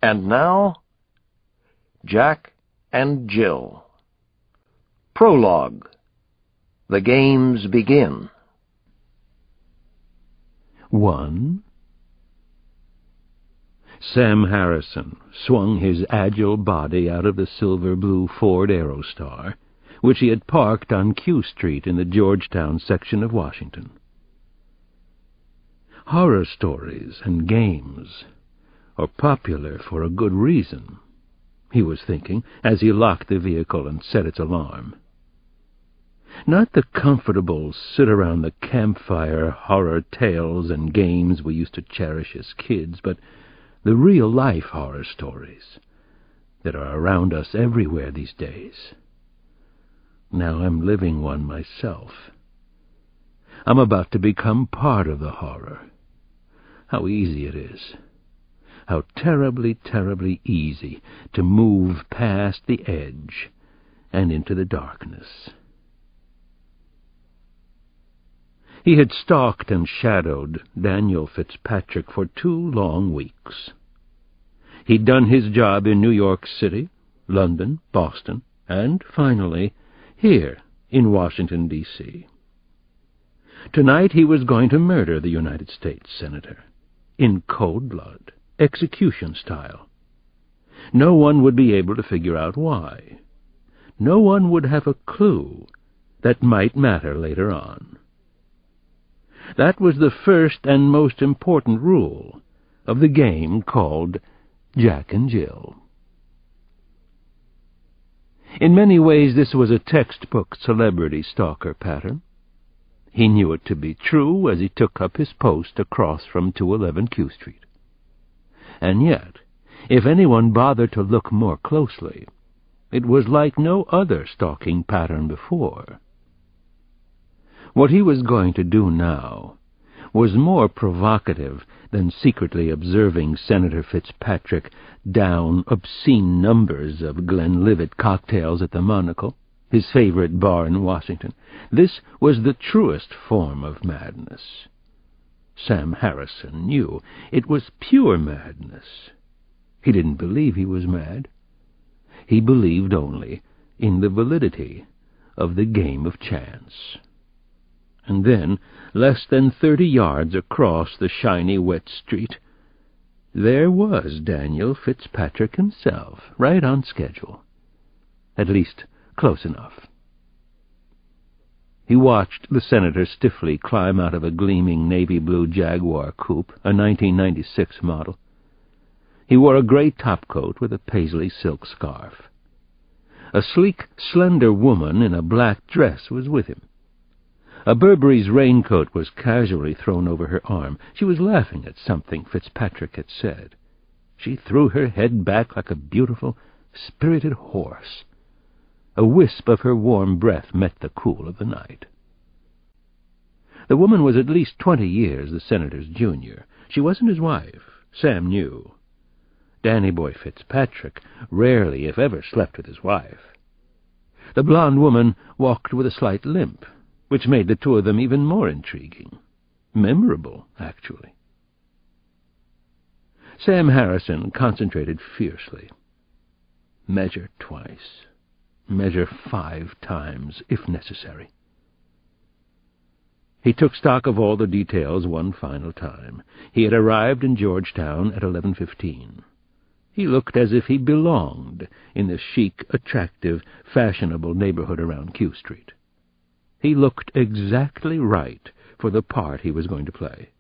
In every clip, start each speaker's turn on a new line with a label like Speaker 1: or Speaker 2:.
Speaker 1: And now, Jack and Jill. Prologue. The games begin.
Speaker 2: 1. Sam Harrison swung his agile body out of the silver-blue Ford Aerostar, which he had parked on Q Street in the Georgetown section of Washington. Horror stories and games are popular for a good reason, he was thinking as he locked the vehicle and set its alarm. Not the comfortable sit-around-the-campfire horror tales and games we used to cherish as kids, but the real-life horror stories that are around us everywhere these days. Now I'm living one myself. I'm about to become part of the horror. How easy it is. How terribly, terribly easy to move past the edge and into the darkness. He had stalked and shadowed Daniel Fitzpatrick for 2 long weeks. He'd done his job in New York City, London, Boston, and, finally, here in Washington, D.C. Tonight he was going to murder the United States Senator, in cold blood, execution style. No one would be able to figure out why. No one would have a clue that might matter later on. That was the first and most important rule of the game called Jack and Jill. In many ways this was a textbook celebrity stalker pattern. He knew it to be true as he took up his post across from 211 Q Street. And yet, if anyone bothered to look more closely, it was like no other stalking pattern before. What he was going to do now was more provocative than secretly observing Senator Fitzpatrick down obscene numbers of Glenlivet cocktails at the Monocle, his favorite bar in Washington. This was the truest form of madness. Sam Harrison knew it was pure madness. He didn't believe he was mad. He believed only in the validity of the game of chance. And then, less than 30 yards across the shiny wet street, there was Daniel Fitzpatrick himself, right on schedule. At least, close enough. He watched the senator stiffly climb out of a gleaming navy-blue Jaguar coupe, a 1996 model. He wore a gray topcoat with a paisley silk scarf. A sleek, slender woman in a black dress was with him. A Burberry's raincoat was casually thrown over her arm. She was laughing at something Fitzpatrick had said. She threw her head back like a beautiful, spirited horse. A wisp of her warm breath met the cool of the night. The woman was at least 20 years the senator's junior. She wasn't his wife, Sam knew. Danny Boy Fitzpatrick rarely, if ever, slept with his wife. The blonde woman walked with a slight limp, which made the two of them even more intriguing. Memorable, actually. Sam Harrison concentrated fiercely. Measure twice. Measure 5 times, if necessary. He took stock of all the details one final time. He had arrived in Georgetown at 11:15. He looked as if he belonged in the chic, attractive, fashionable neighborhood around Q Street. He looked exactly right for the part he was going to play.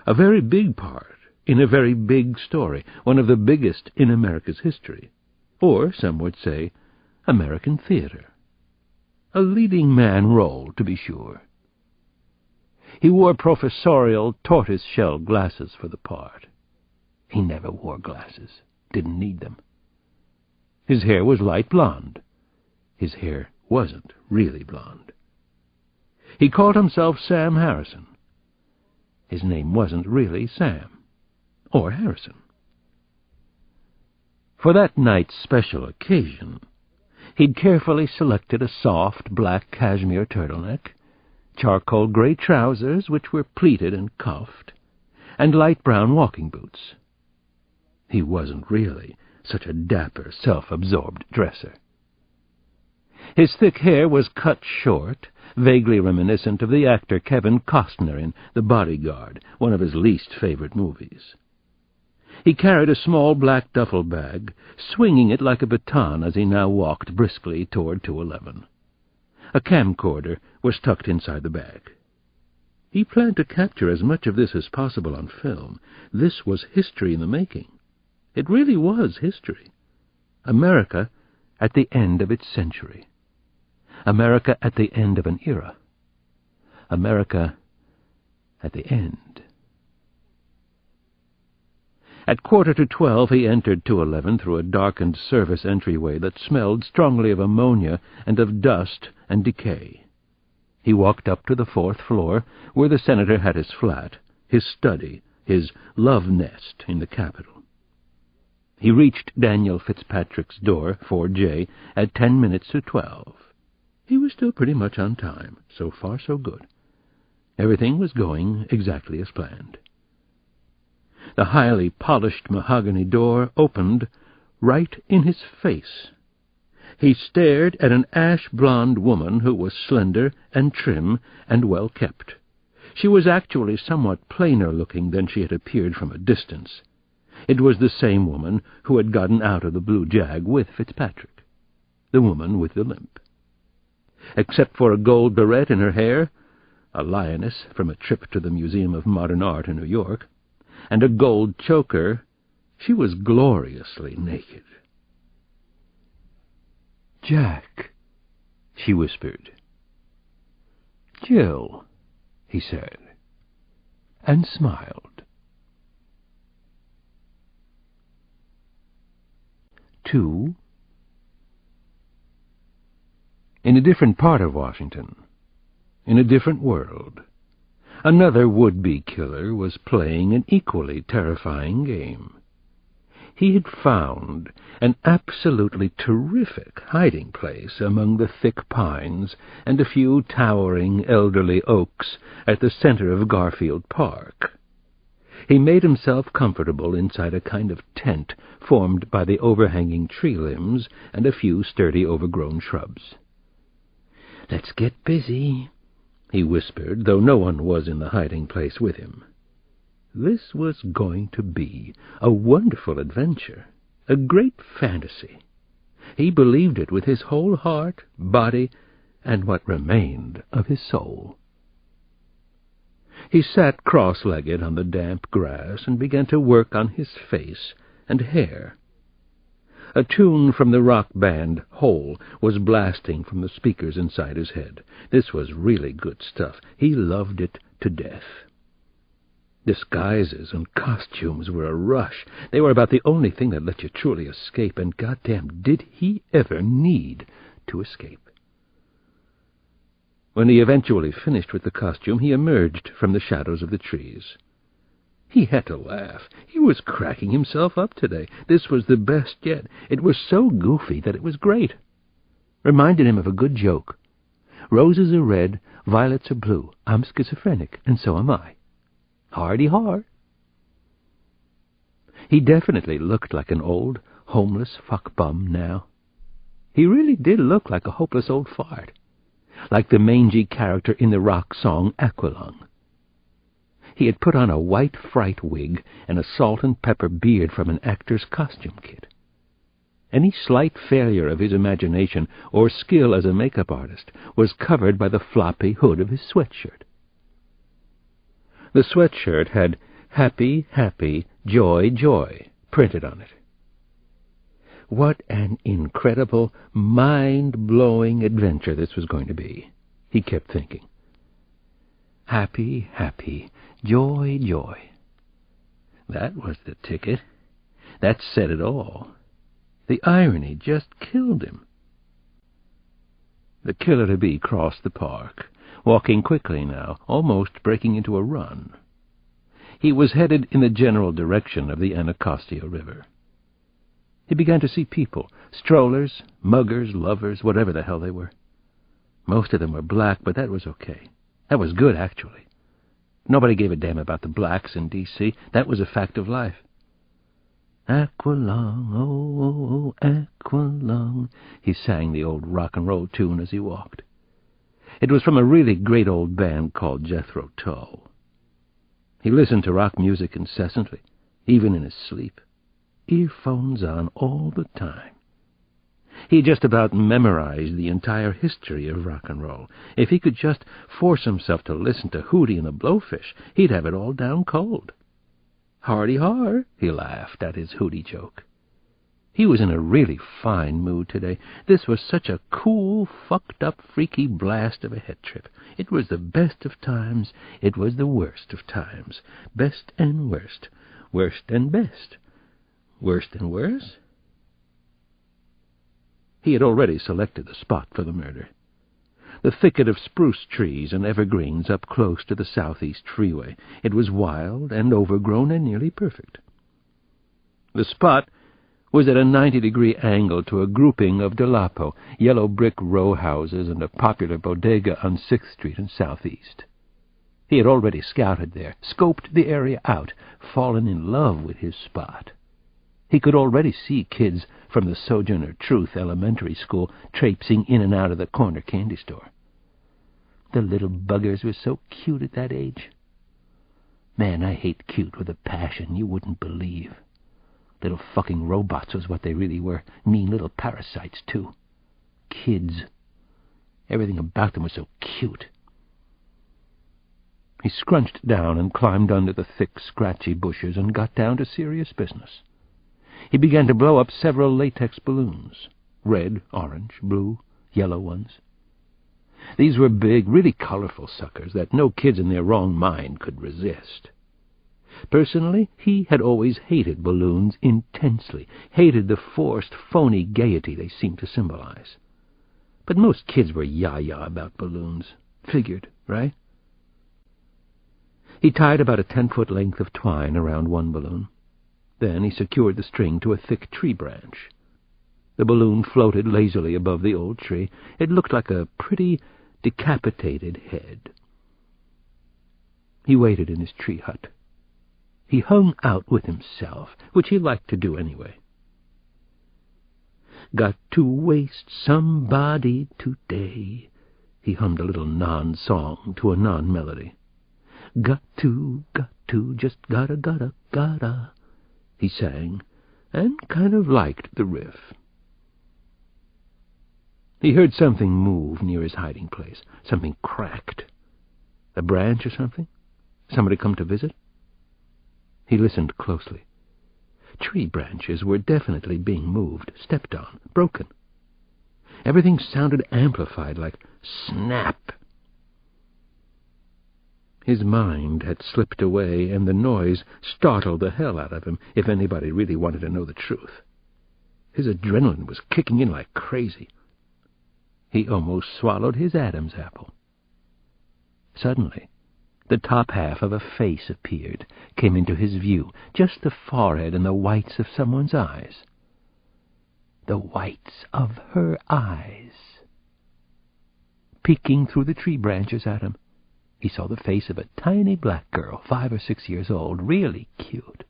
Speaker 2: A very big part in a very big story, one of the biggest in America's history, or, some would say, American theater. A leading man role, to be sure. He wore professorial tortoise-shell glasses for the part. He never wore glasses, didn't need them. His hair was light blonde. His hair wasn't really blonde. He called himself Sam Harrison. His name wasn't really Sam, or Harrison. For that night's special occasion, he'd carefully selected a soft black cashmere turtleneck, charcoal gray trousers which were pleated and cuffed, and light brown walking boots. He wasn't really such a dapper, self-absorbed dresser. His thick hair was cut short, vaguely reminiscent of the actor Kevin Costner in The Bodyguard, one of his least favorite movies. He carried a small black duffel bag, swinging it like a baton as he now walked briskly toward 211. A camcorder was tucked inside the bag. He planned to capture as much of this as possible on film. This was history in the making. It really was history. America at the end of its century. America at the end of an era. America at the end. At 11:45 he entered 211 through a darkened service entryway that smelled strongly of ammonia and of dust and decay. He walked up to the 4th floor, where the senator had his flat, his study, his love nest in the Capitol. He reached Daniel Fitzpatrick's door, 4J, at 10 minutes to 12. He was still pretty much on time. So far, so good. Everything was going exactly as planned. The highly polished mahogany door opened right in his face. He stared at an ash-blonde woman who was slender and trim and well-kept. She was actually somewhat plainer-looking than she had appeared from a distance. It was the same woman who had gotten out of the blue jag with Fitzpatrick, the woman with the limp. Except for a gold beret in her hair, a lioness from a trip to the Museum of Modern Art in New York, and a gold choker, she was gloriously naked. "Jack," she whispered. "Jill," he said, and smiled. 2. In a different part of Washington, in a different world, another would-be killer was playing an equally terrifying game. He had found an absolutely terrific hiding place among the thick pines and a few towering elderly oaks at the center of Garfield Park. He made himself comfortable inside a kind of tent formed by the overhanging tree limbs and a few sturdy overgrown shrubs. "Let's get busy," he whispered, though no one was in the hiding place with him. This was going to be a wonderful adventure, a great fantasy. He believed it with his whole heart, body, and what remained of his soul. He sat cross-legged on the damp grass and began to work on his face and hair. A tune from the rock band Hole was blasting from the speakers inside his head. This was really good stuff. He loved it to death. Disguises and costumes were a rush. They were about the only thing that let you truly escape, and goddamn did he ever need to escape. When he eventually finished with the costume, he emerged from the shadows of the trees. He had to laugh. He was cracking himself up today. This was the best yet. It was so goofy that it was great. Reminded him of a good joke. Roses are red, violets are blue. I'm schizophrenic, and so am I. Hardy-har. He definitely looked like an old, homeless fuck-bum now. He really did look like a hopeless old fart. Like the mangy character in the rock song Aqualung. He had put on a white fright wig and a salt and pepper beard from an actor's costume kit. Any slight failure of his imagination or skill as a makeup artist was covered by the floppy hood of his sweatshirt. The sweatshirt had Happy, Happy, Joy, Joy printed on it. What an incredible, mind-blowing adventure this was going to be, he kept thinking. Happy, happy, joy, joy. That was the ticket. That said it all. The irony just killed him. The killer-to-be crossed the park, walking quickly now, almost breaking into a run. He was headed in the general direction of the Anacostia River. He began to see people, strollers, muggers, lovers, whatever the hell they were. Most of them were black, but that was okay. That was good, actually. Nobody gave a damn about the blacks in D.C. That was a fact of life. Aqualung, oh, oh, oh, Aqualung. He sang the old rock and roll tune as he walked. It was from a really great old band called Jethro Tull. He listened to rock music incessantly, even in his sleep. Earphones on all the time. He just about memorized the entire history of rock and roll. If he could just force himself to listen to Hootie and the Blowfish, he'd have it all down cold. Hardy-har, he laughed at his Hootie joke. He was in a really fine mood today. This was such a cool, fucked-up, freaky blast of a head trip. It was the best of times. It was the worst of times. Best and worst. Worst and best. Worst and worse? He had already selected the spot for the murder. The thicket of spruce trees and evergreens up close to the southeast freeway. It was wild and overgrown and nearly perfect. The spot was at a 90-degree angle to a grouping of Delapo, yellow brick row houses, and a popular bodega on 6th Street and Southeast. He had already scouted there, scoped the area out, fallen in love with his spot. He could already see kids from the Sojourner Truth Elementary School traipsing in and out of the corner candy store. The little buggers were so cute at that age. Man, I hate cute with a passion you wouldn't believe. Little fucking robots was what they really were. Mean little parasites, too. Kids. Everything about them was so cute. He scrunched down and climbed under the thick, scratchy bushes and got down to serious business. He began to blow up several latex balloons. Red, orange, blue, yellow ones. These were big, really colorful suckers that no kids in their wrong mind could resist. Personally, he had always hated balloons intensely, hated the forced, phony gaiety they seemed to symbolize. But most kids were yah-yah about balloons. Figured, right? He tied about a 10-foot length of twine around one balloon. Then he secured the string to a thick tree branch. The balloon floated lazily above the old tree. It looked like a pretty, decapitated head. He waited in his tree hut. He hung out with himself, which he liked to do anyway. Got to waste somebody today. He hummed a little non-song to a non-melody. Got to, just gotta, he sang, and kind of liked the riff. He heard something move near his hiding place. Something cracked. A branch or something? Somebody come to visit? He listened closely. Tree branches were definitely being moved, stepped on, broken. Everything sounded amplified, like snap. His mind had slipped away, and the noise startled the hell out of him, if anybody really wanted to know the truth. His adrenaline was kicking in like crazy. He almost swallowed his Adam's apple. Suddenly, the top half of a face appeared, came into his view, just the forehead and the whites of someone's eyes. The whites of her eyes. Peeking through the tree branches at him, he saw the face of a tiny black girl, 5 or 6 years old, really cute.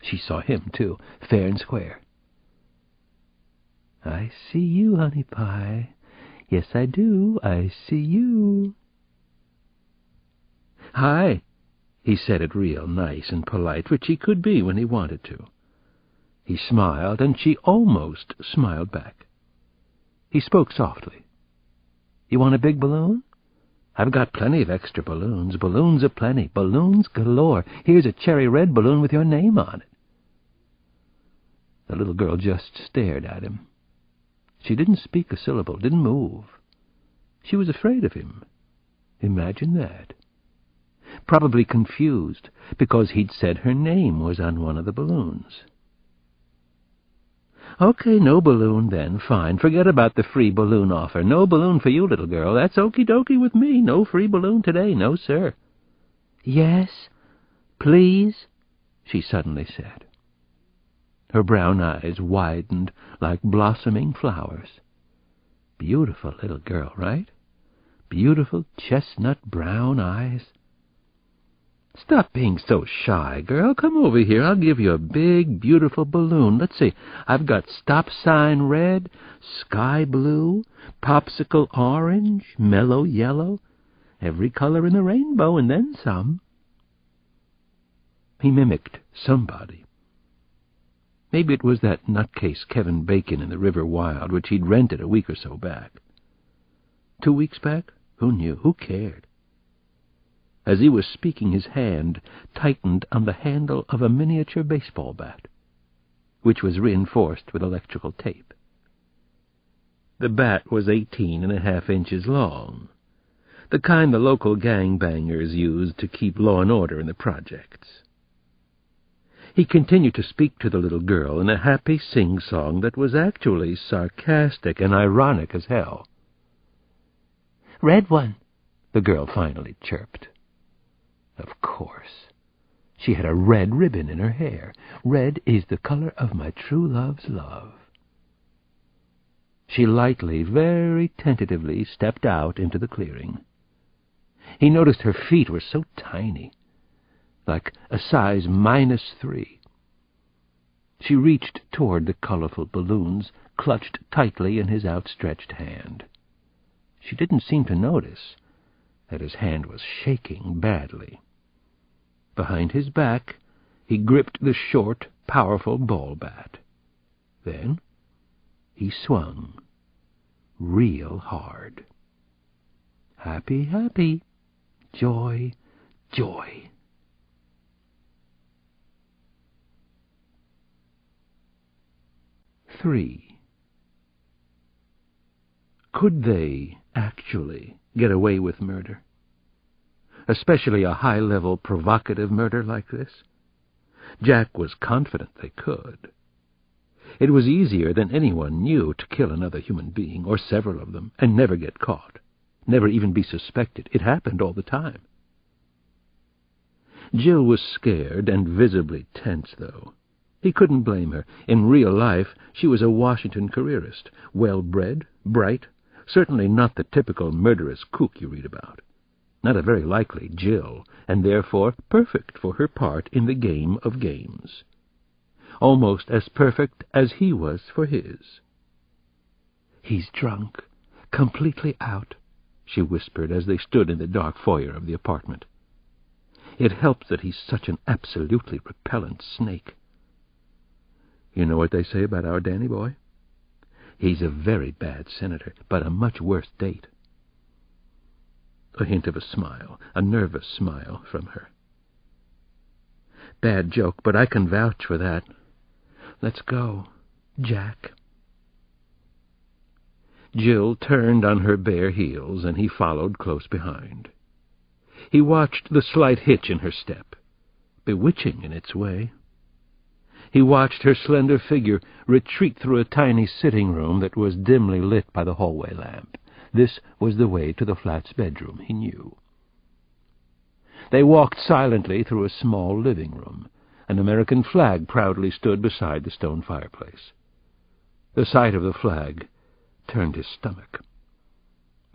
Speaker 2: She saw him, too, fair and square. I see you, honey pie. Yes, I do. I see you. Hi, he said it real nice and polite, which he could be when he wanted to. He smiled, and she almost smiled back. He spoke softly. You want a big balloon? I've got plenty of extra balloons. Balloons aplenty. Balloons galore. Here's a cherry red balloon with your name on it. The little girl just stared at him. She didn't speak a syllable, didn't move. She was afraid of him. Imagine that. Probably confused, because he'd said her name was on one of the balloons. Okay, no balloon then. Fine. Forget about the free balloon offer. No balloon for you, little girl. That's okie dokie with me. No free balloon today. No, sir. Yes, please, she suddenly said. Her brown eyes widened like blossoming flowers. Beautiful little girl, right? Beautiful chestnut brown eyes. Stop being so shy, girl. Come over here. I'll give you a big, beautiful balloon. Let's see. I've got stop sign red, sky blue, popsicle orange, mellow yellow, every color in the rainbow, and then some. He mimicked somebody. Maybe it was that nutcase Kevin Bacon in the River Wild, which he'd rented a week or so back. 2 weeks back? Who knew? Who cared? As he was speaking, his hand tightened on the handle of a miniature baseball bat, which was reinforced with electrical tape. The bat was 18.5 inches long, the kind the local gangbangers used to keep law and order in the projects. He continued to speak to the little girl in a happy sing-song that was actually sarcastic and ironic as hell. "Red one," the girl finally chirped. Of course. She had a red ribbon in her hair. Red is the color of my true love's love. She lightly, very tentatively, stepped out into the clearing. He noticed her feet were so tiny, like a size -3. She reached toward the colorful balloons, clutched tightly in his outstretched hand. She didn't seem to notice that his hand was shaking badly. Behind his back, he gripped the short, powerful ball bat. Then he swung real hard. Happy, happy, joy, joy. Three. Could they actually get away with murder? Especially a high-level, provocative murder like this? Jack was confident they could. It was easier than anyone knew to kill another human being, or several of them, and never get caught, never even be suspected. It happened all the time. Jill was scared and visibly tense, though. He couldn't blame her. In real life, she was a Washington careerist, well-bred, bright, certainly not the typical murderous kook you read about. Not a very likely Jill, and therefore perfect for her part in the game of games. Almost as perfect as he was for his. "He's drunk, completely out," she whispered as they stood in the dark foyer of the apartment. "It helps that he's such an absolutely repellent snake. You know what they say about our Danny boy? He's a very bad senator, but a much worse date." A hint of a smile, a nervous smile from her. "Bad joke, but I can vouch for that. Let's go, Jack." Jill turned on her bare heels, and he followed close behind. He watched the slight hitch in her step, bewitching in its way. He watched her slender figure retreat through a tiny sitting room that was dimly lit by the hallway lamp. This was the way to the flat's bedroom, he knew. They walked silently through a small living room. An American flag proudly stood beside the stone fireplace. The sight of the flag turned his stomach.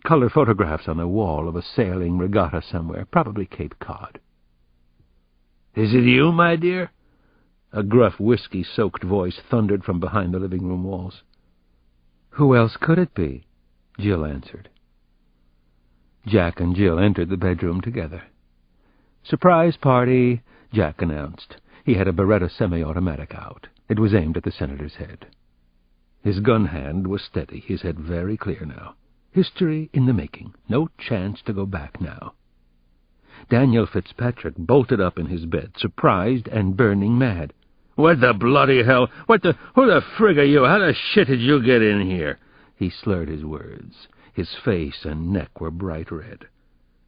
Speaker 2: Color photographs on the wall of a sailing regatta somewhere, probably Cape Cod. "Is it you, my dear?" A gruff, whiskey-soaked voice thundered from behind the living room walls. "Who else could it be?" Jill answered. Jack and Jill entered the bedroom together. "Surprise party," Jack announced. He had a Beretta semi-automatic out. It was aimed at the senator's head. His gun hand was steady, his head very clear now. History in the making. No chance to go back now. Daniel Fitzpatrick bolted up in his bed, surprised and burning mad. "What the bloody hell? Who the frig are you? How the shit did you get in here?" He slurred his words. His face and neck were bright red.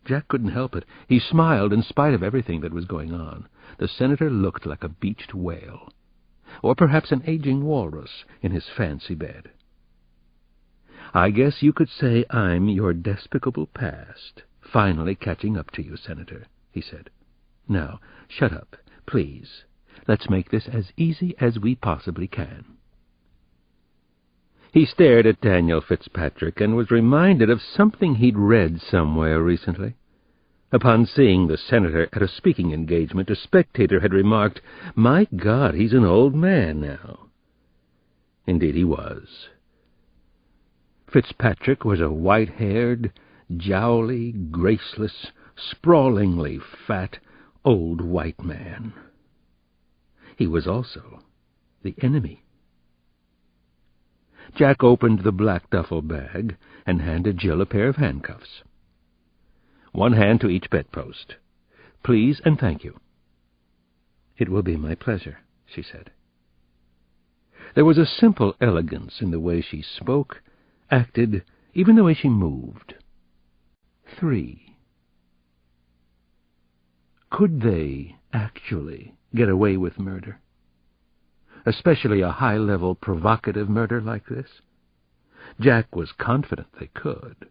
Speaker 2: Jack couldn't help it. He smiled in spite of everything that was going on. The senator looked like a beached whale, or perhaps an aging walrus in his fancy bed. "I guess you could say I'm your despicable past, finally catching up to you, Senator," he said. "Now, shut up, please. Let's make this as easy as we possibly can." He stared at Daniel Fitzpatrick and was reminded of something he'd read somewhere recently. Upon seeing the senator at a speaking engagement, a spectator had remarked, "My God, he's an old man now." Indeed he was. Fitzpatrick was a white-haired, jowly, graceless, sprawlingly fat, old white man. He was also the enemy. Jack opened the black duffel bag and handed Jill a pair of handcuffs. "One hand to each bedpost. Please and thank you." "It will be my pleasure," she said. There was a simple elegance in the way she spoke, acted, even the way she moved. 3. Could they actually get away with murder? Especially a high-level, provocative murder like this? Jack was confident they could.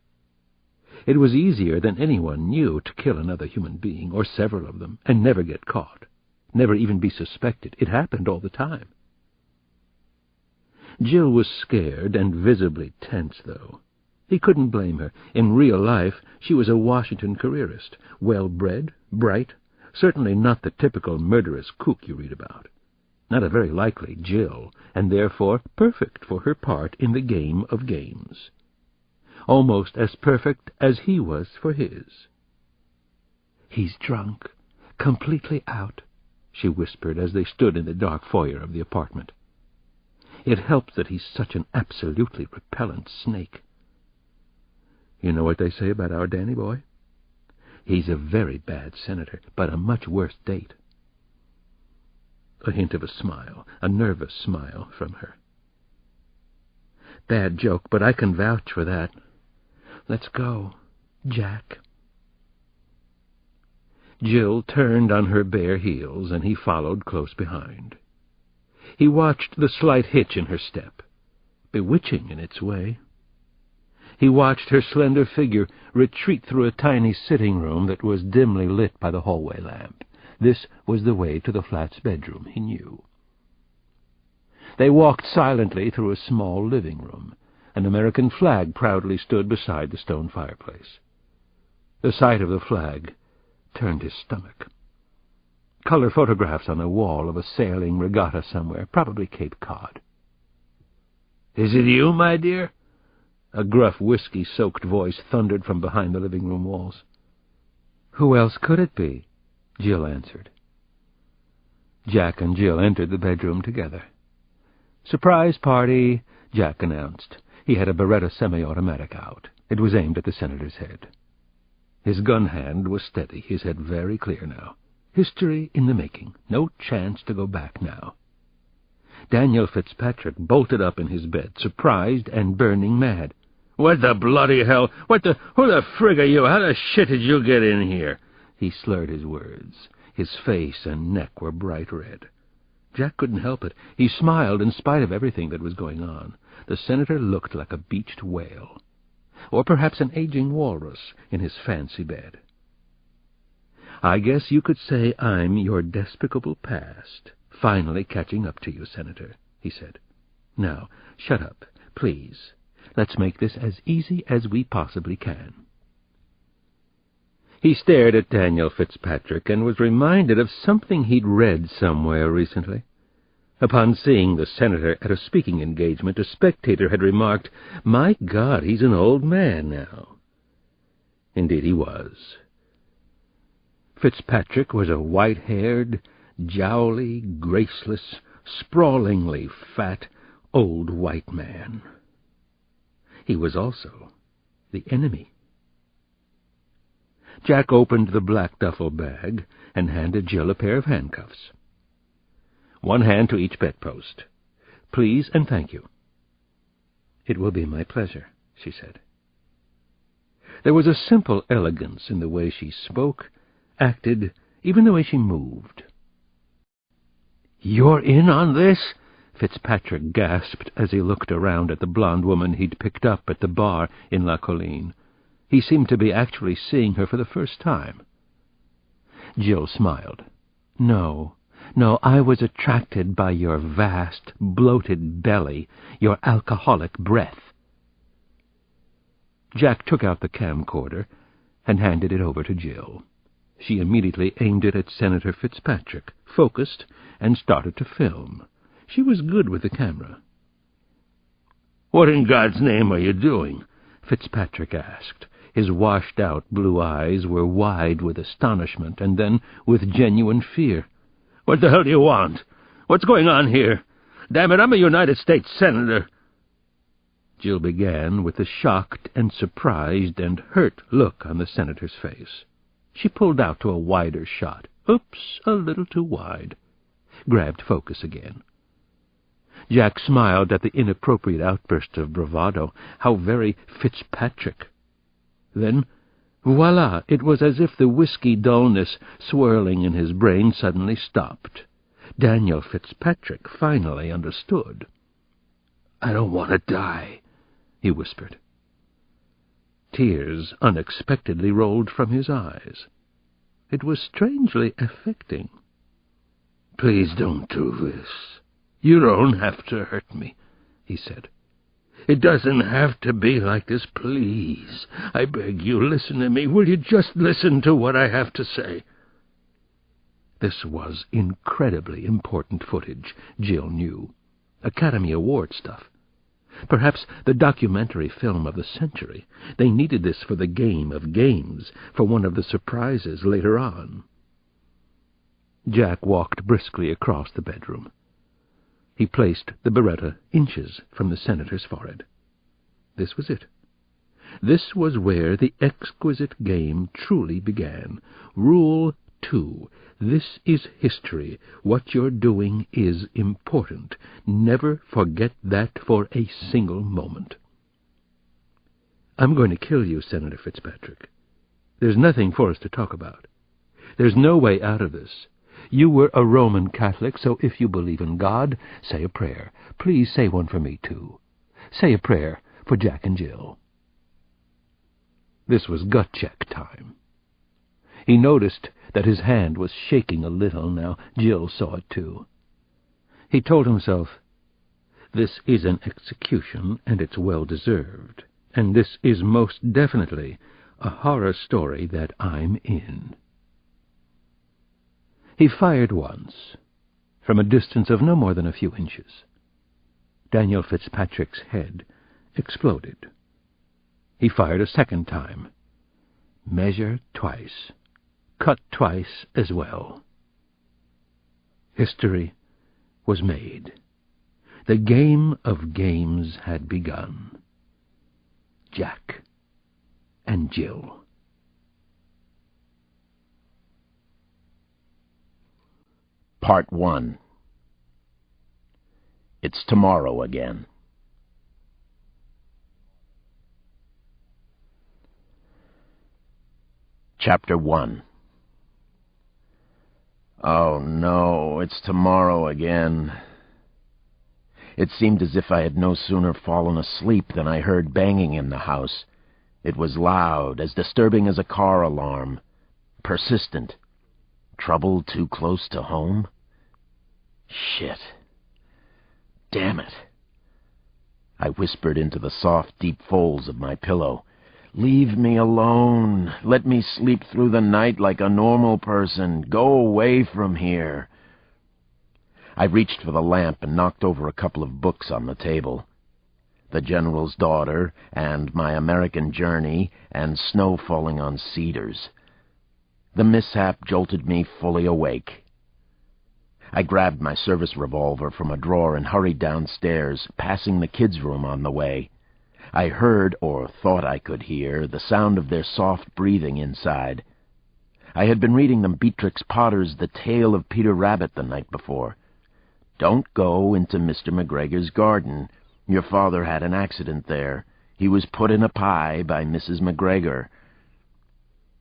Speaker 2: It was easier than anyone knew to kill another human being, or several of them, and never get caught, never even be suspected. It happened all the time. Jill was scared and visibly tense, though. He couldn't blame her. In real life, she was a Washington careerist, well-bred, bright, certainly not the typical murderous kook you read about. Not a very likely Jill, and therefore perfect for her part in the game of games. Almost as perfect as he was for his. "He's drunk, completely out," she whispered as they stood in the dark foyer of the apartment. "It helps that he's such an absolutely repellent snake. You know what they say about our Danny boy? He's a very bad senator, but a much worse date." A hint of a smile, a nervous smile from her. "Bad joke, but I can vouch for that. Let's go, Jack." Jill turned on her bare heels, and he followed close behind. He watched the slight hitch in her step, bewitching in its way. He watched her slender figure retreat through a tiny sitting room that was dimly lit by the hallway lamp. This was the way to the flat's bedroom, he knew. They walked silently through a small living room. An American flag proudly stood beside the stone fireplace. The sight of the flag turned his stomach. Color photographs on a wall of a sailing regatta somewhere, probably Cape Cod. "Is it you, my dear?" A gruff, whiskey-soaked voice thundered from behind the living-room walls. "Who else could it be?" Jill answered. Jack and Jill entered the bedroom together. "Surprise party," Jack announced. He had a Beretta semi-automatic out. It was aimed at the senator's head. His gun hand was steady, his head very clear now. History in the making. No chance to go back now. Daniel Fitzpatrick bolted up in his bed, surprised and burning mad. "What the bloody hell? Who the frig are you? How the shit did you get in here?" He slurred his words. His face and neck were bright red. Jack couldn't help it. He smiled in spite of everything that was going on. The senator looked like a beached whale, or perhaps an aging walrus in his fancy bed. "I guess you could say I'm your despicable past, finally catching up to you, Senator," he said. "Now, shut up, please. Let's make this as easy as we possibly can." He stared at Daniel Fitzpatrick and was reminded of something he'd read somewhere recently. Upon seeing the senator at a speaking engagement, a spectator had remarked, "My God, he's an old man now." Indeed he was. Fitzpatrick was a white-haired, jowly, graceless, sprawlingly fat, old white man. He was also the enemy. Jack opened the black duffel bag and handed Jill a pair of handcuffs. "One hand to each bedpost. Please and thank you." "It will be my pleasure," she said. There was a simple elegance in the way she spoke, acted, even the way she moved. "You're in on this?" Fitzpatrick gasped as he looked around at the blonde woman he'd picked up at the bar in La Colline. He seemed to be actually seeing her for the first time. Jill smiled. No, I was attracted by your vast, bloated belly, your alcoholic breath." Jack took out the camcorder, and handed it over to Jill. She immediately aimed it at Senator Fitzpatrick, focused, and started to film. She was good with the camera. "What in God's name are you doing?" Fitzpatrick asked. His washed-out blue eyes were wide with astonishment and then with genuine fear. "What the hell do you want? What's going on here? Damn it, I'm a United States Senator." Jill began with a shocked and surprised and hurt look on the senator's face. She pulled out to a wider shot. Oops, a little too wide. Grabbed focus again. Jack smiled at the inappropriate outburst of bravado. How very Fitzpatrick. Then, voila, it was as if the whiskey dullness swirling in his brain suddenly stopped. Daniel Fitzpatrick finally understood. "I don't want to die," he whispered. Tears unexpectedly rolled from his eyes. It was strangely affecting. "Please don't do this. You don't have to hurt me," he said. "It doesn't have to be like this, please. I beg you, listen to me. Will you just listen to what I have to say?" This was incredibly important footage, Jill knew. Academy Award stuff. Perhaps the documentary film of the century. They needed this for the game of games, for one of the surprises later on. Jack walked briskly across the bedroom. He placed the Beretta inches from the senator's forehead. This was it. This was where the exquisite game truly began. Rule 2. This is history. What you're doing is important. Never forget that for a single moment. "I'm going to kill you, Senator Fitzpatrick. There's nothing for us to talk about. There's no way out of this. You were a Roman Catholic, so if you believe in God, say a prayer. Please say one for me, too. Say a prayer for Jack and Jill." This was gut-check time. He noticed that his hand was shaking a little now. Jill saw it, too. He told himself, "This is an execution, and it's well-deserved. And this is most definitely a horror story that I'm in." He fired once, from a distance of no more than a few inches. Daniel Fitzpatrick's head exploded. He fired a second time. Measure twice. Cut twice as well. History was made. The game of games had begun. Jack and Jill.
Speaker 1: Part 1. It's tomorrow again. Chapter 1. Oh no, it's tomorrow again. It seemed as if I had no sooner fallen asleep than I heard banging in the house. It was loud, as disturbing as a car alarm. Persistent. Trouble too close to home? Shit. Damn it. I whispered into the soft, deep folds of my pillow. "Leave me alone. Let me sleep through the night like a normal person. Go away from here." I reached for the lamp and knocked over a couple of books on the table. The General's Daughter, and My American Journey, and Snow Falling on Cedars. The mishap jolted me fully awake. I grabbed my service revolver from a drawer and hurried downstairs, passing the kids' room on the way. I heard, or thought I could hear, the sound of their soft breathing inside. I had been reading them Beatrix Potter's The Tale of Peter Rabbit the night before. "Don't go into Mr. McGregor's garden. Your father had an accident there. He was put in a pie by Mrs. McGregor."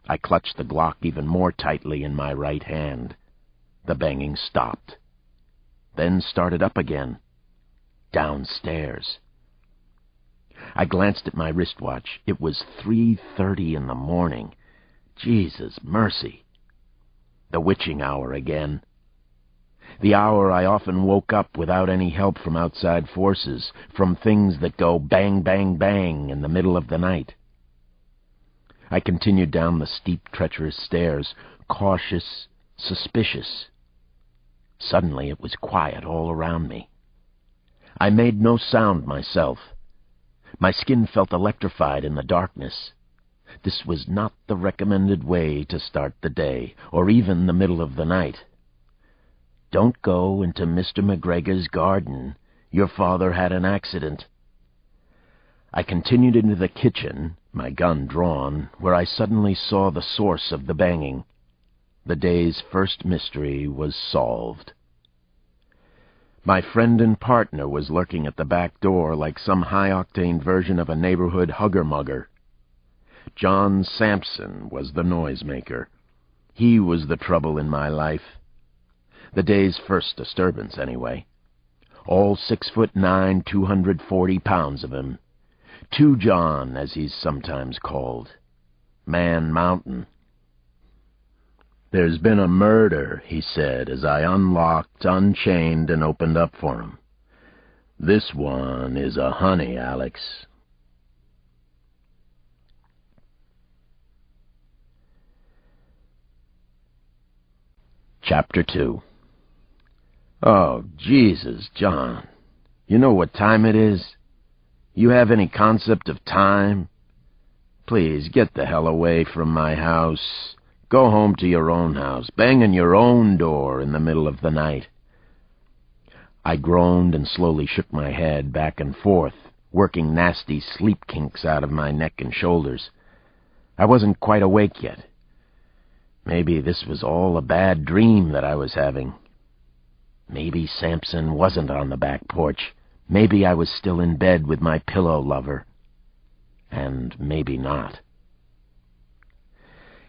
Speaker 1: I clutched the Glock even more tightly in my right hand. The banging stopped. Then started up again. Downstairs. I glanced at my wristwatch. It was 3:30 in the morning. Jesus mercy. The witching hour again. The hour I often woke up without any help from outside forces, from things that go bang, bang, bang in the middle of the night. I continued down the steep, treacherous stairs, cautious, suspicious. Suddenly it was quiet all around me. I made no sound myself. My skin felt electrified in the darkness. This was not the recommended way to start the day, or even the middle of the night. "Don't go into Mr. McGregor's garden. Your father had an accident." I continued into the kitchen, my gun drawn, where I suddenly saw the source of the banging. The day's first mystery was solved. My friend and partner was lurking at the back door like some high-octane version of a neighborhood hugger-mugger. John Sampson was the noisemaker. He was the trouble in my life. The day's first disturbance, anyway. All 6'9", 240 pounds of him. 2 John, as he's sometimes called. Man Mountain. "There's been a murder," he said, as I unlocked, unchained, and opened up for him. "This one is a honey, Alex." Chapter 2. "Oh, Jesus, John. You know what time it is? You have any concept of time? Please, get the hell away from my house. Go home to your own house, banging your own door in the middle of the night." I groaned and slowly shook my head back and forth, working nasty sleep kinks out of my neck and shoulders. I wasn't quite awake yet. Maybe this was all a bad dream that I was having. Maybe Sampson wasn't on the back porch. Maybe I was still in bed with my pillow lover. And maybe not.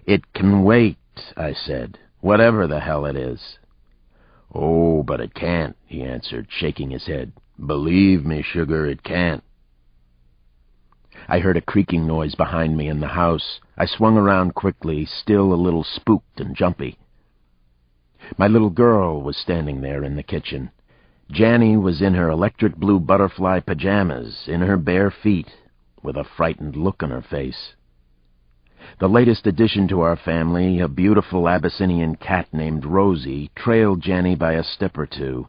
Speaker 1: "It can wait," I said, "whatever the hell it is." "Oh, but it can't," he answered, shaking his head. "Believe me, sugar, it can't." I heard a creaking noise behind me in the house. I swung around quickly, still a little spooked and jumpy. My little girl was standing there in the kitchen. Janny was in her electric blue butterfly pajamas, in her bare feet, with a frightened look on her face. The latest addition to our family, a beautiful Abyssinian cat named Rosie, trailed Janny by a step or two.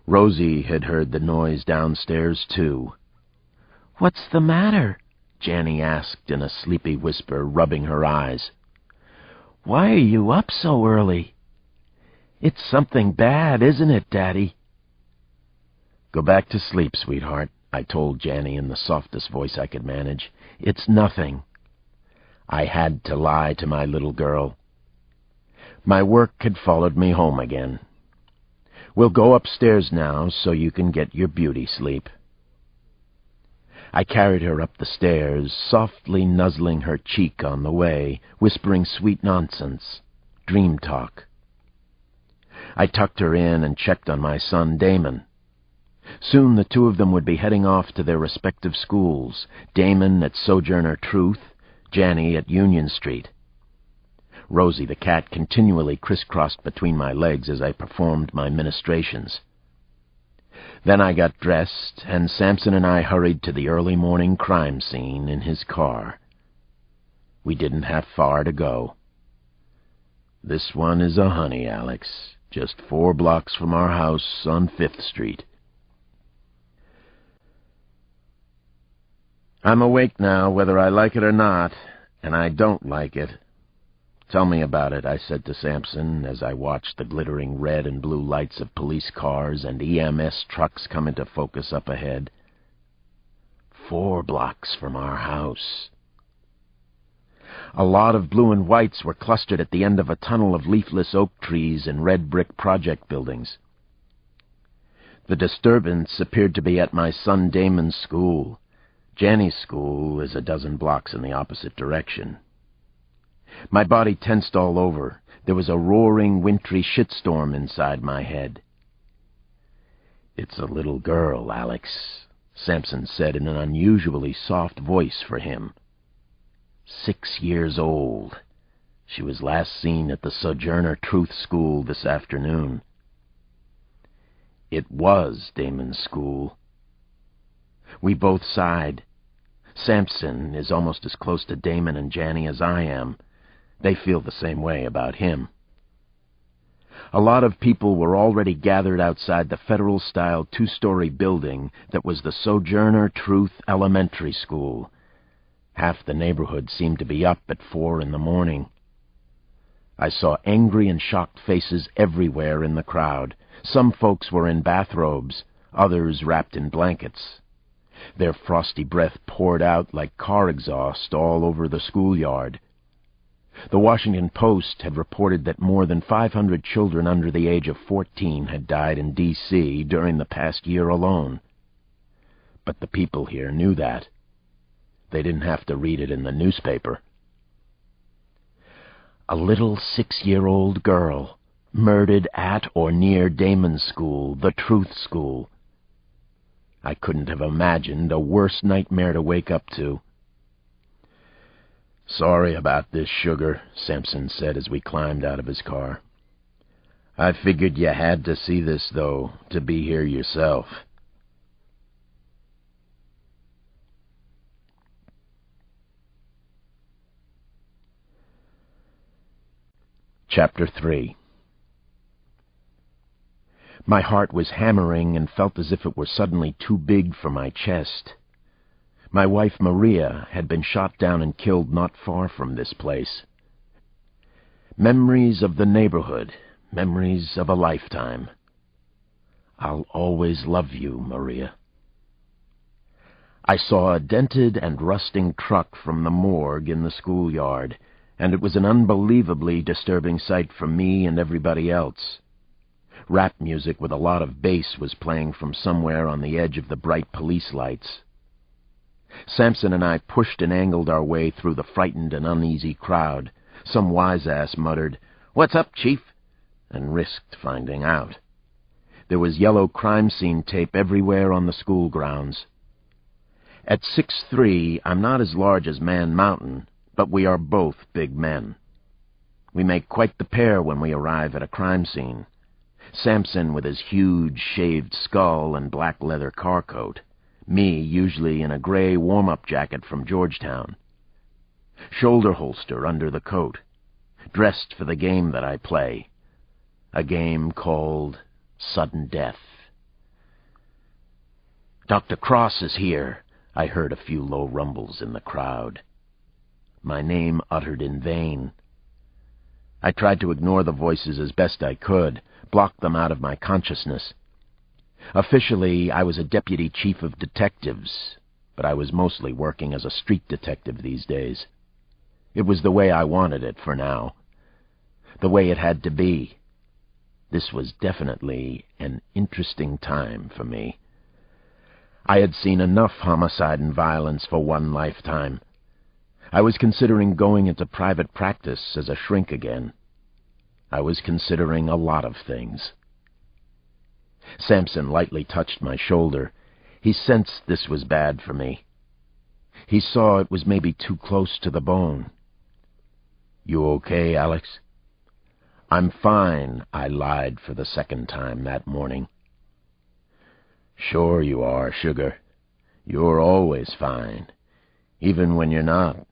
Speaker 1: Rosie had heard the noise downstairs, too. "What's the matter?" Janny asked in a sleepy whisper, rubbing her eyes. "Why are you up so early?" "It's something bad, isn't it, Daddy?" "Go back to sleep, sweetheart," I told Janny in the softest voice I could manage. "It's nothing." I had to lie to my little girl. My work had followed me home again. "We'll go upstairs now so you can get your beauty sleep." I carried her up the stairs, softly nuzzling her cheek on the way, whispering sweet nonsense, dream talk. I tucked her in and checked on my son Damon. Soon the two of them would be heading off to their respective schools, Damon at Sojourner Truth, Janny at Union Street. Rosie the cat continually crisscrossed between my legs as I performed my ministrations. Then I got dressed, and Sampson and I hurried to the early morning crime scene in his car. We didn't have far to go. "This one is a honey, Alex. Just 4 blocks from our house on 5th Street. I'm awake now, whether I like it or not, and I don't like it. "Tell me about it," I said to Sampson as I watched the glittering red and blue lights of police cars and EMS trucks come into focus up ahead. 4 blocks from our house. A lot of blue and whites were clustered at the end of a tunnel of leafless oak trees and red brick project buildings. The disturbance appeared to be at my son Damon's school. Janny's school is a dozen blocks in the opposite direction. My body tensed all over. There was a roaring, wintry shitstorm inside my head. "It's a little girl, Alex," Sampson said in an unusually soft voice for him. 6 years old. She was last seen at the Sojourner Truth School this afternoon. It was Damon's school. We both sighed. Samson is almost as close to Damon and Janny as I am. They feel the same way about him. A lot of people were already gathered outside the Federal-style 2-story building that was the Sojourner Truth Elementary School. Half the neighborhood seemed to be up at 4 in the morning. I saw angry and shocked faces everywhere in the crowd. Some folks were in bathrobes, others wrapped in blankets. Their frosty breath poured out like car exhaust all over the schoolyard. The Washington Post had reported that more than 500 children under the age of 14 had died in D.C. during the past year alone. But the people here knew that. They didn't have to read it in the newspaper. A little 6-year-old girl murdered at or near Damon's school, the Truth School. I couldn't have imagined a worse nightmare to wake up to. "Sorry about this, Sugar," Samson said as we climbed out of his car. "I figured you had to see this, though, to be here yourself." Chapter 3. My heart was hammering and felt as if it were suddenly too big for my chest. My wife, Maria, had been shot down and killed not far from this place. Memories of the neighborhood, memories of a lifetime. I'll always love you, Maria. I saw a dented and rusting truck from the morgue in the schoolyard, and it was an unbelievably disturbing sight for me and everybody else. Rap music with a lot of bass was playing from somewhere on the edge of the bright police lights. Samson and I pushed and angled our way through the frightened and uneasy crowd. Some wise-ass muttered, "What's up, Chief?" and risked finding out. There was yellow crime scene tape everywhere on the school grounds. At 6'3", I'm not as large as Man Mountain, but we are both big men. We make quite the pair when we arrive at a crime scene. Samson with his huge shaved skull and black leather car coat. Me usually in a gray warm-up jacket from Georgetown. Shoulder holster under the coat. Dressed for the game that I play. A game called Sudden Death. "Dr. Cross is here," I heard a few low rumbles in the crowd. My name uttered in vain. I tried to ignore the voices as best I could, block them out of my consciousness. Officially, I was a deputy chief of detectives, but I was mostly working as a street detective these days. It was the way I wanted it for now. The way it had to be. This was definitely an interesting time for me. I had seen enough homicide and violence for one lifetime. I was considering going into private practice as a shrink again. I was considering a lot of things. Samson lightly touched my shoulder. He sensed this was bad for me. He saw it was maybe too close to the bone. "You okay, Alex?" "I'm fine," I lied for the second time that morning. "Sure you are, Sugar. You're always fine, even when you're not.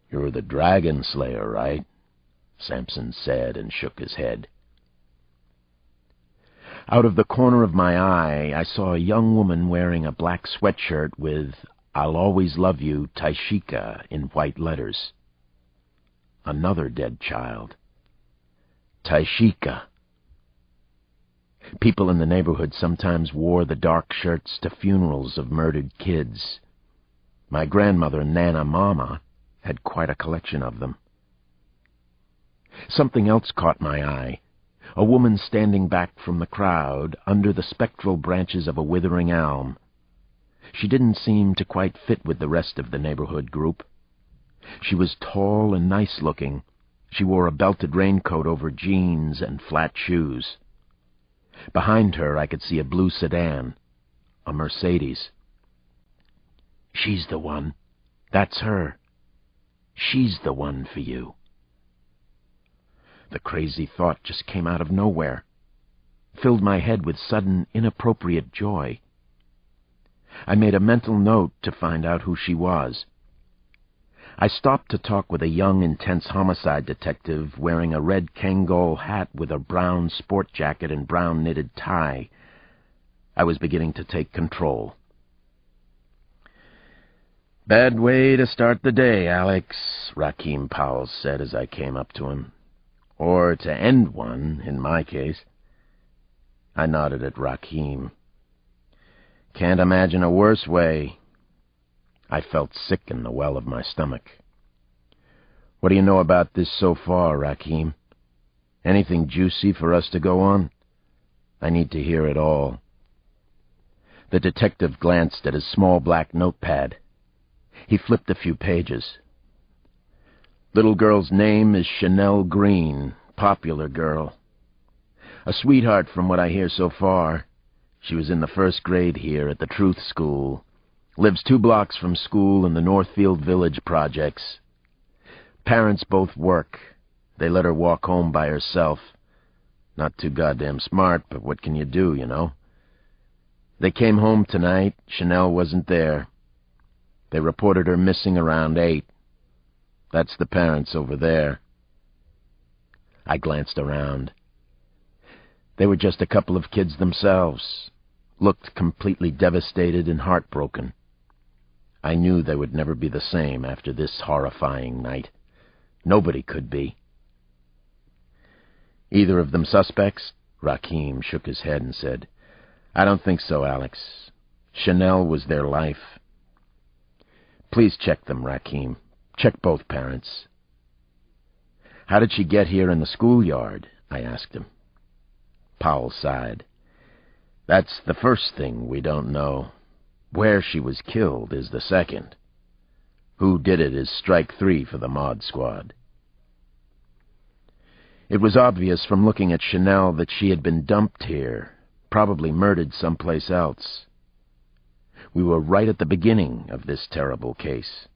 Speaker 1: You're the Dragon Slayer, right?" Samson said and shook his head. Out of the corner of my eye, I saw a young woman wearing a black sweatshirt with "I'll always love you, Taishika" in white letters. Another dead child. Taishika. People in the neighborhood sometimes wore the dark shirts to funerals of murdered kids. My grandmother, Nana Mama, had quite a collection of them. Something else caught my eye. A woman standing back from the crowd under the spectral branches of a withering elm. She didn't seem to quite fit with the rest of the neighborhood group. She was tall and nice-looking. She wore a belted raincoat over jeans and flat shoes. Behind her I could see a blue sedan, a Mercedes. "She's the one. That's her. She's the one for you." The crazy thought just came out of nowhere, filled my head with sudden, inappropriate joy. I made a mental note to find out who she was. I stopped to talk with a young, intense homicide detective wearing a red Kangol hat with a brown sport jacket and brown knitted tie. I was beginning to take control. "Bad way to start the day, Alex," Rakeem Powell said as I came up to him. "Or to end one, in my case." I nodded at Rakeem. "Can't imagine a worse way." I felt sick in the well of my stomach. "What do you know about this so far, Rakeem? Anything juicy for us to go on? I need to hear it all." The detective glanced at his small black notepad. He flipped a few pages. "Little girl's name is Chanel Green, popular girl. A sweetheart from what I hear so far. She was in the first grade here at the Truth School. Lives 2 blocks from school in the Northfield Village projects. Parents both work. They let her walk home by herself. Not too goddamn smart, but what can you do, you know? They came home tonight. Chanel wasn't there. They reported her missing around 8. That's the parents over there." I glanced around. They were just a couple of kids themselves. Looked completely devastated and heartbroken. I knew they would never be the same after this horrifying night. Nobody could be. "Either of them suspects?" Rakeem shook his head and said, "I don't think so, Alex. Chanel was their life." "Please check them, Rakeem. Check both parents." "How did she get here in the schoolyard?" I asked him. Powell sighed. "That's the first thing we don't know. Where she was killed is the second. Who did it is strike 3 for the Mod Squad." It was obvious from looking at Chanel that she had been dumped here, probably murdered someplace else. We were right at the beginning of this terrible case.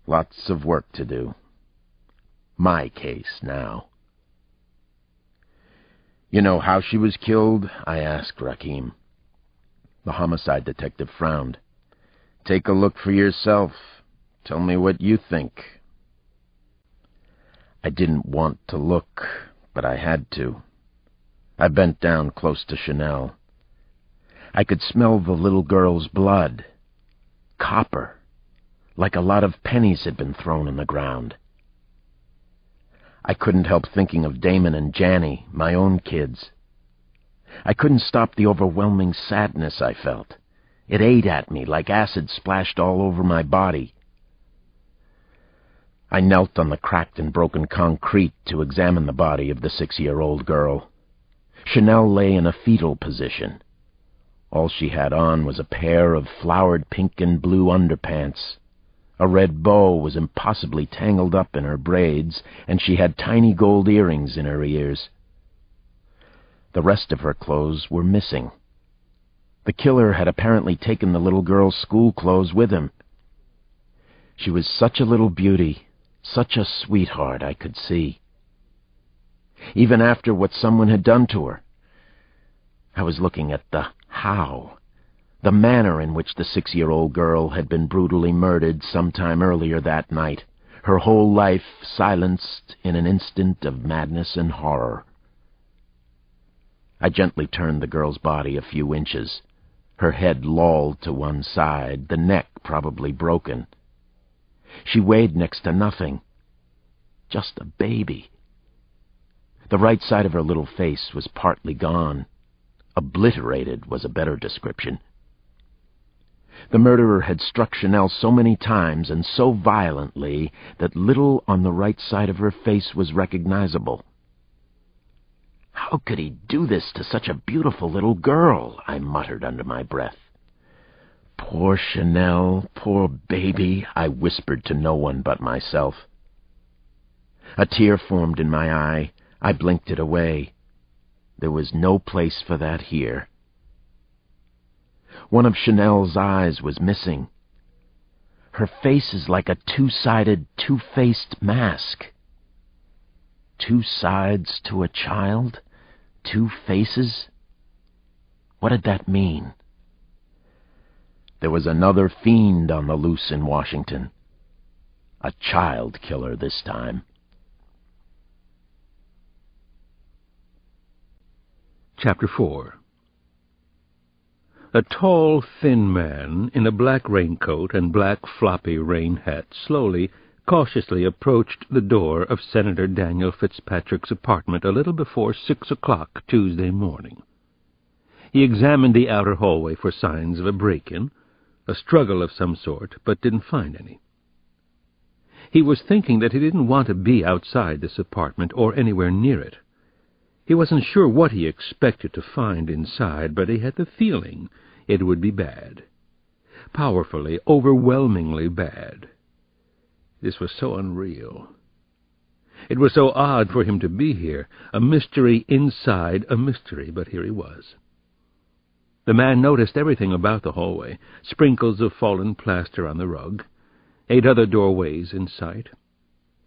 Speaker 1: Lots of work to do. My case now. "You know how she was killed?" I asked Rakeem. The homicide detective frowned. "Take a look for yourself. Tell me what you think." I didn't want to look, but I had to. I bent down close to Chanel. I could smell the little girl's blood. Copper. Like a lot of pennies had been thrown in the ground. I couldn't help thinking of Damon and Janny, my own kids. I couldn't stop the overwhelming sadness I felt. It ate at me like acid splashed all over my body. I knelt on the cracked and broken concrete to examine the body of the 6-year-old girl. Chanel lay in a fetal position. All she had on was a pair of flowered pink and blue underpants. A red bow was impossibly tangled up in her braids, and she had tiny gold earrings in her ears. The rest of her clothes were missing. The killer had apparently taken the little girl's school clothes with him. She was such a little beauty, such a sweetheart, I could see. Even after what someone had done to her. I was looking at the how, the manner in which the 6-year-old girl had been brutally murdered sometime earlier that night, her whole life silenced in an instant of madness and horror. I gently turned the girl's body a few inches, her head lolled to one side, the neck probably broken. She weighed next to nothing. Just a baby. The right side of her little face was partly gone. Obliterated was a better description. The murderer had struck Chanel so many times and so violently that little on the right side of her face was recognizable. "How could he do this to such a beautiful little girl?" I muttered under my breath. "Poor Chanel, poor baby," I whispered to no one but myself. A tear formed in my eye. I blinked it away. There was no place for that here. One of Chanel's eyes was missing. Her face is like a 2-sided, 2-faced mask. 2 sides to a child? 2 faces? What did that mean? There was another fiend on the loose in Washington. A child killer this time.
Speaker 2: Chapter 4. A tall, thin man in a black raincoat and black floppy rain hat slowly, cautiously approached the door of Senator Daniel Fitzpatrick's apartment a little before 6 o'clock Tuesday morning. He examined the outer hallway for signs of a break-in, a struggle of some sort, but didn't find any. He was thinking that he didn't want to be outside this apartment or anywhere near it. He wasn't sure what he expected to find inside, but he had the feeling it would be bad. Powerfully, overwhelmingly bad. This was so unreal. It was so odd for him to be here, a mystery inside a mystery, but here he was. The man noticed everything about the hallway, sprinkles of fallen plaster on the rug, 8 other doorways in sight.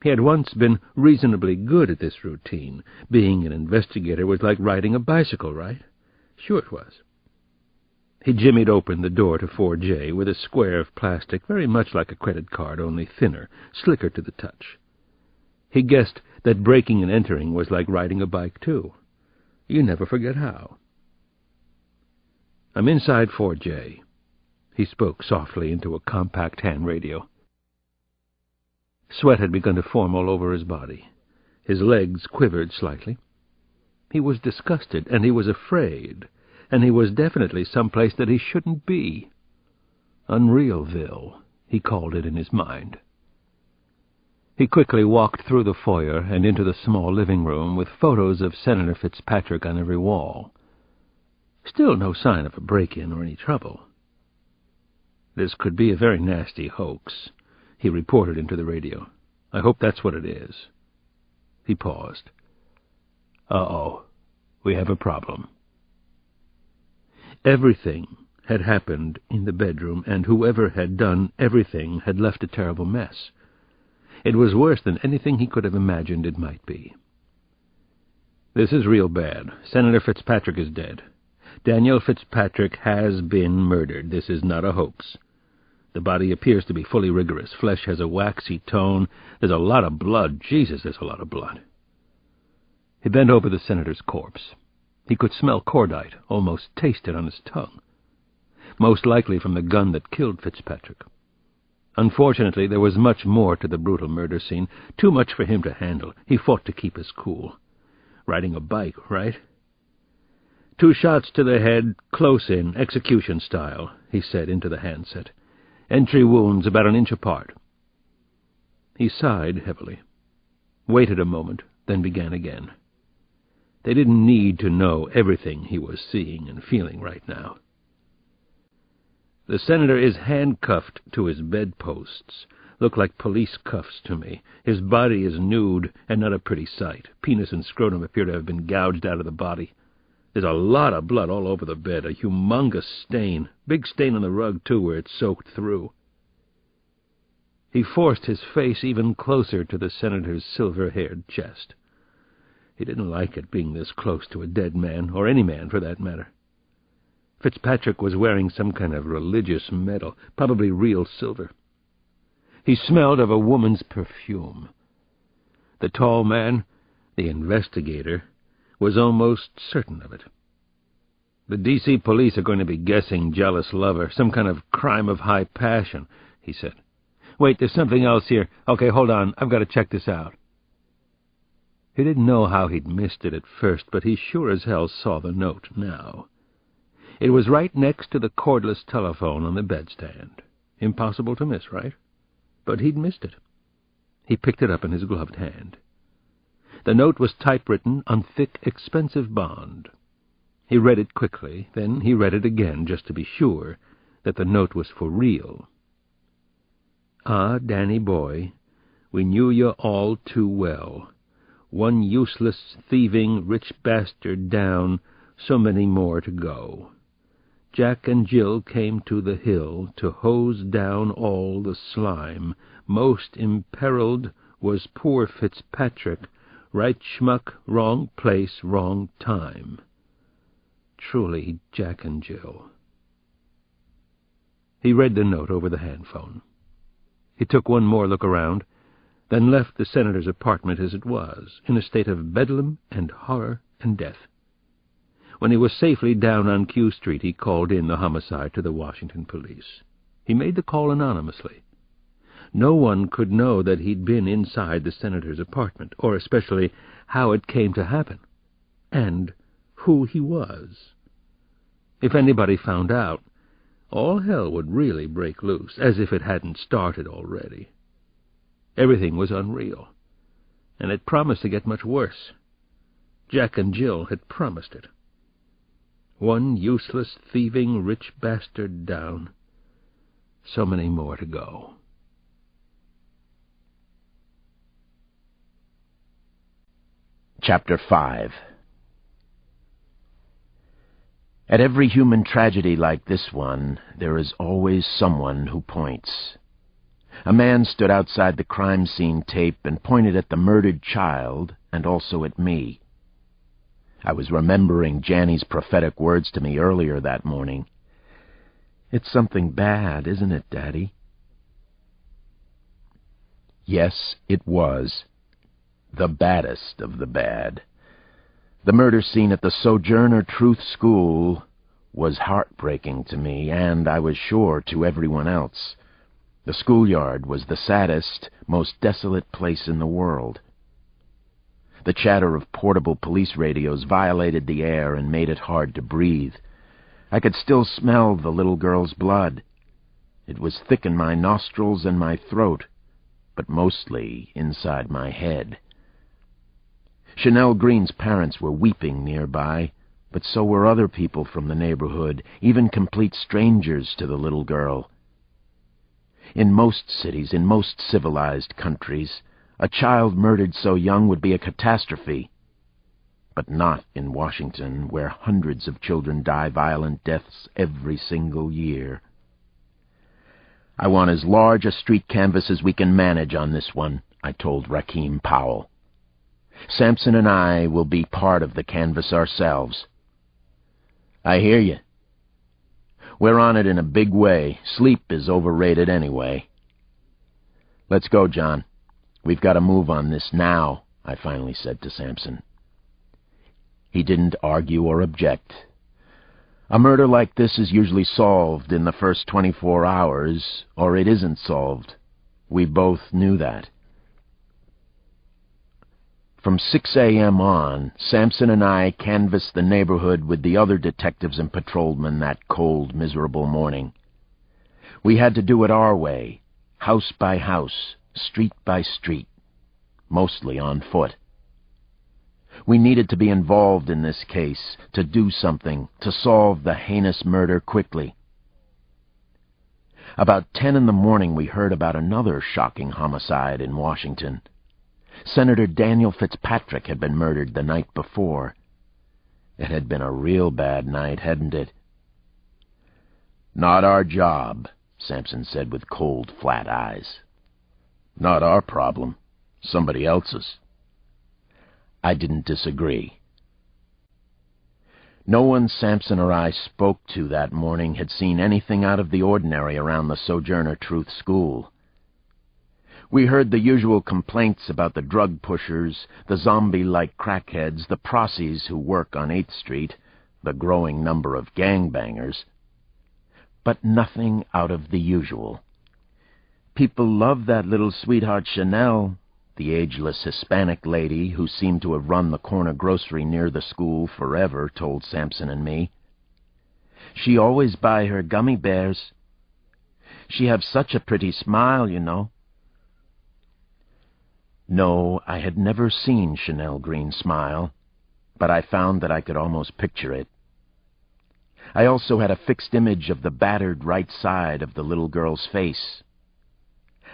Speaker 2: He had once been reasonably good at this routine. Being an investigator was like riding a bicycle, right? Sure it was. He jimmied open the door to 4J with a square of plastic, very much like a credit card, only thinner, slicker to the touch. He guessed that breaking and entering was like riding a bike, too. You never forget how. "I'm inside 4J. He spoke softly into a compact hand radio. Sweat had begun to form all over his body. His legs quivered slightly. He was disgusted, and he was afraid, and he was definitely someplace that he shouldn't be. Unrealville, he called it in his mind. He quickly walked through the foyer and into the small living room with photos of Senator Fitzpatrick on every wall. Still no sign of a break-in or any trouble. "This could be a very nasty hoax," he reported into the radio. "I hope that's what it is." He paused. "Uh-oh, we have a problem." Everything had happened in the bedroom, and whoever had done everything had left a terrible mess. It was worse than anything he could have imagined it might be. "This is real bad. Senator Fitzpatrick is dead. Daniel Fitzpatrick has been murdered. This is not a hoax. The body appears to be fully rigorous. Flesh has a waxy tone. There's a lot of blood. Jesus, there's a lot of blood." He bent over the senator's corpse. He could smell cordite, almost taste it on his tongue. Most likely from the gun that killed Fitzpatrick. Unfortunately, there was much more to the brutal murder scene, too much for him to handle. He fought to keep his cool. Riding a bike, right? "2 shots to the head, close in, execution style," he said into the handset. "Entry wounds about 1 inch apart." He sighed heavily, waited a moment, then began again. They didn't need to know everything he was seeing and feeling right now. "The senator is handcuffed to his bedposts. Look like police cuffs to me. His body is nude and not a pretty sight. Penis and scrotum appear to have been gouged out of the body. There's a lot of blood all over the bed, a humongous stain. Big stain on the rug, too, where it soaked through." He forced his face even closer to the senator's silver-haired chest. He didn't like it being this close to a dead man, or any man for that matter. Fitzpatrick was wearing some kind of religious medal, probably real silver. He smelled of a woman's perfume. The tall man, the investigator, was almost certain of it. "The D.C. police are going to be guessing jealous lover, some kind of crime of high passion," he said. "Wait, there's something else here. Okay, hold on, I've got to check this out." He didn't know how he'd missed it at first, but he sure as hell saw the note now. It was right next to the cordless telephone on the bedstand. Impossible to miss, right? But he'd missed it. He picked it up in his gloved hand. The note was typewritten on thick, expensive bond. He read it quickly, then he read it again, just to be sure that the note was for real. "Ah, Danny boy, we knew you all too well. One useless, thieving, rich bastard down, so many more to go. Jack and Jill came to the hill to hose down all the slime. Most imperiled was poor Fitzpatrick. Right schmuck, wrong place, wrong time. Truly, Jack and Jill." He read the note over the handphone. He took one more look around, then left the senator's apartment as it was, in a state of bedlam and horror and death. When he was safely down on Q Street, he called in the homicide to the Washington police. He made the call anonymously. No one could know that he'd been inside the senator's apartment, or especially how it came to happen, and who he was. If anybody found out, all hell would really break loose, as if it hadn't started already. Everything was unreal, and it promised to get much worse. Jack and Jill had promised it. One useless, thieving, rich bastard down. So many more to go.
Speaker 1: Chapter 5. At every human tragedy like this one, there is always someone who points. A man stood outside the crime scene tape and pointed at the murdered child and also at me. I was remembering Janny's prophetic words to me earlier that morning. "It's something bad, isn't it, Daddy?" Yes, it was. The baddest of the bad. The murder scene at the Sojourner Truth School was heartbreaking to me, and I was sure to everyone else. The schoolyard was the saddest, most desolate place in the world. The chatter of portable police radios violated the air and made it hard to breathe. I could still smell the little girl's blood. It was thick in my nostrils and my throat, but mostly inside my head. Chanel Green's parents were weeping nearby, but so were other people from the neighborhood, even complete strangers to the little girl. In most cities, in most civilized countries, a child murdered so young would be a catastrophe. But not in Washington, where hundreds of children die violent deaths every single year. "I want as large a street canvas as we can manage on this one," I told Rakeem Powell. "Sampson and I will be part of the canvas ourselves." "I hear you. We're on it in a big way. Sleep is overrated anyway." "Let's go, John. We've got to move on this now," I finally said to Sampson. He didn't argue or object. A murder like this is usually solved in the first 24 hours, or it isn't solved. We both knew that. From 6 a.m. on, Sampson and I canvassed the neighborhood with the other detectives and patrolmen that cold, miserable morning. We had to do it our way, house by house, street by street, mostly on foot. We needed to be involved in this case, to do something, to solve the heinous murder quickly. About 10 in the morning, we heard about another shocking homicide in Washington. Senator Daniel Fitzpatrick had been murdered the night before. It had been a real bad night, hadn't it? "Not our job," Sampson said with cold, flat eyes. "Not our problem. Somebody else's." I didn't disagree. No one Sampson or I spoke to that morning had seen anything out of the ordinary around the Sojourner Truth School. We heard the usual complaints about the drug pushers, the zombie-like crackheads, the prossies who work on 8th Street, the growing number of gangbangers. But nothing out of the usual. "People love that little sweetheart Chanel," the ageless Hispanic lady who seemed to have run the corner grocery near the school forever told Sampson and me. "She always buy her gummy bears. She have such a pretty smile, you know." No, I had never seen Chanel Green smile, but I found that I could almost picture it. I also had a fixed image of the battered right side of the little girl's face.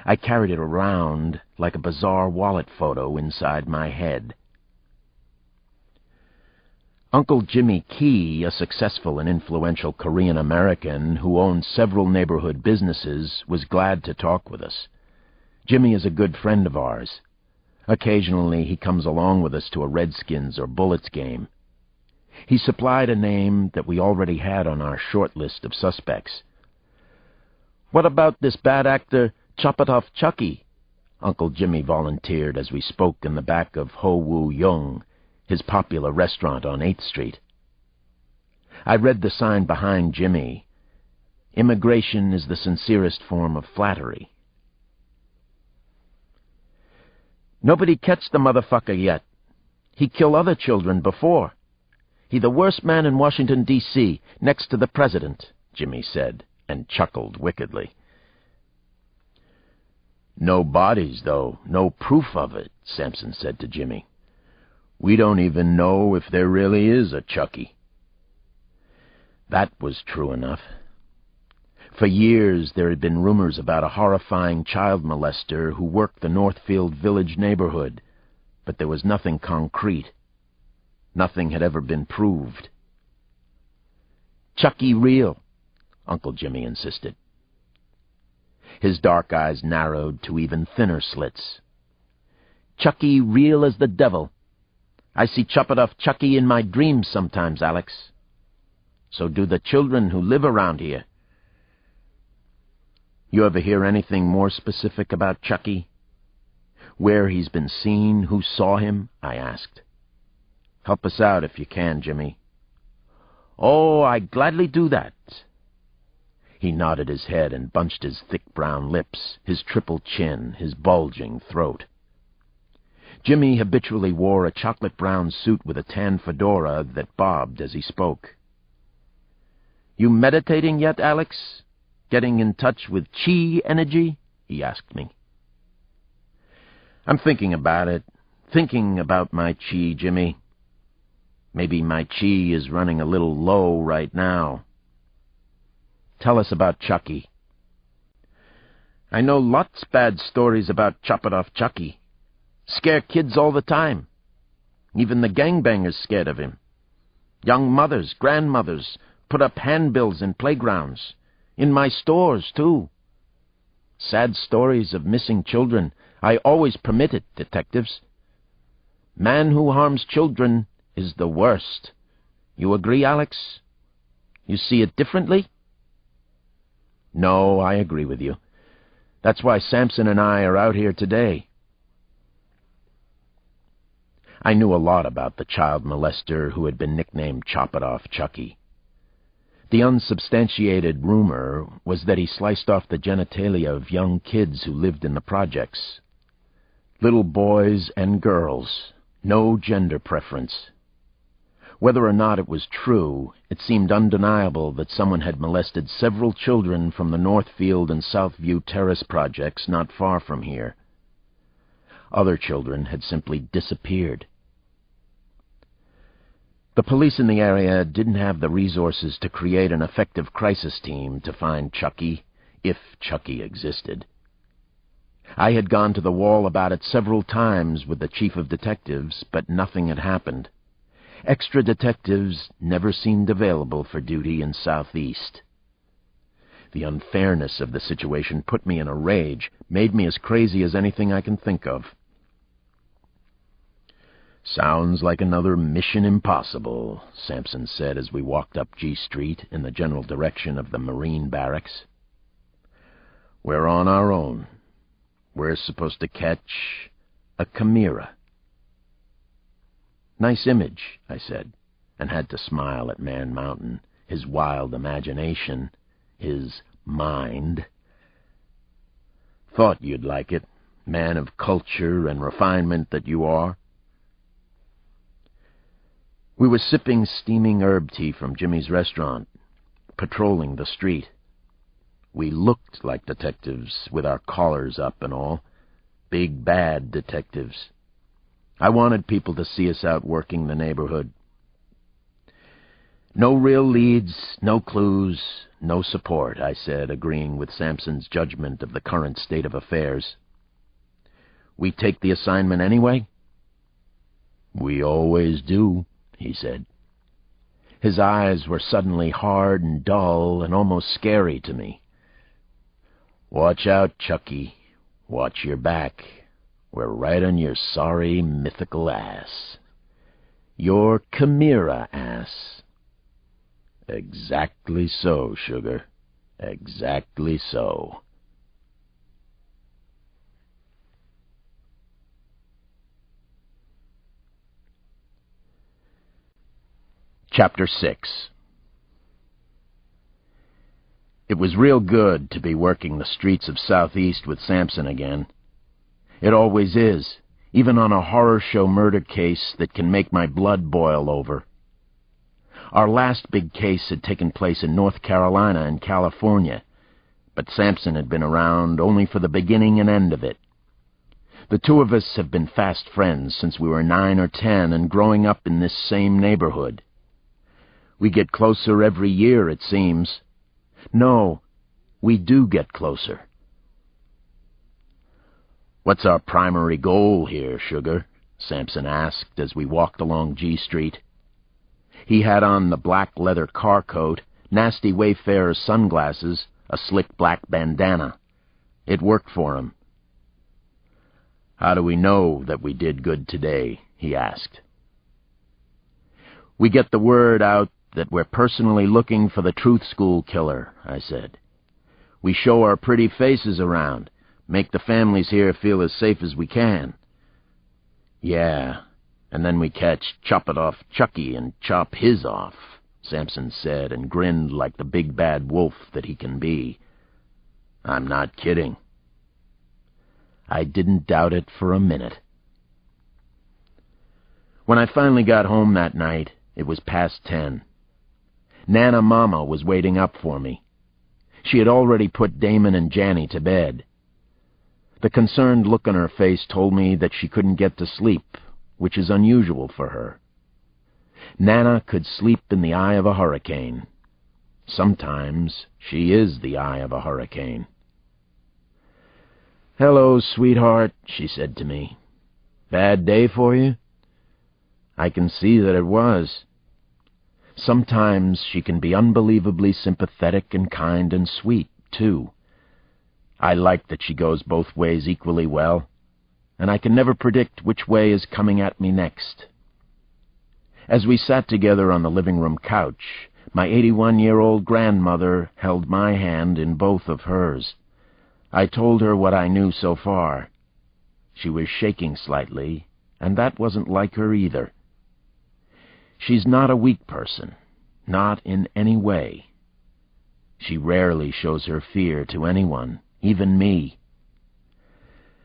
Speaker 1: I carried it around like a bizarre wallet photo inside my head. Uncle Jimmy Key, a successful and influential Korean-American who owned several neighborhood businesses, was glad to talk with us. Jimmy is a good friend of ours. Occasionally he comes along with us to a Redskins or Bullets game. He supplied a name that we already had on our short list of suspects. What about this bad actor, Chop-It-Off Chucky? Uncle Jimmy volunteered as we spoke in the back of Ho Woo Young, his popular restaurant on 8th Street. I read the sign behind Jimmy. Immigration is the sincerest form of flattery. Nobody catch the motherfucker yet. He kill other children before. He the worst man in Washington, D.C., next to the president, Jimmy said, and chuckled wickedly. No bodies, though, no proof of it, Sampson said to Jimmy. We don't even know if there really is a Chucky. That was true enough. For years there had been rumors about a horrifying child molester who worked the Northfield Village neighborhood, but there was nothing concrete. Nothing had ever been proved. Chucky real, Uncle Jimmy insisted. His dark eyes narrowed to even thinner slits. Chucky real as the devil. I see Chop-It-Off Chucky in my dreams sometimes, Alex. So do the children who live around here. You ever hear anything more specific about Chucky? Where he's been seen, who saw him? I asked. Help us out if you can, Jimmy. Oh, I'd gladly do that. He nodded his head and bunched his thick brown lips, his triple chin, his bulging throat. Jimmy habitually wore a chocolate-brown suit with a tan fedora that bobbed as he spoke. You meditating yet, Alex? Getting in touch with chi energy? He asked me. I'm thinking about it. Thinking about my chi, Jimmy. Maybe my chi is running a little low right now. Tell us about Chucky. I know lots bad stories about Chop-It-Off Chucky. Scare kids all the time. Even the gangbangers scared of him. Young mothers, grandmothers, put up handbills in playgrounds. In my stores, too. Sad stories of missing children. I always permit it, detectives. Man who harms children is the worst. You agree, Alex? You see it differently? No, I agree with you. That's why Sampson and I are out here today. I knew a lot about the child molester who had been nicknamed Chop-It-Off Chucky. The unsubstantiated rumor was that he sliced off the genitalia of young kids who lived in the projects. Little boys and girls, no gender preference. Whether or not it was true, it seemed undeniable that someone had molested several children from the Northfield and Southview Terrace projects not far from here. Other children had simply disappeared. The police in the area didn't have the resources to create an effective crisis team to find Chucky, if Chucky existed. I had gone to the wall about it several times with the chief of detectives, but nothing had happened. Extra detectives never seemed available for duty in Southeast. The unfairness of the situation put me in a rage, made me as crazy as anything I can think of. Sounds like another Mission Impossible, Sampson said as we walked up G Street in the general direction of the Marine Barracks. We're on our own. We're supposed to catch a chimera. Nice image, I said, and had to smile at Man Mountain, his wild imagination, his mind. Thought you'd like it, man of culture and refinement that you are. We were sipping steaming herb tea from Jimmy's restaurant, patrolling the street. We looked like detectives, with our collars up and all. Big, bad detectives. I wanted people to see us out working the neighborhood. No real leads, no clues, no support, I said, agreeing with Sampson's judgment of the current state of affairs. We take the assignment anyway? We always do, he said. His eyes were suddenly hard and dull and almost scary to me. Watch out, Chucky. Watch your back. We're right on your sorry, mythical ass. Your chimera ass. Exactly so, sugar. Exactly so. Chapter 6. It was real good to be working the streets of Southeast with Sampson again. It always is, even on a horror show murder case that can make my blood boil over. Our last big case had taken place in North Carolina and California, but Sampson had been around only for the beginning and end of it. The two of us have been fast friends since we were 9 or 10 and growing up in this same neighborhood. We get closer every year, it seems. No, we do get closer. "What's our primary goal here, Sugar?" Sampson asked as we walked along G Street. He had on the black leather car coat, nasty Wayfarer's sunglasses, a slick black bandana. It worked for him. "How do we know that we did good today?" he asked. "We get the word out that we're personally looking for the Truth School killer," I said. "We show our pretty faces around, make the families here feel as safe as we can." "Yeah, and then we catch Chop-It-Off Chucky and chop his off," Sampson said, and grinned like the big bad wolf that he can be. "I'm not kidding." I didn't doubt it for a minute. When I finally got home that night, it was past 10. Nana Mama was waiting up for me. She had already put Damon and Janny to bed. The concerned look on her face told me that she couldn't get to sleep, which is unusual for her. Nana could sleep in the eye of a hurricane. Sometimes she is the eye of a hurricane. "Hello, sweetheart," she said to me. "Bad day for you?" I can see that it was. Sometimes she can be unbelievably sympathetic and kind and sweet, too. I like that she goes both ways equally well, and I can never predict which way is coming at me next. As we sat together on the living room couch, my 81-year-old grandmother held my hand in both of hers. I told her what I knew so far. She was shaking slightly, and that wasn't like her either. She's not a weak person, not in any way. She rarely shows her fear to anyone, even me.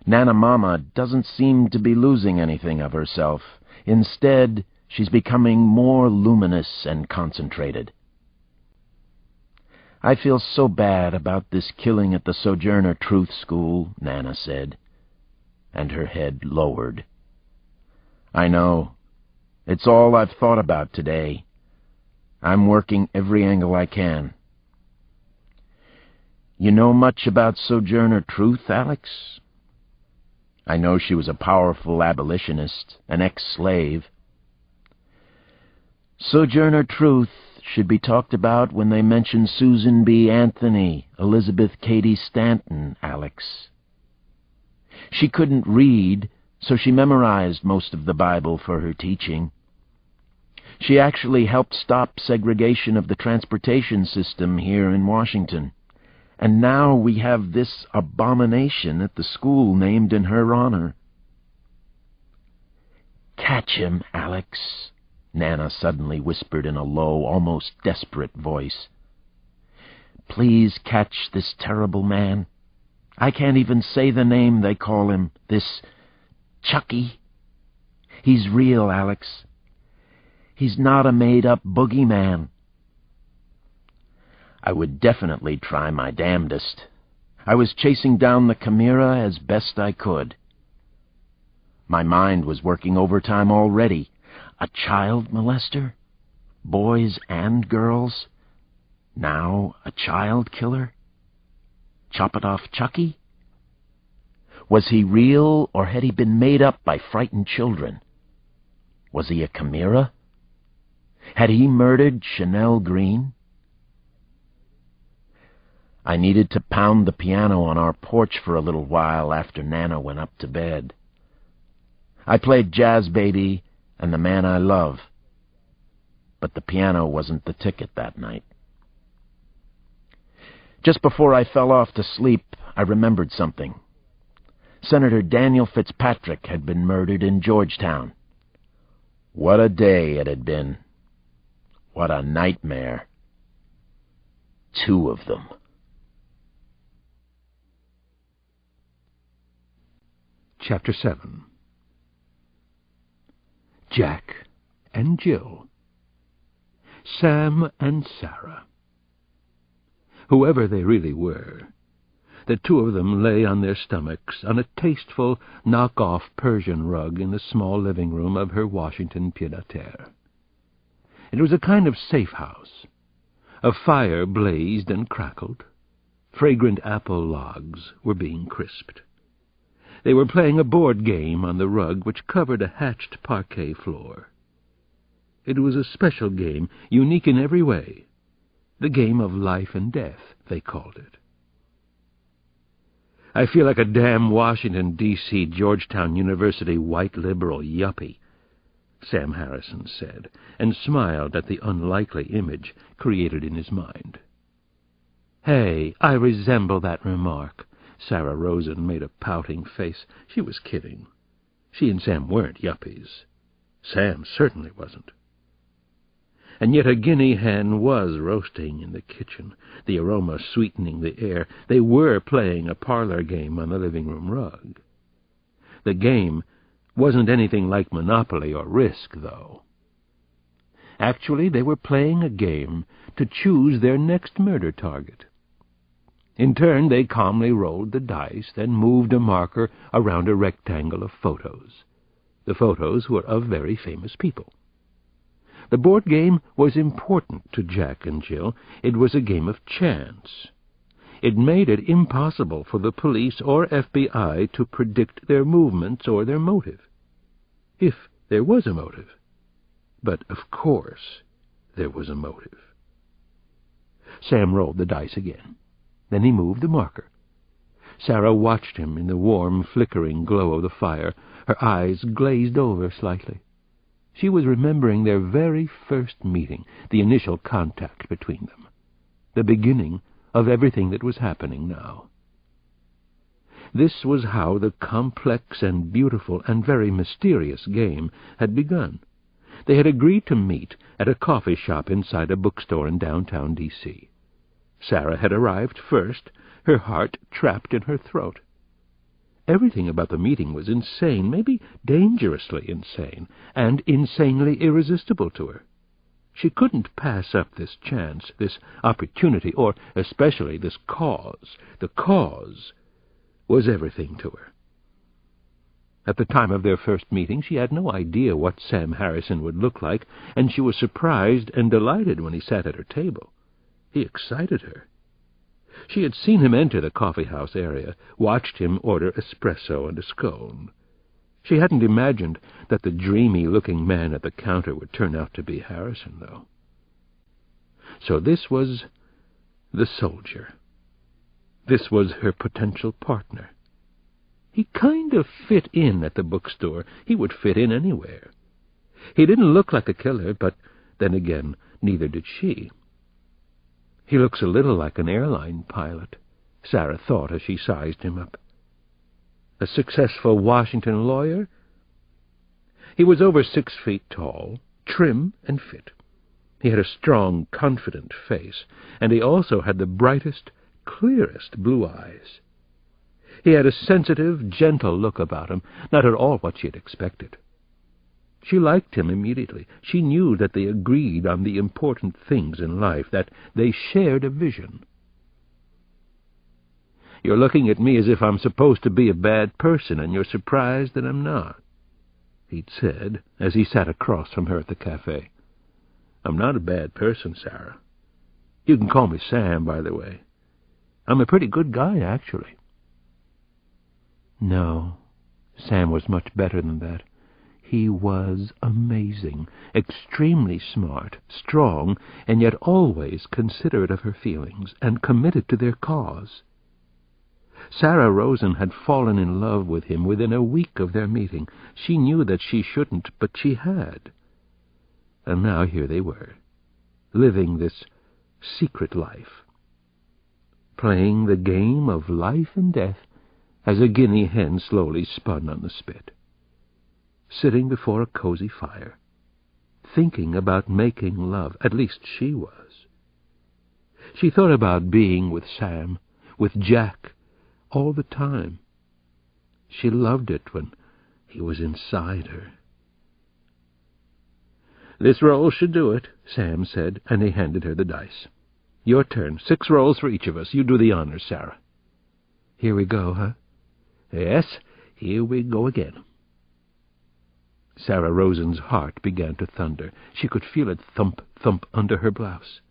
Speaker 1: Nana Mama doesn't seem to be losing anything of herself. Instead, she's becoming more luminous and concentrated. "I feel so bad about this killing at the Sojourner Truth School," Nana said, and her head lowered. "I know. It's all I've thought about today. I'm working every angle I can." "You know much about Sojourner Truth, Alex?" "I know she was a powerful abolitionist, an ex-slave." "Sojourner Truth should be talked about when they mention Susan B. Anthony, Elizabeth Cady Stanton, Alex. She couldn't read, so she memorized most of the Bible for her teaching. She actually helped stop segregation of the transportation system here in Washington. And now we have this abomination at the school named in her honor." "Catch him, Alex," Nana suddenly whispered in a low, almost desperate voice. "Please catch this terrible man. I can't even say the name they call him, this Chucky. He's real, Alex. He's not a made-up boogeyman." I would definitely try my damnedest. I was chasing down the chimera as best I could. My mind was working overtime already. A child molester? Boys and girls? Now a child killer? Chop-It-Off Chucky? Was he real, or had he been made up by frightened children? Was he a chimera? Had he murdered Chanel Green? I needed to pound the piano on our porch for a little while after Nana went up to bed. I played Jazz Baby and The Man I Love, but the piano wasn't the ticket that night. Just before I fell off to sleep, I remembered something. Senator Daniel Fitzpatrick had been murdered in Georgetown. What a day it had been. What a nightmare. 2 of them.
Speaker 2: Chapter 7. Jack and Jill. Sam and Sarah. Whoever they really were, the 2 of them lay on their stomachs on a tasteful, knock-off Persian rug in the small living room of her Washington pied-à-terre. It was a kind of safe house. A fire blazed and crackled. Fragrant apple logs were being crisped. They were playing a board game on the rug which covered a hatched parquet floor. It was a special game, unique in every way. The game of life and death, they called it. "I feel like a damn Washington, D.C., Georgetown University white liberal yuppie," Sam Harrison said, and smiled at the unlikely image created in his mind. "Hey, I resemble that remark." Sarah Rosen made a pouting face. She was kidding. She and Sam weren't yuppies. Sam certainly wasn't. And yet a guinea hen was roasting in the kitchen, the aroma sweetening the air. They were playing a parlor game on the living-room rug. The game wasn't anything like Monopoly or Risk, though. Actually, they were playing a game to choose their next murder target. In turn, they calmly rolled the dice, then moved a marker around a rectangle of photos. The photos were of very famous people. The board game was important to Jack and Jill. It was a game of chance. It made it impossible for the police or FBI to predict their movements or their motive. If there was a motive. But, of course, there was a motive. Sam rolled the dice again. Then he moved the marker. Sarah watched him in the warm, flickering glow of the fire. Her eyes glazed over slightly. She was remembering their very first meeting, the initial contact between them, the beginning of everything that was happening now. This was how the complex and beautiful and very mysterious game had begun. They had agreed to meet at a coffee shop inside a bookstore in downtown D.C. Sarah had arrived first, her heart trapped in her throat. Everything about the meeting was insane, maybe dangerously insane, and insanely irresistible to her. She couldn't pass up this chance, this opportunity, or especially this cause. The cause was everything to her. At the time of their first meeting, she had no idea what Sam Harrison would look like, and she was surprised and delighted when he sat at her table. He excited her. She had seen him enter the coffee-house area, watched him order espresso and a scone. She hadn't imagined that the dreamy-looking man at the counter would turn out to be Harrison, though. So this was the soldier. This was her potential partner. He kind of fit in at the bookstore. He would fit in anywhere. He didn't look like a killer, but then again, neither did she. He looks a little like an airline pilot, Sarah thought as she sized him up. A successful Washington lawyer? He was over 6 feet tall, trim and fit. He had a strong, confident face, and he also had the brightest, clearest blue eyes. He had a sensitive, gentle look about him, not at all what she had expected. She liked him immediately. She knew that they agreed on the important things in life, that they shared a vision. "You're looking at me as if I'm supposed to be a bad person, and you're surprised that I'm not," he'd said, as he sat across from her at the cafe. "I'm not a bad person, Sarah. You can call me Sam, by the way. I'm a pretty good guy, actually." No, Sam was much better than that. He was amazing, extremely smart, strong, and yet always considerate of her feelings and committed to their cause. Sarah Rosen had fallen in love with him within a week of their meeting. She knew that she shouldn't, but she had. And now here they were, living this secret life. playing the game of life and death as a guinea hen slowly spun on the spit. Sitting before a cozy fire, thinking about making love, at least she was. She thought about being with Sam, with Jack, all the time. She loved it when he was inside her. "This roll should do it," Sam said, and he handed her the dice. "Your turn. 6 rolls for each of us. You do the honors, Sarah." "Here we go, huh?" "Yes, here we go again." Sarah Rosen's heart began to thunder. She could feel it thump, thump under her blouse.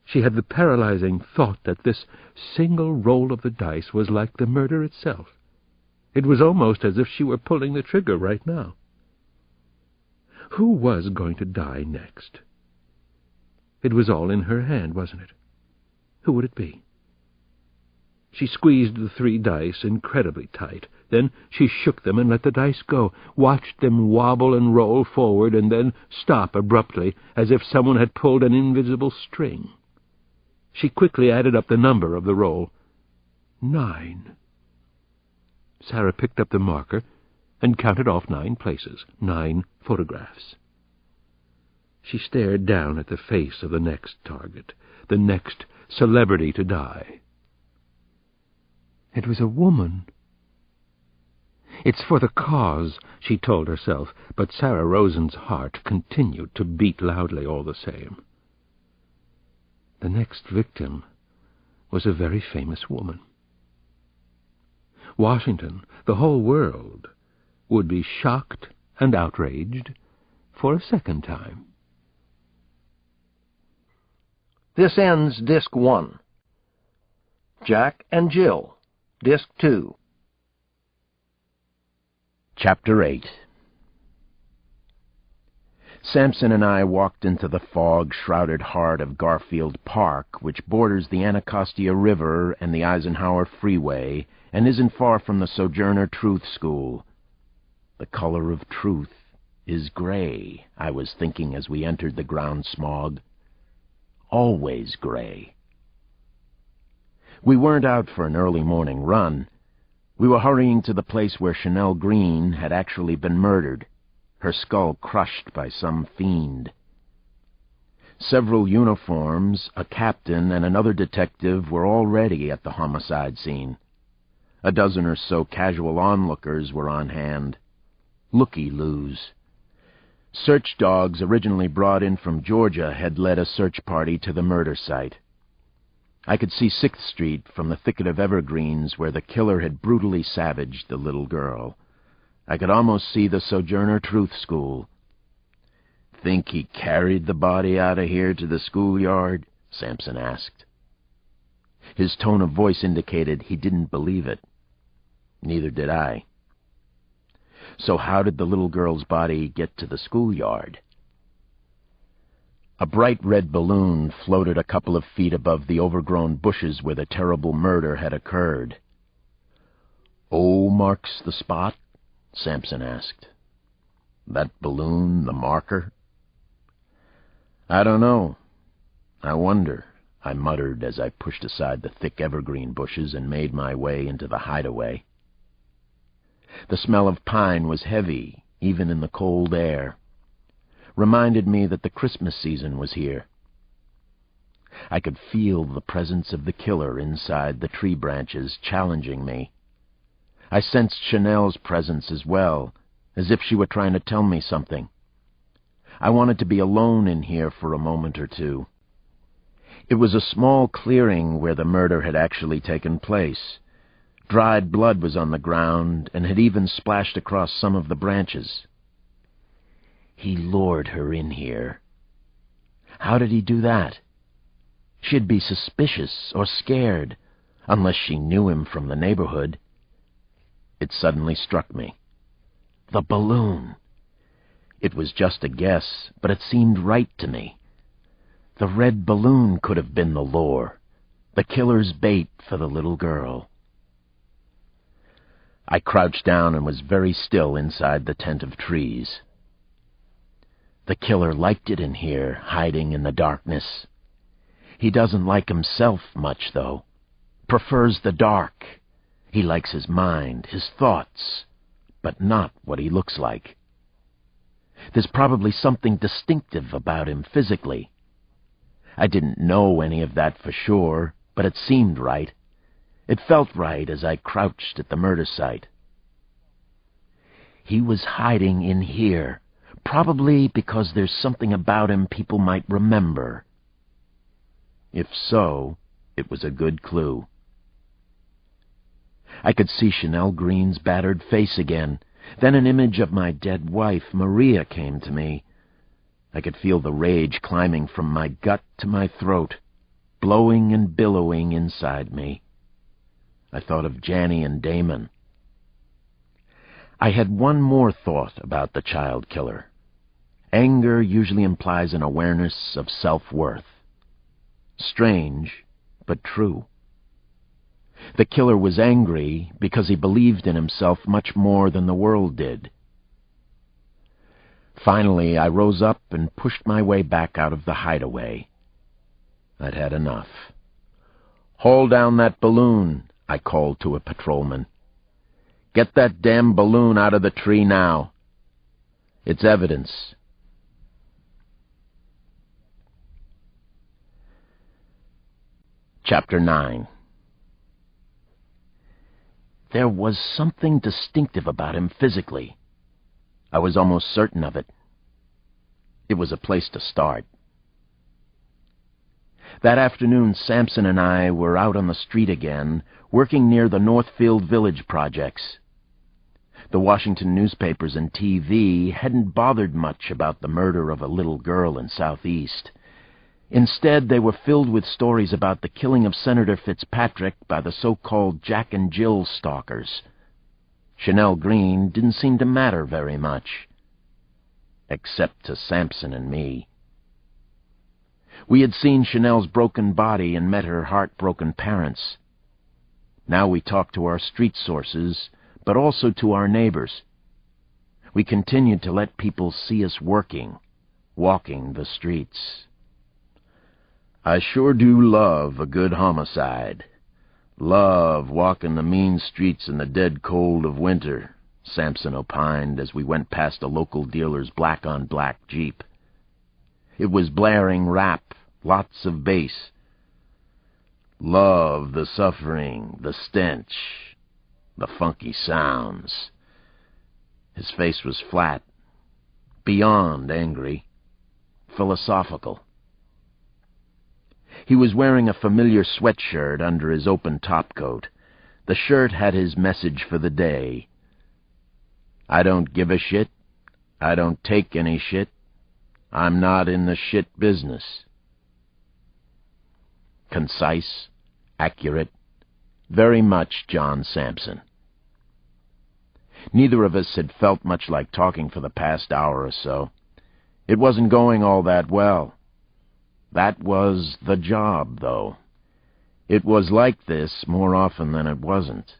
Speaker 2: She had the paralyzing thought that this single roll of the dice was like the murder itself. It was almost as if she were pulling the trigger right now. Who was going to die next? It was all in her hand, wasn't it? Who would it be? She squeezed the 3 dice incredibly tight. Then she shook them and let the dice go, watched them wobble and roll forward and then stop abruptly, as if someone had pulled an invisible string. She quickly added up the number of the roll. 9. Sarah picked up the marker and counted off 9 places, 9 photographs. She stared down at the face of the next target, the next celebrity to die. It was a woman. "It's for the cause," she told herself, but Sarah Rosen's heart continued to beat loudly all the same. The next victim was a very famous woman. Washington, the whole world, would be shocked and outraged for a second time.
Speaker 1: This ends Disc 1. Jack and Jill, Disc 2. Chapter 8. Sampson and I walked into the fog-shrouded heart of Garfield Park, which borders the Anacostia River and the Eisenhower Freeway, and isn't far from the Sojourner Truth School. The color of truth is gray, I was thinking as we entered the ground smog. Always gray. We weren't out for an early morning run. We were hurrying to the place where Chanel Green had actually been murdered, her skull crushed by some fiend. Several uniforms, a captain, and another detective were already at the homicide scene. A dozen or so casual onlookers were on hand. Looky-loos. Search dogs originally brought in from Georgia had led a search party to the murder site. I could see 6th Street from the thicket of evergreens where the killer had brutally savaged the little girl. I could almost see the Sojourner Truth School. "Think he carried the body out of here to the schoolyard?" Sampson asked. His tone of voice indicated he didn't believe it. Neither did I. So how did the little girl's body get to the schoolyard? A bright red balloon floated a couple of feet above the overgrown bushes where the terrible murder had occurred. "O marks the spot?" Sampson asked. "That balloon the marker?" "I don't know. I wonder," I muttered as I pushed aside the thick evergreen bushes and made my way into the hideaway. The smell of pine was heavy, even in the cold air. Reminded me that the Christmas season was here. I could feel the presence of the killer inside the tree branches, challenging me. I sensed Chanel's presence as well, as if she were trying to tell me something. I wanted to be alone in here for a moment or two. It was a small clearing where the murder had actually taken place. Dried blood was on the ground and had even splashed across some of the branches. He lured her in here. How did he do that? She'd be suspicious or scared, unless she knew him from the neighborhood. It suddenly struck me. The balloon. It was just a guess, but it seemed right to me. The red balloon could have been the lure, the killer's bait for the little girl. I crouched down and was very still inside the tent of trees. The killer liked it in here, hiding in the darkness. He doesn't like himself much, though. prefers the dark. He likes his mind, his thoughts, but not what he looks like. There's probably something distinctive about him physically. I didn't know any of that for sure, but it seemed right. It felt right as I crouched at the murder site. He was hiding in here, probably because there's something about him people might remember. If so, it was a good clue. I could see Chanel Green's battered face again. Then an image of my dead wife, Maria, came to me. I could feel the rage climbing from my gut to my throat, blowing and billowing inside me. I thought of Janny and Damon. I had one more thought about the child killer. Anger usually implies an awareness of self-worth. Strange, but true. The killer was angry because he believed in himself much more than the world did. Finally, I rose up and pushed my way back out of the hideaway. I'd had enough. "Haul down that balloon," I called to a patrolman. "Get that damn balloon out of the tree now. It's evidence." Chapter 9. There was something distinctive about him physically. I was almost certain of it. It was a place to start. That afternoon, Sampson and I were out on the street again, working near the Northfield Village projects. The Washington newspapers and TV hadn't bothered much about the murder of a little girl in Southeast. Instead, they were filled with stories about the killing of Senator Fitzpatrick by the so-called Jack and Jill stalkers. Chanel Green didn't seem to matter very much, except to Sampson and me. We had seen Chanel's broken body and met her heartbroken parents. Now we talked to our street sources, but also to our neighbors. We continued to let people see us working, walking the streets. "I sure do love a good homicide. Love walking the mean streets in the dead cold of winter," Sampson opined as we went past a local dealer's black-on-black Jeep. It was blaring rap, lots of bass. "Love the suffering, the stench, the funky sounds." His face was flat, beyond angry, philosophical. He was wearing a familiar sweatshirt under his open topcoat. The shirt had his message for the day. "I don't give a shit. I don't take any shit. I'm not in the shit business." Concise, accurate, very much John Sampson. Neither of us had felt much like talking for the past hour or so. It wasn't going all that well. That was the job, though. It was like this more often than it wasn't.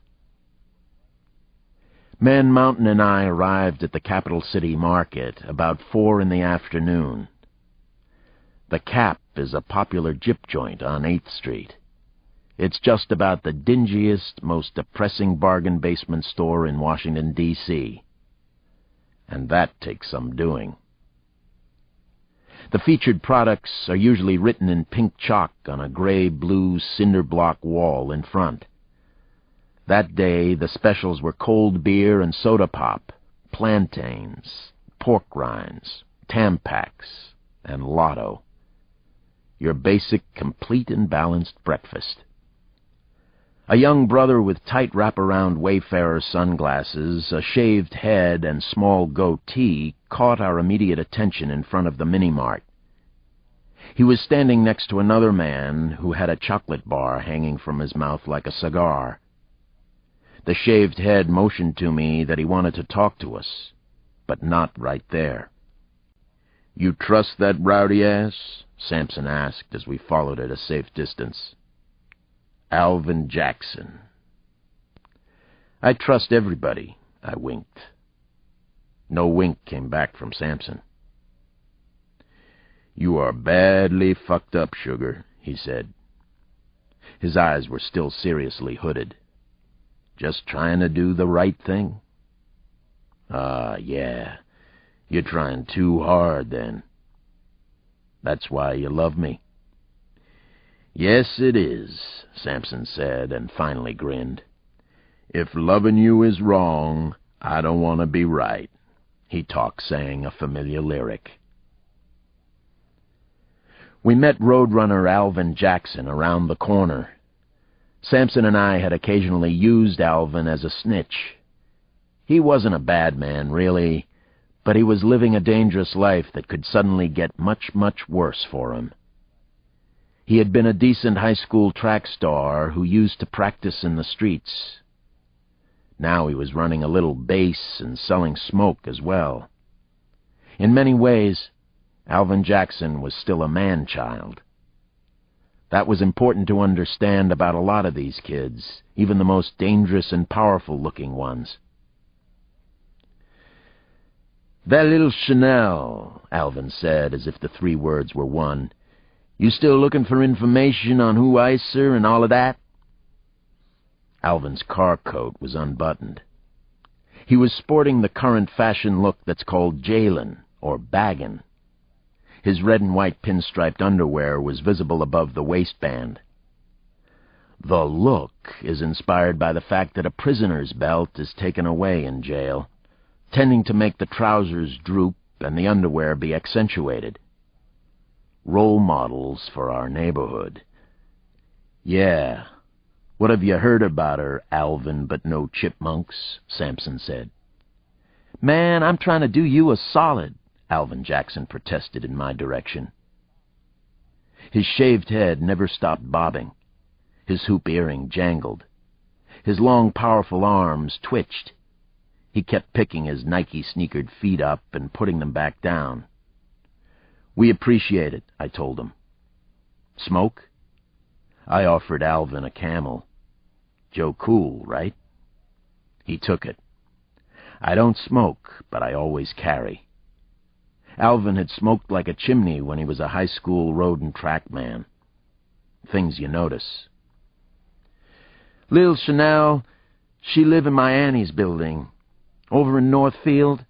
Speaker 1: Man Mountain and I arrived at the capital city market about 4 in the afternoon. The Cap is a popular gyp joint on 8th Street. It's just about the dingiest, most depressing bargain basement store in Washington, D.C. And that takes some doing. The featured products are usually written in pink chalk on a gray-blue cinder block wall in front. That day, the specials were cold beer and soda pop, plantains, pork rinds, Tampax, and Lotto. Your basic, complete and balanced breakfast. A young brother with tight wraparound Wayfarer sunglasses, a shaved head, and small goatee caught our immediate attention in front of the mini-mart. He was standing next to another man who had a chocolate bar hanging from his mouth like a cigar. The shaved head motioned to me that he wanted to talk to us, but not right there. "You trust that rowdy ass?" Sampson asked as we followed at a safe distance. "Alvin Jackson." "I trust everybody," I winked. No wink came back from Sampson. "You are badly fucked up, sugar," he said. His eyes were still seriously hooded. "Just trying to do the right thing?" "Ah, yeah. You're trying too hard, then." "That's why you love me?" "Yes, it is," Samson said, and finally grinned. "If loving you is wrong, I don't want to be right." He talked saying a familiar lyric. We met Roadrunner Alvin Jackson around the corner. Samson and I had occasionally used Alvin as a snitch. He wasn't a bad man, really, but he was living a dangerous life that could suddenly get much, much worse for him. He had been a decent high school track star who used to practice in the streets. Now he was running a little base and selling smoke as well. In many ways, Alvin Jackson was still a man-child. That was important to understand about a lot of these kids, even the most dangerous and powerful-looking ones. "That little Chanel," Alvin said, as if the three words were one. "You still looking for information on who Icer and all of that?" Alvin's car coat was unbuttoned. He was sporting the current fashion look that's called jailin', or baggin'. His red and white pinstriped underwear was visible above the waistband. The look is inspired by the fact that a prisoner's belt is taken away in jail, tending to make the trousers droop and the underwear be accentuated. Role models for our neighborhood. "Yeah. What have you heard about her, Alvin but no chipmunks?" Samson said. "Man, I'm trying to do you a solid," Alvin Jackson protested in my direction. His shaved head never stopped bobbing. His hoop earring jangled. His long, powerful arms twitched. He kept picking his Nike-sneakered feet up and putting them back down. "We appreciate it," I told him. "Smoke?" I offered Alvin a Camel. Joe Cool, right? He took it. "I don't smoke, but I always carry." Alvin had smoked like a chimney when he was a high school road and track man. Things you notice. "Lil Chanel, she live in my Annie's building, over in Northfield.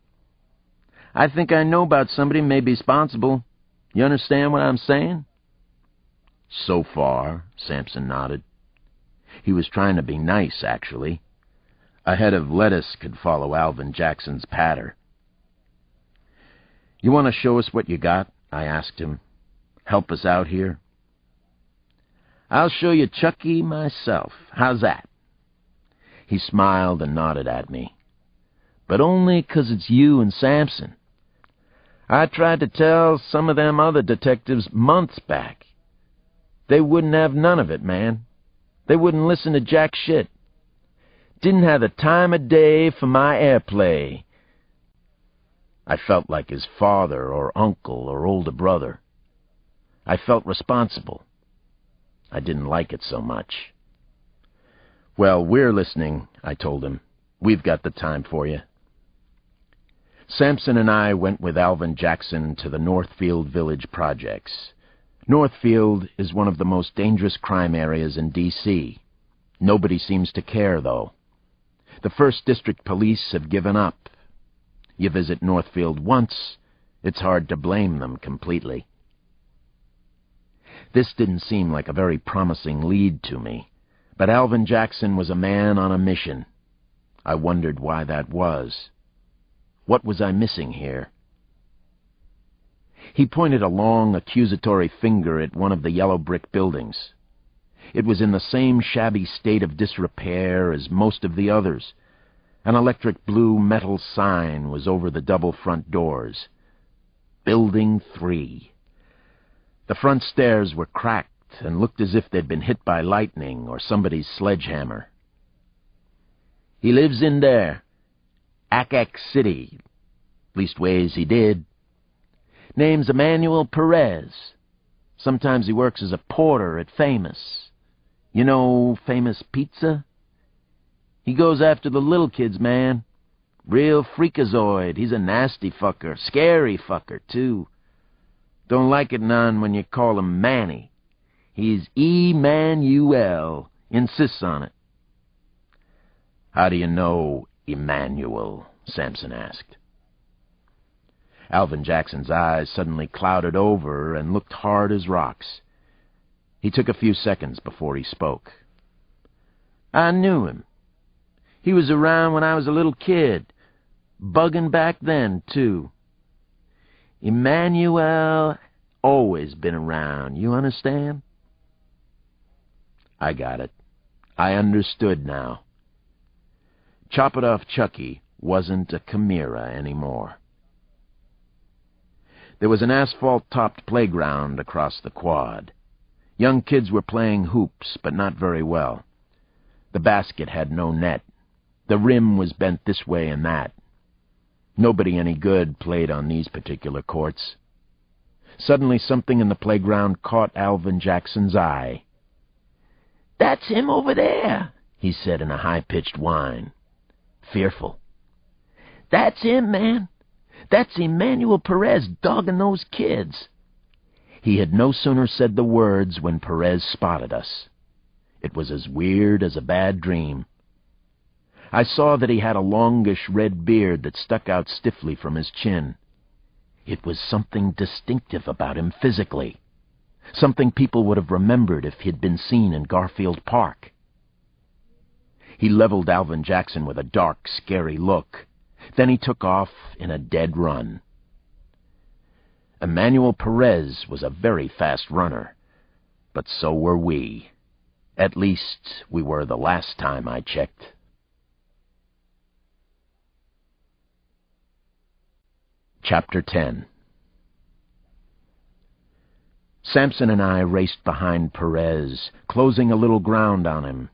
Speaker 1: I think I know about somebody may be responsible. You understand what I'm saying?" "So far," Samson nodded. He was trying to be nice, actually. A head of lettuce could follow Alvin Jackson's patter. "You want to show us what you got?" I asked him. "Help us out here?" "I'll show you Chucky myself. How's that?" He smiled and nodded at me. "But only 'cause it's you and Samson. I tried to tell some of them other detectives months back. They wouldn't have none of it, man. They wouldn't listen to jack shit. Didn't have the time of day for my airplay." I felt like his father or uncle or older brother. I felt responsible. I didn't like it so much. "Well, we're listening," I told him. "We've got the time for you." Samson and I went with Alvin Jackson to the Northfield Village projects. Northfield is one of the most dangerous crime areas in D.C. Nobody seems to care, though. The 1st District Police have given up. You visit Northfield once, it's hard to blame them completely. This didn't seem like a very promising lead to me, but Alvin Jackson was a man on a mission. I wondered why that was. What was I missing here? He pointed a long, accusatory finger at one of the yellow brick buildings. It was in the same shabby state of disrepair as most of the others. An electric blue metal sign was over the double front doors. Building 3. The front stairs were cracked and looked as if they'd been hit by lightning or somebody's sledgehammer. "He lives in there. Ack City. Leastways he did. Name's Emmanuel Perez. Sometimes he works as a porter at Famous. You know Famous Pizza? He goes after the little kids, man. Real freakazoid. He's a nasty fucker. Scary fucker, too. Don't like it none when you call him Manny. He's Emmanuel. Insists on it. How do you know Emmanuel? Sampson asked. Alvin Jackson's eyes suddenly clouded over and looked hard as rocks. He took a few seconds before he spoke. I knew him. He was around when I was a little kid. Bugging back then, too. Emmanuel always been around, you understand? I got it. I understood now. Chop It Off Chucky wasn't a chimera anymore. There was an asphalt-topped playground across the quad. Young kids were playing hoops, but not very well. The basket had no net. The rim was bent this way and that. Nobody any good played on these particular courts. Suddenly something in the playground caught Alvin Jackson's eye. "That's him over there," he said in a high-pitched whine. Fearful. "That's him, man. That's Emmanuel Perez dogging those kids." He had no sooner said the words when Perez spotted us. It was as weird as a bad dream. I saw that he had a longish red beard that stuck out stiffly from his chin. It was something distinctive about him physically, something people would have remembered if he'd been seen in Garfield Park. He leveled Alvin Jackson with a dark, scary look. Then he took off in a dead run. Emmanuel Perez was a very fast runner, but so were we. At least, we were the last time I checked. Chapter 10. Sampson and I raced behind Perez, closing a little ground on him.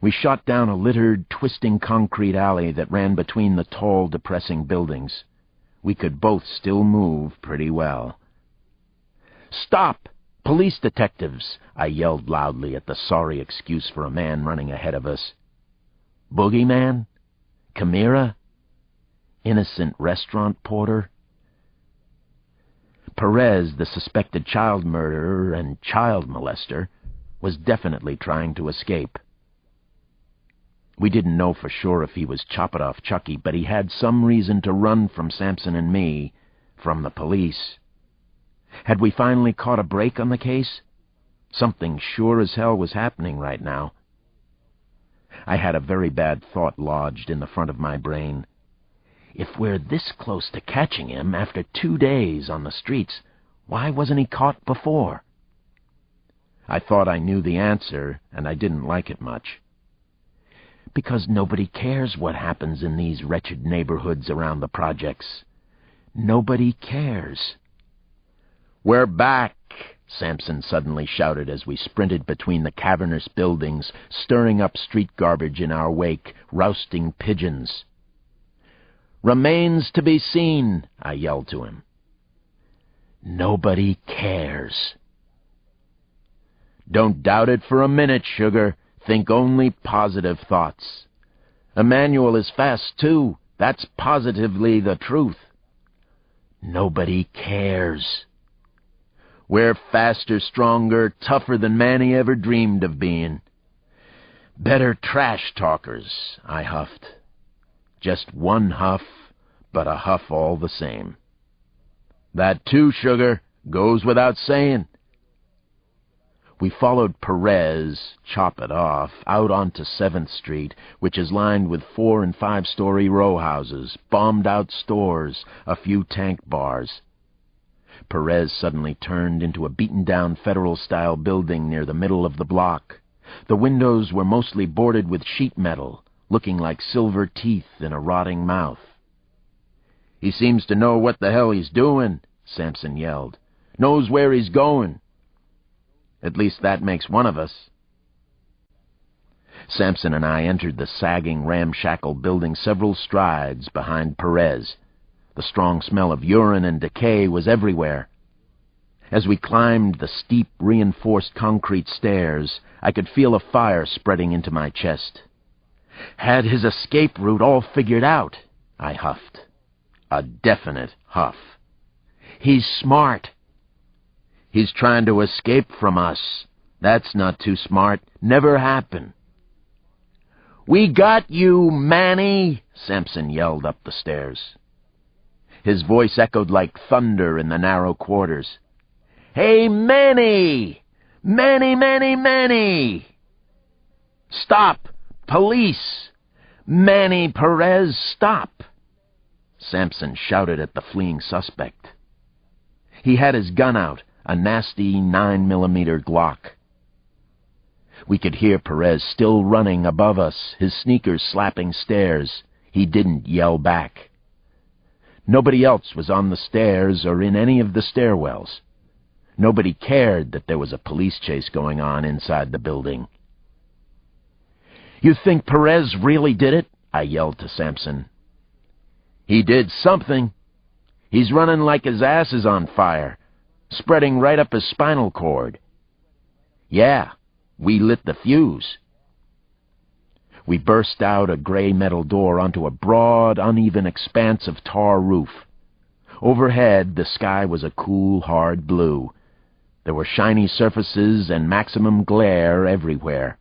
Speaker 1: We shot down a littered, twisting concrete alley that ran between the tall, depressing buildings. We could both still move pretty well. "Stop! Police detectives!" I yelled loudly at the sorry excuse for a man running ahead of us. Boogeyman? Chimera? Innocent restaurant porter? Perez, the suspected child murderer and child molester, was definitely trying to escape. We didn't know for sure if he was Chop It Off Chucky, but he had some reason to run from Sampson and me, from the police. Had we finally caught a break on the case? Something sure as hell was happening right now. I had a very bad thought lodged in the front of my brain. If we're this close to catching him after 2 days on the streets, why wasn't he caught before? I thought I knew the answer, and I didn't like it much. Because nobody cares what happens in these wretched neighborhoods around the projects. Nobody cares. "We're back!" Sampson suddenly shouted as we sprinted between the cavernous buildings, stirring up street garbage in our wake, rousting pigeons. "Remains to be seen," I yelled to him. Nobody cares. Don't doubt it for a minute, sugar. Think only positive thoughts. Emmanuel is fast, too. That's positively the truth. Nobody cares. We're faster, stronger, tougher than Manny ever dreamed of being. Better trash talkers, I huffed. Just one huff, but a huff all the same. That too, sugar, goes without saying. We followed Perez, Chop It Off, out onto 7th Street, which is lined with 4- and 5-story row houses, bombed-out stores, a few tank bars. Perez suddenly turned into a beaten-down Federal-style building near the middle of the block. The windows were mostly boarded with sheet metal, looking like silver teeth in a rotting mouth. "He seems to know what the hell he's doing," Sampson yelled. "Knows where he's going. At least that makes one of us." Sampson and I entered the sagging, ramshackle building several strides behind Perez. The strong smell of urine and decay was everywhere. As we climbed the steep, reinforced concrete stairs, I could feel a fire spreading into my chest. Had his escape route all figured out, I huffed. A definite huff. He's smart. He's trying to escape from us, That's not too smart. Never happen. "We got you, Manny!" Sampson yelled up the stairs. His voice echoed like thunder in the narrow quarters. "Hey, Manny! Manny, Manny, Manny! Stop! Police! Manny Perez, stop!" Sampson shouted at the fleeing suspect. He had his gun out, a nasty 9mm Glock. We could hear Perez still running above us, his sneakers slapping stairs. He didn't yell back. Nobody else was on the stairs or in any of the stairwells. Nobody cared that there was a police chase going on inside the building. "You think Perez really did it?" I yelled to Sampson. "He did something. He's running like his ass is on fire, spreading right up his spinal cord. Yeah, we lit the fuse." We burst out a gray metal door onto a broad, uneven expanse of tar roof. Overhead, the sky was a cool, hard blue. There were shiny surfaces and maximum glare everywhere.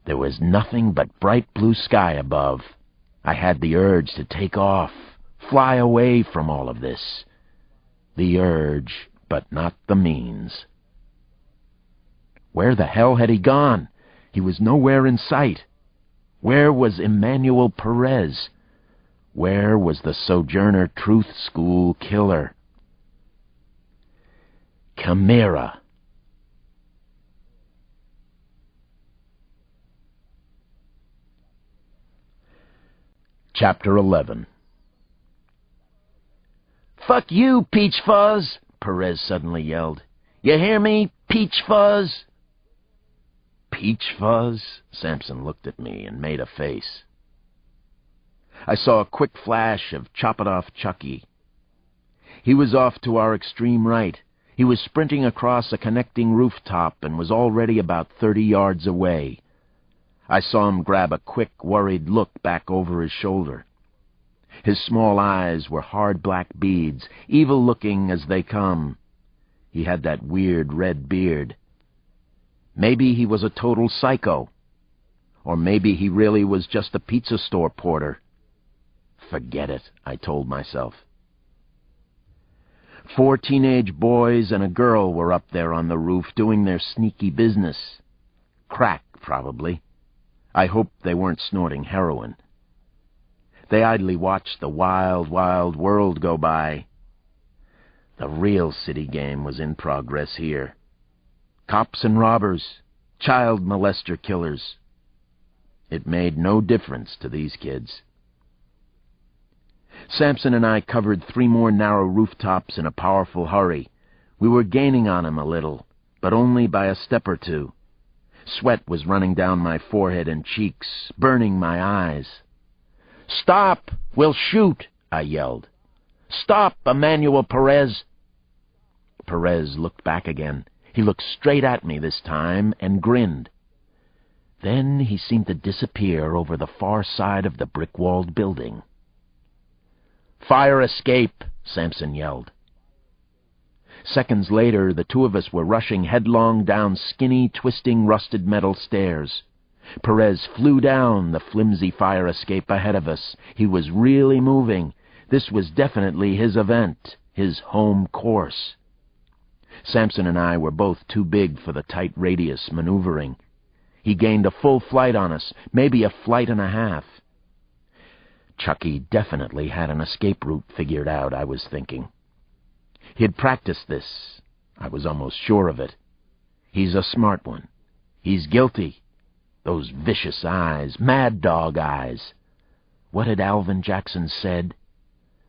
Speaker 1: There was nothing but bright blue sky above. I had the urge to take off, fly away from all of this. The urge, but not the means. Where the hell had he gone? He was nowhere in sight. Where was Emmanuel Perez? Where was the Sojourner Truth School killer? Chimera. Chapter 11. "Fuck you, Peach Fuzz!" Perez suddenly yelled. "You hear me, Peach Fuzz?" "Peach Fuzz?" Sampson looked at me and made a face. I saw a quick flash of Chop-It-Off Chucky. He was off to our extreme right. He was sprinting across a connecting rooftop and was already about 30 yards away. I saw him grab a quick, worried look back over his shoulder. His small eyes were hard black beads, evil-looking as they come. He had that weird red beard. Maybe he was a total psycho. Or maybe he really was just a pizza store porter. Forget it, I told myself. 4 teenage boys and a girl were up there on the roof doing their sneaky business. Crack, probably. I hoped they weren't snorting heroin. They idly watched the wild, wild world go by. The real city game was in progress here. Cops and robbers, child molester killers. It made no difference to these kids. Sampson and I covered 3 more narrow rooftops in a powerful hurry. We were gaining on him a little, but only by a step or 2. Sweat was running down my forehead and cheeks, burning my eyes. "Stop! We'll shoot!" I yelled. "Stop, Emmanuel Perez!" Perez looked back again. He looked straight at me this time and grinned. Then he seemed to disappear over the far side of the brick-walled building. "Fire escape!" Sampson yelled. Seconds later, the 2 of us were rushing headlong down skinny, twisting, rusted metal stairs. Perez flew down the flimsy fire escape ahead of us. He was really moving. This was definitely his event, his home course. Sampson and I were both too big for the tight radius maneuvering. He gained a full flight on us, maybe a flight and a half. Chucky definitely had an escape route figured out, I was thinking. He'd practiced this. I was almost sure of it. He's a smart one. He's guilty. Those vicious eyes, mad dog eyes. What had Alvin Jackson said?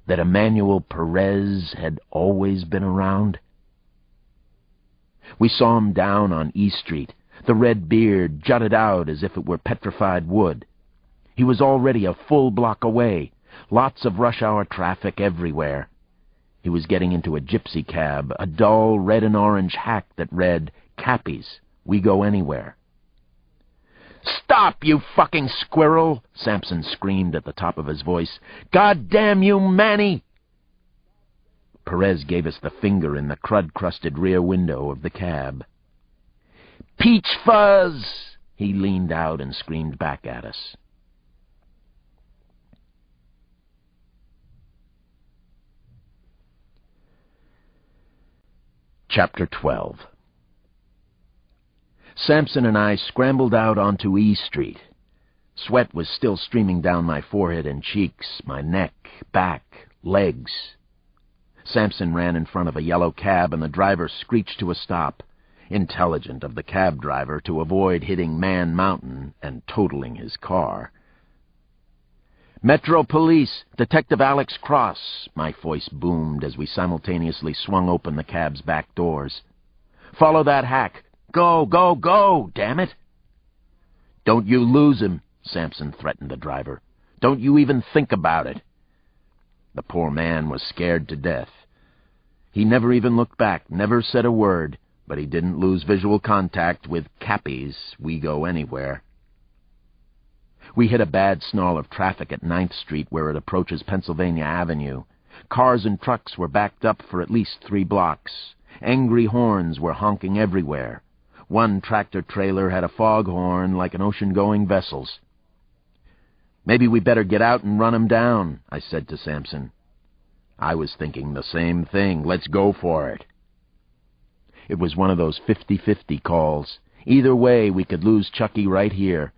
Speaker 1: That Emmanuel Perez had always been around? We saw him down on E Street. The red beard jutted out as if it were petrified wood. He was already a full block away. Lots of rush-hour traffic everywhere. He was getting into a gypsy cab, a dull red and orange hack that read, "Cappies, we go anywhere." "Stop, you fucking squirrel!" Sampson screamed at the top of his voice. "God damn you, Manny!" Perez gave us the finger in the crud-crusted rear window of the cab. Peach Fuzz!" He leaned out and screamed back at us. Chapter 12. Samson and I scrambled out onto E Street. Sweat was still streaming down my forehead and cheeks, my neck, back, legs. Samson ran in front of a yellow cab, and the driver screeched to a stop. Intelligent of the cab driver to avoid hitting Man Mountain and totaling his car. "Metro Police, Detective Alex Cross," my voice boomed as we simultaneously swung open the cab's back doors. "Follow that hack. Go, go, go, damn it!" "Don't you lose him," Samson threatened the driver. "Don't you even think about it." The poor man was scared to death. He never even looked back, never said a word, but he didn't lose visual contact with Cappy's We Go Anywhere. We hit a bad snarl of traffic at 9th Street where it approaches Pennsylvania Avenue. Cars and trucks were backed up for at least 3 blocks. Angry horns were honking everywhere. One tractor-trailer had a foghorn like an ocean-going vessel's. "Maybe we better get out and run him down," I said to Samson. I was thinking the same thing. Let's go for it. It was one of those 50-50 calls. Either way, we could lose Chucky right here.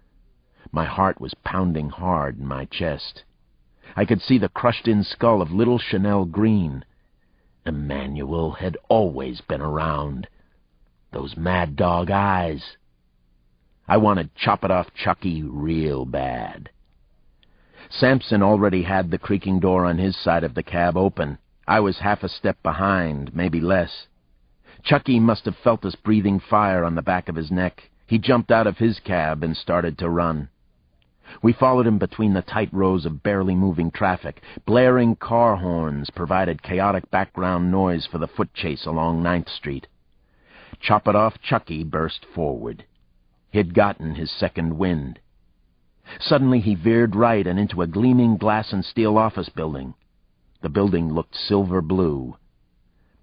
Speaker 1: My heart was pounding hard in my chest. I could see the crushed-in skull of little Chanel Green. Emmanuel had always been around. Those mad dog eyes. I wanted Chop-It-Off Chucky real bad. Samson already had the creaking door on his side of the cab open. I was half a step behind, maybe less. Chucky must have felt us breathing fire on the back of his neck. He jumped out of his cab and started to run. We followed him between the tight rows of barely moving traffic. Blaring car horns provided chaotic background noise for the foot chase along 9th Street. Chop-It-Off Chucky burst forward. He'd gotten his second wind. Suddenly he veered right and into a gleaming glass and steel office building. The building looked silver blue.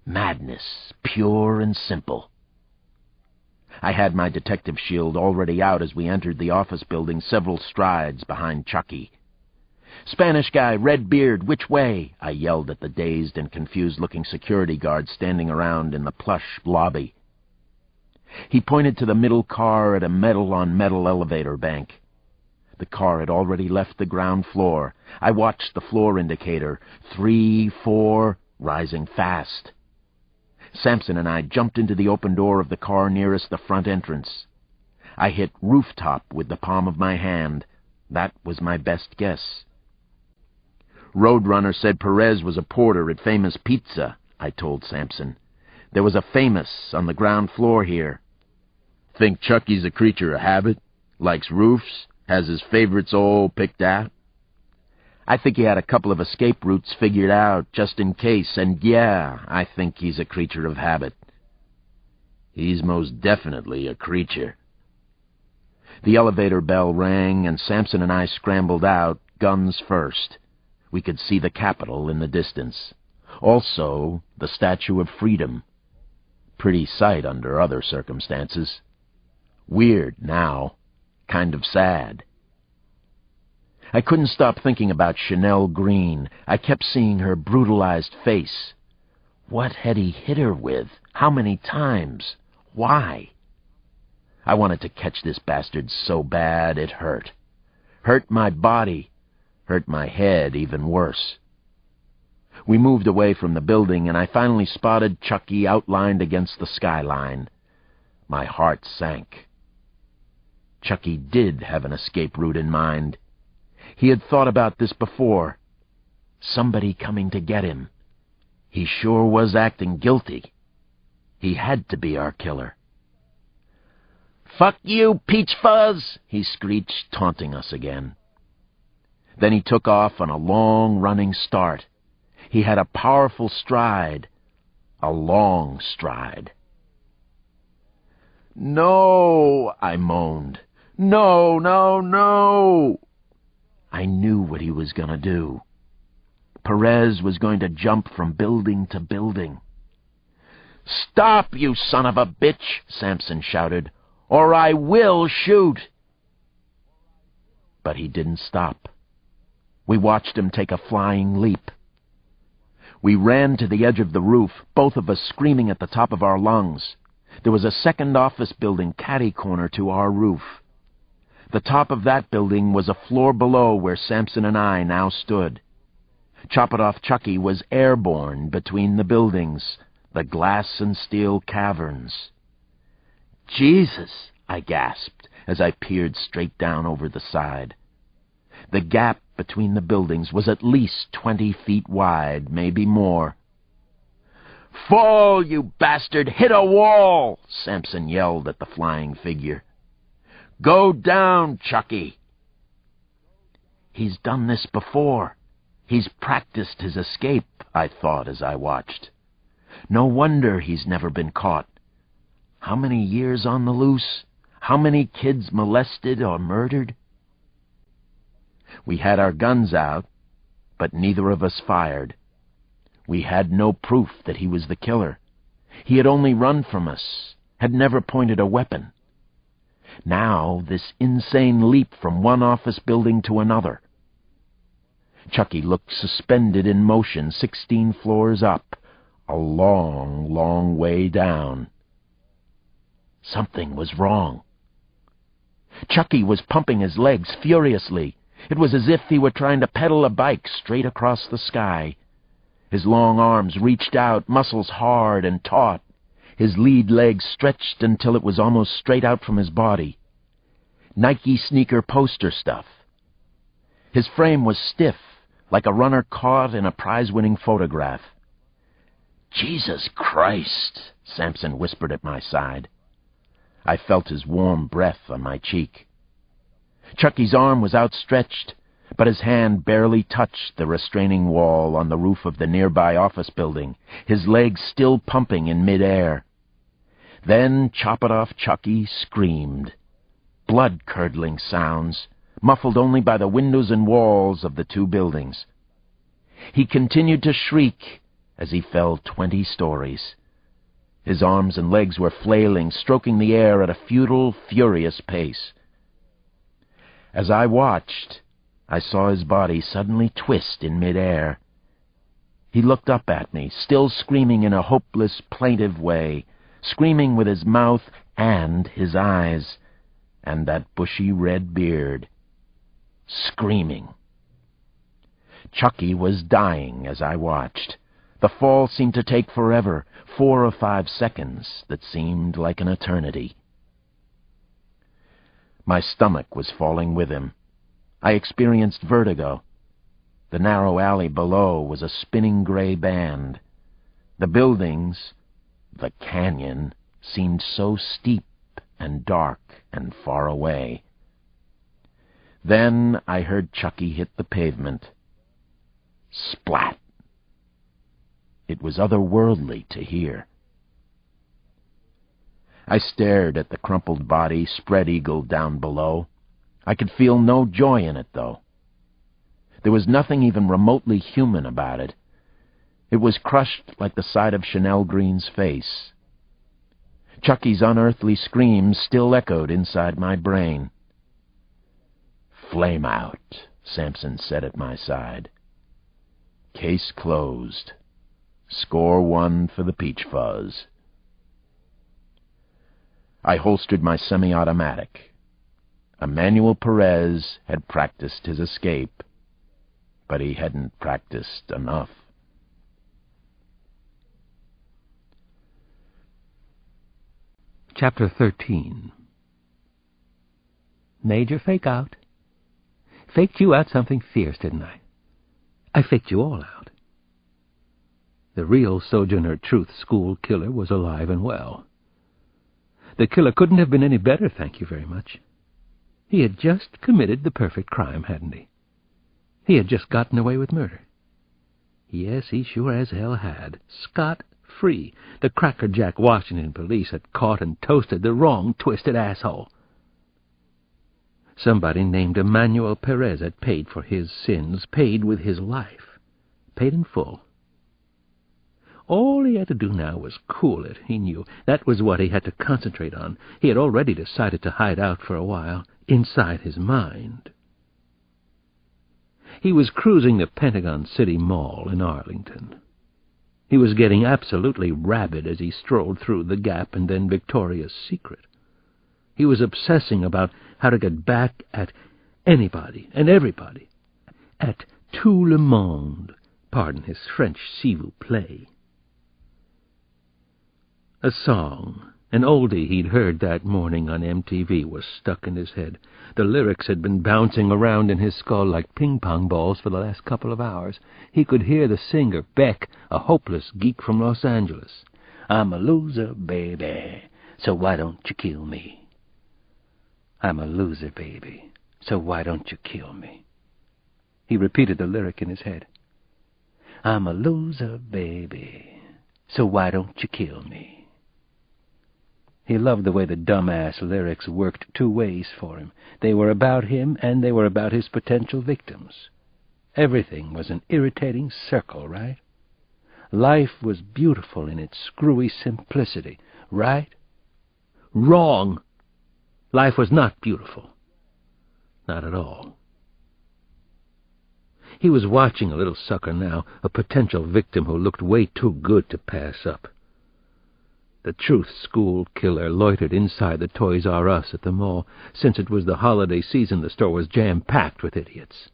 Speaker 1: Madness, pure and simple. I had my detective shield already out as we entered the office building, several strides behind Chucky. "Spanish guy, red beard, which way?" I yelled at the dazed and confused-looking security guard standing around in the plush lobby. He pointed to the middle car at a metal-on-metal elevator bank. The car had already left the ground floor. I watched the floor indicator, 3, 4, rising fast. Samson and I jumped into the open door of the car nearest the front entrance. I hit rooftop with the palm of my hand. That was my best guess. "Roadrunner said Perez was a porter at Famous Pizza," I told Samson. "There was a Famous on the ground floor here." "Think Chucky's a creature of habit? Likes roofs? Has his favorites all picked out?" "I think he had a couple of escape routes figured out, just in case, and yeah, I think he's a creature of habit." "He's most definitely a creature." The elevator bell rang, and Samson and I scrambled out, guns first. We could see the Capitol in the distance. Also, the Statue of Freedom. Pretty sight under other circumstances. Weird now. Kind of sad. I couldn't stop thinking about Chanel Green. I kept seeing her brutalized face. What had he hit her with? How many times? Why? I wanted to catch this bastard so bad it hurt. Hurt my body. Hurt my head even worse. We moved away from the building, and I finally spotted Chucky outlined against the skyline. My heart sank. Chucky did have an escape route in mind. He had thought about this before. Somebody coming to get him. He sure was acting guilty. He had to be our killer. "Fuck you, Peach Fuzz!" he screeched, taunting us again. Then he took off on a long running start. He had a powerful stride. A long stride. "No!" I moaned. "No, no, no!" I knew what he was going to do. Perez was going to jump from building to building. "Stop, you son of a bitch!" Samson shouted. or I will shoot." But he didn't stop. We watched him take a flying leap. We ran to the edge of the roof, both of us screaming at the top of our lungs. There was a second office building catty-corner to our roof. The top of that building was a floor below where Samson and I now stood. Chop-it-off Chucky was airborne between the buildings, the glass and steel caverns. "Jesus!" I gasped as I peered straight down over the side. The gap between the buildings was at least 20 feet wide, maybe more. "Fall, you bastard! Hit a wall!" Samson yelled at the flying figure. "Go down, Chucky!" He's done this before. He's practiced his escape, I thought as I watched. No wonder he's never been caught. How many years on the loose? How many kids molested or murdered? We had our guns out, but neither of us fired. We had no proof that he was the killer. He had only run from us, had never pointed a weapon. Now, this insane leap from one office building to another. Chucky looked suspended in motion 16 floors up, a long, long way down. Something was wrong. Chucky was pumping his legs furiously. It was as if he were trying to pedal a bike straight across the sky. His long arms reached out, muscles hard and taut. His lead leg stretched until it was almost straight out from his body. Nike sneaker poster stuff. His frame was stiff, like a runner caught in a prize-winning photograph. "Jesus Christ!" Samson whispered at my side. I felt his warm breath on my cheek. Chucky's arm was outstretched, but his hand barely touched the restraining wall on the roof of the nearby office building, his legs still pumping in midair. Then Chop-it-off Chucky screamed. Blood-curdling sounds, muffled only by the windows and walls of the two buildings. He continued to shriek as he fell 20 stories. His arms and legs were flailing, stroking the air at a futile, furious pace. As I watched, I saw his body suddenly twist in midair. He looked up at me, still screaming in a hopeless, plaintive way, screaming with his mouth and his eyes, and that bushy red beard. Screaming. Chucky was dying as I watched. The fall seemed to take forever, 4 or 5 seconds that seemed like an eternity. My stomach was falling with him. I experienced vertigo. The narrow alley below was a spinning gray band. The buildings, the canyon, seemed so steep and dark and far away. Then I heard Chucky hit the pavement. Splat! It was otherworldly to hear. I stared at the crumpled body spread-eagled down below. I could feel no joy in it, though. There was nothing even remotely human about it. It was crushed like the side of Chanel Green's face. Chucky's unearthly screams still echoed inside my brain. "Flame out," Samson said at my side. "Case closed. Score 1 for the Peach Fuzz." I holstered my semi-automatic. Emmanuel Perez had practiced his escape, but he hadn't practiced enough.
Speaker 2: Chapter 13. Major fake out. Faked you out something fierce, didn't I? I faked you all out. The real Sojourner Truth school killer was alive and well. The killer couldn't have been any better, thank you very much. He had just committed the perfect crime, hadn't he? He had just gotten away with murder. Yes, he sure as hell had. Scot-free. The crackerjack Washington police had caught and toasted the wrong twisted asshole. Somebody named Emmanuel Perez had paid for his sins, paid with his life, paid in full. All he had to do now was cool it, he knew. That was what he had to concentrate on. He had already decided to hide out for a while, inside his mind. He was cruising the Pentagon City Mall in Arlington. He was getting absolutely rabid as he strolled through the Gap and then Victoria's Secret. He was obsessing about how to get back at anybody and everybody, at tout le monde, pardon his French s'il vous plaît. A song, an oldie he'd heard that morning on MTV, was stuck in his head. The lyrics had been bouncing around in his skull like ping-pong balls for the last couple of hours. He could hear the singer, Beck, a hopeless geek from Los Angeles. I'm a loser, baby, so why don't you kill me? I'm a loser, baby, so why don't you kill me? He repeated the lyric in his head. I'm a loser, baby, so why don't you kill me? He loved the way the dumbass lyrics worked two ways for him. They were about him, and they were about his potential victims. Everything was an irritating circle, right? Life was beautiful in its screwy simplicity, right? Wrong! Life was not beautiful. Not at all. He was watching a little sucker now, a potential victim who looked way too good to pass up. The truth school killer loitered inside the Toys R Us at the mall. Since it was the holiday season, the store was jam-packed with idiots.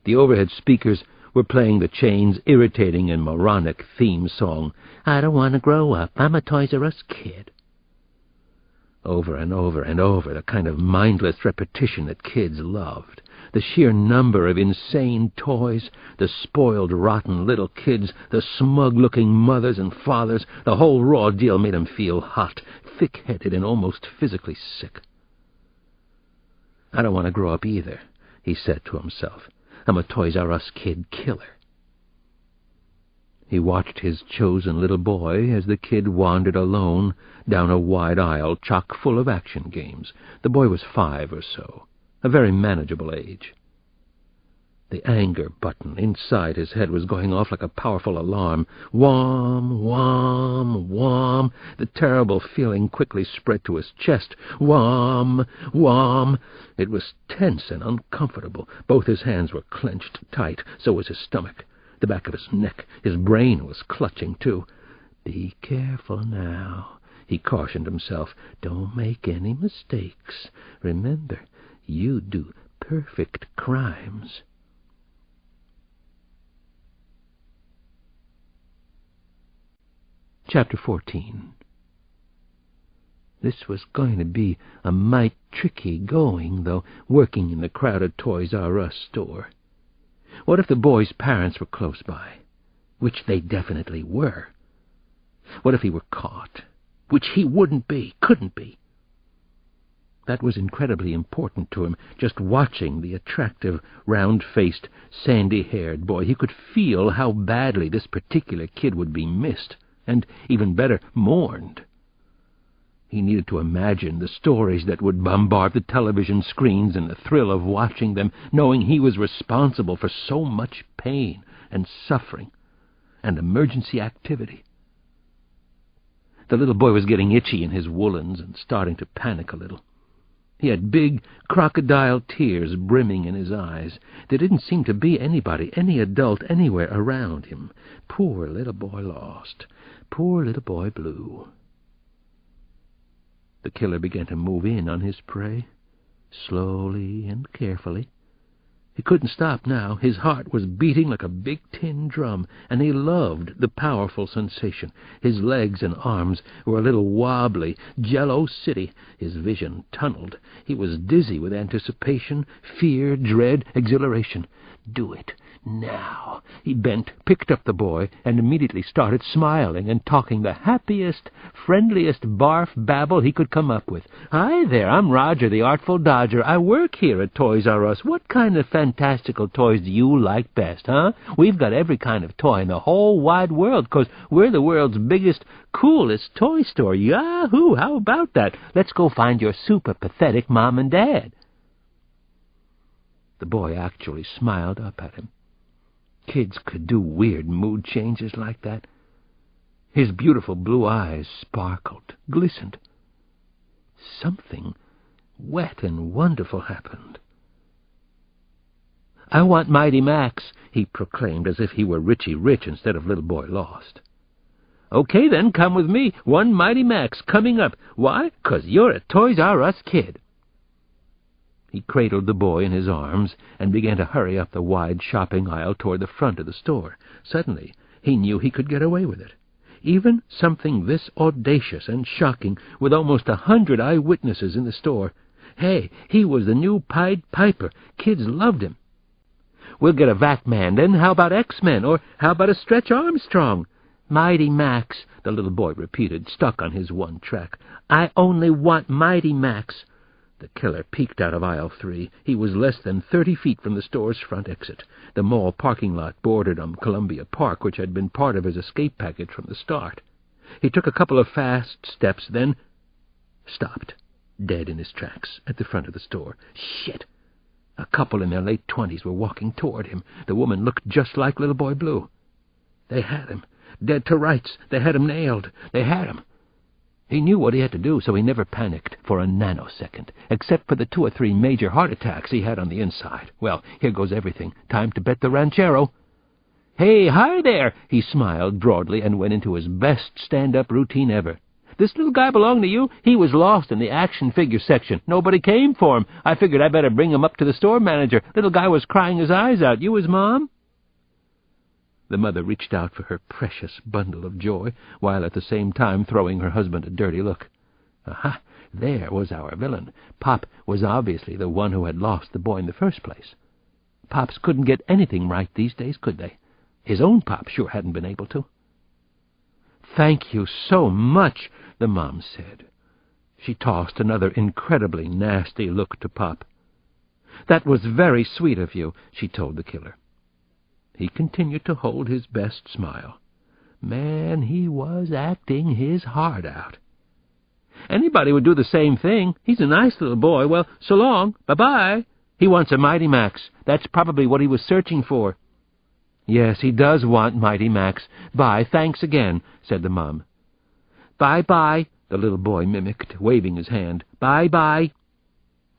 Speaker 2: The overhead speakers were playing the chain's irritating and moronic theme song, I don't want to grow up, I'm a Toys R Us kid. Over and over and over, the kind of mindless repetition that kids loved. The sheer number of insane toys, the spoiled, rotten little kids, the smug-looking mothers and fathers, the whole raw deal made him feel hot, thick-headed, and almost physically sick. I don't want to grow up either, he said to himself. I'm a Toys R Us kid killer. He watched his chosen little boy as the kid wandered alone down a wide aisle chock full of action games. The boy was 5 or so, a very manageable age. The anger button inside his head was going off like a powerful alarm. Wham, wham, wham. The terrible feeling quickly spread to his chest. Wham, wham. It was tense and uncomfortable. Both his hands were clenched tight, so was his stomach. The back of his neck, his brain was clutching too. Be careful now, he cautioned himself. Don't make any mistakes. Remember, you do perfect crimes. Chapter 14. This was going to be a mite tricky going, though, working in the crowded Toys R Us store. What if the boy's parents were close by? Which they definitely were. What if he were caught? Which he wouldn't be, couldn't be. That was incredibly important to him, just watching the attractive, round-faced, sandy-haired boy. He could feel how badly this particular kid would be missed, and, even better, mourned. He needed to imagine the stories that would bombard the television screens and the thrill of watching them, knowing he was responsible for so much pain and suffering and emergency activity. The little boy was getting itchy in his woolens and starting to panic a little. He had big crocodile tears brimming in his eyes. There didn't seem to be anybody, any adult, anywhere around him. Poor little boy lost. Poor little boy blue. The killer began to move in on his prey, slowly and carefully. He couldn't stop now. His heart was beating like a big tin drum, and he loved the powerful sensation. His legs and arms were a little wobbly, Jello City. His vision tunneled. He was dizzy with anticipation, fear, dread, exhilaration. Do it. Now. He bent, picked up the boy, and immediately started smiling and talking the happiest, friendliest barf babble he could come up with. Hi there, I'm Roger, the Artful Dodger. I work here at Toys R Us. What kind of fantastical toys do you like best, huh? We've got every kind of toy in the whole wide world, 'cause we're the world's biggest, coolest toy store. Yahoo! How about that? Let's go find your super pathetic mom and dad. The boy actually smiled up at him. Kids could do weird mood changes like that. His beautiful blue eyes sparkled, glistened. Something wet and wonderful happened. "I want Mighty Max," he proclaimed, as if he were Richie Rich instead of Little Boy Lost. "Okay, then, come with me. One Mighty Max coming up. Why? 'Cause you're a Toys R Us kid." He cradled the boy in his arms and began to hurry up the wide shopping aisle toward the front of the store. Suddenly, he knew he could get away with it. Even something this audacious and shocking, with almost 100 eyewitnesses in the store. Hey, he was the new Pied Piper. Kids loved him. "We'll get a Vac Man, then how about X-Men, or how about a Stretch Armstrong?" "Mighty Max," the little boy repeated, stuck on his one track. "I only want Mighty Max." The killer peeked out of aisle 3. He was less than 30 feet from the store's front exit. The mall parking lot bordered on Columbia Park, which had been part of his escape package from the start. He took a couple of fast steps, then stopped, dead in his tracks, at the front of the store. Shit! A couple in their late 20s were walking toward him. The woman looked just like Little Boy Blue. They had him. Dead to rights. They had him nailed. They had him. He knew what he had to do, so he never panicked for a nanosecond, except for the 2 or 3 major heart attacks he had on the inside. Well, here goes everything. Time to bet the ranchero. "Hey, hi there!" He smiled broadly and went into his best stand-up routine ever. "This little guy belong to you? He was lost in the action figure section. Nobody came for him. I figured I better bring him up to the store manager. Little guy was crying his eyes out. You his mom?" The mother reached out for her precious bundle of joy, while at the same time throwing her husband a dirty look. Aha! There was our villain. Pop was obviously the one who had lost the boy in the first place. Pops couldn't get anything right these days, could they? His own pop sure hadn't been able to. "Thank you so much," the mom said. She tossed another incredibly nasty look to Pop. "That was very sweet of you," she told the killer. He continued to hold his best smile. Man, he was acting his heart out. "Anybody would do the same thing. He's a nice little boy. Well, so long. Bye-bye. He wants a Mighty Max. That's probably what he was searching for." "Yes, he does want Mighty Max. Bye, thanks again," said the mom. "Bye-bye," the little boy mimicked, waving his hand. "Bye-bye."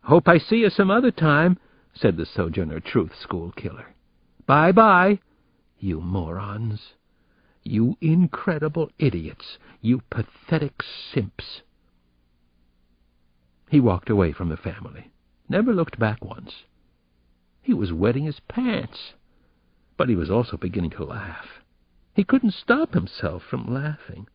Speaker 2: "Hope I see you some other time," said the Sojourner Truth School killer. "Bye-bye, you morons. You incredible idiots. You pathetic simps." He walked away from the family, never looked back once. He was wetting his pants, but he was also beginning to laugh. He couldn't stop himself from laughing.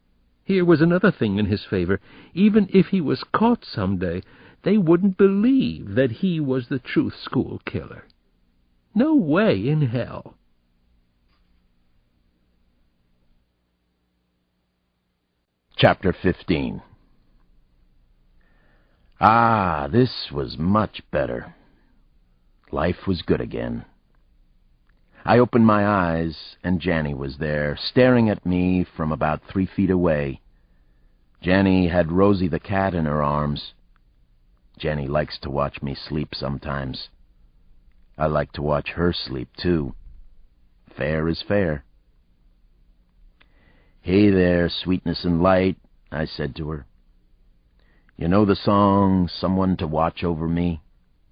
Speaker 2: Here was another thing in his favor. Even if he was caught someday, they wouldn't believe that he was the Truth School killer. No way in hell.
Speaker 1: Chapter 15. Ah, this was much better. Life was good again. I opened my eyes, and Janny was there, staring at me from about 3 feet away. Janny had Rosie the cat in her arms. Janny likes to watch me sleep sometimes. I like to watch her sleep, too. Fair is fair. "Hey there, sweetness and light," I said to her. "You know the song, 'Someone to Watch Over Me'?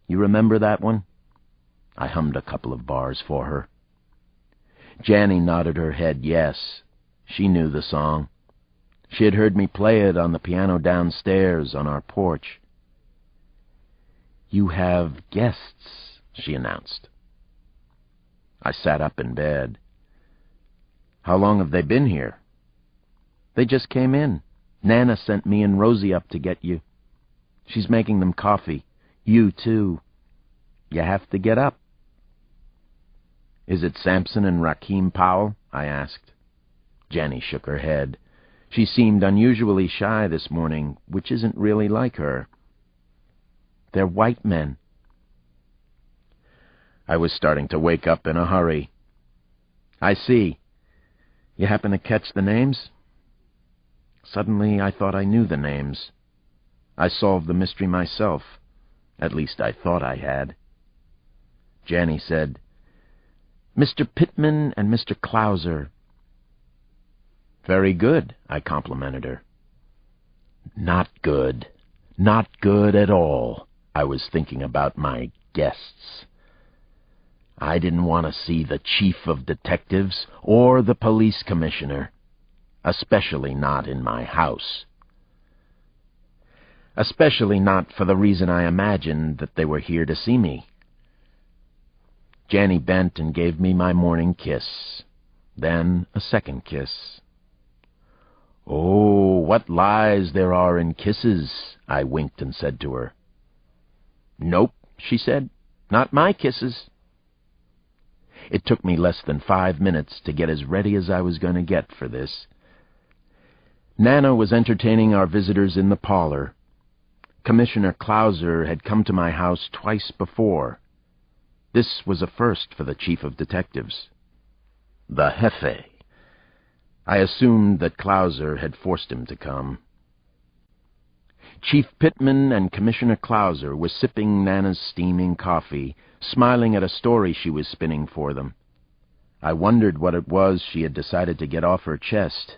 Speaker 1: You remember that one?" I hummed a couple of bars for her. Janny nodded her head yes. She knew the song. She had heard me play it on the piano downstairs on our porch. "You have guests," she announced. I sat up in bed. "How long have they been here?" "They just came in. Nana sent me and Rosie up to get you. She's making them coffee. You, too. You have to get up." "Is it Samson and Rakeem Powell?" I asked. Janny shook her head. She seemed unusually shy this morning, which isn't really like her. "They're white men." I was starting to wake up in a hurry. "I see. You happen to catch the names?" Suddenly I thought I knew the names. I solved the mystery myself. At least I thought I had. Janny said, "Mr. Pittman and Mr. Clouser." Very good, I complimented her. Not good. Not good at all. I was thinking about my guests. I didn't want to see the chief of detectives or the police commissioner, especially not in my house. Especially not for the reason I imagined that they were here to see me. Janny bent and gave me my morning kiss, then a second kiss. "Oh, what lies there are in kisses," I winked and said to her. "Nope," she said, "not my kisses." It took me less than 5 minutes to get as ready as I was going to get for this. Nana was entertaining our visitors in the parlor. Commissioner Clouser had come to my house twice before. This was a first for the chief of detectives. The Jefe. I assumed that Clouser had forced him to come. Chief Pittman and Commissioner Clouser were sipping Nana's steaming coffee, smiling at a story she was spinning for them. I wondered what it was she had decided to get off her chest.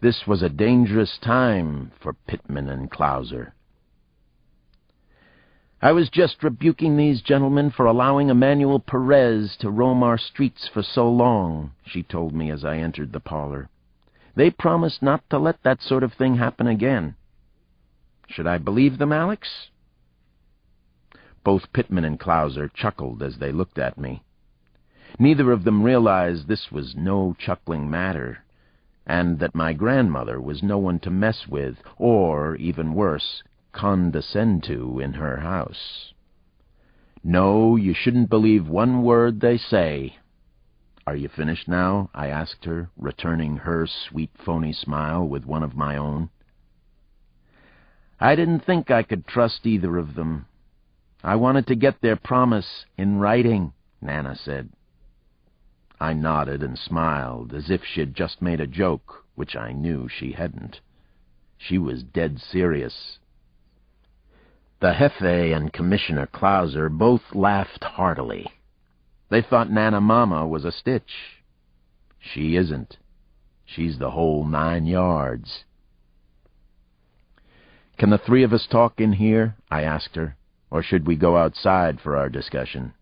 Speaker 1: This was a dangerous time for Pittman and Clouser. "I was just rebuking these gentlemen for allowing Emmanuel Perez to roam our streets for so long," she told me as I entered the parlor. "They promised not to let that sort of thing happen again. Should I believe them, Alex?" Both Pittman and Clouser chuckled as they looked at me. Neither of them realized this was no chuckling matter, and that my grandmother was no one to mess with, or, even worse, condescend to in her house. "No, you shouldn't believe one word they say." "Are you finished now?" I asked her, returning her sweet phony smile with one of my own. "I didn't think I could trust either of them. I wanted to get their promise in writing," Nana said. I nodded and smiled, as if she'd just made a joke, which I knew she hadn't. She was dead serious. The Jefe and Commissioner Clouser both laughed heartily. They thought Nana Mama was a stitch. She isn't. She's the whole 9 yards. "Can the three of us talk in here?" I asked her. "Or should we go outside for our discussion?"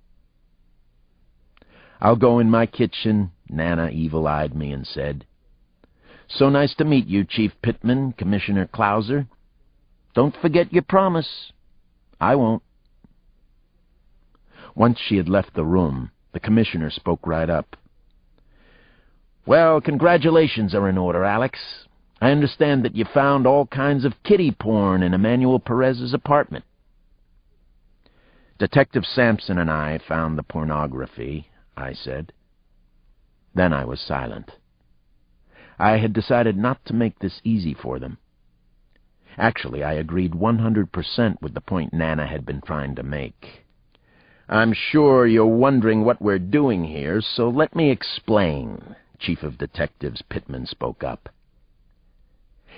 Speaker 1: "I'll go in my kitchen," Nana evil-eyed me and said. "So nice to meet you, Chief Pittman, Commissioner Clouser. Don't forget your promise." "I won't." Once she had left the room, the commissioner spoke right up. "Well, congratulations are in order, Alex. I understand that you found all kinds of kiddie porn in Emmanuel Perez's apartment." "Detective Sampson and I found the pornography," I said. Then I was silent. I had decided not to make this easy for them. Actually, I agreed 100% with the point Nana had been trying to make. "I'm sure you're wondering what we're doing here, so let me explain," Chief of Detectives Pittman spoke up.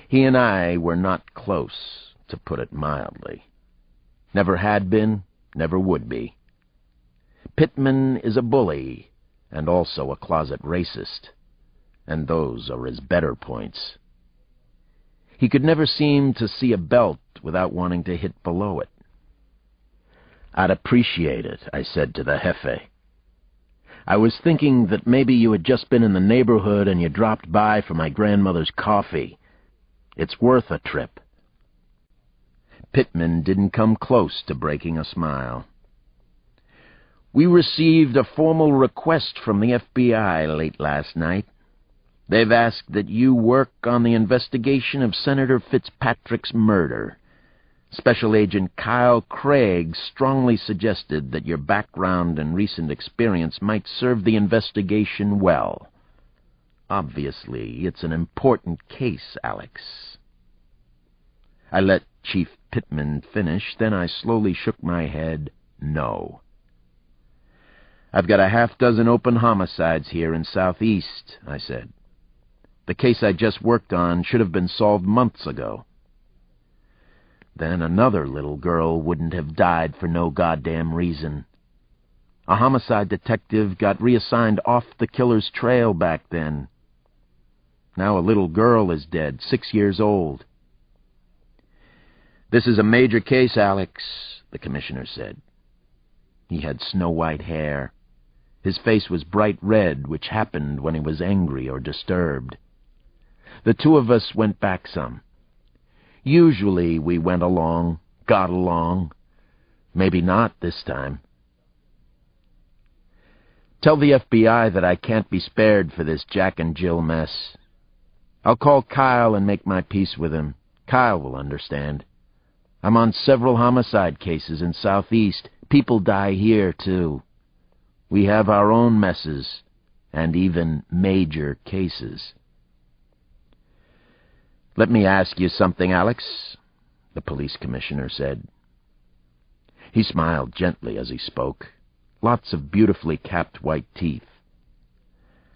Speaker 1: He and I were not close, to put it mildly. Never had been, never would be. Pittman is a bully, and also a closet racist, and those are his better points. He could never seem to see a belt without wanting to hit below it. "I'd appreciate it," I said to the Jefe. "I was thinking that maybe you had just been in the neighborhood and you dropped by for my grandmother's coffee. It's worth a trip." Pittman didn't come close to breaking a smile. "We received a formal request from the FBI late last night. They've asked that you work on the investigation of Senator Fitzpatrick's murder. Special Agent Kyle Craig strongly suggested that your background and recent experience might serve the investigation well. Obviously, it's an important case, Alex." I let Chief Pittman finish, then I slowly shook my head no. "I've got a half-dozen open homicides here in Southeast," I said. "The case I just worked on should have been solved months ago." Then another little girl wouldn't have died for no goddamn reason. A homicide detective got reassigned off the killer's trail back then. Now a little girl is dead, 6 years old. "This is a major case, Alex," the commissioner said. He had snow-white hair. His face was bright red, which happened when he was angry or disturbed. The two of us went back some. Usually we went along, got along. Maybe not this time. "Tell the FBI that I can't be spared for this Jack and Jill mess. I'll call Kyle and make my peace with him. Kyle will understand. I'm on several homicide cases in Southeast. People die here, too. We have our own messes, and even major cases." "Let me ask you something, Alex," the police commissioner said. He smiled gently as he spoke. Lots of beautifully capped white teeth.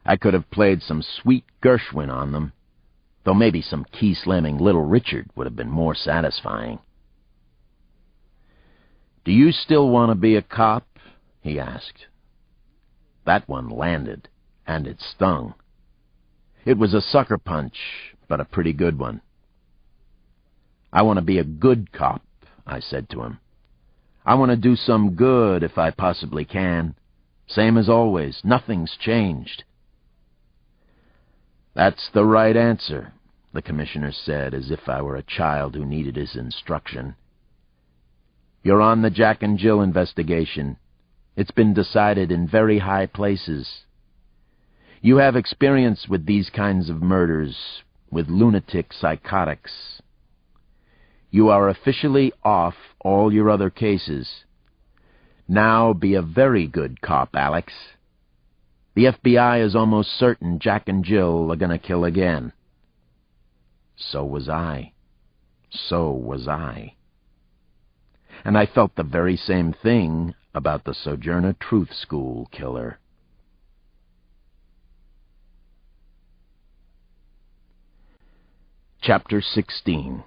Speaker 1: I could have played some sweet Gershwin on them, though maybe some key-slamming Little Richard would have been more satisfying. "Do you still want to be a cop?" he asked. That one landed, and it stung. It was a sucker punch, but a pretty good one. "I want to be a good cop," I said to him. "I want to do some good if I possibly can. Same as always. Nothing's changed." "That's the right answer," the commissioner said, as if I were a child who needed his instruction. "You're on the Jack and Jill investigation. It's been decided in very high places. You have experience with these kinds of murders, with lunatic psychotics. You are officially off all your other cases. Now be a very good cop, Alex. The FBI is almost certain Jack and Jill are going to kill again." So was I. So was I. And I felt the very same thing about the Sojourner Truth School killer. Chapter 16.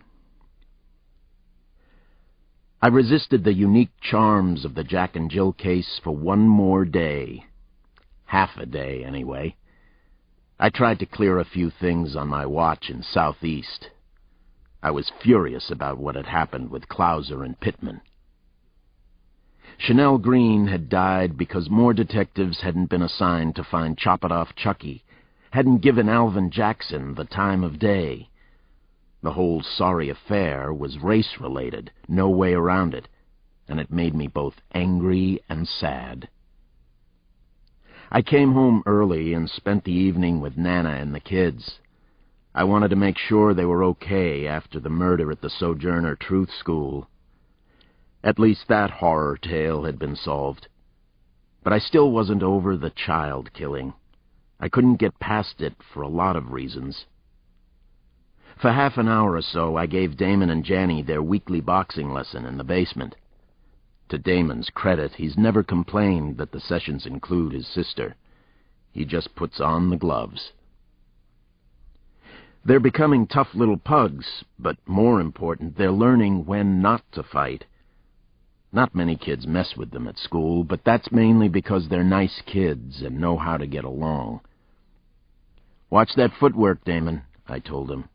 Speaker 1: I resisted the unique charms of the Jack and Jill case for one more day. Half a day, anyway. I tried to clear a few things on my watch in Southeast. I was furious about what had happened with Clouser and Pittman. Chanel Green had died because more detectives hadn't been assigned to find Chop-It-Off Chucky, hadn't given Alvin Jackson the time of day. The whole sorry affair was race-related, no way around it, and it made me both angry and sad. I came home early and spent the evening with Nana and the kids. I wanted to make sure they were okay after the murder at the Sojourner Truth School. At least that horror tale had been solved. But I still wasn't over the child killing. I couldn't get past it for a lot of reasons. For half an hour or so, I gave Damon and Janny their weekly boxing lesson in the basement. To Damon's credit, he's never complained that the sessions include his sister. He just puts on the gloves. They're becoming tough little pugs, but more important, they're learning when not to fight. Not many kids mess with them at school, but that's mainly because they're nice kids and know how to get along. "Watch that footwork, Damon," I told him.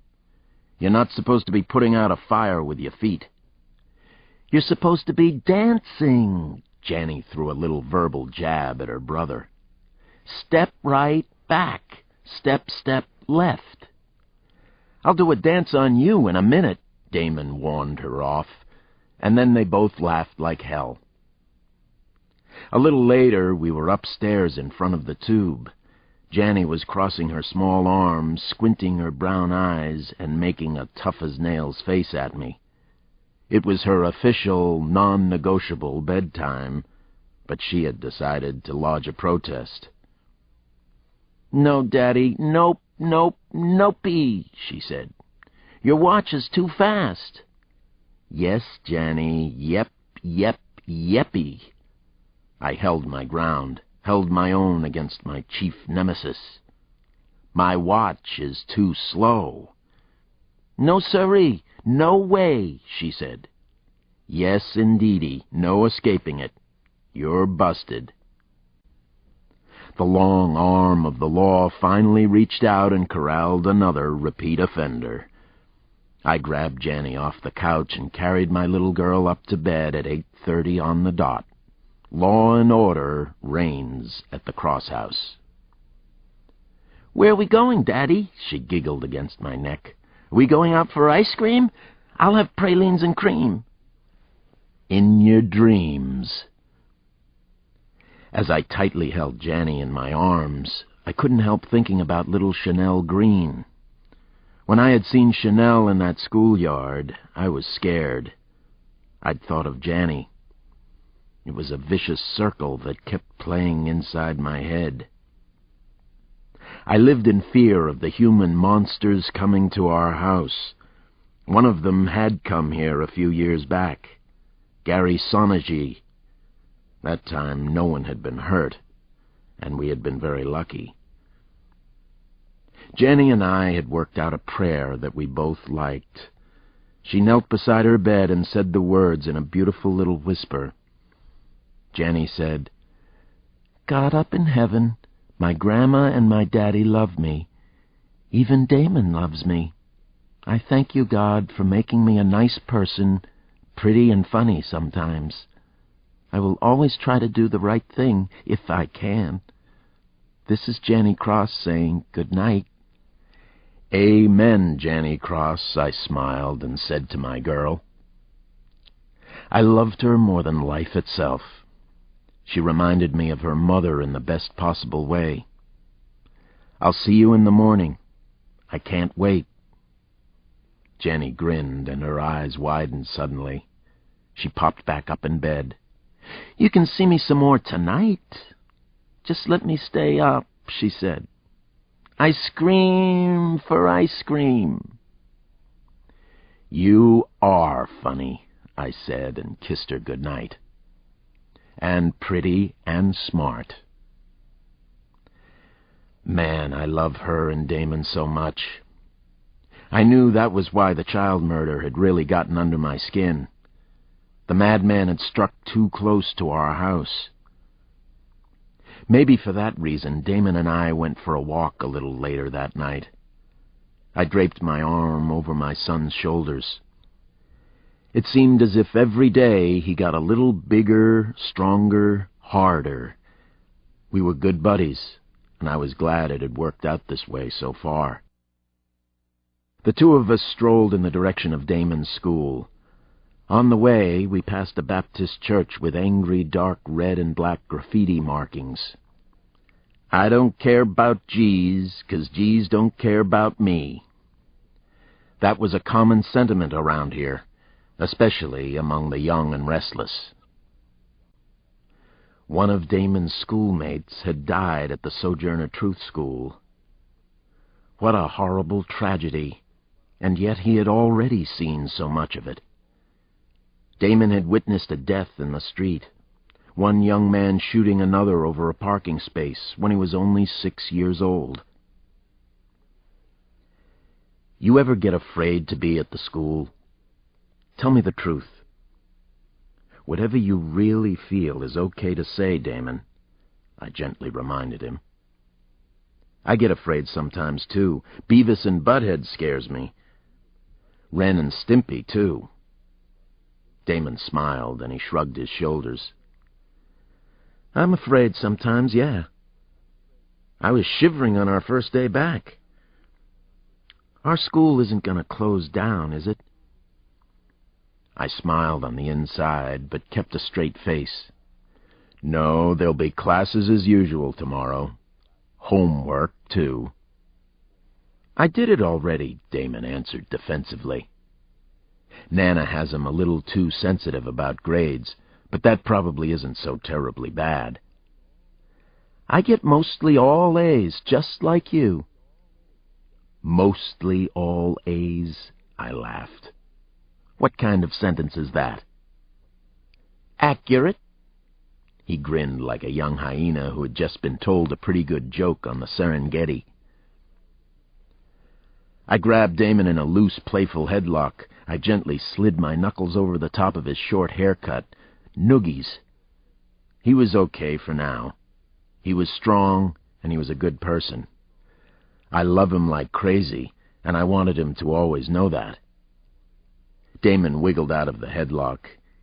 Speaker 1: "You're not supposed to be putting out a fire with your feet." "You're supposed to be dancing," Janny threw a little verbal jab at her brother. "Step right back, step left." "I'll do a dance on you in a minute," Damon warned her off, and then they both laughed like hell. A little later, we were upstairs in front of the tube. Janny was crossing her small arms, squinting her brown eyes, and making a tough-as-nails face at me. It was her official, non-negotiable bedtime, but she had decided to lodge a protest. "No, Daddy, nope, nopey," she said. "Your watch is too fast." "Yes, Janny, yep, yeppy." I held my ground, held my own against my chief nemesis. "My watch is too slow." "No, sirree, no way," she said. "Yes, indeedy, no escaping it. You're busted." The long arm of the law finally reached out and corralled another repeat offender. I grabbed Janny off the couch and carried my little girl up to bed at 8:30 on the dot. Law and order reigns at the cross-house. "Where are we going, Daddy?" she giggled against my neck. "Are we going out for ice cream? I'll have pralines and cream." "In your dreams." As I tightly held Janny in my arms, I couldn't help thinking about little Chanel Green. When I had seen Chanel in that schoolyard, I was scared. I'd thought of Janny. It was a vicious circle that kept playing inside my head. I lived in fear of the human monsters coming to our house. One of them had come here a few years back. Gary Sonagy. That time no one had been hurt, and we had been very lucky. Jenny and I had worked out a prayer that we both liked. She knelt beside her bed and said the words in a beautiful little whisper. Jenny said, "God up in heaven, my grandma and my daddy love me. Even Damon loves me. I thank you, God, for making me a nice person, pretty and funny sometimes. I will always try to do the right thing if I can. This is Janny Cross saying good night." "Amen, Janny Cross," I smiled and said to my girl. I loved her more than life itself. She reminded me of her mother in the best possible way. "I'll see you in the morning. I can't wait." Jenny grinned, and her eyes widened suddenly. She popped back up in bed. "You can see me some more tonight. Just let me stay up," she said. "I scream for ice cream." "You are funny," I said, and kissed her good night. "And pretty and smart." Man, I love her and Damon so much. I knew that was why the child murder had really gotten under my skin. The madman had struck too close to our house. Maybe for that reason, Damon and I went for a walk a little later that night. I draped my arm over my son's shoulders. It seemed as if every day he got a little bigger, stronger, harder. We were good buddies, and I was glad it had worked out this way so far. The two of us strolled in the direction of Damon's school. On the way, we passed a Baptist church with angry dark red and black graffiti markings. "I don't care about G's, 'cause G's don't care about me." That was a common sentiment around here, especially among the young and restless. One of Damon's schoolmates had died at the Sojourner Truth School. What a horrible tragedy, and yet he had already seen so much of it. Damon had witnessed a death in the street, one young man shooting another over a parking space when he was only 6 years old. You ever get afraid to be at the school? Tell me the truth. Whatever you really feel is okay to say, Damon, I gently reminded him. I get afraid sometimes, too. Beavis and Butthead scares me. Ren and Stimpy, too. Damon smiled, and he shrugged his shoulders. "I'm afraid sometimes, yeah. I was shivering on our first day back. Our school isn't going to close down, is it?" I smiled on the inside, but kept a straight face. "No, there'll be classes as usual tomorrow. Homework, too." "I did it already," Damon answered defensively. "Nana has him a little too sensitive about grades, but that probably isn't so terribly bad." "I get mostly all A's, just like you." "Mostly all A's?" I laughed. "What kind of sentence is that?" "Accurate." He grinned like a young hyena who had just been told a pretty good joke on the Serengeti. I grabbed Damon in a loose, playful headlock. I gently slid my knuckles over the top of his short haircut. Noogies. He was okay for now. He was strong, and he was a good person. I love him like crazy, and I wanted him to always know that. Damon wiggled out of the headlock.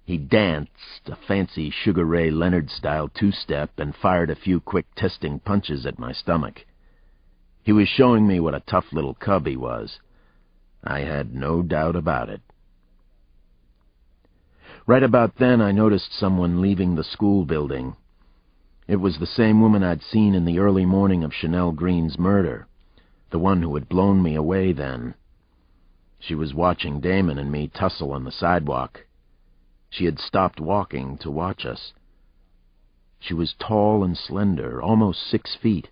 Speaker 1: He danced a fancy Sugar Ray Leonard-style two-step and fired a few quick testing punches at my stomach. He was showing me what a tough little cub he was. I had no doubt about it. Right about then, I noticed someone leaving the school building. It was the same woman I'd seen in the early morning of Chanel Green's murder, the one who had blown me away then. She was watching Damon and me tussle on the sidewalk. She had stopped walking to watch us. She was tall and slender, almost 6 feet.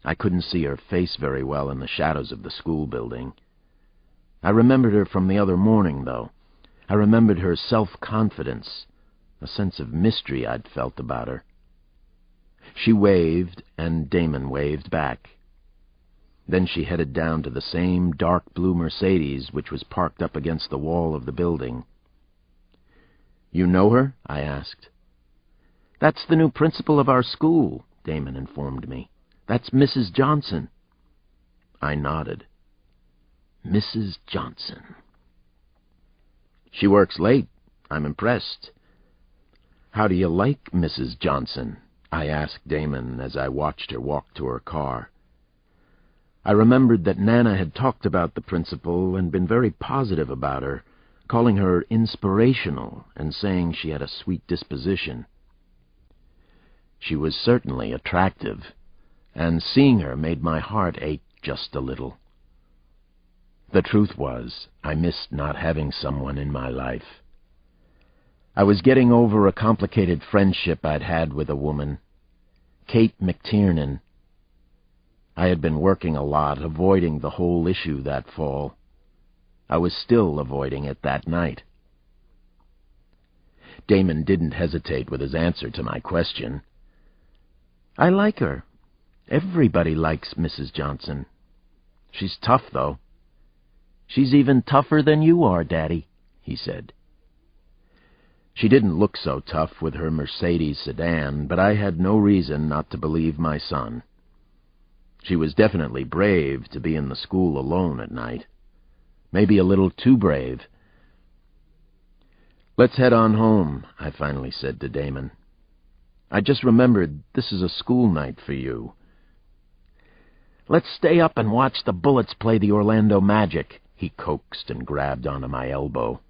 Speaker 1: I couldn't see her face very well in the shadows of the school building. I remembered her from the other morning, though. I remembered her self-confidence, a sense of mystery I'd felt about her. She waved, and Damon waved back. Then she headed down to the same dark blue Mercedes which was parked up against the wall of the building. "You know her?" I asked. "That's the new principal of our school," Damon informed me. "That's Mrs. Johnson." I nodded. Mrs. Johnson. "She works late. I'm impressed." "How do you like Mrs. Johnson?" I asked Damon as I watched her walk to her car. I remembered that Nana had talked about the principal and been very positive about her, calling her inspirational and saying she had a sweet disposition. She was certainly attractive, and seeing her made my heart ache just a little. The truth was, I missed not having someone in my life. I was getting over a complicated friendship I'd had with a woman, Kate McTiernan. I had been working a lot, avoiding the whole issue that fall. I was still avoiding it that night. Damon didn't hesitate with his answer to my question. "I like her. Everybody likes Mrs. Johnson. She's tough, though." "She's even tougher than you are, Daddy," he said. She didn't look so tough with her Mercedes sedan, but I had no reason not to believe my son. She was definitely brave to be in the school alone at night. Maybe a little too brave. "Let's head on home," I finally said to Damon. "I just remembered this is a school night for you." "Let's stay up and watch the Bullets play the Orlando Magic," he coaxed and grabbed onto my elbow.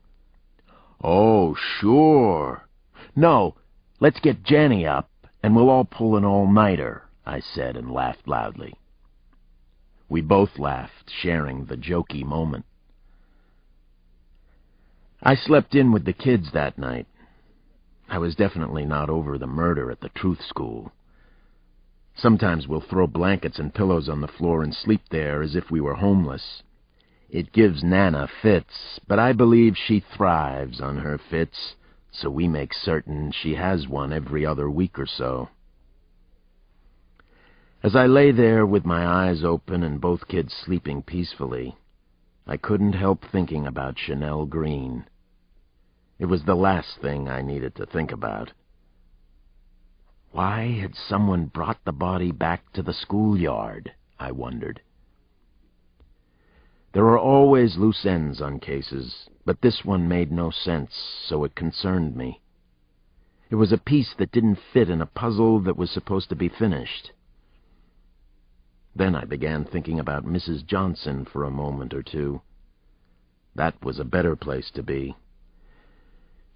Speaker 1: "Oh, sure." "No, let's get Jenny up, and we'll all pull an all-nighter," I said and laughed loudly. We both laughed, sharing the jokey moment. I slept in with the kids that night. I was definitely not over the murder at the Truth School. Sometimes we'll throw blankets and pillows on the floor and sleep there as if we were homeless. It gives Nana fits, but I believe she thrives on her fits, so we make certain she has one every other week or so. As I lay there with my eyes open and both kids sleeping peacefully, I couldn't help thinking about Chanel Green. It was the last thing I needed to think about. Why had someone brought the body back to the schoolyard, I wondered. There are always loose ends on cases, but this one made no sense, so it concerned me. It was a piece that didn't fit in a puzzle that was supposed to be finished. Then I began thinking about Mrs. Johnson for a moment or two. That was a better place to be.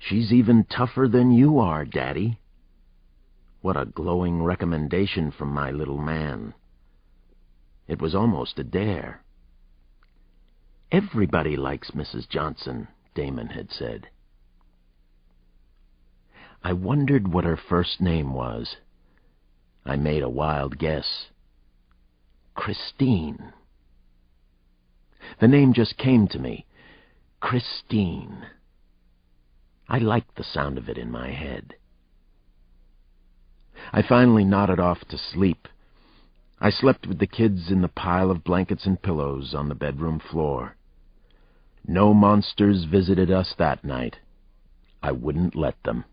Speaker 1: "She's even tougher than you are, Daddy." What a glowing recommendation from my little man. It was almost a dare. "Everybody likes Mrs. Johnson," Damon had said. I wondered what her first name was. I made a wild guess. Christine. The name just came to me. Christine. I liked the sound of it in my head. I finally nodded off to sleep. I slept with the kids in the pile of blankets and pillows on the bedroom floor. No monsters visited us that night. I wouldn't let them.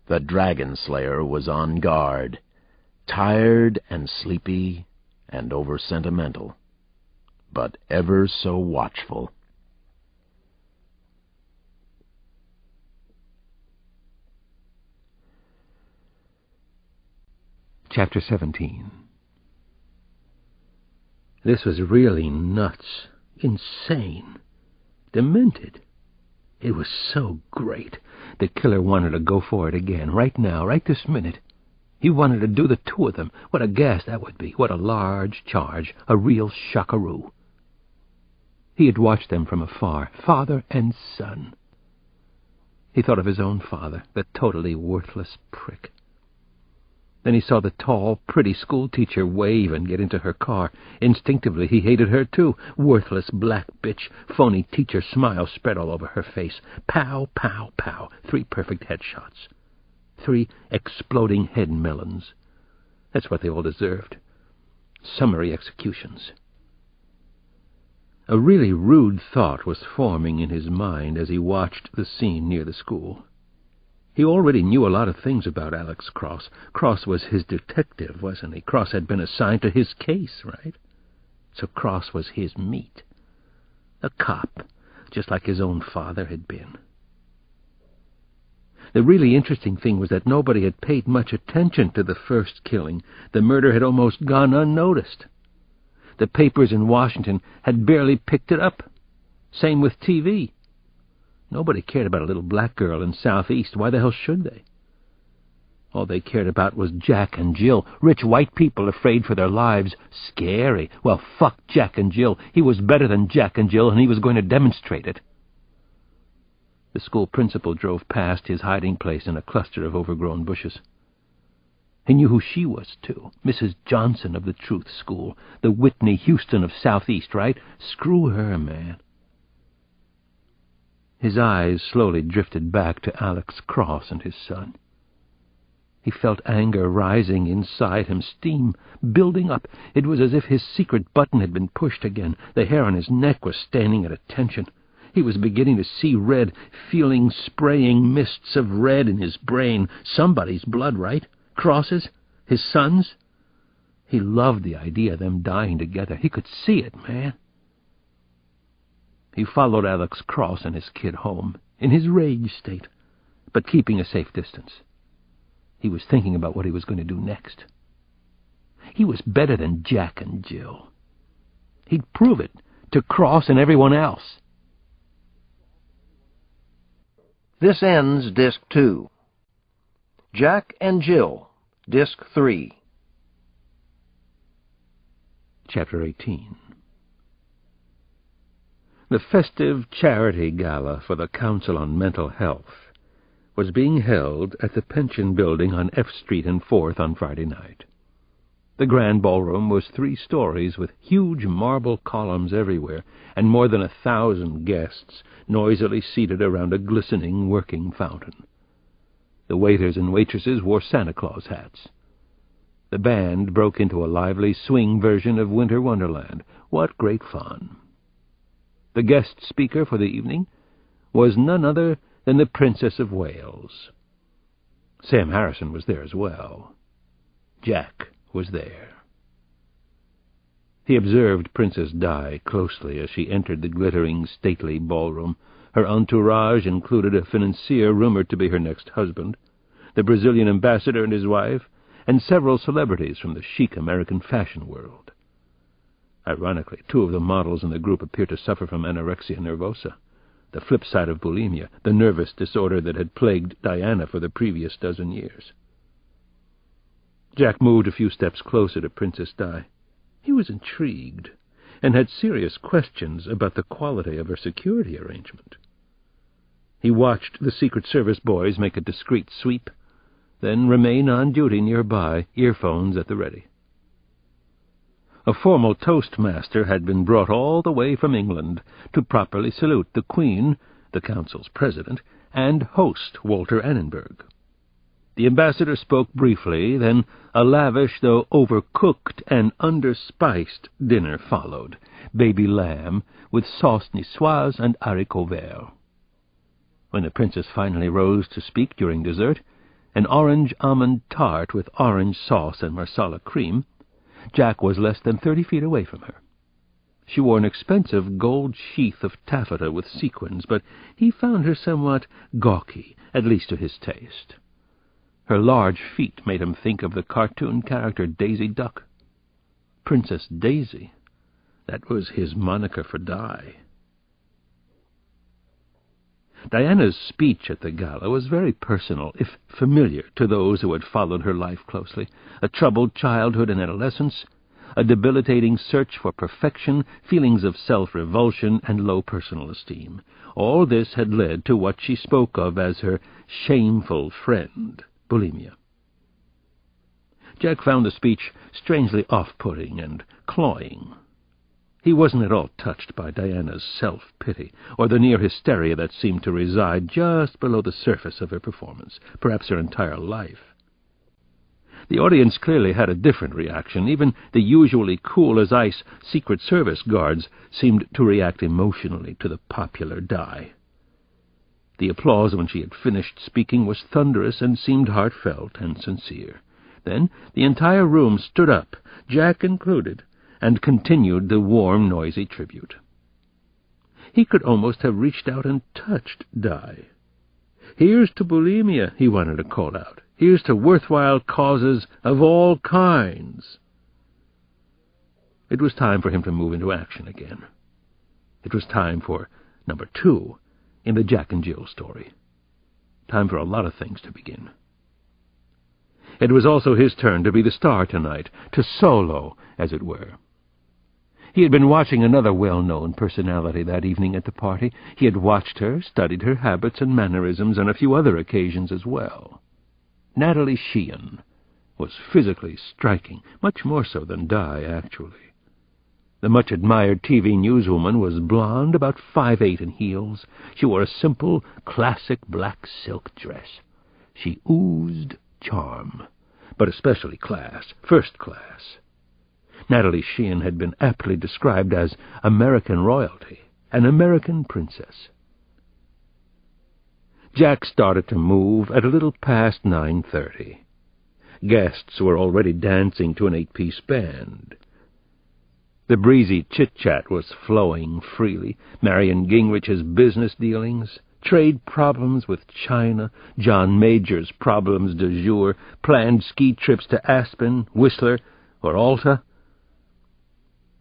Speaker 1: The Dragon Slayer was on guard, tired and sleepy and over-sentimental, but ever so watchful.
Speaker 2: Chapter 17. This was really nuts, insane, demented. It was so great. The killer wanted to go for it again, right now, right this minute. He wanted to do the two of them. What a gas that would be. What a large charge. A real shockaroo. He had watched them from afar, father and son. He thought of his own father, the totally worthless prick. Then he saw the tall, pretty schoolteacher wave and get into her car. Instinctively, he hated her, too. Worthless black bitch. Phony teacher smile spread all over her face. Pow, pow, pow. 3 perfect headshots. 3 exploding head melons. That's what they all deserved. Summary executions. A really rude thought was forming in his mind as he watched the scene near the school. He already knew a lot of things about Alex Cross. Cross was his detective, wasn't he? Cross had been assigned to his case, right? So Cross was his meat. A cop, just like his own father had been. The really interesting thing was that nobody had paid much attention to the first killing. The murder had almost gone unnoticed. The papers in Washington had barely picked it up. Same with TV. Nobody cared about a little black girl in Southeast. Why the hell should they? All they cared about was Jack and Jill. Rich white people afraid for their lives. Scary. Well, fuck Jack and Jill. He was better than Jack and Jill, and he was going to demonstrate it. The school principal drove past his hiding place in a cluster of overgrown bushes. He knew who she was, too. Mrs. Johnson of the Truth School. The Whitney Houston of Southeast, right? Screw her, man. His eyes slowly drifted back to Alex Cross and his son. He felt anger rising inside him, steam building up. It was as if his secret button had been pushed again. The hair on his neck was standing at attention. He was beginning to see red, feeling spraying mists of red in his brain. Somebody's blood, right? Cross's? His son's? He loved the idea of them dying together. He could see it, man. He followed Alex Cross and his kid home, in his rage state, but keeping a safe distance. He was thinking about what he was going to do next. He was better than Jack and Jill. He'd prove it to Cross and everyone else.
Speaker 3: This ends Disc 2. Jack and Jill, Disc 3.
Speaker 2: Chapter 18. The festive charity gala for the Council on Mental Health was being held at the Pension Building on F Street and 4th on Friday night. The grand ballroom was 3 stories with huge marble columns everywhere and more than 1,000 guests noisily seated around a glistening working fountain. The waiters and waitresses wore Santa Claus hats. The band broke into a lively swing version of Winter Wonderland. What great fun! The guest speaker for the evening was none other than the Princess of Wales. Sam Harrison was there as well. Jack was there. He observed Princess Di closely as she entered the glittering, stately ballroom. Her entourage included a financier rumored to be her next husband, the Brazilian ambassador and his wife, and several celebrities from the chic American fashion world. Ironically, 2 of the models in the group appeared to suffer from anorexia nervosa, the flip side of bulimia, the nervous disorder that had plagued Diana for the previous dozen years. Jack moved a few steps closer to Princess Di. He was intrigued, and had serious questions about the quality of her security arrangement. He watched the Secret Service boys make a discreet sweep, then remain on duty nearby, earphones at the ready. A formal toastmaster had been brought all the way from England to properly salute the Queen, the Council's president, and host Walter Annenberg. The ambassador spoke briefly, then a lavish, though overcooked and underspiced dinner followed, baby lamb with sauce niçoise and haricots verts. When the princess finally rose to speak during dessert, an orange almond tart with orange sauce and marsala cream, Jack was less than 30 feet away from her. She wore an expensive gold sheath of taffeta with sequins, but he found her somewhat gawky, at least to his taste. Her large feet made him think of the cartoon character Daisy Duck. Princess Daisy. That was his moniker for Di. Diana's speech at the gala was very personal, if familiar to those who had followed her life closely. A troubled childhood and adolescence, a debilitating search for perfection, feelings of self-revulsion, and low personal esteem. All this had led to what she spoke of as her shameful friend, bulimia. Jack found the speech strangely off-putting and cloying. He wasn't at all touched by Diana's self-pity, or the near hysteria that seemed to reside just below the surface of her performance, perhaps her entire life. The audience clearly had a different reaction. Even the usually cool-as-ice Secret Service guards seemed to react emotionally to the popular Di. The applause when she had finished speaking was thunderous and seemed heartfelt and sincere. Then the entire room stood up, Jack included, and continued the warm, noisy tribute. He could almost have reached out and touched Di. "Here's to bulimia," he wanted to call out. "Here's to worthwhile causes of all kinds." It was time for him to move into action again. It was time for number 2 in the Jack and Jill story. Time for a lot of things to begin. It was also his turn to be the star tonight, to solo, as it were. He had been watching another well-known personality that evening at the party. He had watched her, studied her habits and mannerisms on a few other occasions as well. Natalie Sheehan was physically striking, much more so than Di, actually. The much-admired TV newswoman was blonde, about 5'8" in heels. She wore a simple, classic black silk dress. She oozed charm, but especially class, first class. Natalie Sheehan had been aptly described as American royalty, an American princess. Jack started to move at a little past 9:30. Guests were already dancing to an 8-piece band. The breezy chit-chat was flowing freely. Marion Gingrich's business dealings, trade problems with China, John Major's problems du jour, planned ski trips to Aspen, Whistler, or Alta.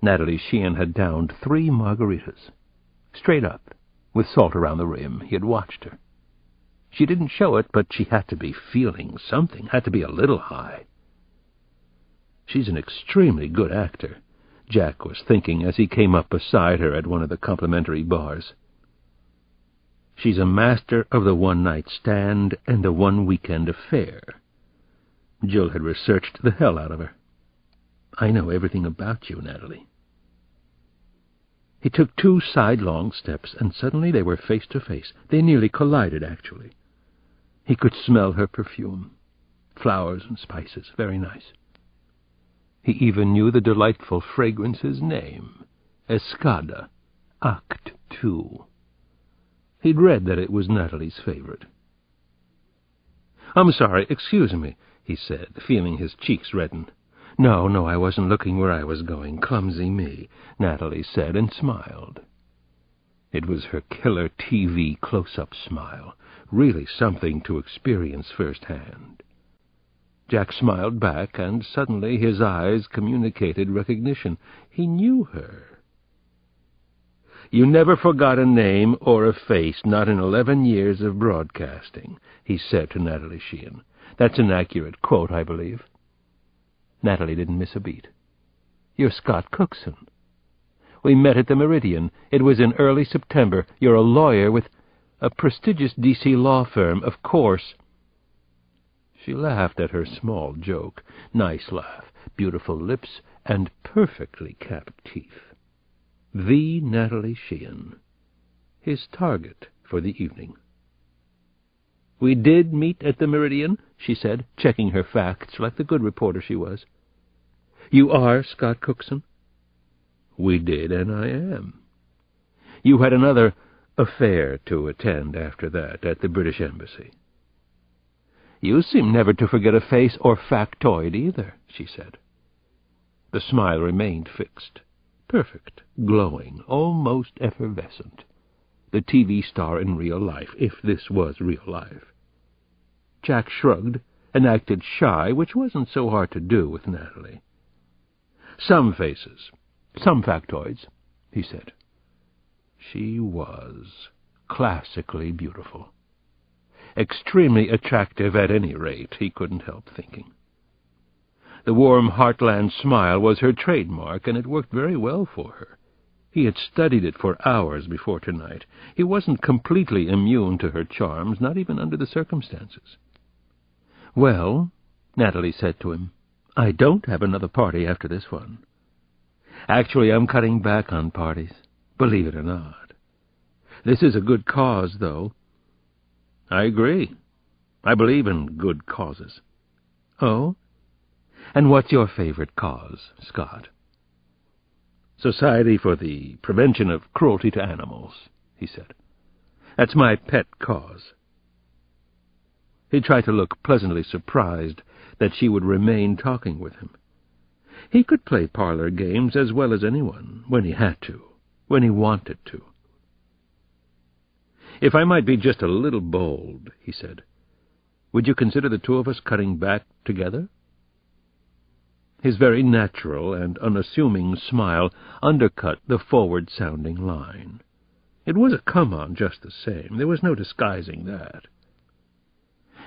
Speaker 2: Natalie Sheehan had downed 3 margaritas. Straight up, with salt around the rim. He had watched her. She didn't show it, but she had to be feeling something, had to be a little high. She's an extremely good actor, Jack was thinking as he came up beside her at one of the complimentary bars. She's a master of the one-night stand and the one-weekend affair. Jill had researched the hell out of her. "I know everything about you, Natalie." He took 2 sidelong steps, and suddenly they were face to face. They nearly collided, actually. He could smell her perfume. Flowers and spices, very nice. He even knew the delightful fragrance's name, Escada, Act 2. He'd read that it was Natalie's favorite. "I'm sorry, excuse me," he said, feeling his cheeks redden. No, I wasn't looking where I was going. Clumsy me," Natalie said and smiled. It was her killer TV close-up smile, really something to experience firsthand. Jack smiled back, and suddenly his eyes communicated recognition. He knew her. "You never forgot a name or a face, not in 11 years of broadcasting," he said to Natalie Sheehan. "That's an accurate quote, I believe." Natalie didn't miss a beat. "You're Scott Cookson. We met at the Meridian. It was in early September. You're a lawyer with a prestigious D.C. law firm, of course." She laughed at her small joke. Nice laugh, beautiful lips, and perfectly capped teeth. The Natalie Sheehan. His target for the evening. "We did meet at the Meridian," she said, checking her facts like the good reporter she was. "You are Scott Cookson?" "We did, and I am." "You had another affair to attend after that at the British Embassy." "You seem never to forget a face or factoid either," she said. The smile remained fixed, perfect, glowing, almost effervescent. The TV star in real life, if this was real life. Jack shrugged and acted shy, which wasn't so hard to do with Natalie. "Some faces, some factoids," he said. She was classically beautiful. Extremely attractive at any rate, he couldn't help thinking. The warm heartland smile was her trademark, and it worked very well for her. He had studied it for hours before tonight. He wasn't completely immune to her charms, not even under the circumstances. "Well," Natalie said to him, "I don't have another party after this one. Actually, I'm cutting back on parties, believe it or not. This is a good cause, though." "I agree. I believe in good causes." "Oh? And what's your favorite cause, Scott?" "Society for the Prevention of Cruelty to Animals," he said. "That's my pet cause." He tried to look pleasantly surprised that she would remain talking with him. He could play parlor games as well as anyone, when he had to, when he wanted to. "If I might be just a little bold," he said, "would you consider the two of us cutting back together?" His very natural and unassuming smile undercut the forward-sounding line. It was a come-on just the same. There was no disguising that.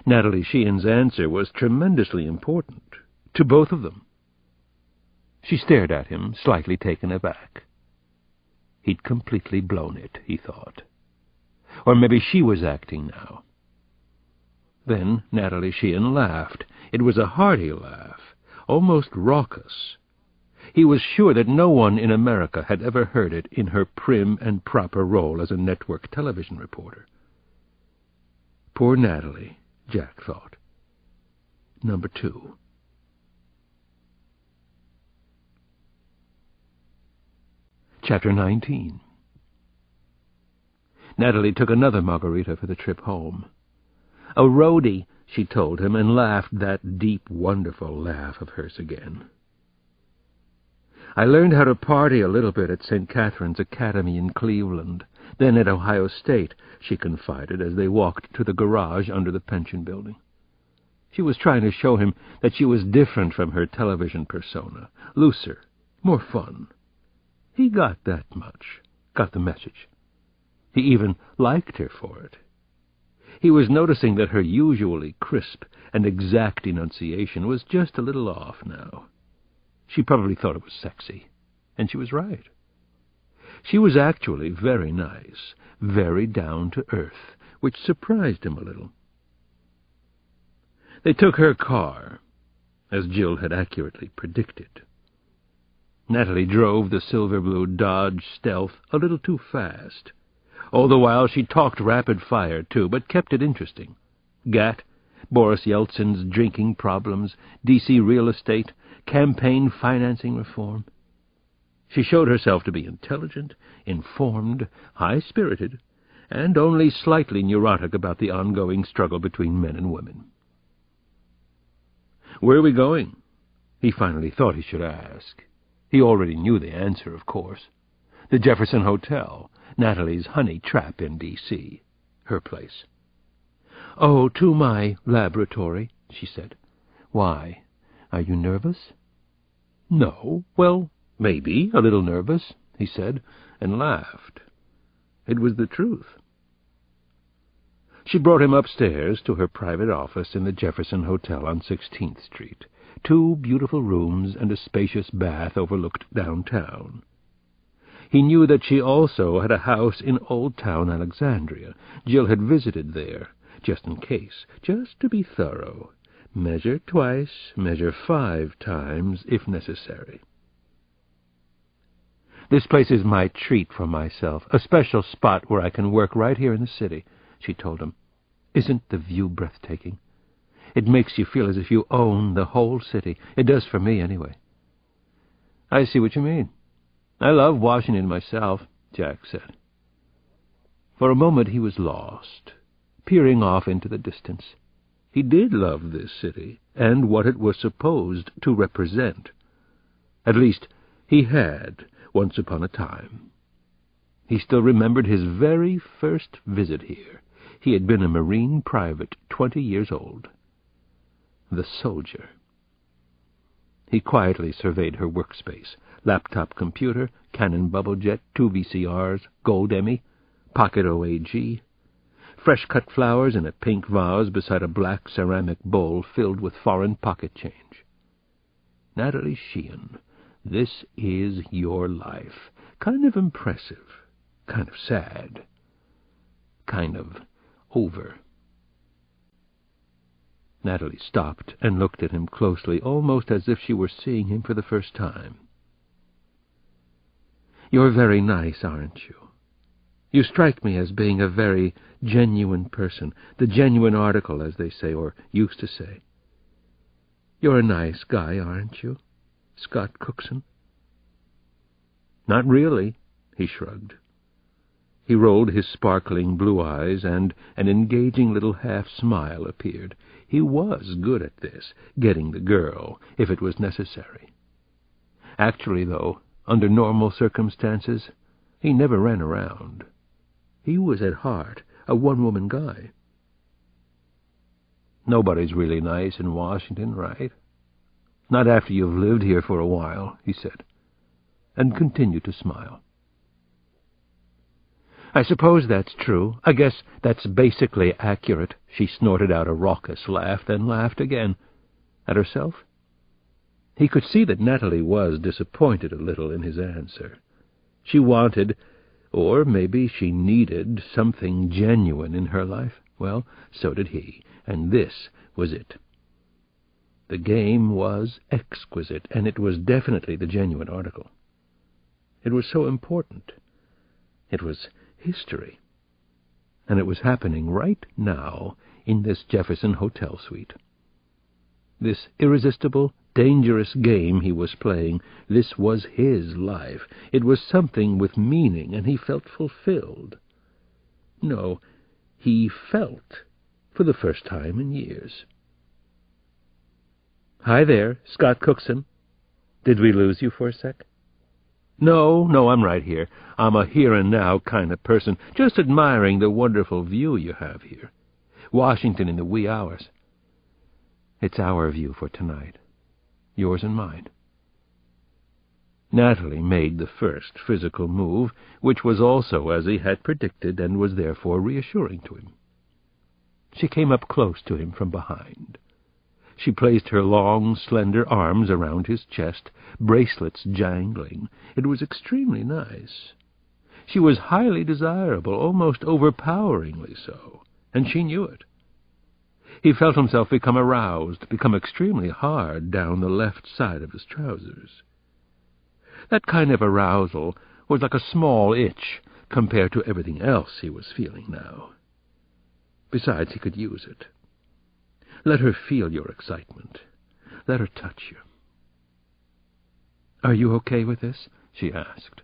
Speaker 2: Natalie Sheehan's answer was tremendously important, to both of them. She stared at him, slightly taken aback. He'd completely blown it, he thought. Or maybe she was acting now. Then Natalie Sheehan laughed. It was a hearty laugh, almost raucous. He was sure that no one in America had ever heard it in her prim and proper role as a network television reporter. Poor Natalie, Jack thought. Number 2. Chapter 19. Natalie took another margarita for the trip home. "A roadie," she told him, and laughed that deep, wonderful laugh of hers again. "I learned how to party a little bit at St. Catherine's Academy in Cleveland, then at Ohio State," she confided as they walked to the garage under the pension building. She was trying to show him that she was different from her television persona, looser, more fun. He got that much, got the message. He even liked her for it. He was noticing that her usually crisp and exact enunciation was just a little off now. She probably thought it was sexy, and she was right. She was actually very nice, very down-to-earth, which surprised him a little. They took her car, as Jill had accurately predicted. Natalie drove the silver-blue Dodge Stealth a little too fast. All the while she talked rapid-fire, too, but kept it interesting. Gat, Boris Yeltsin's drinking problems, D.C. real estate, campaign financing reform. She showed herself to be intelligent, informed, high-spirited, and only slightly neurotic about the ongoing struggle between men and women. "Where are we going?" he finally thought he should ask. He already knew the answer, of course. The Jefferson Hotel, Natalie's honey trap in D.C., her place. "Oh, to my laboratory," she said. "Why? Are you nervous?" "No. Well, maybe a little nervous," he said, and laughed. It was the truth. She brought him upstairs to her private office in the Jefferson Hotel on 16th Street. 2 beautiful rooms and a spacious bath overlooked downtown. He knew that she also had a house in Old Town Alexandria. Jill had visited there, just in case, just to be thorough. Measure twice, measure 5 times, if necessary. "This place is my treat for myself, a special spot where I can work right here in the city," she told him. "Isn't the view breathtaking? It makes you feel as if you own the whole city. It does for me, anyway." "I see what you mean. I love Washington myself," Jack said. For a moment he was lost, peering off into the distance. He did love this city, and what it was supposed to represent. At least, he had, once upon a time. He still remembered his very first visit here. He had been a Marine private, 20 years old. The soldier. He quietly surveyed her workspace. Laptop computer, Canon Bubblejet, 2 VCRs, Gold Emmy, Pocket OAG, fresh-cut flowers in a pink vase beside a black ceramic bowl filled with foreign pocket change. Natalie Sheehan, this is your life. Kind of impressive, kind of sad, kind of over. Natalie stopped and looked at him closely, almost as if she were seeing him for the first time. "You're very nice, aren't you? You strike me as being a very genuine person, the genuine article, as they say, or used to say. You're a nice guy, aren't you, Scott Cookson?" "Not really," he shrugged. He rolled his sparkling blue eyes, and an engaging little half-smile appeared. He was good at this, getting the girl, if it was necessary. Actually, though, under normal circumstances, he never ran around. He was at heart a one-woman guy. "Nobody's really nice in Washington, right? Not after you've lived here for a while," he said, and continued to smile. "I suppose that's true. I guess that's basically accurate." She snorted out a raucous laugh, then laughed again. At herself? He could see that Natalie was disappointed a little in his answer. She wanted, or maybe she needed, something genuine in her life. Well, so did he, and this was it. The game was exquisite, and it was definitely the genuine article. It was so important. It was history. And it was happening right now in this Jefferson Hotel suite. This irresistible, dangerous game he was playing, this was his life. It was something with meaning, and he felt fulfilled. No, he felt for the first time in years. "Hi there, Scott Cookson. Did we lose you for a sec?" No, I'm right here. I'm a here-and-now kind of person, just admiring the wonderful view you have here. Washington in the wee hours. It's our view for tonight. Yours and mine." Natalie made the first physical move, which was also as he had predicted and was therefore reassuring to him. She came up close to him from behind. She placed her long, slender arms around his chest, bracelets jangling. It was extremely nice. She was highly desirable, almost overpoweringly so, and she knew it. He felt himself become aroused, become extremely hard down the left side of his trousers. That kind of arousal was like a small itch compared to everything else he was feeling now. Besides, he could use it. Let her feel your excitement. Let her touch you. "Are you okay with this?" she asked.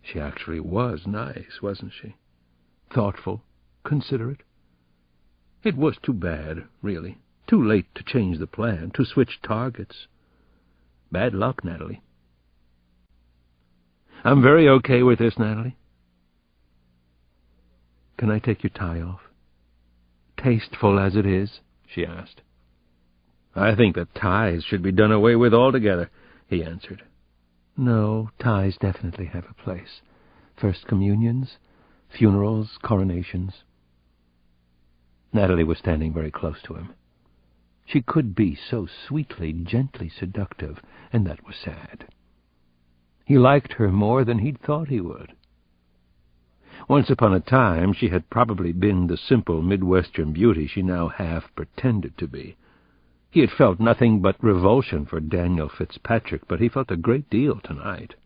Speaker 2: She actually was nice, wasn't she? Thoughtful, considerate. It was too bad, really. Too late to change the plan, to switch targets. Bad luck, Natalie. "I'm very okay with this, Natalie." "Can I take your tie off? Tasteful as it is?" she asked. "I think that ties should be done away with altogether," he answered. "No, ties definitely have a place. First communions, funerals, coronations." Natalie was standing very close to him. She could be so sweetly, gently seductive, and that was sad. He liked her more than he'd thought he would. Once upon a time she had probably been the simple Midwestern beauty she now half pretended to be. He had felt nothing but revulsion for Daniel Fitzpatrick, but he felt a great deal tonight.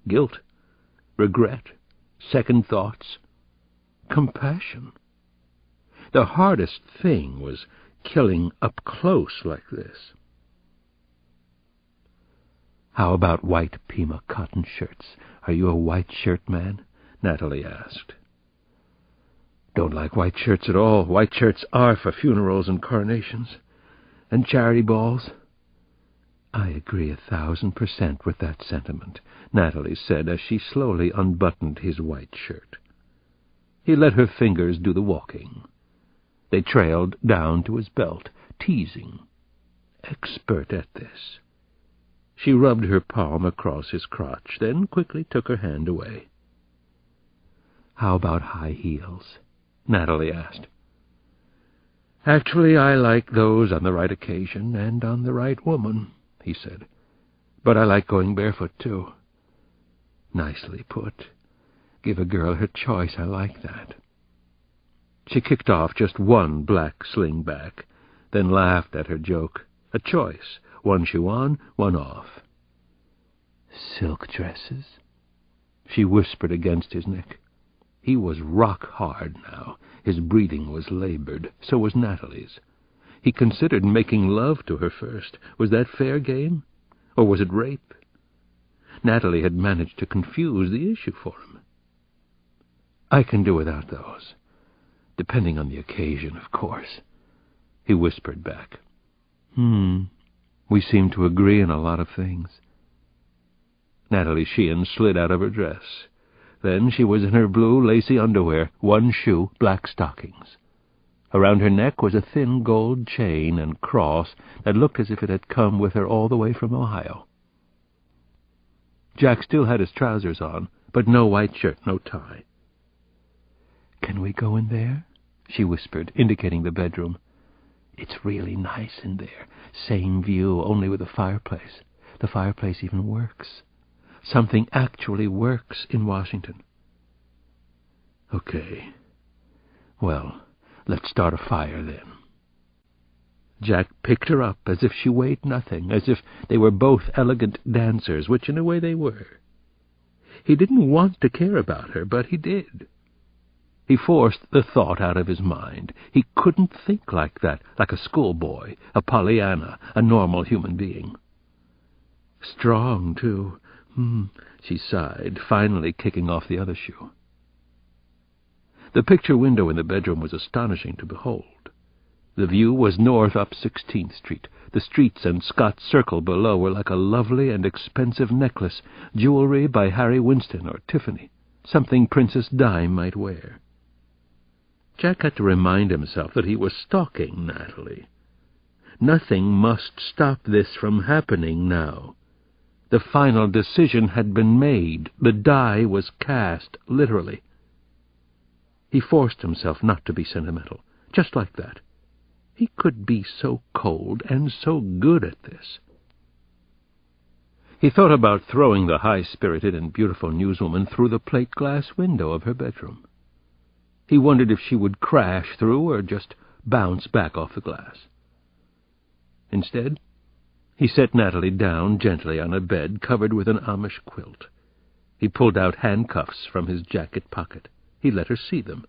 Speaker 2: Guilt, regret, second thoughts, compassion. The hardest thing was killing up close like this. "How about white Pima cotton shirts? Are you a white shirt man?" Natalie asked. Don't like white shirts at all. White shirts are for funerals and coronations. And charity balls. I agree 1,000% with that sentiment, Natalie said as she slowly unbuttoned his white shirt. He let her fingers do the walking. They trailed down to his belt, teasing. Expert at this. She rubbed her palm across his crotch, then quickly took her hand away. "How about high heels?" Natalie asked. "Actually, I like those on the right occasion and on the right woman," he said. "But I like going barefoot, too." "Nicely put. Give a girl her choice. I like that." She kicked off just one black slingback, then laughed at her joke. A choice. One shoe on, one off. "Silk dresses?" She whispered against his neck. He was rock-hard now. His breathing was labored. So was Natalie's. He considered making love to her first. Was that fair game? Or was it rape? Natalie had managed to confuse the issue for him. "I can do without those. Depending on the occasion, of course," he whispered back. We seem to agree on a lot of things." Natalie Sheehan slid out of her dress. Then she was in her blue lacy underwear, one shoe, black stockings. Around her neck was a thin gold chain and cross that looked as if it had come with her all the way from Ohio. Jack still had his trousers on, but no white shirt, no tie. "Can we go in there?" she whispered, indicating the bedroom. "It's really nice in there. Same view, only with a fireplace. The fireplace even works. Something actually works in Washington." "Okay. Well, let's start a fire then." Jack picked her up as if she weighed nothing, as if they were both elegant dancers, which in a way they were. He didn't want to care about her, but he did. He forced the thought out of his mind. He couldn't think like that, like a schoolboy, a Pollyanna, a normal human being. Strong, too. She sighed, finally kicking off the other shoe. The picture window in the bedroom was astonishing to behold. The view was north up 16th Street. The streets and Scott's Circle below were like a lovely and expensive necklace, jewelry by Harry Winston or Tiffany, something Princess Di might wear. Jack had to remind himself that he was stalking Natalie. Nothing must stop this from happening now. The final decision had been made. The die was cast, literally. He forced himself not to be sentimental, just like that. He could be so cold and so good at this. He thought about throwing the high-spirited and beautiful newswoman through the plate-glass window of her bedroom. He wondered if she would crash through or just bounce back off the glass. Instead, he set Natalie down gently on a bed covered with an Amish quilt. He pulled out handcuffs from his jacket pocket. He let her see them.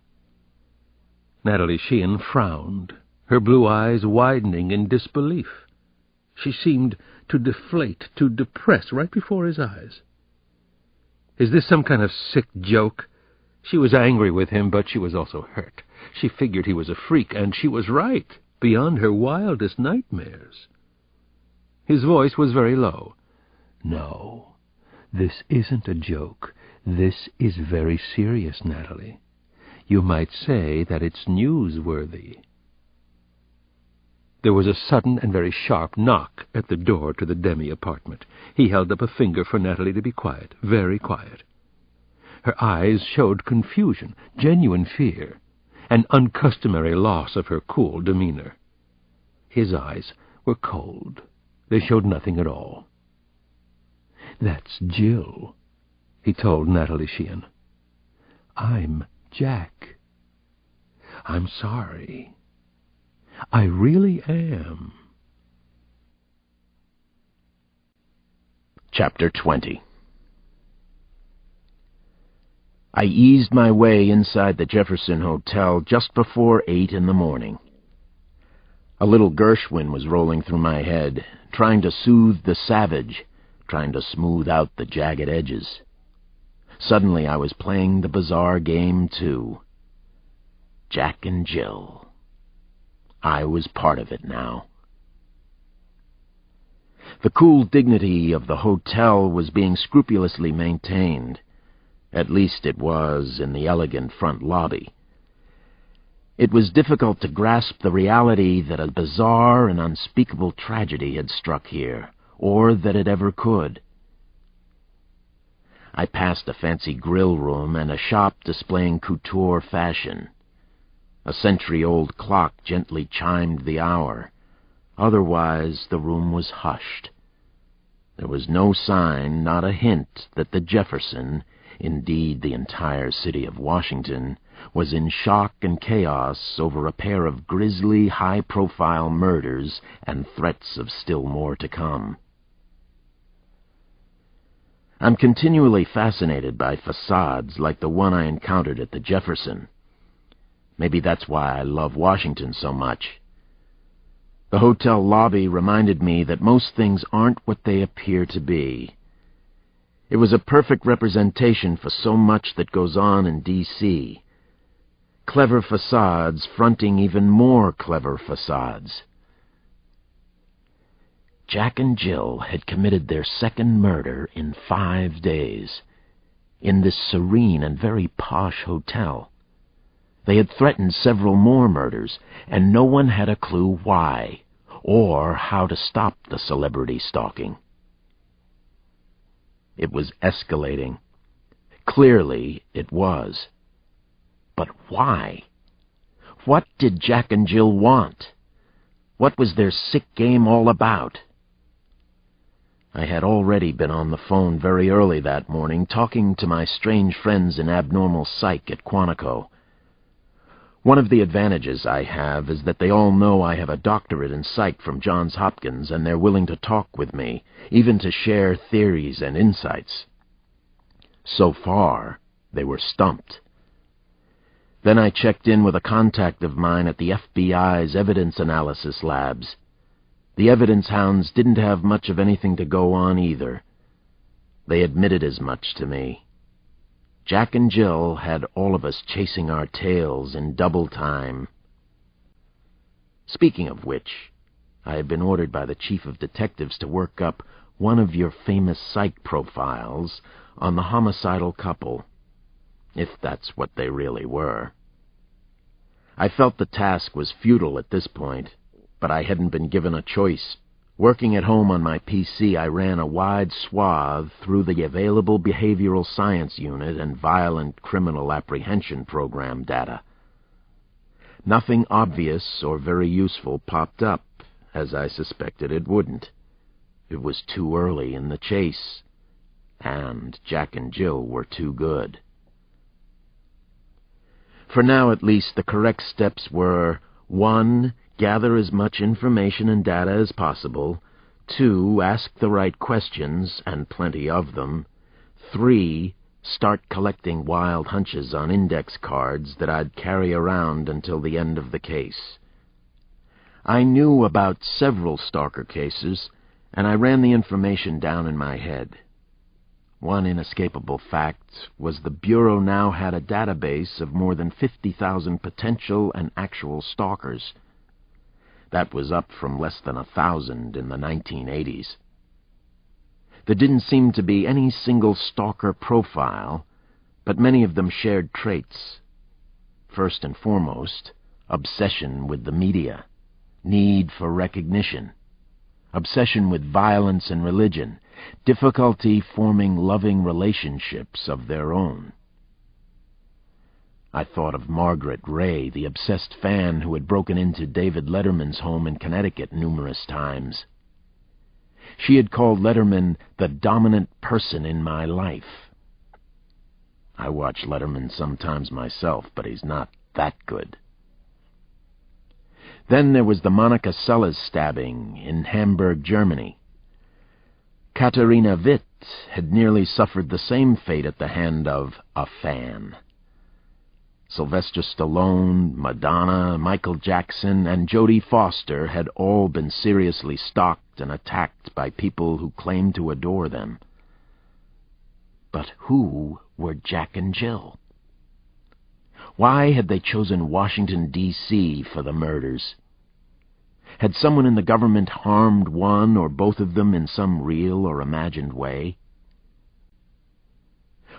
Speaker 2: Natalie Sheehan frowned, her blue eyes widening in disbelief. She seemed to deflate, to depress right before his eyes. Is this some kind of sick joke? She was angry with him, but she was also hurt. She figured he was a freak, and she was right, beyond her wildest nightmares. His voice was very low. "No, this isn't a joke. This is very serious, Natalie. You might say that it's newsworthy." There was a sudden and very sharp knock at the door to the demi-apartment. He held up a finger for Natalie to be quiet, very quiet. Her eyes showed confusion, genuine fear, an uncustomary loss of her cool demeanor. His eyes were cold. They showed nothing at all. "That's Jill," he told Natalie Sheehan. "I'm Jack. I'm sorry. I really am."
Speaker 1: Chapter 20. I eased my way inside the Jefferson Hotel just before 8 in the morning. A little Gershwin was rolling through my head, trying to soothe the savage, trying to smooth out the jagged edges. Suddenly I was playing the bizarre game, too. Jack and Jill. I was part of it now. The cool dignity of the hotel was being scrupulously maintained. At least it was in the elegant front lobby. It was difficult to grasp the reality that a bizarre and unspeakable tragedy had struck here, or that it ever could. I passed a fancy grill room and a shop displaying couture fashion. A century-old clock gently chimed the hour. Otherwise, the room was hushed. There was no sign, not a hint, that the Jefferson, indeed the entire city of Washington, was in shock and chaos over a pair of grisly, high-profile murders and threats of still more to come. I'm continually fascinated by facades like the one I encountered at the Jefferson. Maybe that's why I love Washington so much. The hotel lobby reminded me that most things aren't what they appear to be. It was a perfect representation for so much that goes on in D.C. Clever facades fronting even more clever facades. Jack and Jill had committed their second murder in 5 days, in this serene and very posh hotel. They had threatened several more murders, and no one had a clue why, or how to stop the celebrity stalking. It was escalating. Clearly it was. But why? What did Jack and Jill want? What was their sick game all about? I had already been on the phone very early that morning, talking to my strange friends in abnormal psych at Quantico. One of the advantages I have is that they all know I have a doctorate in psych from Johns Hopkins, and they're willing to talk with me, even to share theories and insights. So far, they were stumped. Then I checked in with a contact of mine at the FBI's evidence analysis labs. The evidence hounds didn't have much of anything to go on either. They admitted as much to me. Jack and Jill had all of us chasing our tails in double time. Speaking of which, I had been ordered by the chief of detectives to work up one of your famous psych profiles on the homicidal couple, if that's what they really were. I felt the task was futile at this point, but I hadn't been given a choice. Working at home on my PC, I ran a wide swath through the available behavioral science unit and violent criminal apprehension program data. Nothing obvious or very useful popped up, as I suspected it wouldn't. It was too early in the chase, and Jack and Jill were too good. For now, at least, the correct steps were: 1. Gather as much information and data as possible. 2. Ask the right questions, and plenty of them. 3. Start collecting wild hunches on index cards that I'd carry around until the end of the case. I knew about several stalker cases, and I ran the information down in my head. One inescapable fact was the Bureau now had a database of more than 50,000 potential and actual stalkers. That was up from less than 1,000 in the 1980s. There didn't seem to be any single stalker profile, but many of them shared traits. First and foremost, obsession with the media, need for recognition, obsession with violence and religion, difficulty forming loving relationships of their own. I thought of Margaret Ray, the obsessed fan who had broken into David Letterman's home in Connecticut numerous times. She had called Letterman the dominant person in my life. I watch Letterman sometimes myself, but he's not that good. Then there was the Monica Seles stabbing in Hamburg, Germany. Katharina Witt had nearly suffered the same fate at the hand of a fan. Sylvester Stallone, Madonna, Michael Jackson, and Jodie Foster had all been seriously stalked and attacked by people who claimed to adore them. But who were Jack and Jill? Why had they chosen Washington, D.C. for the murders? Had someone in the government harmed one or both of them in some real or imagined way?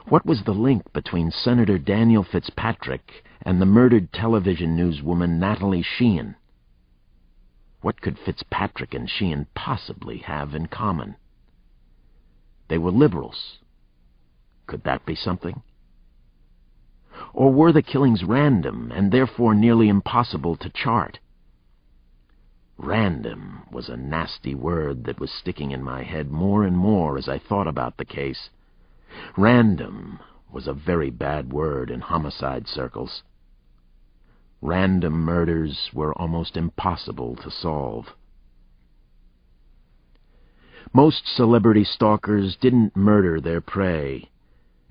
Speaker 1: What was the link between Senator Daniel Fitzpatrick and the murdered television newswoman Natalie Sheehan? What could Fitzpatrick and Sheehan possibly have in common? They were liberals. Could that be something? Or were the killings random and therefore nearly impossible to chart? Random was a nasty word that was sticking in my head more and more as I thought about the case. Random was a very bad word in homicide circles. Random murders were almost impossible to solve. Most celebrity stalkers didn't murder their prey.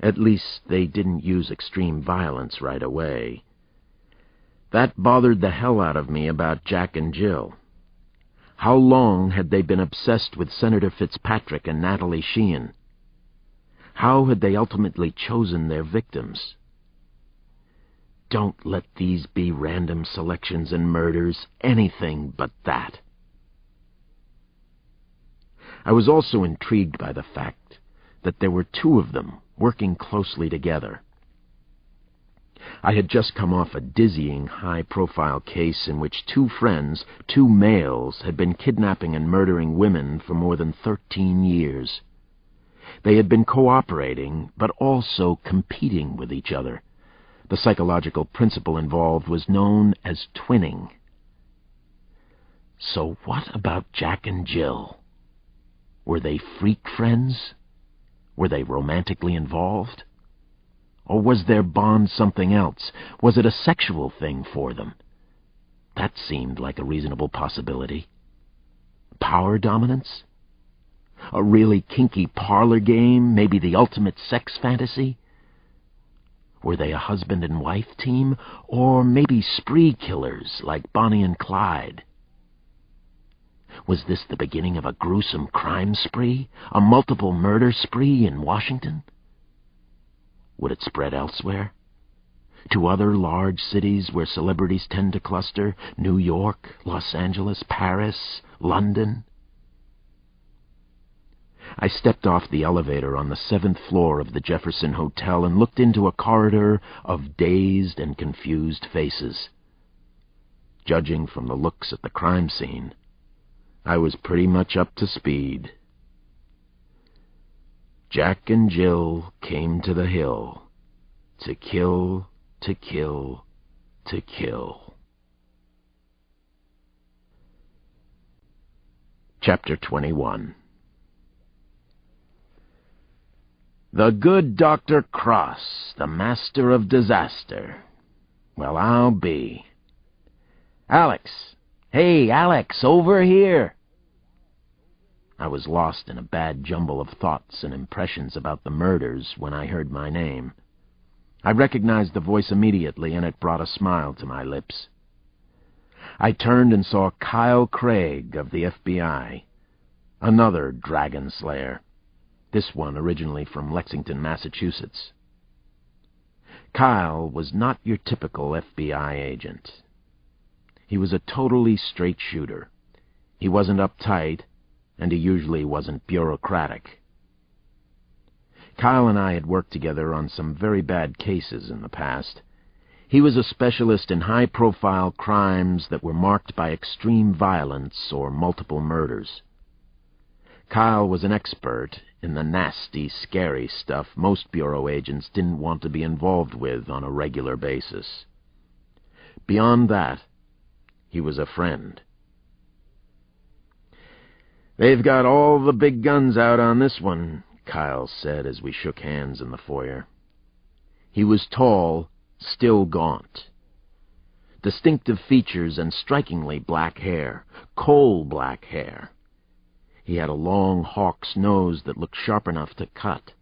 Speaker 1: At least they didn't use extreme violence right away. That bothered the hell out of me about Jack and Jill. How long had they been obsessed with Senator Fitzpatrick and Natalie Sheehan? How had they ultimately chosen their victims? Don't let these be random selections and murders, anything but that. I was also intrigued by the fact that there were two of them working closely together. I had just come off a dizzying high-profile case in which two friends, two males, had been kidnapping and murdering women for more than 13 years. They had been cooperating, but also competing with each other. The psychological principle involved was known as twinning. So what about Jack and Jill? Were they freak friends? Were they romantically involved? Or was their bond something else? Was it a sexual thing for them? That seemed like a reasonable possibility. Power dominance? A really kinky parlor game, maybe the ultimate sex fantasy? Were they a husband and wife team? Or maybe spree killers like Bonnie and Clyde? Was this the beginning of a gruesome crime spree? A multiple murder spree in Washington? Would it spread elsewhere? To other large cities where celebrities tend to cluster? New York, Los Angeles, Paris, London? I stepped off the elevator on the 7th floor of the Jefferson Hotel and looked into a corridor of dazed and confused faces. Judging from the looks at the crime scene, I was pretty much up to speed. Jack and Jill came to the hill to kill, to kill, to kill. Chapter 21. The good Dr. Cross, the master of disaster. Well, I'll be. Alex! Hey, Alex, over here! I was lost in a bad jumble of thoughts and impressions about the murders when I heard my name. I recognized the voice immediately, and it brought a smile to my lips. I turned and saw Kyle Craig of the FBI, another dragon slayer, this one originally from Lexington, Massachusetts. Kyle was not your typical FBI agent. He was a totally straight shooter. He wasn't uptight, and he usually wasn't bureaucratic. Kyle and I had worked together on some very bad cases in the past. He was a specialist in high-profile crimes that were marked by extreme violence or multiple murders. Kyle was an expert in the nasty, scary stuff most bureau agents didn't want to be involved with on a regular basis. Beyond that, he was a friend. "They've got all the big guns out on this one," Kyle said as we shook hands in the foyer. He was tall, still gaunt. Distinctive features and strikingly black hair, coal-black hair. He had a long hawk's nose that looked sharp enough to cut.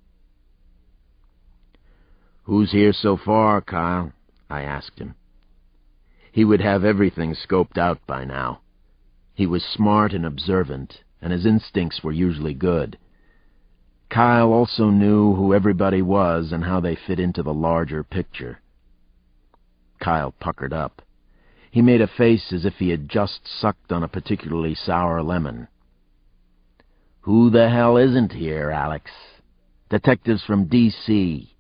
Speaker 1: "Who's here so far, Kyle?" I asked him. He would have everything scoped out by now. He was smart and observant, and his instincts were usually good. Kyle also knew who everybody was and how they fit into the larger picture. Kyle puckered up. He made a face as if he had just sucked on a particularly sour lemon. "Who the hell isn't here, Alex? Detectives from D.C.,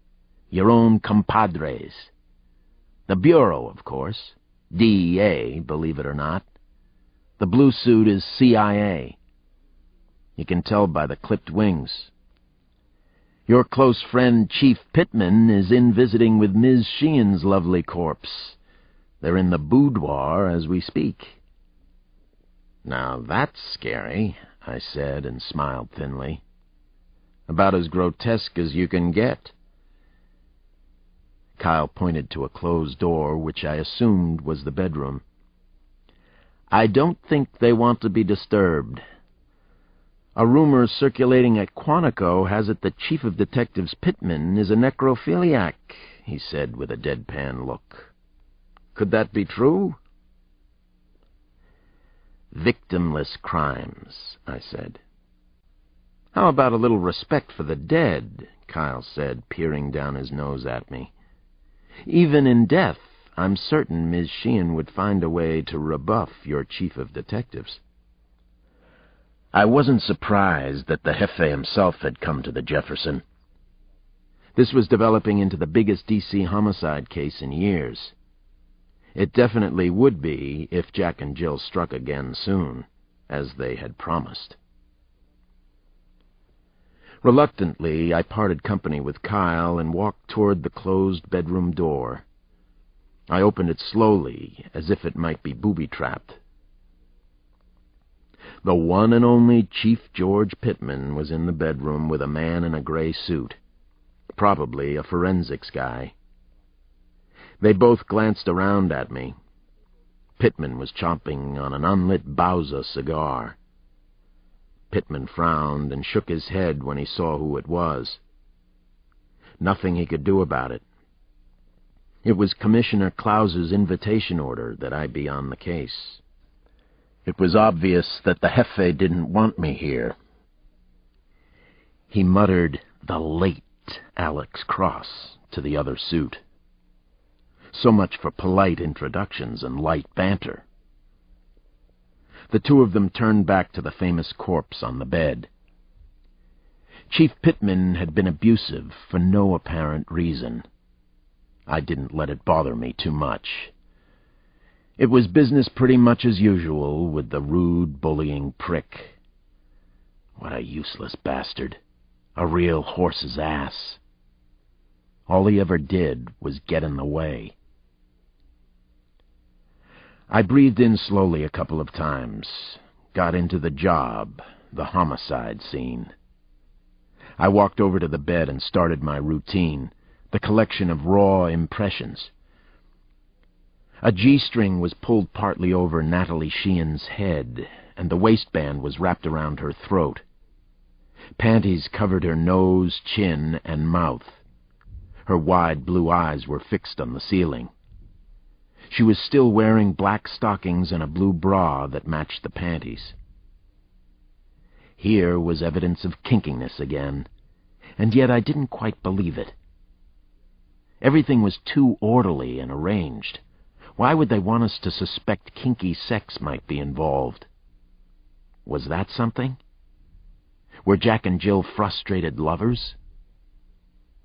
Speaker 1: your own compadres. The Bureau, of course. DEA, believe it or not. The blue suit is CIA. You can tell by the clipped wings. Your close friend Chief Pittman is in visiting with Ms. Sheehan's lovely corpse. They're in the boudoir as we speak." "Now that's scary," I said, and smiled thinly. "About as grotesque as you can get." Kyle pointed to a closed door, which I assumed was the bedroom. "I don't think they want to be disturbed. A rumor circulating at Quantico has it that Chief of Detectives Pittman is a necrophiliac," he said with a deadpan look. "Could that be true?" "Victimless crimes," I said. "How about a little respect for the dead?" Kyle said, peering down his nose at me. "Even in death, I'm certain Ms. Sheehan would find a way to rebuff your chief of detectives." I wasn't surprised that the Jefe himself had come to the Jefferson. This was developing into the biggest D.C. homicide case in years. It definitely would be if Jack and Jill struck again soon, as they had promised. Reluctantly, I parted company with Kyle and walked toward the closed bedroom door. I opened it slowly, as if it might be booby-trapped. The one and only Chief George Pittman was in the bedroom with a man in a gray suit, probably a forensics guy. They both glanced around at me. Pittman was chomping on an unlit Bauza cigar. Pittman frowned and shook his head when he saw who it was. Nothing he could do about it. It was Commissioner Klaus's invitation order that I be on the case. It was obvious that the Jefe didn't want me here. He muttered, "The late Alex Cross," to the other suit. So much for polite introductions and light banter. The two of them turned back to the famous corpse on the bed. Chief Pittman had been abusive for no apparent reason. I didn't let it bother me too much. It was business pretty much as usual with the rude, bullying prick. What a useless bastard. A real horse's ass. All he ever did was get in the way. I breathed in slowly a couple of times, got into the job, the homicide scene. I walked over to the bed and started my routine, the collection of raw impressions. A G-string was pulled partly over Natalie Sheehan's head, and the waistband was wrapped around her throat. Panties covered her nose, chin, and mouth. Her wide blue eyes were fixed on the ceiling. She was still wearing black stockings and a blue bra that matched the panties. Here was evidence of kinkiness again, and yet I didn't quite believe it. Everything was too orderly and arranged. Why would they want us to suspect kinky sex might be involved? Was that something? Were Jack and Jill frustrated lovers?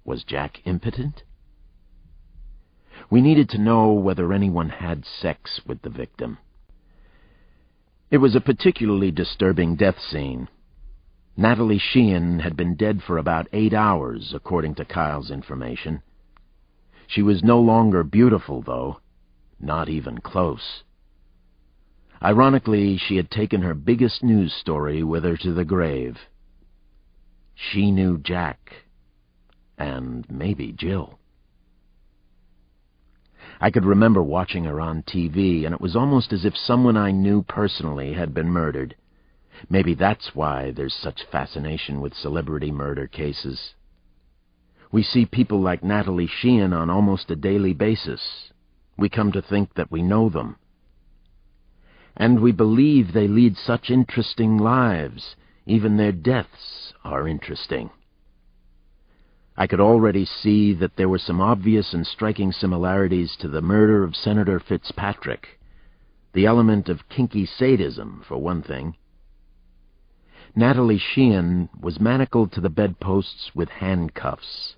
Speaker 1: Was Jack impotent? We needed to know whether anyone had sex with the victim. It was a particularly disturbing death scene. Natalie Sheehan had been dead for about 8 hours, according to Kyle's information. She was no longer beautiful, though. Not even close. Ironically, she had taken her biggest news story with her to the grave. She knew Jack, and maybe Jill. I could remember watching her on TV, and it was almost as if someone I knew personally had been murdered. Maybe that's why there's such fascination with celebrity murder cases. We see people like Natalie Sheehan on almost a daily basis. We come to think that we know them. And we believe they lead such interesting lives. Even their deaths are interesting. I could already see that there were some obvious and striking similarities to the murder of Senator Fitzpatrick. The element of kinky sadism, for one thing. Natalie Sheehan was manacled to the bedposts with handcuffs.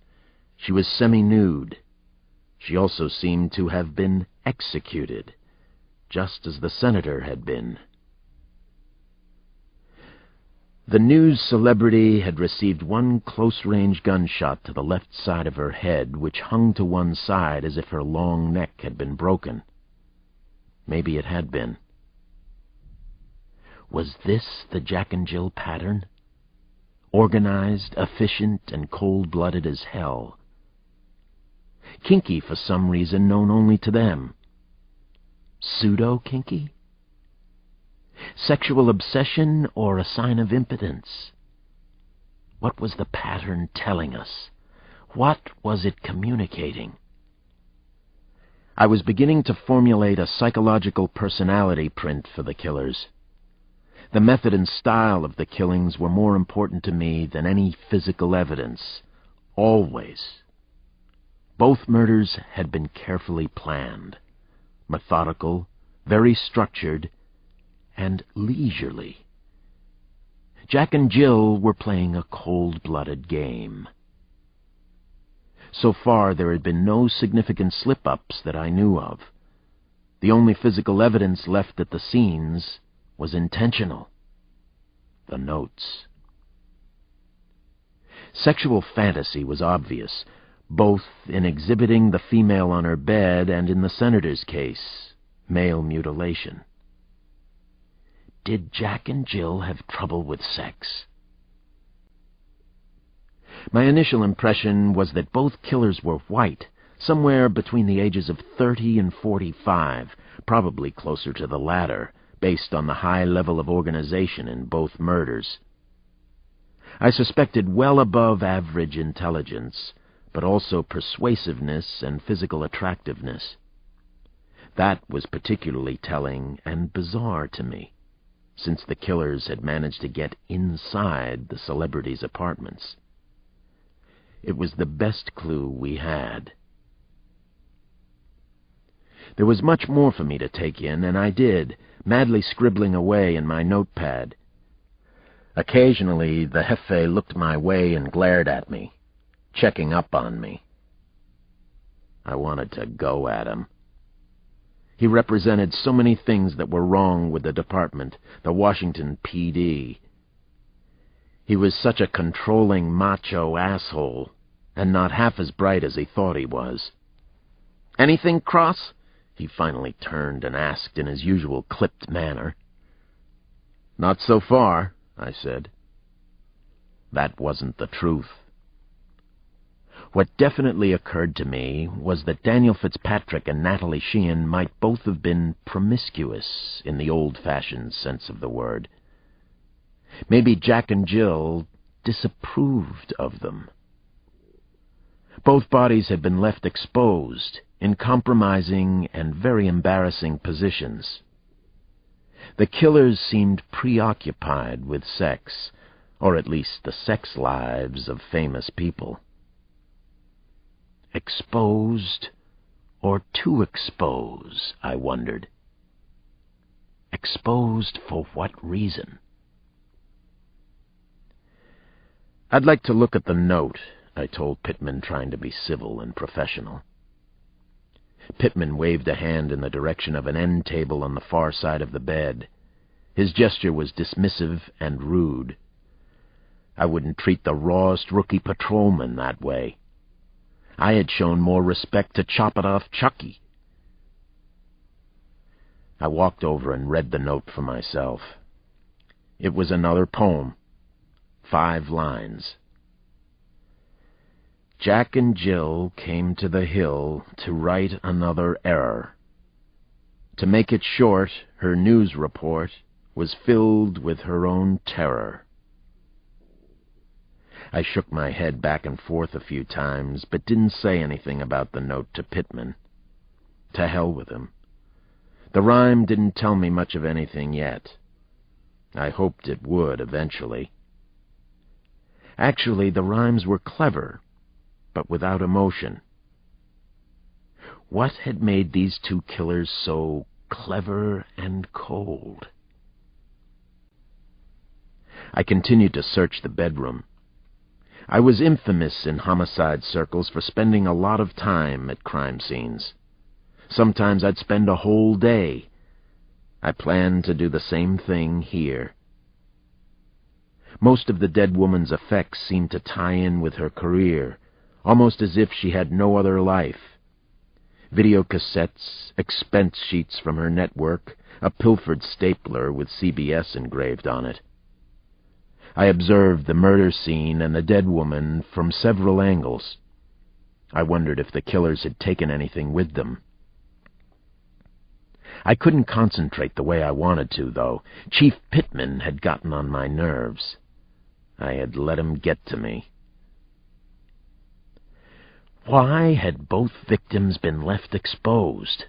Speaker 1: She was semi-nude. She also seemed to have been executed, just as the senator had been. The news celebrity had received one close-range gunshot to the left side of her head, which hung to one side as if her long neck had been broken. Maybe it had been. Was this the Jack and Jill pattern? Organized, efficient, and cold-blooded as hell. Kinky for some reason known only to them. Pseudo-kinky? Sexual obsession or a sign of impotence? What was the pattern telling us? What was it communicating? I was beginning to formulate a psychological personality print for the killers. The method and style of the killings were more important to me than any physical evidence. Always. Both murders had been carefully planned, methodical, very structured, and leisurely. Jack and Jill were playing a cold-blooded game. So far, there had been no significant slip-ups that I knew of. The only physical evidence left at the scenes was intentional. The notes. Sexual fantasy was obvious, both in exhibiting the female on her bed and, in the senator's case, male mutilation. Did Jack and Jill have trouble with sex? My initial impression was that both killers were white, somewhere between the ages of 30 and 45, probably closer to the latter, based on the high level of organization in both murders. I suspected well above average intelligence, but also persuasiveness and physical attractiveness. That was particularly telling and bizarre to me, since the killers had managed to get inside the celebrities' apartments. It was the best clue we had. There was much more for me to take in, and I did, madly scribbling away in my notepad. Occasionally, the Jefe looked my way and glared at me, checking up on me. I wanted to go at him. He represented so many things that were wrong with the department, the Washington PD. He was such a controlling, macho asshole, and not half as bright as he thought he was. "Anything, Cross?" He finally turned and asked in his usual clipped manner. "Not so far," I said. That wasn't the truth. What definitely occurred to me was that Daniel Fitzpatrick and Natalie Sheehan might both have been promiscuous in the old-fashioned sense of the word. Maybe Jack and Jill disapproved of them. Both bodies had been left exposed, in compromising and very embarrassing positions. The killers seemed preoccupied with sex, or at least the sex lives of famous people. Exposed, or to expose, I wondered. Exposed for what reason? "I'd like to look at the note," I told Pittman, trying to be civil and professional. Pittman waved a hand in the direction of an end table on the far side of the bed. His gesture was dismissive and rude. I wouldn't treat the rawest rookie patrolman that way. I had shown more respect to Chop-It-Off Chucky. I walked over and read the note for myself. It was another poem. 5 lines. Jack and Jill came to the hill to right another error. To make it short, her news report was filled with her own terror. I shook my head back and forth a few times, but didn't say anything about the note to Pittman. To hell with him. The rhyme didn't tell me much of anything yet. I hoped it would eventually. Actually, the rhymes were clever, but without emotion. What had made these two killers so clever and cold? I continued to search the bedroom. I was infamous in homicide circles for spending a lot of time at crime scenes. Sometimes I'd spend a whole day. I planned to do the same thing here. Most of the dead woman's effects seemed to tie in with her career, almost as if she had no other life. Videocassettes, expense sheets from her network, a pilfered stapler with CBS engraved on it. I observed the murder scene and the dead woman from several angles. I wondered if the killers had taken anything with them. I couldn't concentrate the way I wanted to, though. Chief Pittman had gotten on my nerves. I had let him get to me. Why had both victims been left exposed?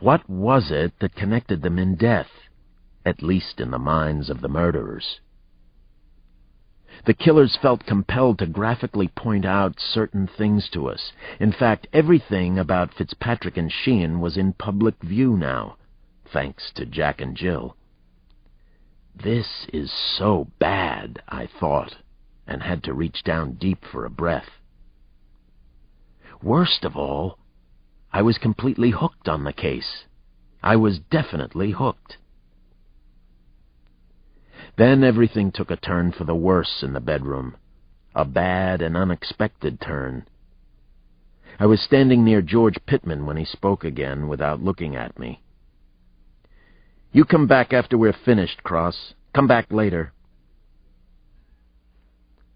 Speaker 1: What was it that connected them in death, at least in the minds of the murderers? The killers felt compelled to graphically point out certain things to us. In fact, everything about Fitzpatrick and Sheehan was in public view now, thanks to Jack and Jill. This is so bad, I thought, and had to reach down deep for a breath. Worst of all, I was completely hooked on the case. I was definitely hooked. Then everything took a turn for the worse in the bedroom, a bad and unexpected turn. I was standing near George Pittman when he spoke again without looking at me. "You come back after we're finished, Cross. Come back later."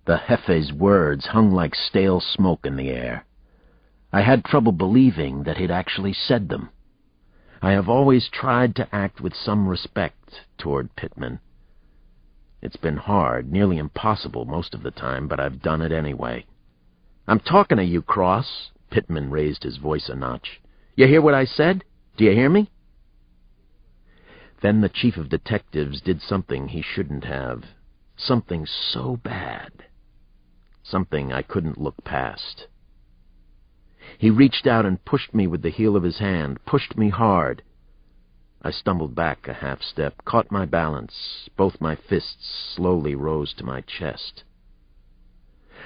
Speaker 1: The Hefe's words hung like stale smoke in the air. I had trouble believing that he'd actually said them. I have always tried to act with some respect toward Pittman. It's been hard, nearly impossible most of the time, but I've done it anyway. "I'm talking to you, Cross." Pittman raised his voice a notch. "You hear what I said? Do you hear me?" Then the chief of detectives did something he shouldn't have. Something so bad. Something I couldn't look past. He reached out and pushed me with the heel of his hand, pushed me hard. I stumbled back a half step, caught my balance. Both my fists slowly rose to my chest.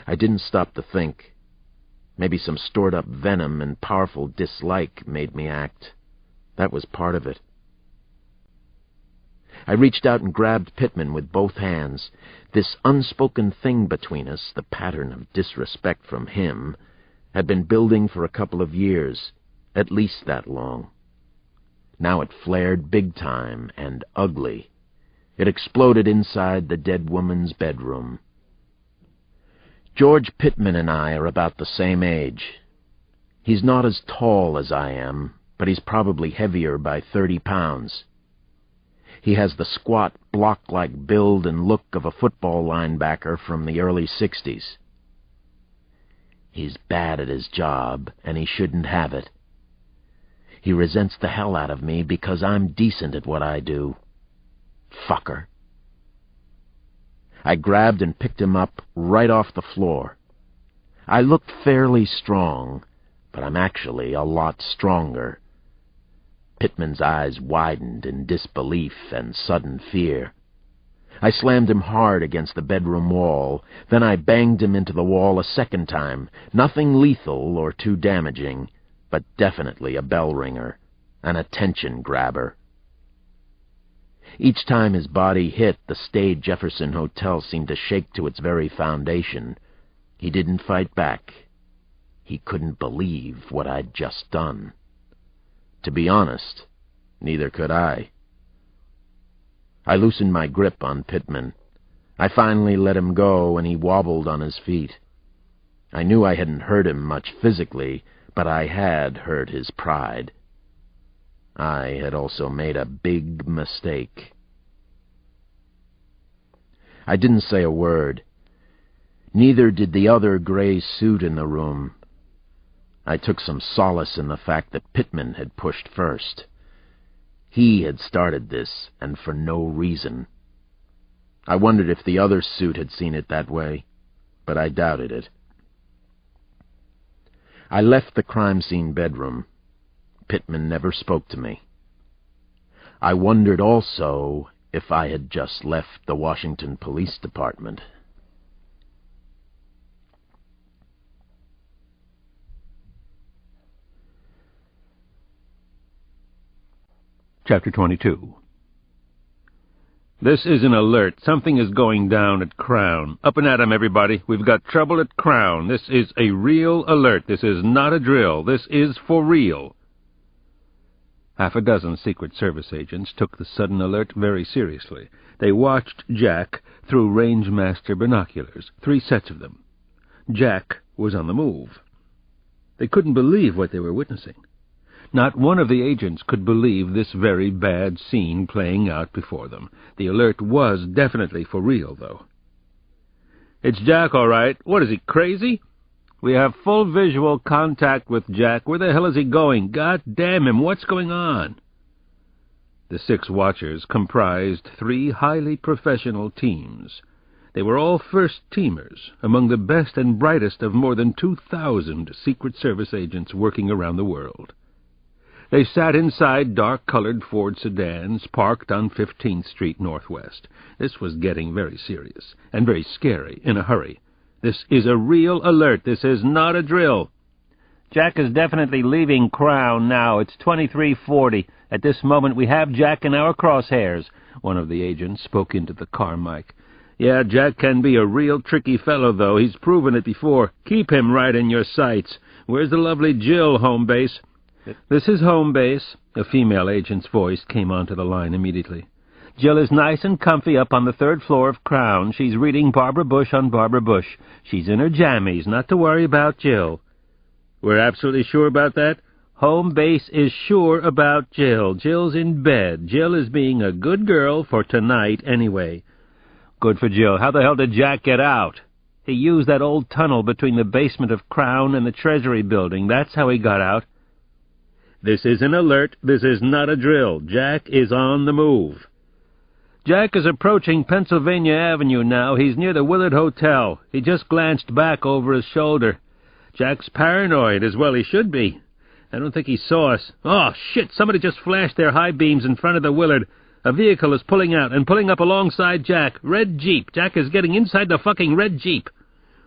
Speaker 1: I didn't stop to think. Maybe some stored-up venom and powerful dislike made me act. That was part of it. I reached out and grabbed Pittman with both hands. This unspoken thing between us, the pattern of disrespect from him, had been building for a couple of years, at least that long. Now it flared big time and ugly. It exploded inside the dead woman's bedroom. George Pittman and I are about the same age. He's not as tall as I am, but he's probably heavier by 30 pounds. He has the squat, block-like build and look of a football linebacker from the early 60s. He's bad at his job, and he shouldn't have it. He resents the hell out of me because I'm decent at what I do. Fucker. I grabbed and picked him up right off the floor. I looked fairly strong, but I'm actually a lot stronger. Pittman's eyes widened in disbelief and sudden fear. I slammed him hard against the bedroom wall. Then I banged him into the wall a second time. Nothing lethal or too damaging, but definitely a bell ringer, an attention grabber. Each time his body hit, the staid Jefferson Hotel seemed to shake to its very foundation. He didn't fight back. He couldn't believe what I'd just done. To be honest, neither could I. I loosened my grip on Pittman. I finally let him go, and he wobbled on his feet. I knew I hadn't hurt him much physically, but I had hurt his pride. I had also made a big mistake. I didn't say a word. Neither did the other gray suit in the room. I took some solace in the fact that Pittman had pushed first. He had started this, and for no reason. I wondered if the other suit had seen it that way, but I doubted it. I left the crime scene bedroom. Pittman never spoke to me. I wondered also if I had just left the Washington Police Department.
Speaker 2: Chapter 22. This is an alert. Something is going down at Crown. Up and at 'em, everybody. We've got trouble at Crown. This is a real alert. This is not a drill. This is for real. Half a dozen Secret Service agents took the sudden alert very seriously. They watched Jack through Rangemaster binoculars, 3 sets of them. Jack was on the move. They couldn't believe what they were witnessing. Not one of the agents could believe this very bad scene playing out before them. The alert was definitely for real, though. "It's Jack, all right. What, is he crazy?" "We have full visual contact with Jack. Where the hell is he going? God damn him, what's going on?" The 6 watchers comprised 3 highly professional teams. They were all first-teamers, among the best and brightest of more than 2,000 Secret Service agents working around the world. They sat inside dark-colored Ford sedans parked on 15th Street Northwest. This was getting very serious, and very scary, in a hurry. This is a real alert. This is not a drill. "Jack is definitely leaving Crown now. It's 2340. At this moment we have Jack in our crosshairs," one of the agents spoke into the car mic. "Yeah, Jack can be a real tricky fellow, though. He's proven it before. Keep him right in your sights. Where's the lovely Jill, home base?" "This is home base." A female agent's voice came onto the line immediately. "Jill is nice and comfy up on the 3rd floor of Crown. She's reading Barbara Bush on Barbara Bush. She's in her jammies. Not to worry about Jill." "We're absolutely sure about that?" "Home base is sure about Jill. Jill's in bed. Jill is being a good girl for tonight anyway." "Good for Jill. How the hell did Jack get out?" "He used that old tunnel between the basement of Crown and the Treasury building. That's how he got out." "This is an alert. This is not a drill. Jack is on the move." "Jack is approaching Pennsylvania Avenue now. He's near the Willard Hotel. He just glanced back over his shoulder. Jack's paranoid, as well he should be. I don't think he saw us. Oh, shit! Somebody just flashed their high beams in front of the Willard. A vehicle is pulling out and pulling up alongside Jack. Red Jeep. Jack is getting inside the fucking red Jeep."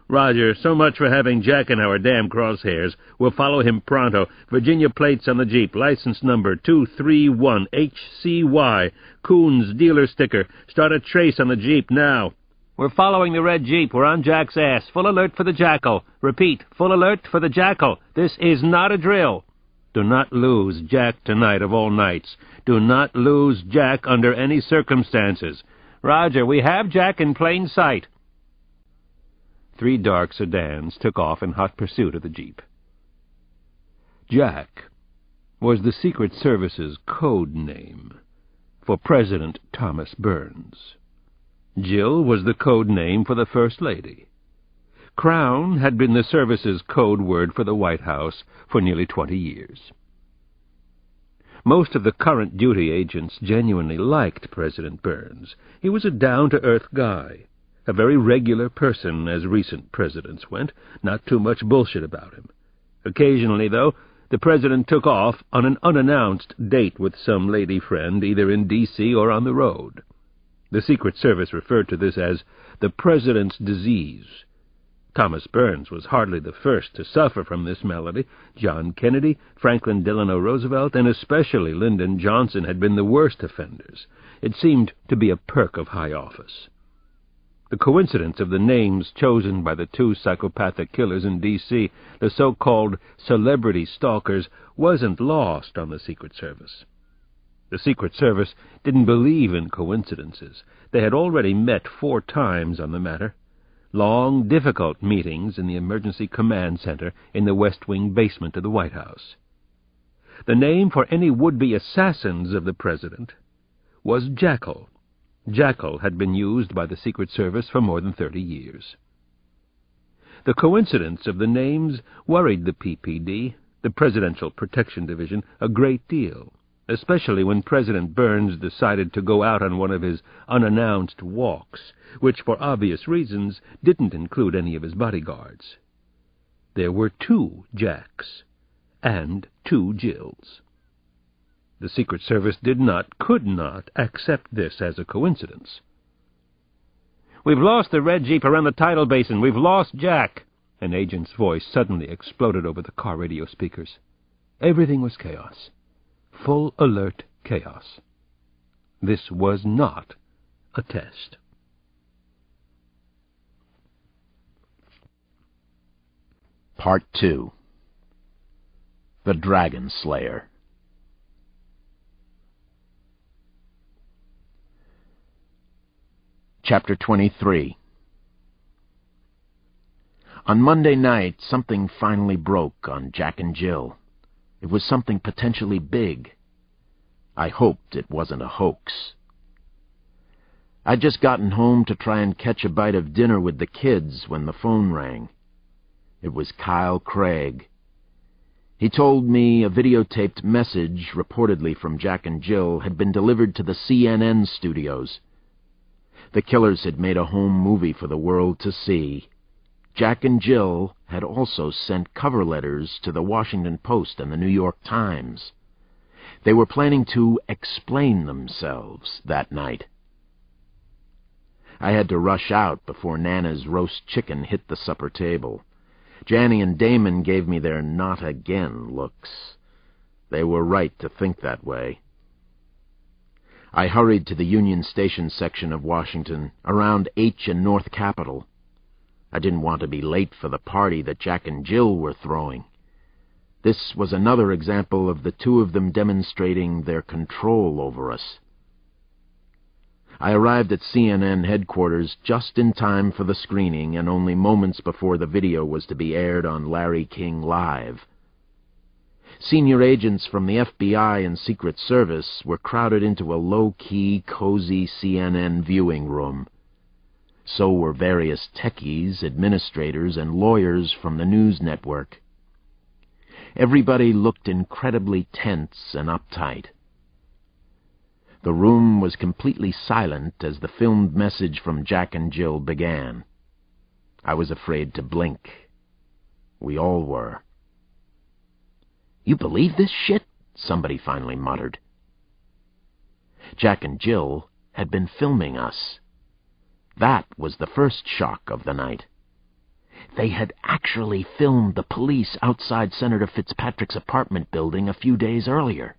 Speaker 2: "Roger, so much for having Jack in our damn crosshairs. We'll follow him pronto. Virginia plates on the Jeep, license number 231HCY, Coons dealer sticker. Start a trace on the Jeep now." "We're following the red Jeep. We're on Jack's ass. Full alert for the Jackal. Repeat, full alert for the Jackal. This is not a drill. Do not lose Jack tonight of all nights. Do not lose Jack under any circumstances." "Roger, we have Jack in plain sight." 3 dark sedans took off in hot pursuit of the Jeep. Jack was the Secret Service's code name for President Thomas Burns. Jill was the code name for the First Lady. Crown had been the service's code word for the White House for nearly 20 years. Most of the current duty agents genuinely liked President Burns. He was a down-to-earth guy. A very regular person, as recent presidents went. Not too much bullshit about him. Occasionally, though, the president took off on an unannounced date with some lady friend, either in D.C. or on the road. The Secret Service referred to this as the president's disease. Thomas Burns was hardly the first to suffer from this malady. John Kennedy, Franklin Delano Roosevelt, and especially Lyndon Johnson had been the worst offenders. It seemed to be a perk of high office. The coincidence of the names chosen by the 2 psychopathic killers in D.C., the so-called celebrity stalkers, wasn't lost on the Secret Service. The Secret Service didn't believe in coincidences. They had already met 4 times on the matter. Long, difficult meetings in the Emergency Command Center in the West Wing basement of the White House. The name for any would-be assassins of the president was Jackal. Jackal had been used by the Secret Service for more than 30 years. The coincidence of the names worried the PPD, the Presidential Protection Division, a great deal, especially when President Burns decided to go out on one of his unannounced walks, which, for obvious reasons, didn't include any of his bodyguards. there were 2 Jacks and 2 Jills. The Secret Service could not accept this as a coincidence. "We've lost the red Jeep around the tidal basin. We've lost Jack." An agent's voice suddenly exploded over the car radio speakers. Everything was chaos. Full alert chaos. This was not a test.
Speaker 1: Part 2. The Dragon Slayer. Chapter 23. On Monday night, something finally broke on Jack and Jill. It was something potentially big. I hoped it wasn't a hoax. I'd just gotten home to try and catch a bite of dinner with the kids when the phone rang. It was Kyle Craig. He told me a videotaped message, reportedly from Jack and Jill, had been delivered to the CNN studios. The killers had made a home movie for the world to see. Jack and Jill had also sent cover letters to the Washington Post and the New York Times. They were planning to explain themselves that night. I had to rush out before Nana's roast chicken hit the supper table. Janny and Damon gave me their not again looks. They were right to think that way. I hurried to the Union Station section of Washington, around H and North Capitol. I didn't want to be late for the party that Jack and Jill were throwing. This was another example of the 2 of them demonstrating their control over us. I arrived at CNN headquarters just in time for the screening and only moments before the video was to be aired on Larry King Live. Senior agents from the FBI and Secret Service were crowded into a low-key, cozy CNN viewing room. So were various techies, administrators, and lawyers from the news network. Everybody looked incredibly tense and uptight. The room was completely silent as the filmed message from Jack and Jill began. I was afraid to blink. We all were. "You believe this shit?" somebody finally muttered. Jack and Jill had been filming us. That was the first shock of the night. They had actually filmed the police outside Senator Fitzpatrick's apartment building a few days earlier.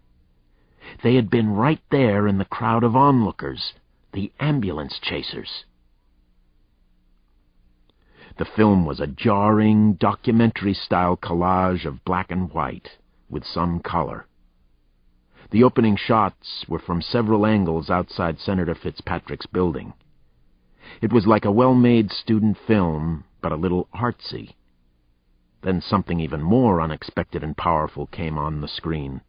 Speaker 1: They had been right there in the crowd of onlookers, the ambulance chasers. The film was a jarring, documentary-style collage of black and white, with some color. The opening shots were from several angles outside Senator Fitzpatrick's building. It was like a well-made student film, but a little artsy. Then something even more unexpected and powerful came on the screen.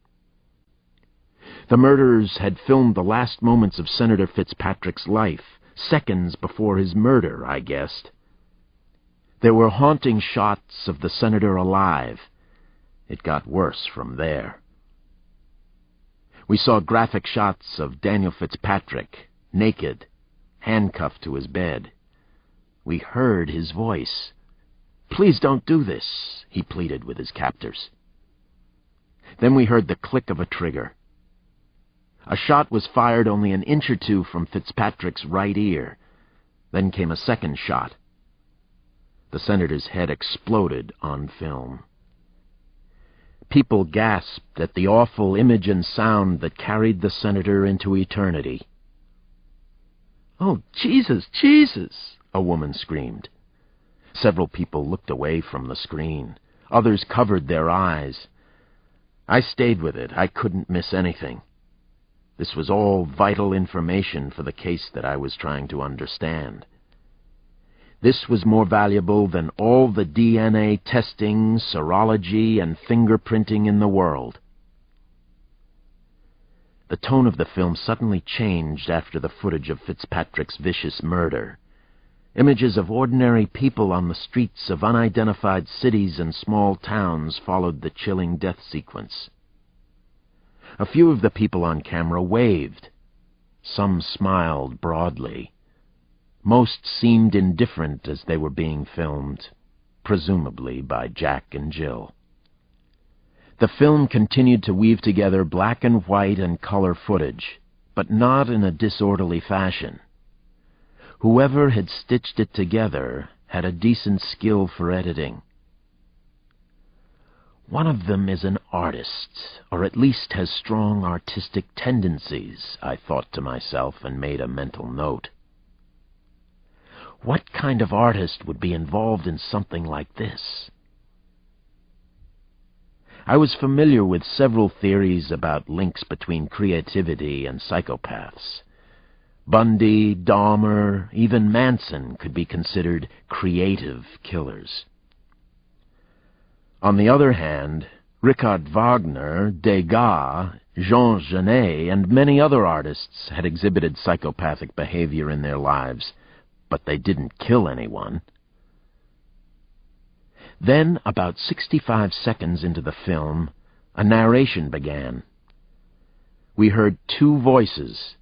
Speaker 1: The murderers had filmed the last moments of Senator Fitzpatrick's life, seconds before his murder, I guessed. There were haunting shots of the senator alive. It got worse from there. We saw graphic shots of Daniel Fitzpatrick, naked, handcuffed to his bed. We heard his voice. "Please don't do this," he pleaded with his captors. Then we heard the click of a trigger. A shot was fired only an inch or 2 from Fitzpatrick's right ear. Then came a second shot. The senator's head exploded on film. People gasped at the awful image and sound that carried the senator into eternity. "Oh, Jesus, Jesus!" a woman screamed. Several people looked away from the screen. Others covered their eyes. I stayed with it. I couldn't miss anything. This was all vital information for the case that I was trying to understand. This was more valuable than all the DNA testing, serology, and fingerprinting in the world. The tone of the film suddenly changed after the footage of Fitzpatrick's vicious murder. Images of ordinary people on the streets of unidentified cities and small towns followed the chilling death sequence. A few of the people on camera waved. Some smiled broadly. Most seemed indifferent as they were being filmed. presumably by Jack and Jill. The film continued to weave together black and white and color footage, but not in a disorderly fashion. Whoever had stitched it together had a decent skill for editing. One of them is an artist, or at least has strong artistic tendencies, I thought to myself and made a mental note. What kind of artist would be involved in something like this? I was familiar with several theories about links between creativity and psychopaths. Bundy, Dahmer, even Manson could be considered creative killers. On the other hand, Richard Wagner, Degas, Jean Genet, and many other artists had exhibited psychopathic behavior in their lives, but they didn't kill anyone. Then, about 65 seconds into the film, a narration began. We heard two voices,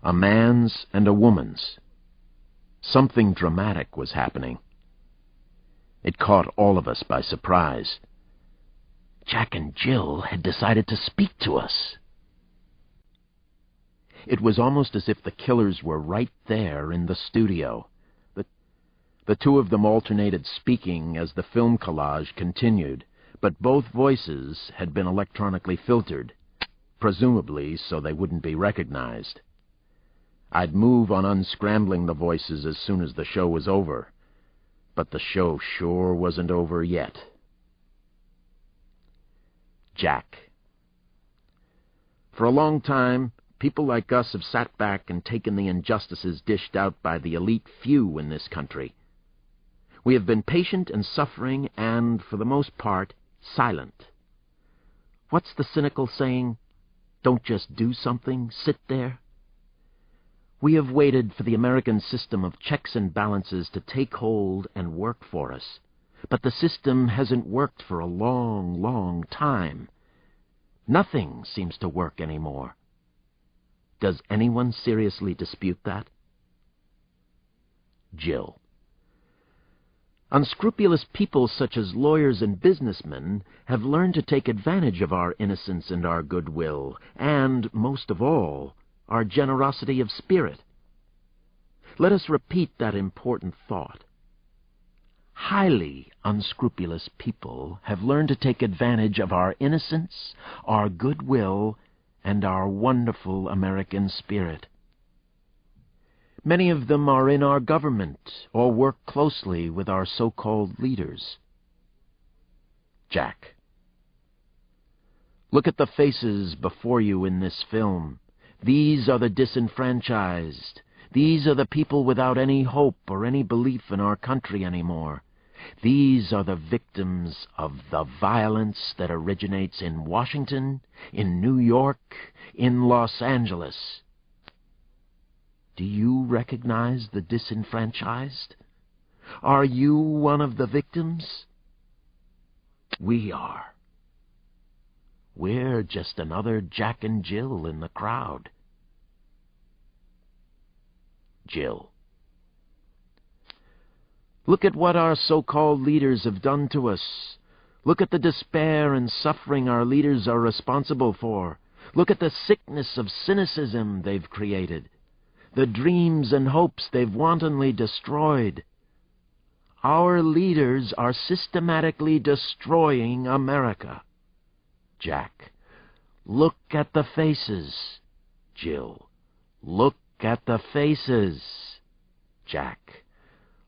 Speaker 1: a man's and a woman's. Something dramatic was happening. It caught all of us by surprise. Jack and Jill had decided to speak to us. It was almost as if the killers were right there in the studio. The two of them alternated speaking as the film collage continued, but both voices had been electronically filtered, presumably so they wouldn't be recognized. I'd move on unscrambling the voices as soon as the show was over, but the show sure wasn't over yet. Jack. For a long time, people like us have sat back and taken the injustices dished out by the elite few in this country. We have been patient and suffering and, for the most part, silent. What's the cynical saying? Don't just do something, sit there. We have waited for the American system of checks and balances to take hold and work for us. But the system hasn't worked for a long, long time. Nothing seems to work anymore. Does anyone seriously dispute that? Jill. Unscrupulous people such as lawyers and businessmen have learned to take advantage of our innocence and our goodwill, and, most of all, our generosity of spirit. Let us repeat that important thought. Highly unscrupulous people have learned to take advantage of our innocence, our goodwill, and our wonderful American spirit. Many of them are in our government or work closely with our so-called leaders. Jack. Look at the faces before you in this film. These are the disenfranchised. These are the people without any hope or any belief in our country anymore. These are the victims of the violence that originates in Washington, in New York, in Los Angeles. Do you recognize the disenfranchised? Are you one of the victims? We are. We're just another Jack and Jill in the crowd. Jill. Look at what our so-called leaders have done to us. Look at the despair and suffering our leaders are responsible for. Look at the sickness of cynicism they've created. The dreams and hopes they've wantonly destroyed. Our leaders are systematically destroying America. Jack. Look at the faces. Jill. Look at the faces. Jack.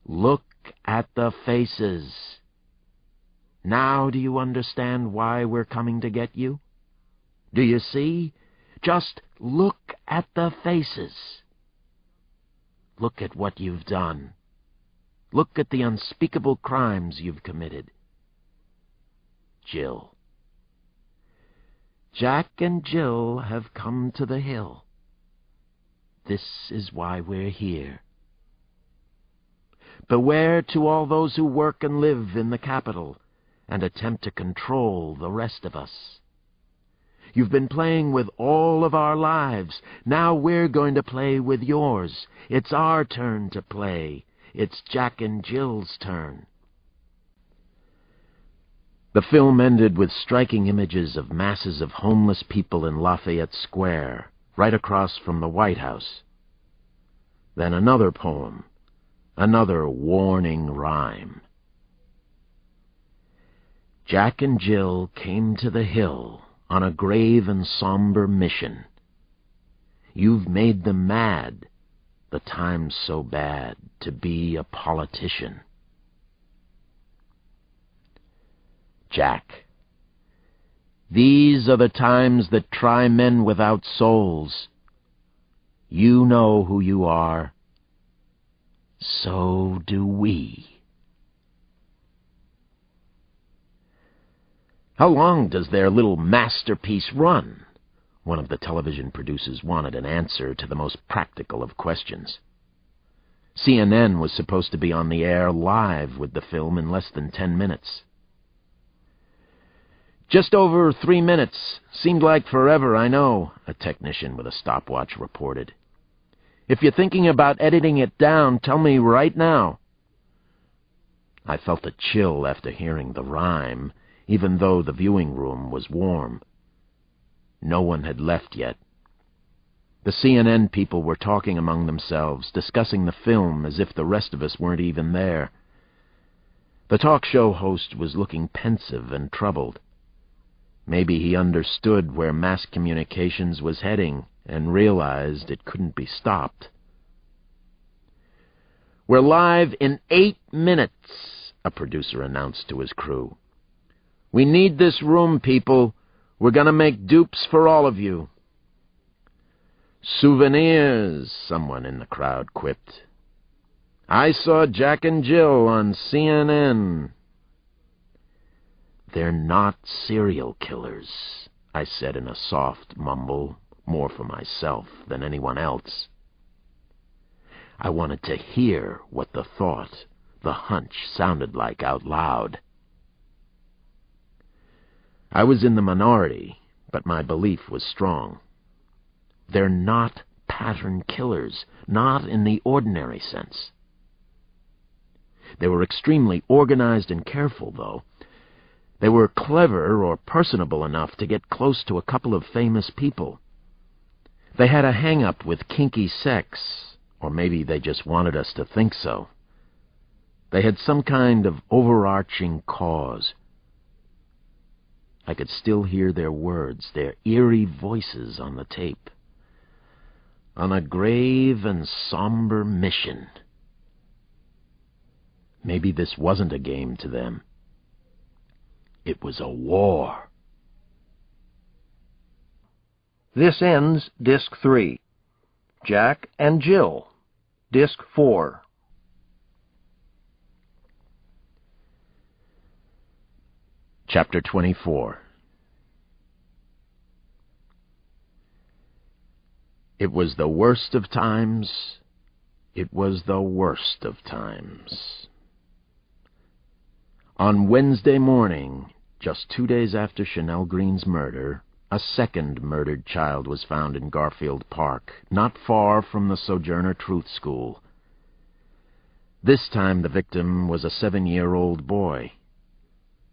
Speaker 1: Look at the faces. Now do you understand why we're coming to get you? Do you see? Just look at the faces. Look at what you've done. Look at the unspeakable crimes you've committed. Jill. Jack and Jill have come to the hill. This is why we're here. Beware to all those who work and live in the capital and attempt to control the rest of us. You've been playing with all of our lives. Now we're going to play with yours. It's our turn to play. It's Jack and Jill's turn. The film ended with striking images of masses of homeless people in Lafayette Square, right across from the White House. Then another poem, another warning rhyme. Jack and Jill came to the hill on a grave and somber mission. You've made them mad, the time's so bad to be a politician. Jack, these are the times that try men without souls. You know who you are. So do we. How long does their little masterpiece run? One of the television producers wanted an answer to the most practical of questions. CNN was supposed to be on the air live with the film in less than 10 minutes. Just over 3 minutes. Seemed like forever, I know, a technician with a stopwatch reported. If you're thinking about editing it down, tell me right now. I felt a chill after hearing the rhyme, even though the viewing room was warm. No one had left yet. The CNN people were talking among themselves, discussing the film as if the rest of us weren't even there. The talk show host was looking pensive and troubled. Maybe he understood where mass communications was heading and realized it couldn't be stopped. "We're live in 8 minutes," a producer announced to his crew. "We need this room, people. We're gonna make dupes for all of you." "Souvenirs," someone in the crowd quipped. "I saw Jack and Jill on CNN." "They're not serial killers," I said in a soft mumble, more for myself than anyone else. I wanted to hear what the thought, the hunch, sounded like out loud. I was in the minority, but my belief was strong. They're not pattern killers, not in the ordinary sense. They were extremely organized and careful, though. They were clever or personable enough to get close to a couple of famous people. They had a hang-up with kinky sex, or maybe they just wanted us to think so. They had some kind of overarching cause. I could still hear their words, their eerie voices on the tape. On a grave and somber mission. Maybe this wasn't a game to them. It was a war.
Speaker 3: This ends Disc 3. Jack and Jill, Disc 4.
Speaker 1: Chapter 24. It was the worst of times. It was the worst of times. On Wednesday morning, just 2 days after Chanel Green's murder, a second murdered child was found in Garfield Park, not far from the Sojourner Truth School. This time the victim was a 7-year-old boy.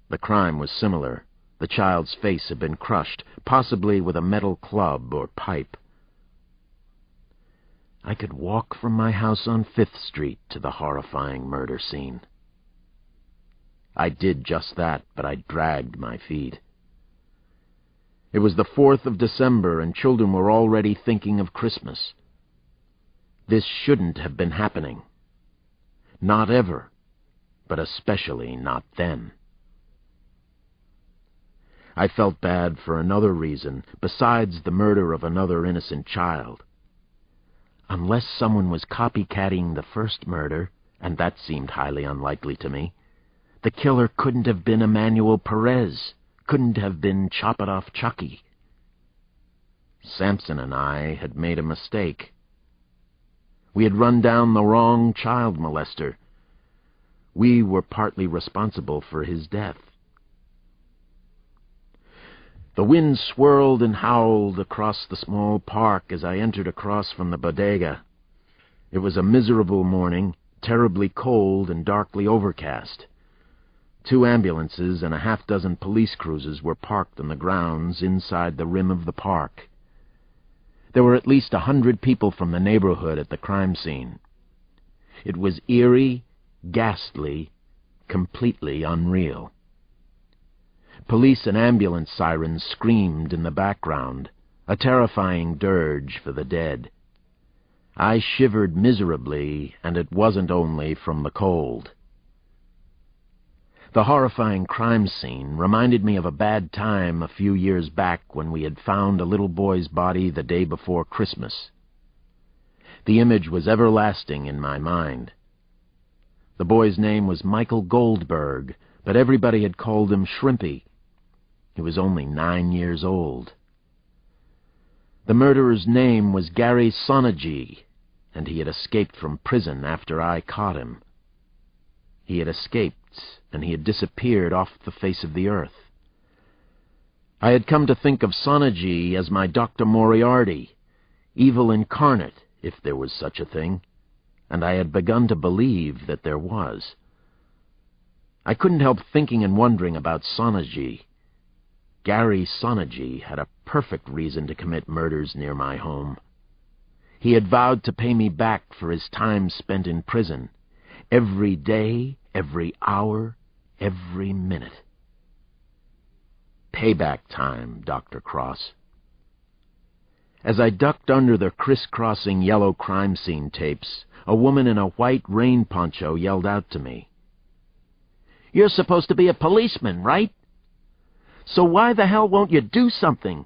Speaker 1: The crime was similar. The child's face had been crushed, possibly with a metal club or pipe. I could walk from my house on 5th Street to the horrifying murder scene. I did just that, but I dragged my feet. It was the 4th of December, and children were already thinking of Christmas. This shouldn't have been happening. Not ever, but especially not then. I felt bad for another reason, besides the murder of another innocent child. Unless someone was copycatting the first murder, and that seemed highly unlikely to me, the killer couldn't have been Emmanuel Perez, couldn't have been Chop-It-Off Chucky. Samson and I had made a mistake. We had run down the wrong child molester. We were partly responsible for his death. The wind swirled and howled across the small park as I entered across from the bodega. It was a miserable morning, terribly cold and darkly overcast. 2 ambulances and a half-dozen police cruisers were parked on the grounds inside the rim of the park. There were at least 100 people from the neighborhood at the crime scene. It was eerie, ghastly, completely unreal. Police and ambulance sirens screamed in the background, a terrifying dirge for the dead. I shivered miserably, and it wasn't only from the cold. The horrifying crime scene reminded me of a bad time a few years back when we had found a little boy's body the day before Christmas. The image was everlasting in my mind. The boy's name was Michael Goldberg, but everybody had called him Shrimpy. He was only 9 years old. The murderer's name was Gary Sonergy, and he had escaped from prison after I caught him. He had escaped, and he had disappeared off the face of the earth. I had come to think of Sonergy as my Dr. Moriarty, evil incarnate, if there was such a thing, and I had begun to believe that there was. I couldn't help thinking and wondering about Sonergy. Gary Sonergy had a perfect reason to commit murders near my home. He had vowed to pay me back for his time spent in prison, every day, every hour, every minute. Payback time, Dr. Cross. As I ducked under the crisscrossing yellow crime scene tapes, a woman in a white rain poncho yelled out to me. "You're supposed to be a policeman, right? So why the hell won't you do something?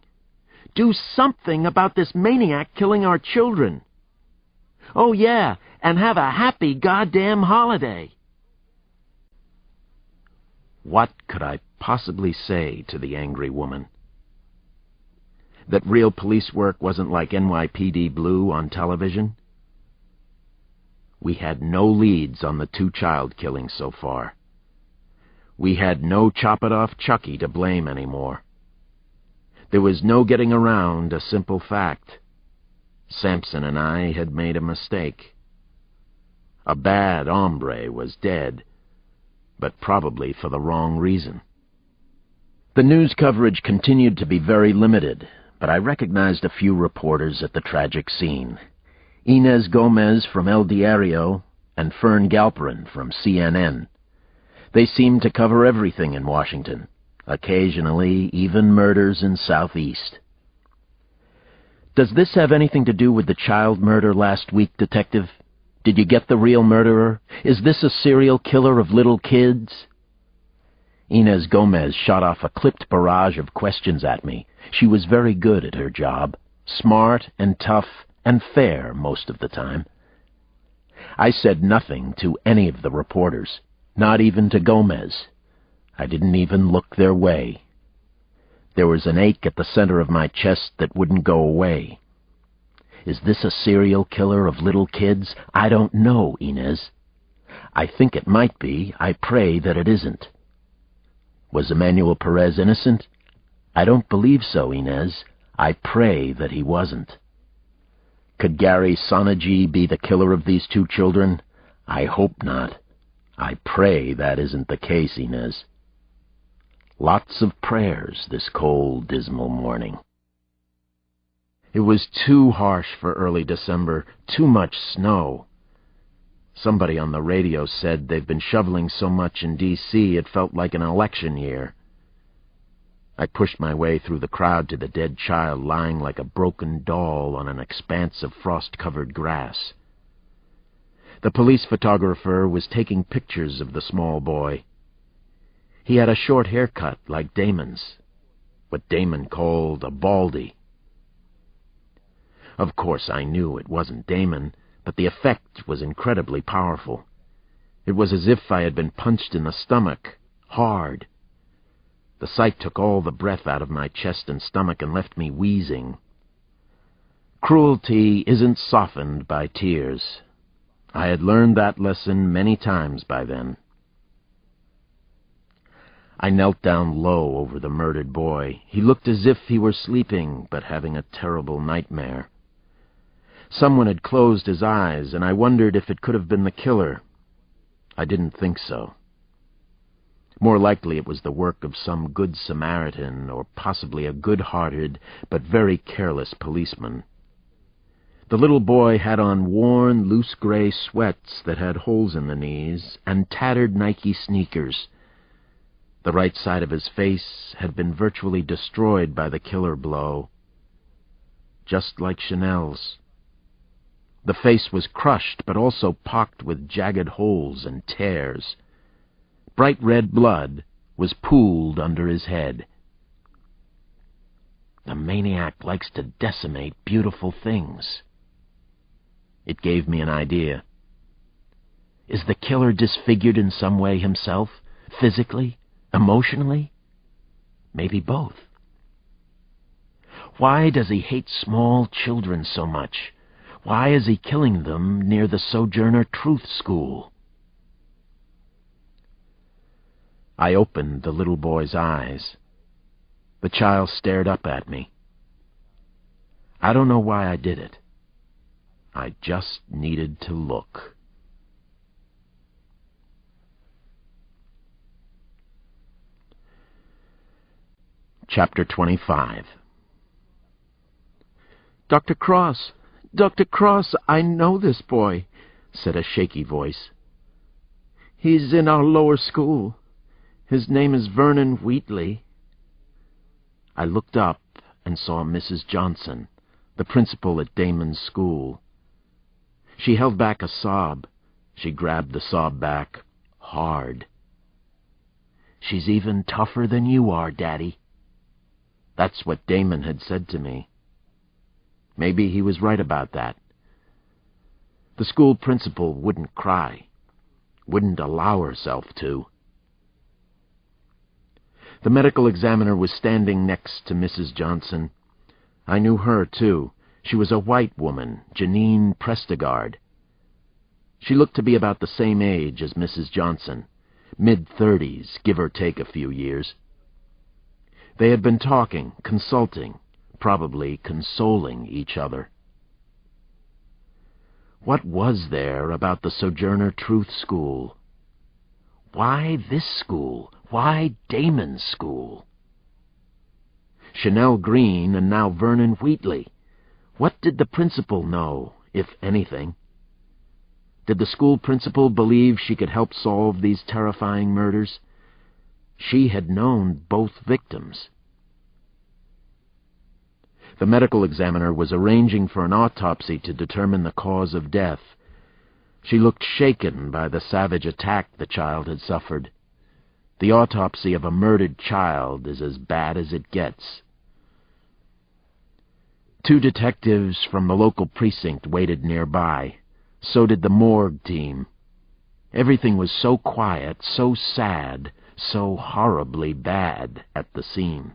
Speaker 1: Do something about this maniac killing our children. Oh yeah, and have a happy goddamn holiday." What could I possibly say to the angry woman? That real police work wasn't like NYPD Blue on television? We had no leads on the 2 child killings so far. We had no Chop-It-Off Chucky to blame anymore. There was no getting around a simple fact. Sampson and I had made a mistake. A bad hombre was dead, but probably for the wrong reason. The news coverage continued to be very limited, but I recognized a few reporters at the tragic scene. Inez Gomez from El Diario and Fern Galperin from CNN. They seemed to cover everything in Washington, occasionally even murders in Southeast. "Does this have anything to do with the child murder last week, Detective? Did you get the real murderer? Is this a serial killer of little kids?" Inez Gomez shot off a clipped barrage of questions at me. She was very good at her job, smart and tough and fair most of the time. I said nothing to any of the reporters, not even to Gomez. I didn't even look their way. There was an ache at the center of my chest that wouldn't go away. Is this a serial killer of little kids? I don't know, Inez. I think it might be. I pray that it isn't. Was Emmanuel Perez innocent? I don't believe so, Inez. I pray that he wasn't. Could Gary Sonergy be the killer of these 2 children? I hope not. I pray that isn't the case, Inez. Lots of prayers this cold, dismal morning. It was too harsh for early December, too much snow. Somebody on the radio said they've been shoveling so much in D.C. it felt like an election year. I pushed my way through the crowd to the dead child lying like a broken doll on an expanse of frost-covered grass. The police photographer was taking pictures of the small boy. He had a short haircut like Damon's, what Damon called a baldy. Of course, I knew it wasn't Damon, but the effect was incredibly powerful. It was as if I had been punched in the stomach, hard. The sight took all the breath out of my chest and stomach and left me wheezing. Cruelty isn't softened by tears. I had learned that lesson many times by then. I knelt down low over the murdered boy. He looked as if he were sleeping, but having a terrible nightmare. Someone had closed his eyes, and I wondered if it could have been the killer. I didn't think so. More likely it was the work of some good Samaritan, or possibly a good-hearted but very careless policeman. The little boy had on worn, loose gray sweats that had holes in the knees, and tattered Nike sneakers. The right side of his face had been virtually destroyed by the killer blow, just like Chanel's. The face was crushed, but also pocked with jagged holes and tears. Bright red blood was pooled under his head. The maniac likes to decimate beautiful things. It gave me an idea. Is the killer disfigured in some way himself? Physically? Emotionally? Maybe both. Why does he hate small children so much? Why is he killing them near the Sojourner Truth School? I opened the little boy's eyes. The child stared up at me. I don't know why I did it. I just needed to look. Chapter 25.
Speaker 4: Dr. Cross, Dr. Cross, I know this boy, said a shaky voice. He's in our lower school. His name is Vernon Wheatley.
Speaker 1: I looked up and saw Mrs. Johnson, the principal at Damon's school. She held back a sob. She grabbed the sob back hard. "She's even tougher than you are, Daddy." That's what Damon had said to me. Maybe he was right about that. The school principal wouldn't cry, wouldn't allow herself to. The medical examiner was standing next to Mrs. Johnson. I knew her, too. She was a white woman, Janine Prestigard. She looked to be about the same age as Mrs. Johnson, mid-30s, give or take a few years. They had been talking, consulting, probably consoling each other. What was there about the Sojourner Truth School? Why this school? Why Damon's school? Chanel Green and now Vernon Wheatley. What did the principal know, if anything? Did the school principal believe she could help solve these terrifying murders? She had known both victims. The medical examiner was arranging for an autopsy to determine the cause of death. She looked shaken by the savage attack the child had suffered. The autopsy of a murdered child is as bad as it gets. 2 detectives from the local precinct waited nearby. So did the morgue team. Everything was so quiet, so sad, so horribly bad at the scene.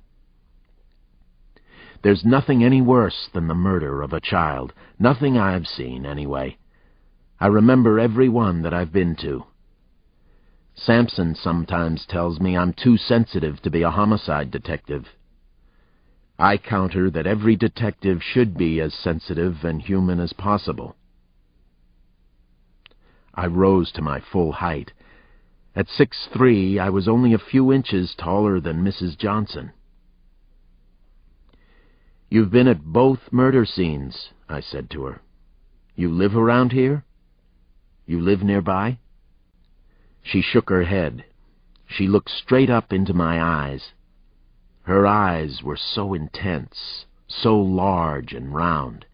Speaker 1: There's nothing any worse than the murder of a child. Nothing I've seen, anyway. I remember every one that I've been to. Sampson sometimes tells me I'm too sensitive to be a homicide detective. I counter that every detective should be as sensitive and human as possible. I rose to my full height. At 6'3", I was only a few inches taller than Mrs. Johnson. "You've been at both murder scenes," I said to her. "You live around here? You live nearby?" She shook her head. She looked straight up into my eyes. Her eyes were so intense, so large and round.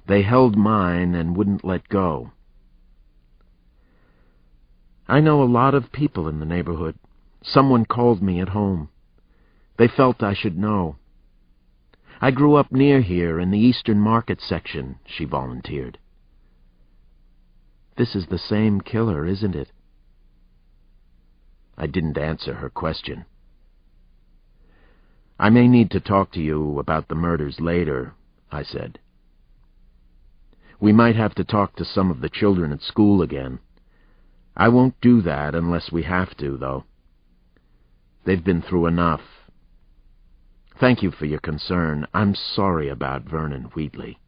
Speaker 1: They held mine and wouldn't let go. "I know a lot of people in the neighborhood. Someone called me at home. They felt I should know. I grew up near here in the Eastern Market section," she volunteered. "This is the same killer, isn't it?" I didn't answer her question. "I may need to talk to you about the murders later," I said. "We might have to talk to some of the children at school again. I won't do that unless we have to, though. They've been through enough. Thank you for your concern. I'm sorry about Vernon Wheatley."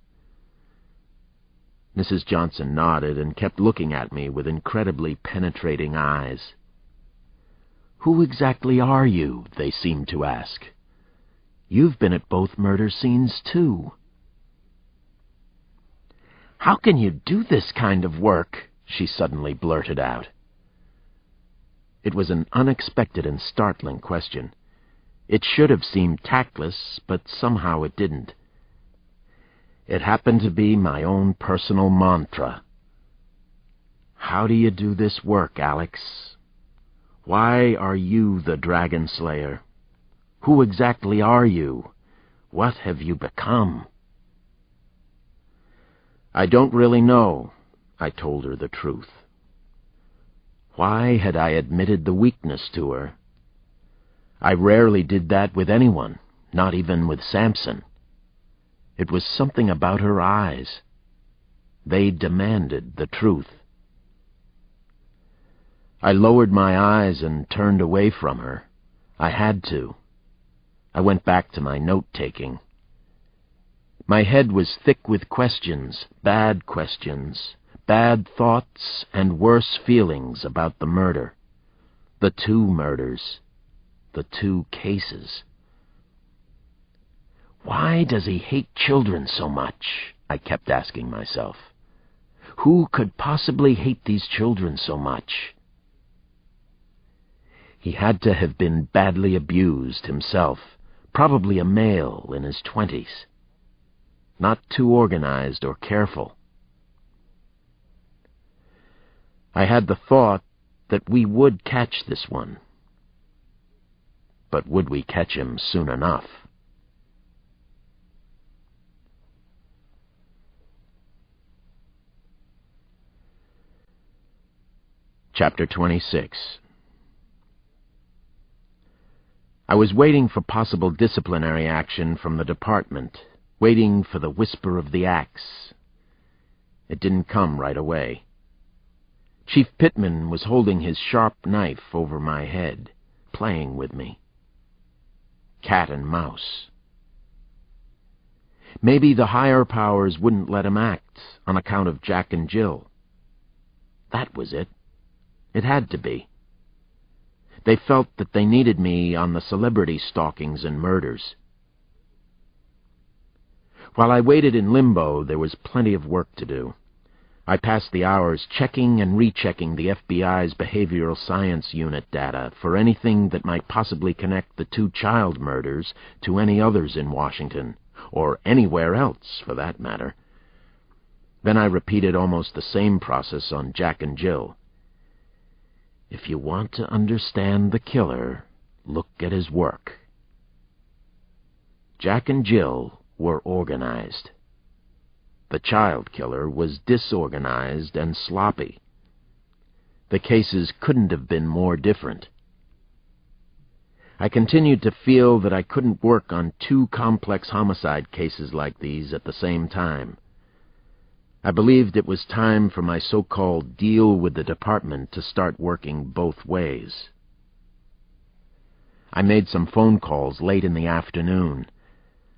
Speaker 1: Mrs. Johnson nodded and kept looking at me with incredibly penetrating eyes. "Who exactly are you?" they seemed to ask. "You've been at both murder scenes, too." "How can you do this kind of work?" she suddenly blurted out. It was an unexpected and startling question. It should have seemed tactless, but somehow it didn't. It happened to be my own personal mantra. "How do you do this work, Alex? Why are you the Dragon Slayer? Who exactly are you? What have you become?" "I don't really know," I told her the truth. Why had I admitted the weakness to her? I rarely did that with anyone, not even with Samson. It was something about her eyes. They demanded the truth. I lowered my eyes and turned away from her. I had to. I went back to my note-taking. My head was thick with questions, bad thoughts, and worse feelings about the murder. The two murders. The two cases. Why does he hate children so much? I kept asking myself. Who could possibly hate these children so much? He had to have been badly abused himself, probably a male in his 20s. Not too organized or careful. I had the thought that we would catch this one. But would we catch him soon enough? Chapter 26. I was waiting for possible disciplinary action from the department, waiting for the whisper of the axe. It didn't come right away. Chief Pittman was holding his sharp knife over my head, playing with me. Cat and mouse. Maybe the higher powers wouldn't let him act on account of Jack and Jill. That was it. It had to be. They felt that they needed me on the celebrity stalkings and murders. While I waited in limbo, there was plenty of work to do. I passed the hours checking and rechecking the FBI's behavioral science unit data for anything that might possibly connect the two child murders to any others in Washington, or anywhere else, for that matter. Then I repeated almost the same process on Jack and Jill. If you want to understand the killer, look at his work. Jack and Jill were organized. The child killer was disorganized and sloppy. The cases couldn't have been more different. I continued to feel that I couldn't work on two complex homicide cases like these at the same time. I believed it was time for my so-called deal with the department to start working both ways. I made some phone calls late in the afternoon.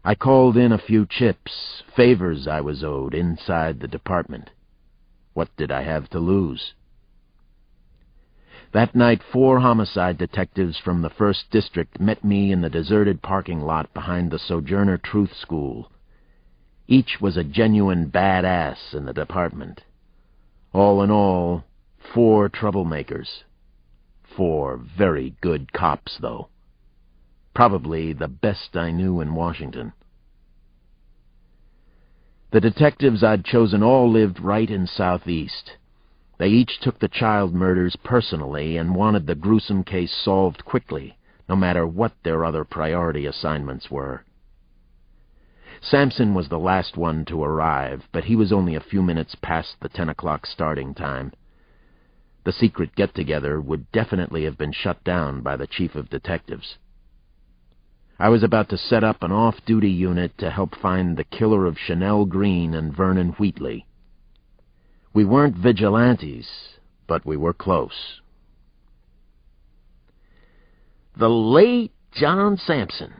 Speaker 1: I called in a few chips, favors I was owed inside the department. What did I have to lose? That night, 4 homicide detectives from the 1st District met me in the deserted parking lot behind the Sojourner Truth School. Each was a genuine badass in the department. All in all, 4 troublemakers. 4 very good cops, though. Probably the best I knew in Washington. The detectives I'd chosen all lived right in Southeast. They each took the child murders personally and wanted the gruesome case solved quickly, no matter what their other priority assignments were. Samson was the last one to arrive, but he was only a few minutes past the 10 o'clock starting time. The secret get-together would definitely have been shut down by the chief of detectives. I was about to set up an off-duty unit to help find the killer of Chanel Green and Vernon Wheatley. We weren't vigilantes, but we were close. "The late John Samson,"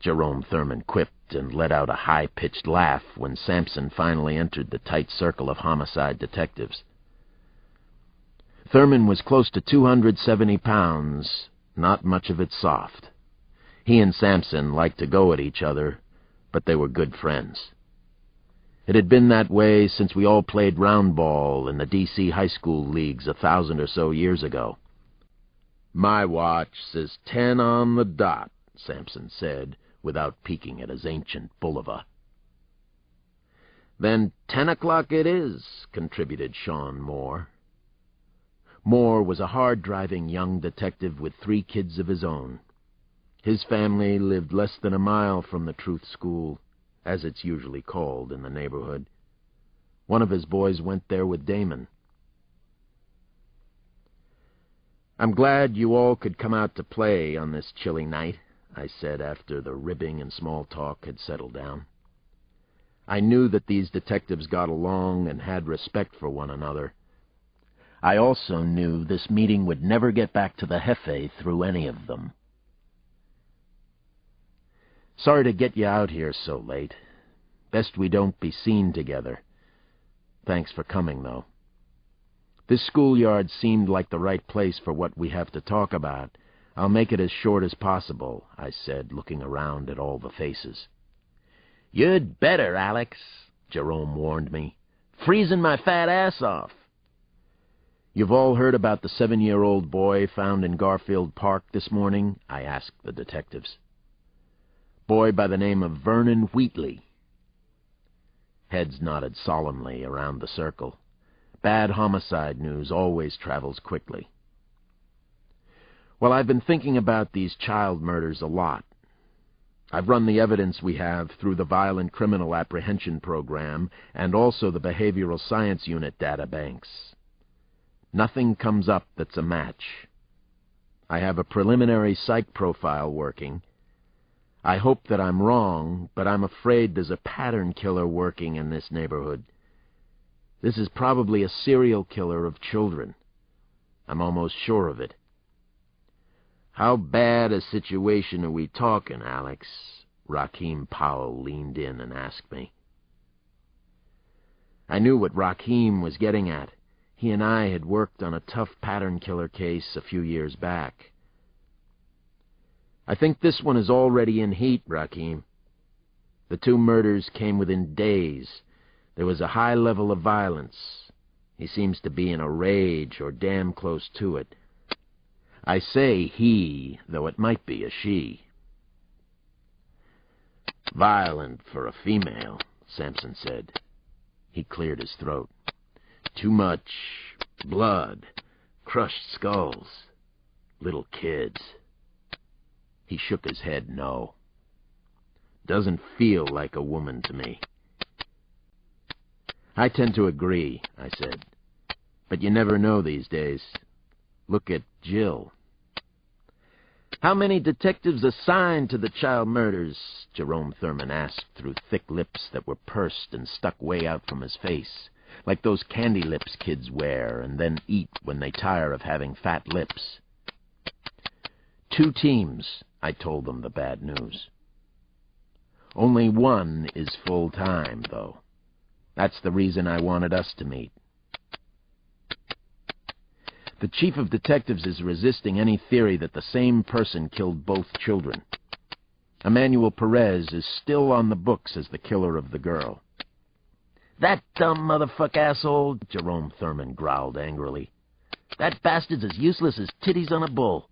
Speaker 1: Jerome Thurman quipped and let out a high-pitched laugh when Samson finally entered the tight circle of homicide detectives. Thurman was close to 270 pounds, not much of it soft. He and Samson liked to go at each other, but they were good friends. It had been that way since we all played round ball in the D.C. high school leagues 1,000 or so years ago. "My watch says 10 on the dot," Samson said, without peeking at his ancient bulova. "Then 10 o'clock it is," contributed Sean Moore. Moore was a hard-driving young detective with 3 kids of his own. His family lived less than a mile from the Truth School, as it's usually called in the neighborhood. One of his boys went there with Damon. "I'm glad you all could come out to play on this chilly night," I said after the ribbing and small talk had settled down. I knew that these detectives got along and had respect for one another. I also knew this meeting would never get back to the Jefe through any of them. "Sorry to get you out here so late. Best we don't be seen together. Thanks for coming, though. This schoolyard seemed like the right place for what we have to talk about. I'll make it as short as possible," I said, looking around at all the faces. "You'd better, Alex," Jerome warned me. "Freezing my fat ass off." "You've all heard about the 7-year-old boy found in Garfield Park this morning?" I asked the detectives. "Boy by the name of Vernon Wheatley." Heads nodded solemnly around the circle. Bad homicide news always travels quickly. "Well, I've been thinking about these child murders a lot. I've run the evidence we have through the Violent Criminal Apprehension Program and also the Behavioral Science Unit databanks. Nothing comes up that's a match. I have a preliminary psych profile working. I hope that I'm wrong, but I'm afraid there's a pattern killer working in this neighborhood. This is probably a serial killer of children. I'm almost sure of it." "How bad a situation are we talking, Alex?" Rakeem Powell leaned in and asked me. I knew what Rakeem was getting at. He and I had worked on a tough pattern killer case a few years back. "I think this one is already in heat, Rakeem. The 2 murders came within days. There was a high level of violence. He seems to be in a rage or damn close to it. I say he, though it might be a she." "Violent for a female," Samson said. He cleared his throat. "Too much blood, crushed skulls, little kids." He shook his head no. "Doesn't feel like a woman to me." "I tend to agree," I said. "But you never know these days. Look at Jill." "How many detectives assigned to the child murders?" Jerome Thurman asked through thick lips that were pursed and stuck way out from his face, like those candy lips kids wear and then eat when they tire of having fat lips. 2 teams, I told them the bad news. Only one is full-time, though. That's the reason I wanted us to meet. The chief of detectives is resisting any theory that the same person killed both children. Emmanuel Perez is still on the books as the killer of the girl. "That dumb motherfucker asshole," Jerome Thurman growled angrily. "That bastard's as useless as titties on a bull."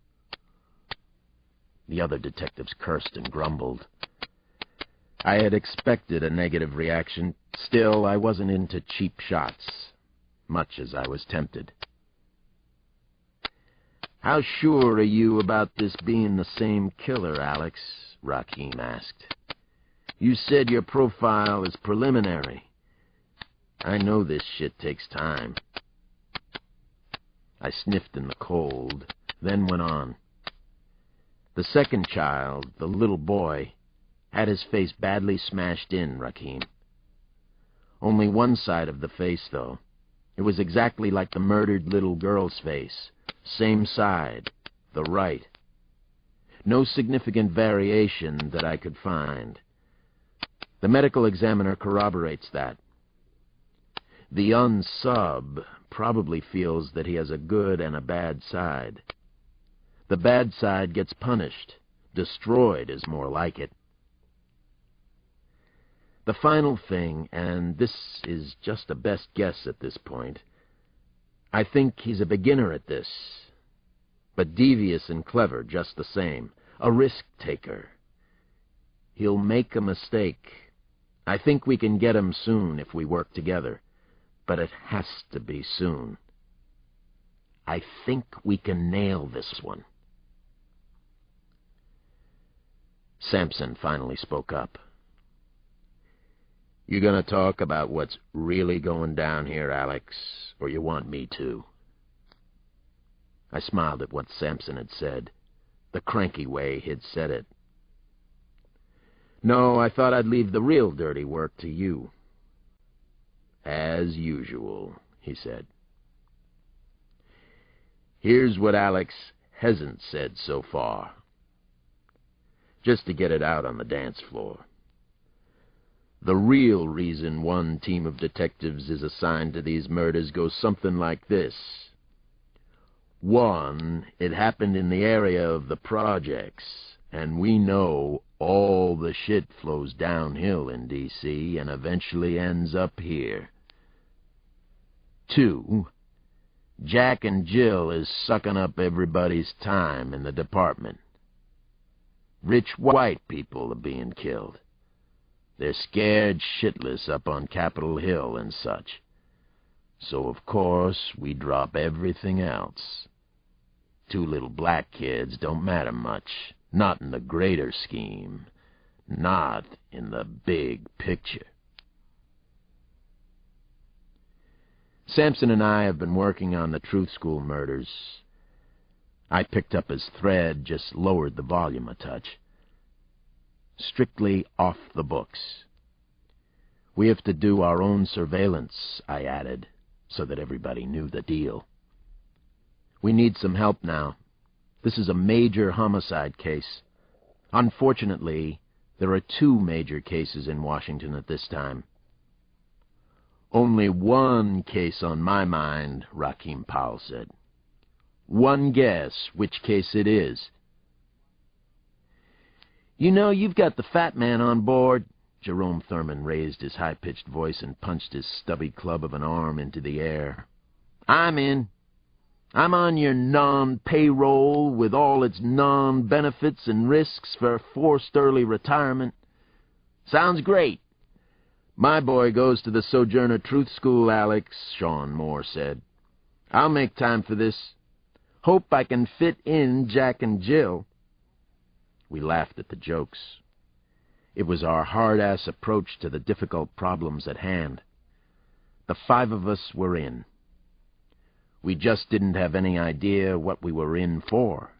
Speaker 1: The other detectives cursed and grumbled. I had expected a negative reaction. Still, I wasn't into cheap shots, much as I was tempted. "How sure are you about this being the same killer, Alex?" Rakeem asked. "You said your profile is preliminary. I know this shit takes time." I sniffed in the cold, then went on. "The second child, the little boy, had his face badly smashed in, Rakeem. Only one side of the face, though. It was exactly like the murdered little girl's face. Same side, the right. No significant variation that I could find. The medical examiner corroborates that. The unsub probably feels that he has a good and a bad side. The bad side gets punished. Destroyed is more like it. The final thing, and this is just a best guess at this point, I think he's a beginner at this, but devious and clever just the same, a risk-taker. He'll make a mistake. I think we can get him soon if we work together, but it has to be soon. I think we can nail this one. Sampson finally spoke up. You gonna talk about what's really going down here, Alex, or you want me to? I smiled at what Sampson had said, the cranky way he'd said it. No, I thought I'd leave the real dirty work to you. As usual, he said. Here's what Alex hasn't said so far, just to get it out on the dance floor. The real reason one team of detectives is assigned to these murders goes something like this. 1, it happened in the area of the projects, and we know all the shit flows downhill in D.C. and eventually ends up here. 2, Jack and Jill is sucking up everybody's time in the department. Rich white people are being killed. They're scared shitless up on Capitol Hill and such. So, of course, we drop everything else. 2 little black kids don't matter much, not in the greater scheme, not in the big picture. Sampson and I have been working on the Truth School murders. I picked up his thread, just lowered the volume a touch. Strictly off the books. We have to do our own surveillance, I added, so that everybody knew the deal. We need some help now. This is a major homicide case. Unfortunately, there are 2 major cases in Washington at this time. Only one case on my mind, Rakeem Powell said. One guess which case it is. You know, you've got the fat man on board. Jerome Thurman raised his high-pitched voice and punched his stubby club of an arm into the air. I'm in. I'm on your non-payroll with all its non-benefits and risks for forced early retirement. Sounds great. My boy goes to the Sojourner Truth School, Alex, Sean Moore said. I'll make time for this. Hope I can fit in Jack and Jill. We laughed at the jokes. It was our hard-ass approach to the difficult problems at hand. The 5 of us were in. We just didn't have any idea what we were in for.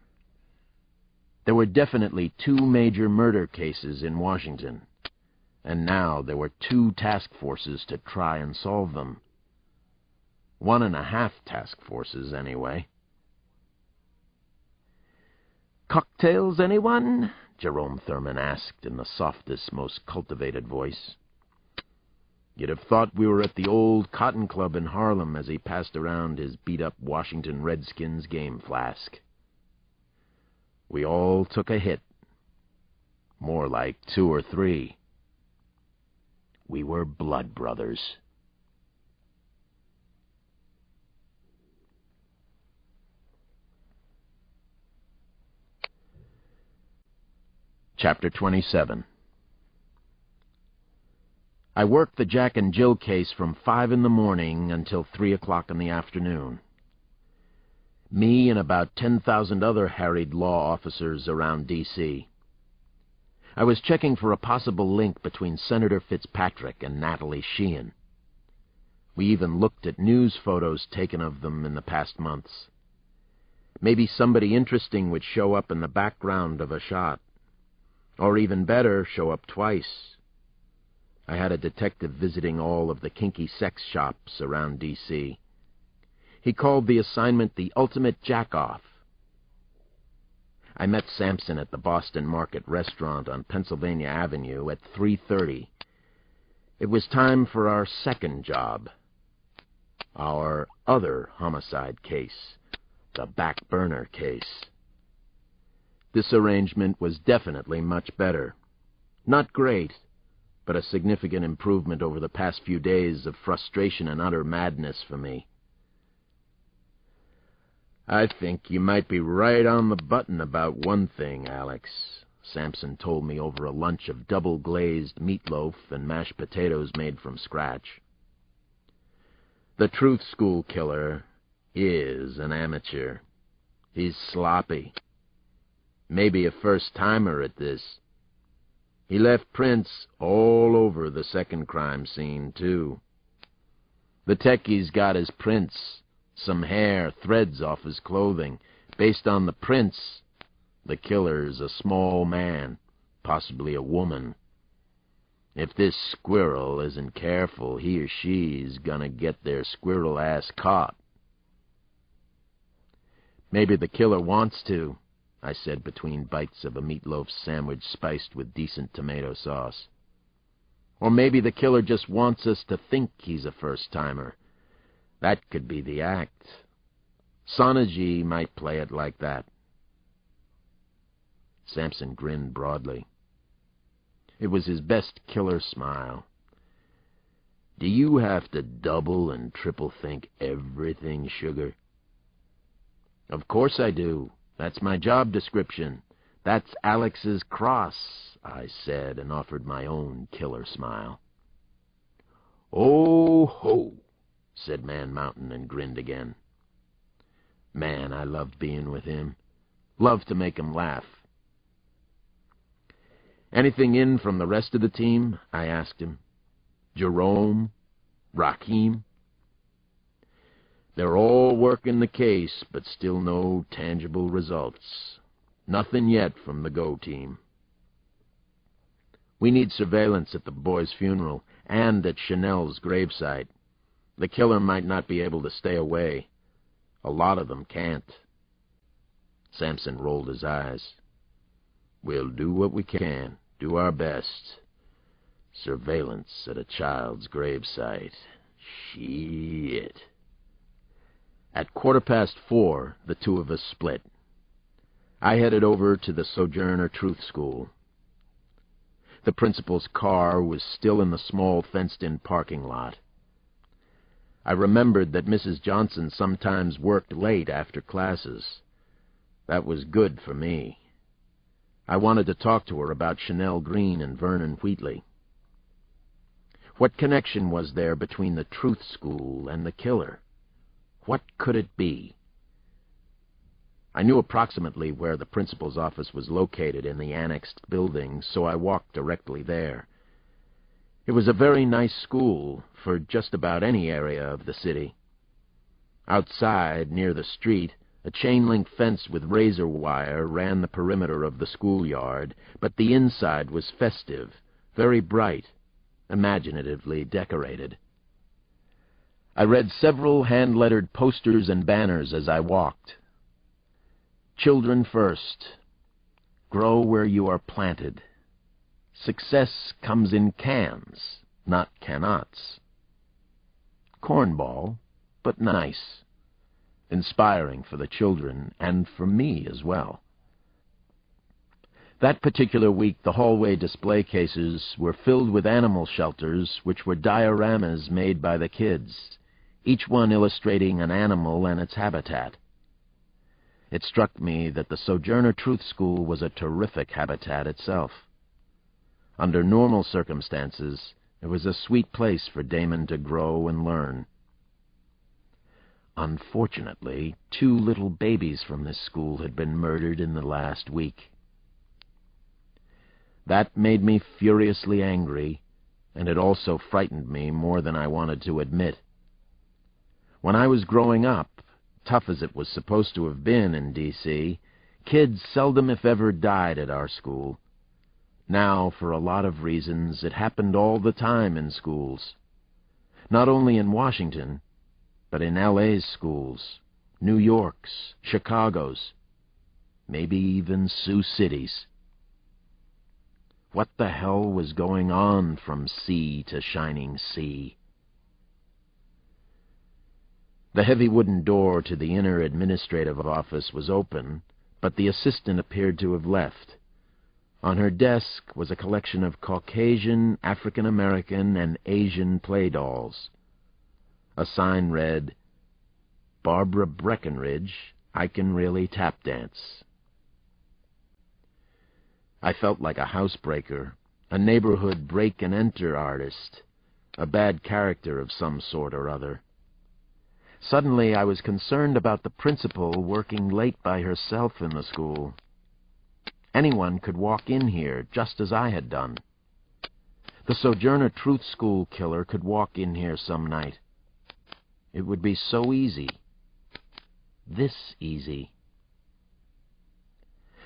Speaker 1: There were definitely 2 major murder cases in Washington, and now there were 2 task forces to try and solve them. 1.5 task forces, anyway. Cocktails, anyone? Jerome Thurman asked in the softest, most cultivated voice. You'd have thought we were at the old Cotton Club in Harlem as he passed around his beat-up Washington Redskins game flask. We all took a hit. More like 2 or 3. We were blood brothers. Chapter 27. I worked the Jack and Jill case from 5 in the morning until 3 o'clock in the afternoon. Me and about 10,000 other harried law officers around D.C. I was checking for a possible link between Senator Fitzpatrick and Natalie Sheehan. We even looked at news photos taken of them in the past months. Maybe somebody interesting would show up in the background of a shot. Or even better, show up twice. I had a detective visiting all of the kinky sex shops around D.C. He called the assignment the ultimate jack-off. I met Sampson at the Boston Market restaurant on Pennsylvania Avenue at 3:30. It was time for our second job. Our other homicide case, the back burner case. This arrangement was definitely much better. Not great, but a significant improvement over the past few days of frustration and utter madness for me. "I think you might be right on the button about one thing, Alex," Sampson told me over a lunch of double-glazed meatloaf and mashed potatoes made from scratch. "The truth school killer is an amateur. He's sloppy. Maybe a first-timer at this. He left prints all over the second crime scene, too. The techie's got his prints, some hair, threads off his clothing. Based on the prints, the killer's a small man, possibly a woman. If this squirrel isn't careful, he or she's gonna get their squirrel ass caught." "Maybe the killer wants to," I said between bites of a meatloaf sandwich spiced with decent tomato sauce. "Or maybe the killer just wants us to think he's a first-timer. That could be the act. Sonagy might play it like that." Sampson grinned broadly. It was his best killer smile. "Do you have to double and triple think everything, sugar?" "Of course I do. That's my job description. That's Alex's cross," I said, and offered my own killer smile. "Oh, ho," said Man Mountain, and grinned again. Man, I loved being with him. Loved to make him laugh. "Anything in from the rest of the team?" I asked him. "Jerome? Raheem?" "They're all working the case, but still no tangible results. Nothing yet from the Go team. We need surveillance at the boy's funeral and at Chanel's gravesite. The killer might not be able to stay away. A lot of them can't." Sampson rolled his eyes. "We'll do what we can, do our best. Surveillance at a child's gravesite. Shit." At 4:15, the two of us split. I headed over to the Sojourner Truth School. The principal's car was still in the small fenced-in parking lot. I remembered that Mrs. Johnson sometimes worked late after classes. That was good for me. I wanted to talk to her about Chanel Green and Vernon Wheatley. What connection was there between the Truth School and the killer? What could it be? I knew approximately where the principal's office was located in the annexed building, so I walked directly there. It was a very nice school for just about any area of the city. Outside, near the street, a chain-link fence with razor wire ran the perimeter of the schoolyard, but the inside was festive, very bright, imaginatively decorated. I read several hand-lettered posters and banners as I walked. "Children first. Grow where you are planted. Success comes in cans, not cannots." Cornball, but nice. Inspiring for the children, and for me as well. That particular week, the hallway display cases were filled with animal shelters, which were dioramas made by the kids, each one illustrating an animal and its habitat. It struck me that the Sojourner Truth School was a terrific habitat itself. Under normal circumstances, it was a sweet place for Damon to grow and learn. Unfortunately, 2 little babies from this school had been murdered in the last week. That made me furiously angry, and it also frightened me more than I wanted to admit. When I was growing up, tough as it was supposed to have been in D.C., kids seldom if ever died at our school. Now, for a lot of reasons, it happened all the time in schools. Not only in Washington, but in L.A.'s schools, New York's, Chicago's, maybe even Sioux City's. What the hell was going on from sea to shining sea? The heavy wooden door to the inner administrative office was open, but the assistant appeared to have left. On her desk was a collection of Caucasian, African American, and Asian play dolls. A sign read, "Barbara Breckenridge, I Can Really Tap Dance." I felt like a housebreaker, a neighborhood break-and-enter artist, a bad character of some sort or other. Suddenly I was concerned about the principal working late by herself in the school. Anyone could walk in here, just as I had done. The Sojourner Truth School killer could walk in here some night. It would be so easy. This easy.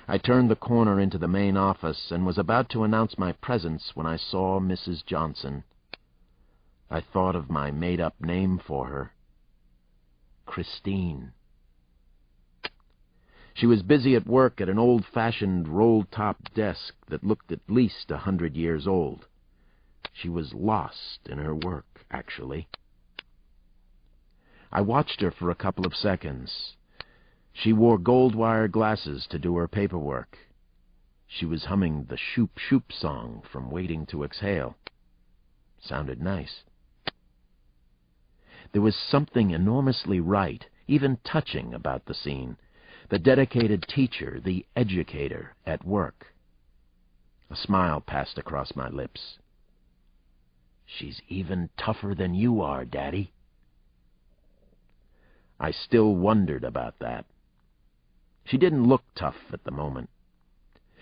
Speaker 1: I turned the corner into the main office and was about to announce my presence when I saw Mrs. Johnson. I thought of my made-up name for her. Christine. She was busy at work at an old-fashioned roll-top desk that looked at least 100 years old. She was lost in her work, actually. I watched her for a couple of seconds. She wore gold-wire glasses to do her paperwork. She was humming the Shoop Shoop song from Waiting to Exhale. Sounded nice. There was something enormously right, even touching about the scene. The dedicated teacher, the educator, at work. A smile passed across my lips. "She's even tougher than you are, Daddy." I still wondered about that. She didn't look tough at the moment.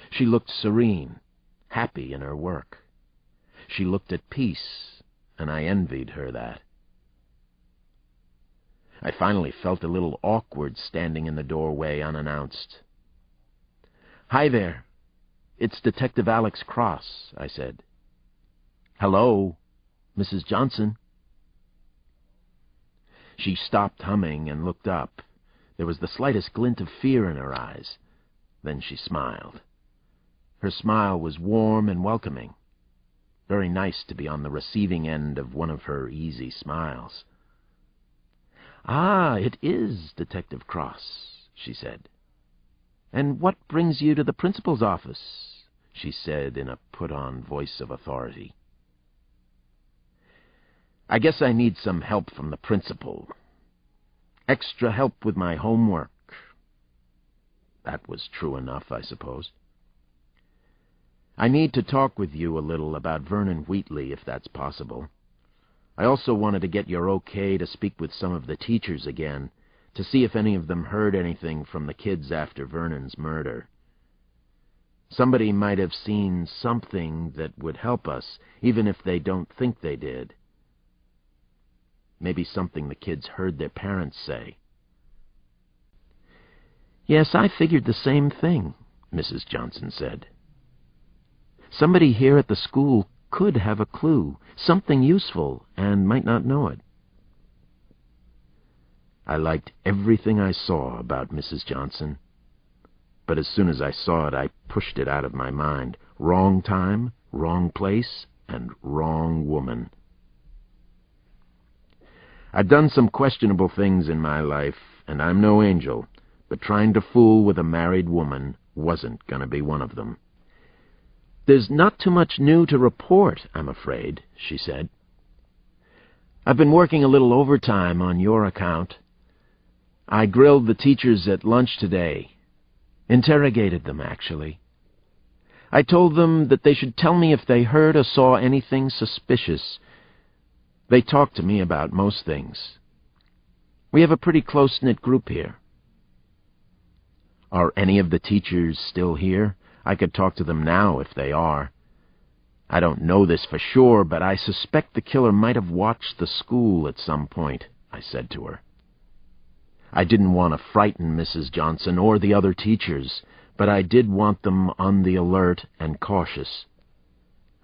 Speaker 1: She looked serene, happy in her work. She looked at peace, and I envied her that. I finally felt a little awkward standing in the doorway unannounced. "Hi there. It's Detective Alex Cross," I said. "Hello, Mrs. Johnson." She stopped humming and looked up. There was the slightest glint of fear in her eyes. Then she smiled. Her smile was warm and welcoming. Very nice to be on the receiving end of one of her easy smiles. "Ah, it is Detective Cross," she said. "And what brings you to the principal's office?" she said in a put-on voice of authority. "I guess I need some help from the principal. Extra help with my homework." That was true enough, I suppose. "I need to talk with you a little about Vernon Wheatley, if that's possible. I also wanted to get your okay to speak with some of the teachers again, to see if any of them heard anything from the kids after Vernon's murder. Somebody might have seen something that would help us, even if they don't think they did. Maybe something the kids heard their parents say." "Yes, I figured the same thing," Mrs. Johnson said. "Somebody here at the school could have a clue, something useful, and might not know it." I liked everything I saw about Mrs. Johnson, but as soon as I saw it, I pushed it out of my mind. Wrong time, wrong place, and wrong woman. I've done some questionable things in my life, and I'm no angel, but trying to fool with a married woman wasn't going to be one of them. "There's not too much new to report, I'm afraid," she said. "I've been working a little overtime on your account. I grilled the teachers at lunch today. Interrogated them, actually. I told them that they should tell me if they heard or saw anything suspicious. They talked to me about most things. We have a pretty close-knit group here." "Are any of the teachers still here? I could talk to them now if they are. I don't know this for sure, but I suspect the killer might have watched the school at some point," I said to her. I didn't want to frighten Mrs. Johnson or the other teachers, but I did want them on the alert and cautious.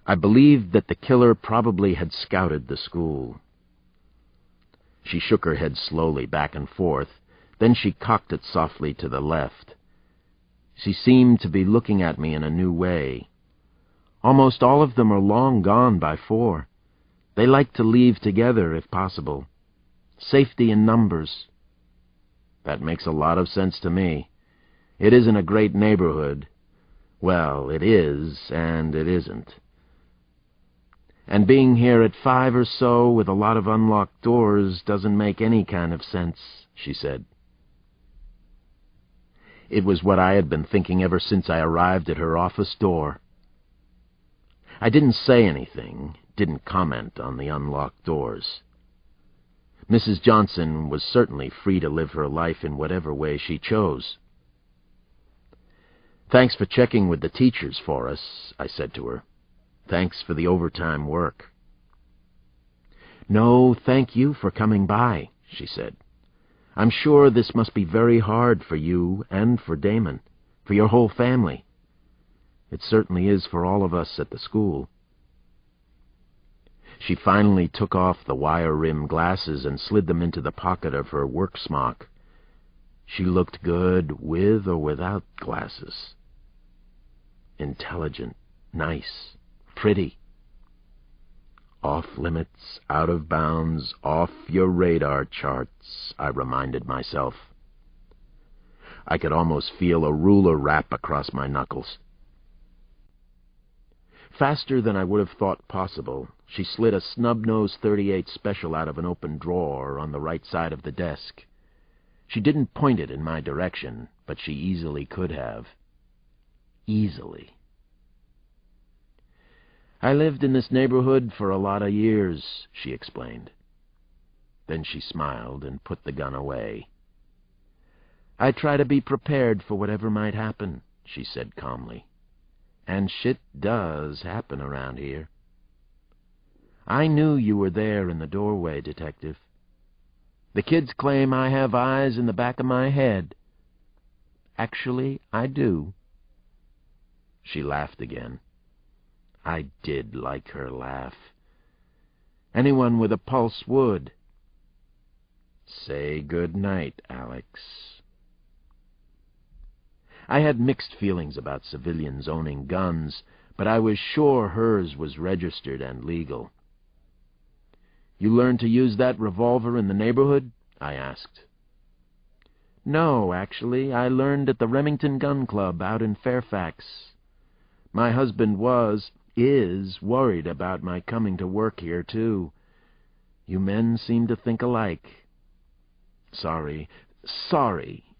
Speaker 1: I believed that the killer probably had scouted the school. She shook her head slowly back and forth, then she cocked it softly to the left. She seemed to be looking at me in a new way. "Almost all of them are long gone by 4. They like to leave together if possible. Safety in numbers." That makes a lot of sense to me. It isn't a great neighborhood. Well, it is, and it isn't. And being here at 5 or so with a lot of unlocked doors doesn't make any kind of sense, she said. It was what I had been thinking ever since I arrived at her office door. I didn't say anything, didn't comment on the unlocked doors. Mrs. Johnson was certainly free to live her life in whatever way she chose. "Thanks for checking with the teachers for us," I said to her. "Thanks for the overtime work." "No, thank you for coming by," she said. "I'm sure this must be very hard for you and for Damon, for your whole family. It certainly is for all of us at the school." She finally took off the wire-rimmed glasses and slid them into the pocket of her work smock. She looked good with or without glasses. Intelligent, nice, pretty. Off limits, out of bounds, off your radar charts, I reminded myself. I could almost feel a ruler rap across my knuckles. Faster than I would have thought possible, she slid a snub-nosed .38 Special out of an open drawer on the right side of the desk. She didn't point it in my direction, but she easily could have. Easily. "I lived in this neighborhood for a lot of years," she explained. Then she smiled and put the gun away. "I try to be prepared for whatever might happen," she said calmly. "And shit does happen around here. I knew you were there in the doorway, Detective. The kids claim I have eyes in the back of my head. Actually, I do." She laughed again. I did like her laugh. Anyone with a pulse would. "Say good night, Alex." I had mixed feelings about civilians owning guns, but I was sure hers was registered and legal. "You learned to use that revolver in the neighborhood?" I asked. "No, actually, I learned at the Remington Gun Club out in Fairfax. My husband is worried about my coming to work here, too. You men seem to think alike." Sorry,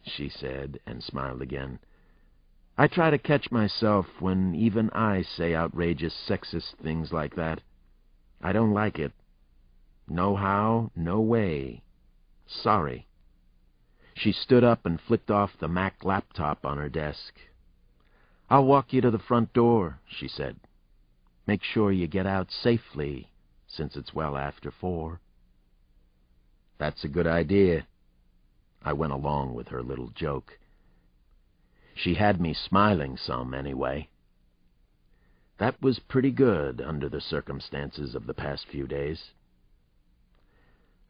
Speaker 1: she said, and smiled again. "I try to catch myself when even I say outrageous sexist things like that. I don't like it. No how, no way. Sorry." She stood up and flicked off the Mac laptop on her desk. "I'll walk you to the front door," she said. "Make sure you get out safely, since it's well after 4. "That's a good idea." I went along with her little joke. She had me smiling some, anyway. That was pretty good under the circumstances of the past few days.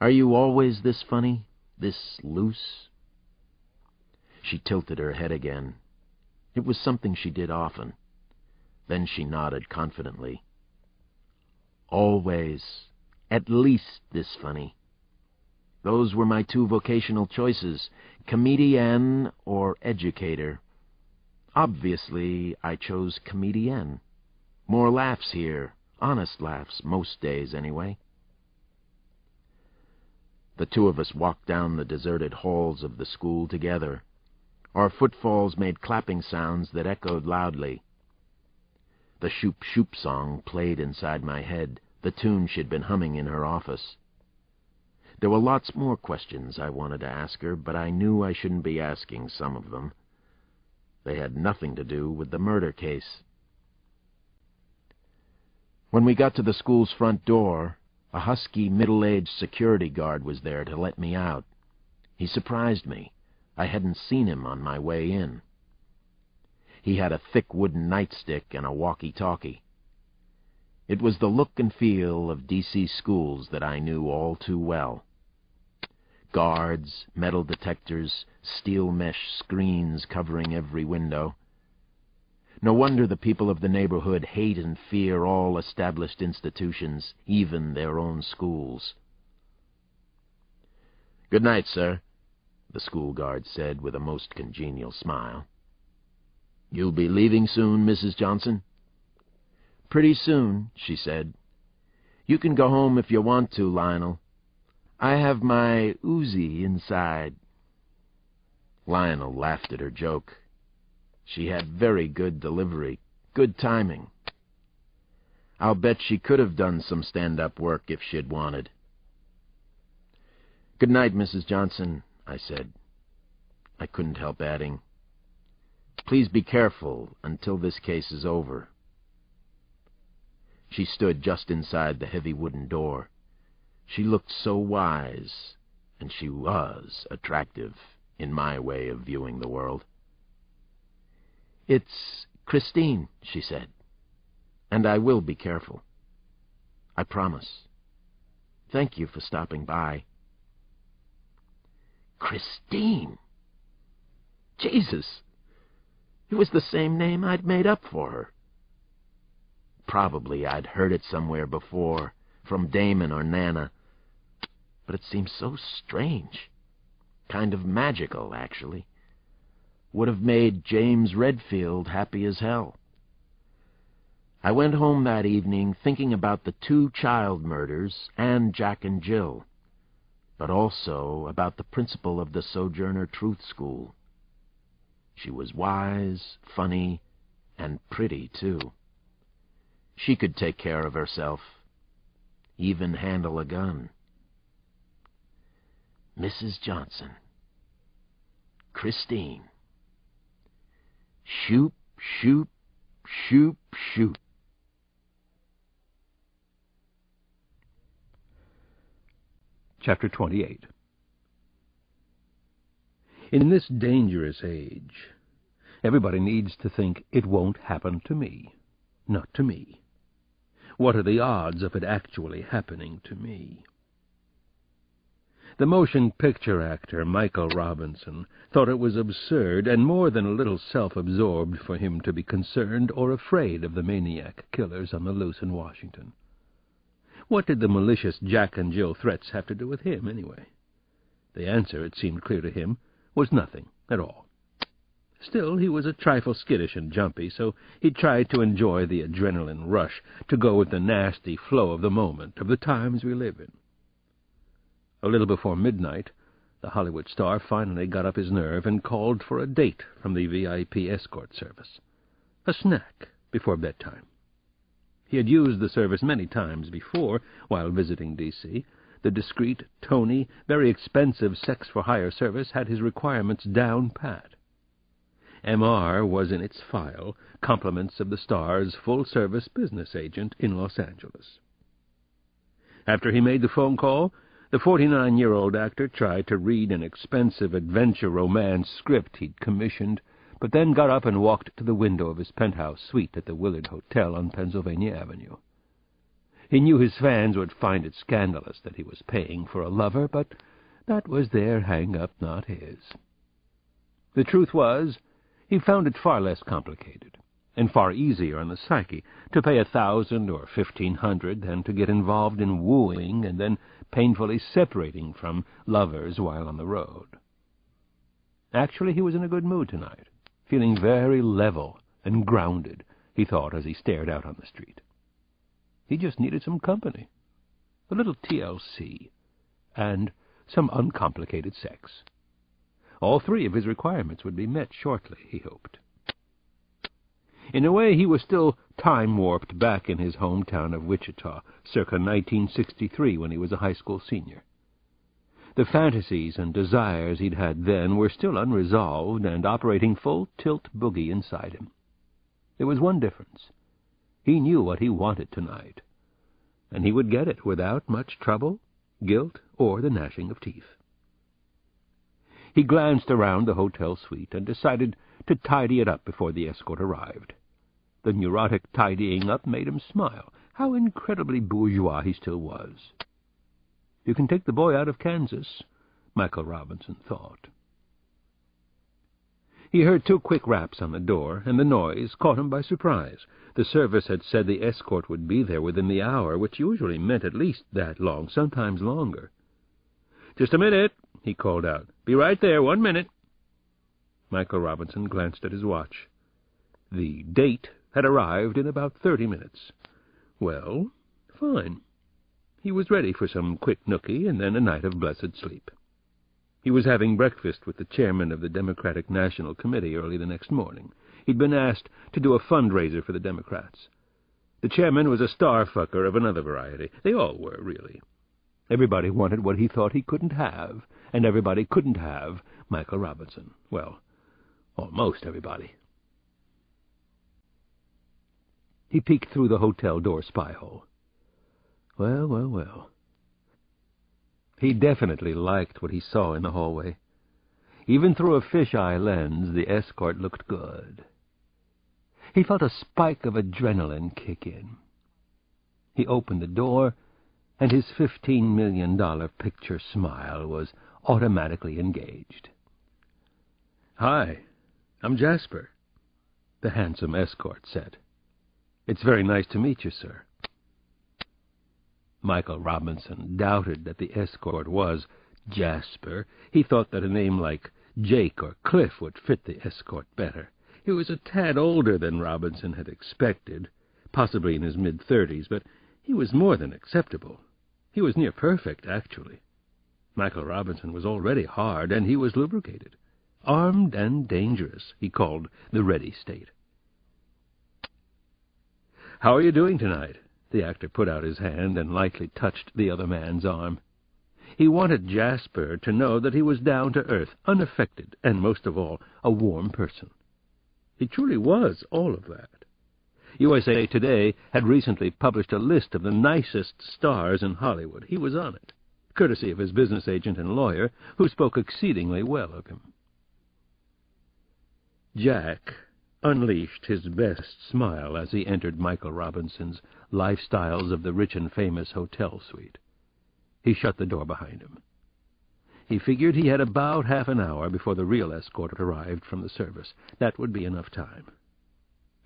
Speaker 1: "Are you always this funny? This loose?" She tilted her head again. It was something she did often. Then she nodded confidently. "Always. At least this funny. Those were my 2 vocational choices, comedienne or educator. Obviously, I chose comedienne. More laughs here, honest laughs, most days anyway." The 2 of us walked down the deserted halls of the school together. Our footfalls made clapping sounds that echoed loudly. The Shoop Shoop song played inside my head, the tune she'd been humming in her office. There were lots more questions I wanted to ask her, but I knew I shouldn't be asking some of them. They had nothing to do with the murder case. When we got to the school's front door, a husky, middle-aged security guard was there to let me out. He surprised me. I hadn't seen him on my way in. He had a thick wooden nightstick and a walkie-talkie. It was the look and feel of D.C. schools that I knew all too well. Guards, metal detectors, steel mesh screens covering every window. No wonder the people of the neighborhood hate and fear all established institutions, even their own schools. "Good night, sir," the school guard said with a most congenial smile. "You'll be leaving soon, Mrs. Johnson?"
Speaker 4: "Pretty soon," she said. "You can go home if you want to, Lionel. I have my Uzi inside."
Speaker 1: Lionel laughed at her joke. She had very good delivery, good timing. I'll bet she could have done some stand-up work if she'd wanted.
Speaker 4: "Good night, Mrs. Johnson,"
Speaker 1: I said. I couldn't help adding, "Please be careful until this case is over." She stood just inside the heavy wooden door. She looked so wise, and she was attractive, in my way of viewing the world.
Speaker 4: "It's Christine," she said, "and I will be careful. I promise. Thank you for stopping by." Christine! Jesus! It was the same name I'd made up for her. Probably I'd heard it somewhere before, from Damon or Nana, but it seemed so strange. Kind of magical, actually. Would have made James Redfield happy as hell. I went home that evening thinking about the 2 child murders and Jack and Jill, but also about the principal of the Sojourner Truth School. She was wise, funny, and pretty, too. She could take care of herself, even handle a gun. Mrs. Johnson. Christine. Shoop, shoop, shoop, shoop.
Speaker 2: Chapter 28. In this dangerous age, everybody needs to think, it won't happen to me. Not to me. What are the odds of it actually happening to me? The motion picture actor Michael Robinson thought it was absurd and more than a little self-absorbed for him to be concerned or afraid of the maniac killers on the loose in Washington. What did the malicious Jack and Jill threats have to do with him, anyway? The answer, it seemed clear to him, was nothing at all. Still, he was a trifle skittish and jumpy, so he tried to enjoy the adrenaline rush, to go with the nasty flow of the moment, of the times we live in. A little before midnight, the Hollywood star finally got up his nerve and called for a date from the VIP escort service. A snack before bedtime. He had used the service many times before while visiting D.C. The discreet, tony, very expensive sex-for-hire service had his requirements down pat. M.R. was in its file, compliments of the star's full-service business agent in Los Angeles. After he made the phone call, the 49-year-old actor tried to read an expensive adventure romance script he'd commissioned, but then got up and walked to the window of his penthouse suite at the Willard Hotel on Pennsylvania Avenue. He knew his fans would find it scandalous that he was paying for a lover, but that was their hang-up, not his. The truth was, he found it far less complicated, and far easier on the psyche, to pay $1,000 or $1,500 than to get involved in wooing and then painfully separating from lovers while on the road. Actually, he was in a good mood tonight, feeling very level and grounded, he thought as he stared out on the street. He just needed some company, a little TLC, and some uncomplicated sex. All 3 of his requirements would be met shortly, he hoped. In a way, he was still time-warped back in his hometown of Wichita, circa 1963, when he was a high school senior. The fantasies and desires he'd had then were still unresolved and operating full-tilt boogie inside him. There was one difference. He knew what he wanted tonight, and he would get it without much trouble, guilt, or the gnashing of teeth. He glanced around the hotel suite and decided to tidy it up before the escort arrived. The neurotic tidying up made him smile. How incredibly bourgeois he still was. You can take the boy out of Kansas, Michael Robinson thought. He heard 2 quick raps on the door, and the noise caught him by surprise. The service had said the escort would be there within the hour, which usually meant at least that long, sometimes longer. "Just a minute," he called out. "Be right there, 1 minute." Michael Robinson glanced at his watch. The date had arrived in about 30 minutes. Well, fine. He was ready for some quick nookie and then a night of blessed sleep. He was having breakfast with the chairman of the Democratic National Committee early the next morning. He'd been asked to do a fundraiser for the Democrats. The chairman was a star-fucker of another variety. They all were, really. Everybody wanted what he thought he couldn't have, and everybody couldn't have Michael Robinson. Well, almost everybody. He peeked through the hotel door spy-hole. Well, well, well. He definitely liked what he saw in the hallway. Even through a fisheye lens, the escort looked good. He felt a spike of adrenaline kick in. He opened the door, and his $15 million picture smile was automatically engaged. "Hi, I'm Jasper," the handsome escort said. "It's very nice to meet you, sir." Michael Robinson doubted that the escort was Jasper. He thought that a name like Jake or Cliff would fit the escort better. He was a tad older than Robinson had expected, possibly in his mid-30s, but he was more than acceptable. He was near perfect, actually. Michael Robinson was already hard, and he was lubricated. Armed and dangerous, he called the ready state. "How are you doing tonight?" The actor put out his hand and lightly touched the other man's arm. He wanted Jasper to know that he was down to earth, unaffected, and most of all, a warm person. He truly was all of that. USA Today had recently published a list of the nicest stars in Hollywood. He was on it, courtesy of his business agent and lawyer, who spoke exceedingly well of him. Jack unleashed his best smile as he entered Michael Robinson's Lifestyles of the Rich and Famous hotel suite. He shut the door behind him. He figured he had about half an hour before the real escort arrived from the service. That would be enough time.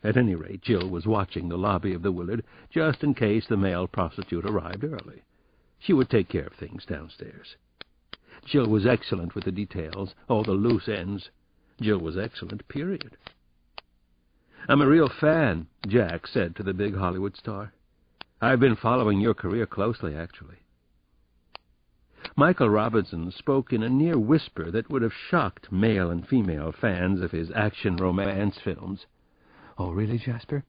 Speaker 2: At any rate, Jill was watching the lobby of the Willard just in case the male prostitute arrived early. She would take care of things downstairs. Jill was excellent with the details, all the loose ends. Jill was excellent, period. "I'm a real fan," Jack said to the big Hollywood star. "I've been following your career closely, actually." Michael Robinson spoke in a near whisper that would have shocked male and female fans of his action romance films. "Oh, really, Jasper?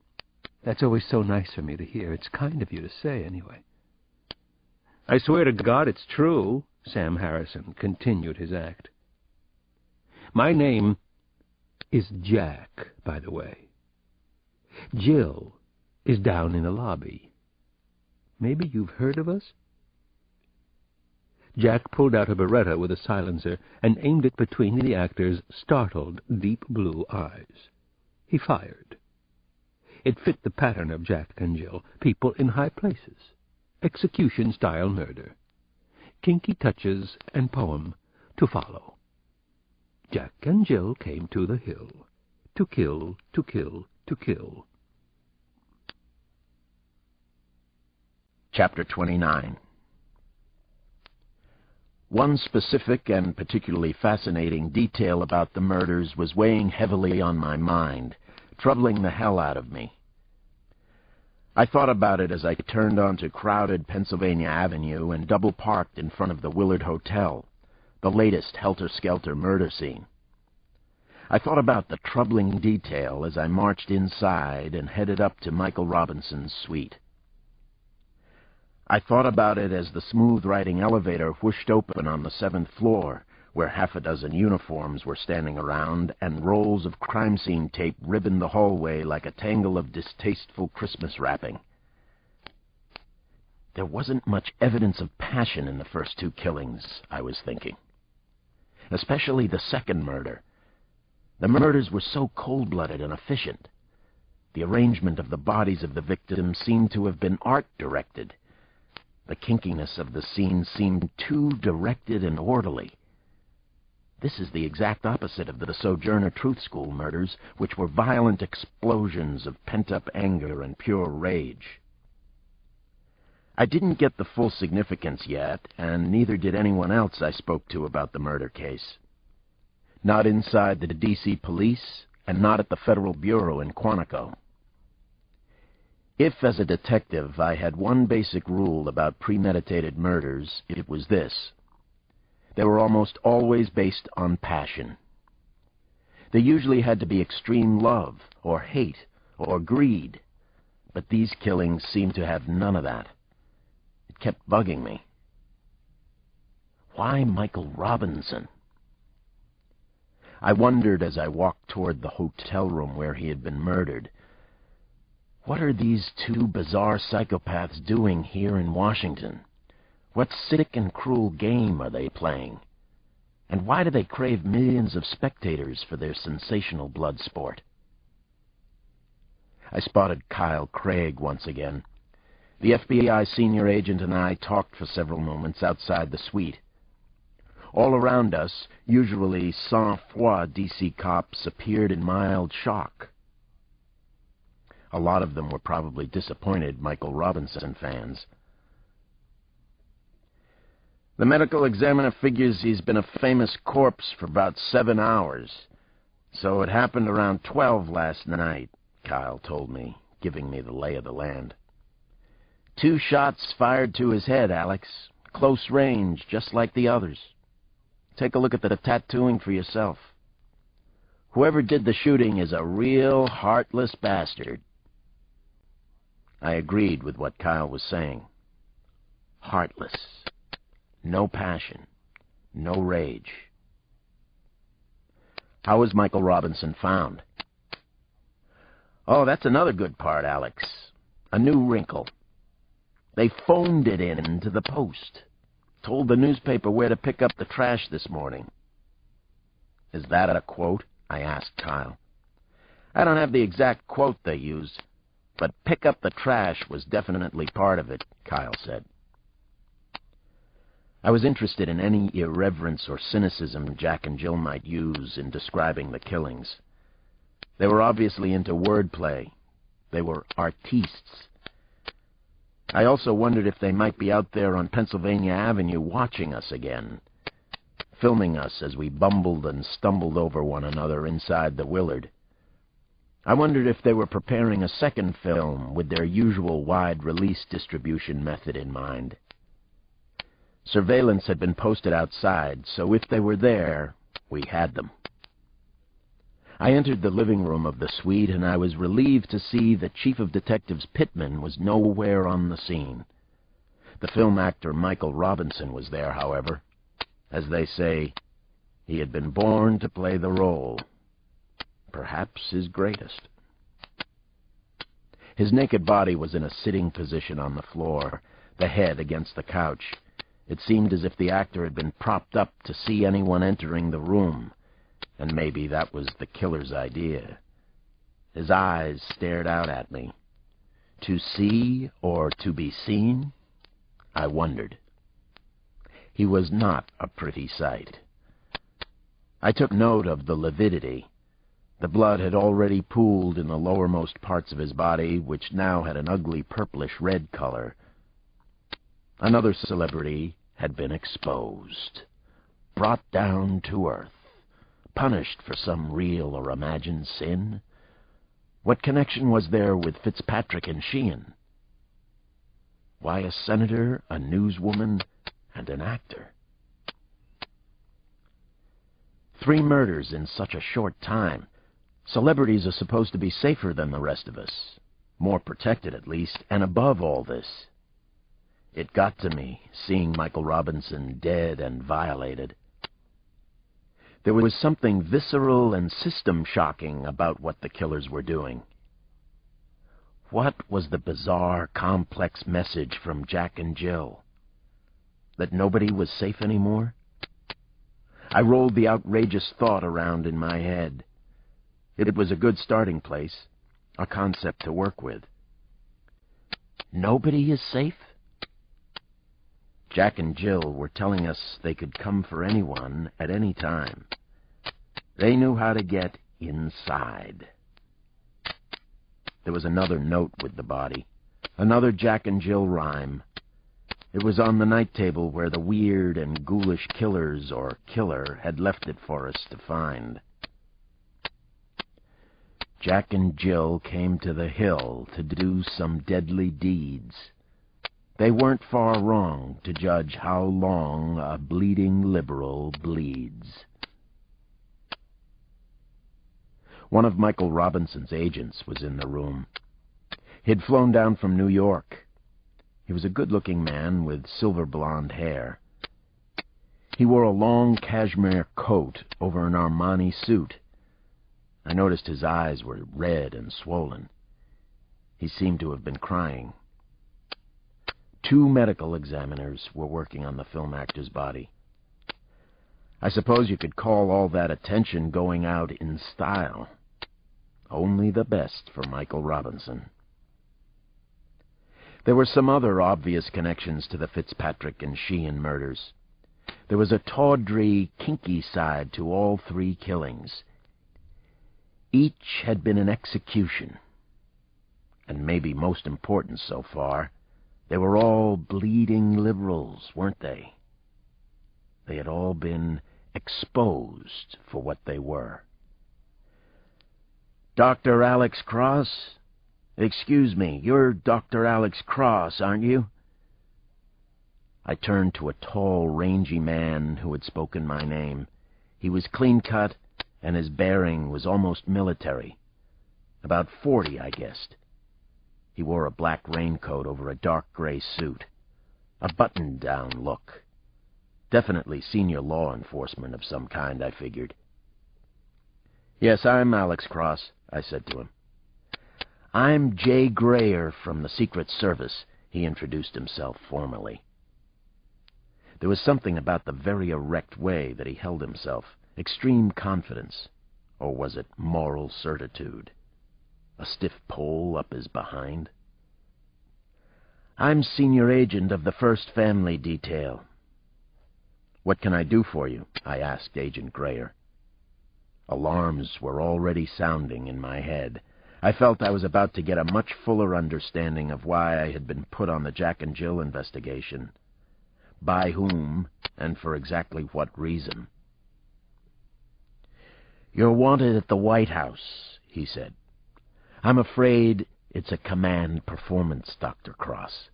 Speaker 2: That's always so nice for me to hear. It's kind of you to say, anyway." "I swear to God it's true," Sam Harrison continued his act. "My name is Jack, by the way. Jill is down in the lobby. Maybe you've heard of us?" Jack pulled out a Beretta with a silencer and aimed it between the actor's startled, deep blue eyes. He fired. It fit the pattern of Jack and Jill, people in high places, execution-style murder, kinky touches and poem to follow. Jack and Jill came to the hill, to kill, to kill, to kill.
Speaker 1: Chapter 29. One specific and particularly fascinating detail about the murders was weighing heavily on my mind, troubling the hell out of me. I thought about it as I turned onto crowded Pennsylvania Avenue and double-parked in front of the Willard Hotel, the latest helter-skelter murder scene. I thought about the troubling detail as I marched inside and headed up to Michael Robinson's suite. I thought about it as the smooth-riding elevator whooshed open on the 7th floor, where half a dozen uniforms were standing around and rolls of crime scene tape ribboned the hallway like a tangle of distasteful Christmas wrapping. There wasn't much evidence of passion in the first two killings, I was thinking. Especially the second murder. The murders were so cold-blooded and efficient. The arrangement of the bodies of the victims seemed to have been art-directed. The kinkiness of the scene seemed too directed and orderly. This is the exact opposite of the Sojourner Truth School murders, which were violent explosions of pent-up anger and pure rage. I didn't get the full significance yet, and neither did anyone else I spoke to about the murder case. Not inside the D.C. police, and not at the Federal Bureau in Quantico. If, as a detective, I had one basic rule about premeditated murders, it was this: they were almost always based on passion. They usually had to be extreme love, or hate, or greed, but these killings seemed to have none of that. It kept bugging me. Why Michael Robinson? I wondered as I walked toward the hotel room where he had been murdered. What are these two bizarre psychopaths doing here in Washington? What sick and cruel game are they playing? And why do they crave millions of spectators for their sensational blood sport? I spotted Kyle Craig once again. The FBI senior agent and I talked for several moments outside the suite. All around us, usually sang-froid DC cops appeared in mild shock. A lot of them were probably disappointed Michael Robinson fans. The medical examiner figures he's been a famous corpse for about 7 hours. So it happened around 12 last night, Kyle told me, giving me the lay of the land. 2 shots fired to his head, Alex. Close range, just like the others. Take a look at the tattooing for yourself. Whoever did the shooting is a real heartless bastard. I agreed with what Kyle was saying. Heartless. No passion. No rage. How was Michael Robinson found? Oh, that's another good part, Alex. A new wrinkle. They phoned it in to the Post. Told the newspaper where to pick up the trash this morning. Is that a quote? I asked Kyle. I don't have the exact quote they used, but pick up the trash was definitely part of it, Kyle said. I was interested in any irreverence or cynicism Jack and Jill might use in describing the killings. They were obviously into wordplay. They were artistes. I also wondered if they might be out there on Pennsylvania Avenue watching us again, filming us as we bumbled and stumbled over one another inside the Willard. I wondered if they were preparing a second film with their usual wide-release distribution method in mind. Surveillance had been posted outside, so if they were there, we had them. I entered the living room of the suite, and I was relieved to see that Chief of Detectives Pittman was nowhere on the scene. The film actor Michael Robinson was there, however. As they say, he had been born to play the role. Perhaps his greatest. His naked body was in a sitting position on the floor, the head against the couch. It seemed as if the actor had been propped up to see anyone entering the room, and maybe that was the killer's idea. His eyes stared out at me. To see or to be seen? I wondered. He was not a pretty sight. I took note of the lividity. The blood had already pooled in the lowermost parts of his body, which now had an ugly purplish-red color. Another celebrity had been exposed, brought down to earth, punished for some real or imagined sin. What connection was there with Fitzpatrick and Sheehan? Why a senator, a newswoman, and an actor? 3 murders in such a short time. Celebrities are supposed to be safer than the rest of us, more protected at least, and above all this. It got to me, seeing Michael Robinson dead and violated. There was something visceral and system-shocking about what the killers were doing. What was the bizarre, complex message from Jack and Jill? That nobody was safe anymore? I rolled the outrageous thought around in my head. It was a good starting place, a concept to work with. Nobody is safe? Jack and Jill were telling us they could come for anyone at any time. They knew how to get inside. There was another note with the body, another Jack and Jill rhyme. It was on the night table where the weird and ghoulish killers or killer had left it for us to find. Jack and Jill came to the hill to do some deadly deeds. They weren't far wrong to judge how long a bleeding liberal bleeds. One of Michael Robinson's agents was in the room. He'd flown down from New York. He was a good-looking man with silver blonde hair. He wore a long cashmere coat over an Armani suit. I noticed his eyes were red and swollen. He seemed to have been crying. 2 medical examiners were working on the film actor's body. I suppose you could call all that attention going out in style. Only the best for Michael Robinson. There were some other obvious connections to the Fitzpatrick and Sheehan murders. There was a tawdry, kinky side to all 3 killings. Each had been an execution. And maybe most important so far, they were all bleeding liberals, weren't they? They had all been exposed for what they were. Dr. Alex Cross? Excuse me, you're Dr. Alex Cross, aren't you? I turned to a tall, rangy man who had spoken my name. He was clean-cut, and his bearing was almost military. About 40, I guessed. He wore a black raincoat over a dark gray suit. A button-down look. Definitely senior law enforcement of some kind, I figured. Yes, I'm Alex Cross, I said to him. I'm Jay Grayer from the Secret Service, he introduced himself formally. There was something about the very erect way that he held himself, extreme confidence, or was it moral certitude? A stiff pole up his behind? I'm senior agent of the First Family Detail. What can I do for you? I asked Agent Grayer. Alarms were already sounding in my head. I felt I was about to get a much fuller understanding of why I had been put on the Jack and Jill investigation. By whom, and for exactly what reason. You're wanted at the White House, he said. I'm afraid it's a command performance, Dr. Cross.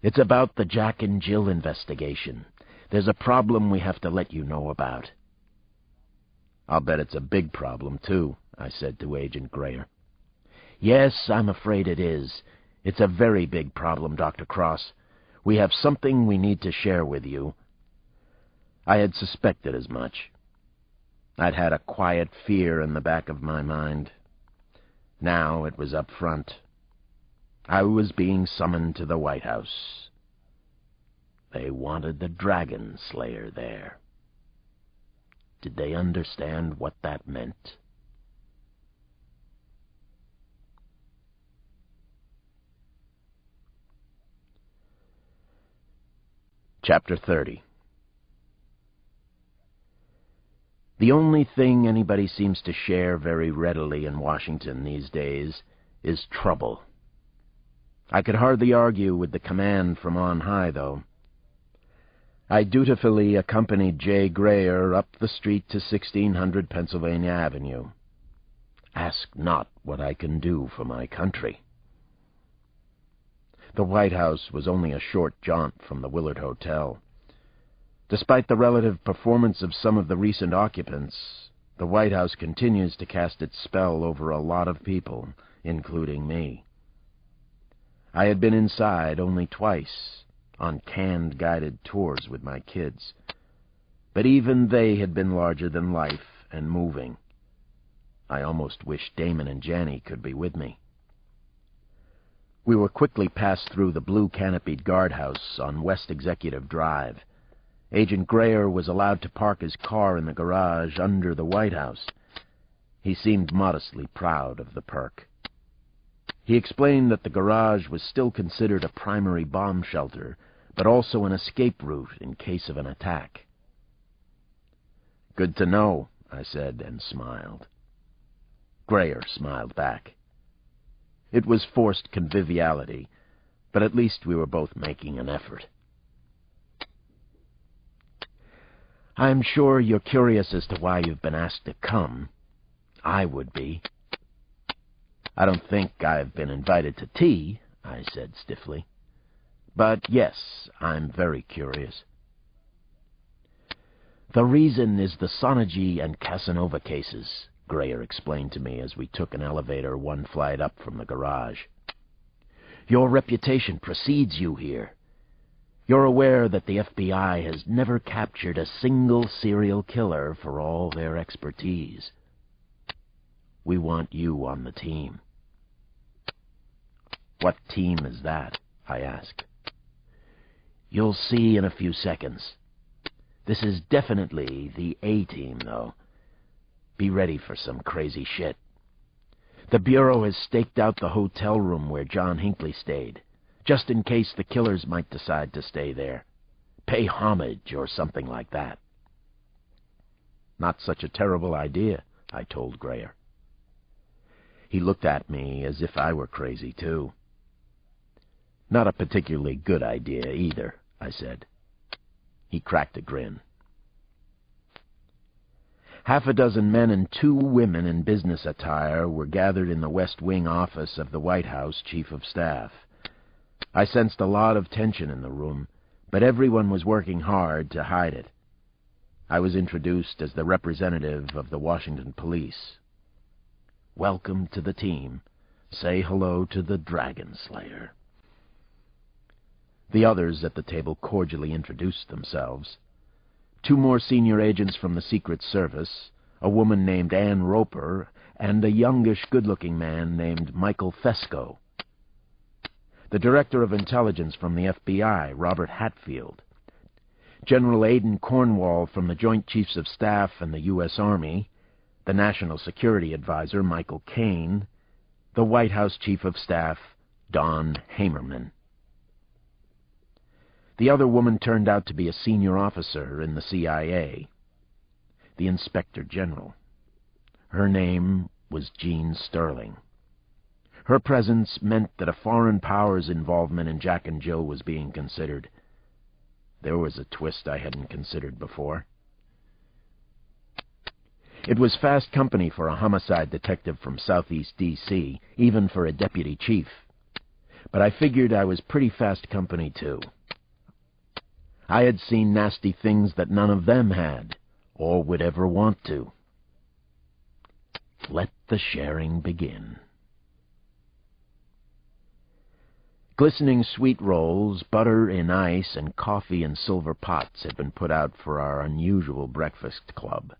Speaker 1: It's about the Jack and Jill investigation. There's a problem we have to let you know about. I'll bet it's a big problem, too, I said to Agent Grayer. Yes, I'm afraid it is. It's a very big problem, Dr. Cross. We have something we need to share with you. I had suspected as much. I'd had a quiet fear in the back of my mind. Now it was up front. I was being summoned to the White House. They wanted the Dragon Slayer there. Did they understand what that meant? Chapter 30. The only thing anybody seems to share very readily in Washington these days is trouble. I could hardly argue with the command from on high, though. I dutifully accompanied Jay Grayer up the street to 1600 Pennsylvania Avenue. Ask not what I can do for my country. The White House was only a short jaunt from the Willard Hotel. Despite the relative performance of some of the recent occupants, the White House continues to cast its spell over a lot of people, including me. I had been inside only twice, on canned guided tours with my kids, but even they had been larger than life and moving. I almost wished Damon and Janny could be with me. We were quickly passed through the blue-canopied guardhouse on West Executive Drive. Agent Grayer was allowed to park his car in the garage under the White House. He seemed modestly proud of the perk. He explained that the garage was still considered a primary bomb shelter, but also an escape route in case of an attack. Good to know, I said, and smiled. Grayer smiled back. It was forced conviviality, but at least we were both making an effort. I'm sure you're curious as to why you've been asked to come. I would be. "I don't think I've been invited to tea," I said stiffly. "But yes, I'm very curious." "The reason is the Sonergy and Casanova cases," Grayer explained to me as we took an elevator one flight up from the garage. "Your reputation precedes you here. You're aware that the FBI has never captured a single serial killer for all their expertise. We want you on the team." "What team is that?" I asked. "You'll see in a few seconds. This is definitely the A-team, though. Be ready for some crazy shit. The Bureau has staked out the hotel room where John Hinckley stayed, just in case the killers might decide to stay there. Pay homage or something like that." "Not such a terrible idea," I told Grayer. He looked at me as if I were crazy, too. "Not a particularly good idea, either," I said. He cracked a grin. Half a dozen men and 2 women in business attire were gathered in the West Wing office of the White House Chief of Staff. I sensed a lot of tension in the room, but everyone was working hard to hide it. I was introduced as the representative of the Washington police. "Welcome to the team. Say hello to the Dragon Slayer." The others at the table cordially introduced themselves. 2 more senior agents from the Secret Service, a woman named Ann Roper, and a youngish, good-looking man named Michael Fesco. The Director of Intelligence from the FBI, Robert Hatfield. General Aidan Cornwall from the Joint Chiefs of Staff and the U.S. Army. The National Security Advisor, Michael Caine. The White House Chief of Staff, Don Hamerman. The other woman turned out to be a senior officer in the CIA, the Inspector General. Her name was Jean Sterling. Her presence meant that a foreign power's involvement in Jack and Jill was being considered. There was a twist I hadn't considered before. It was fast company for a homicide detective from Southeast D.C., even for a deputy chief. But I figured I was pretty fast company, too. I had seen nasty things that none of them had, or would ever want to. Let the sharing begin. Glistening sweet rolls, butter in ice, and coffee in silver pots had been put out for our unusual breakfast club.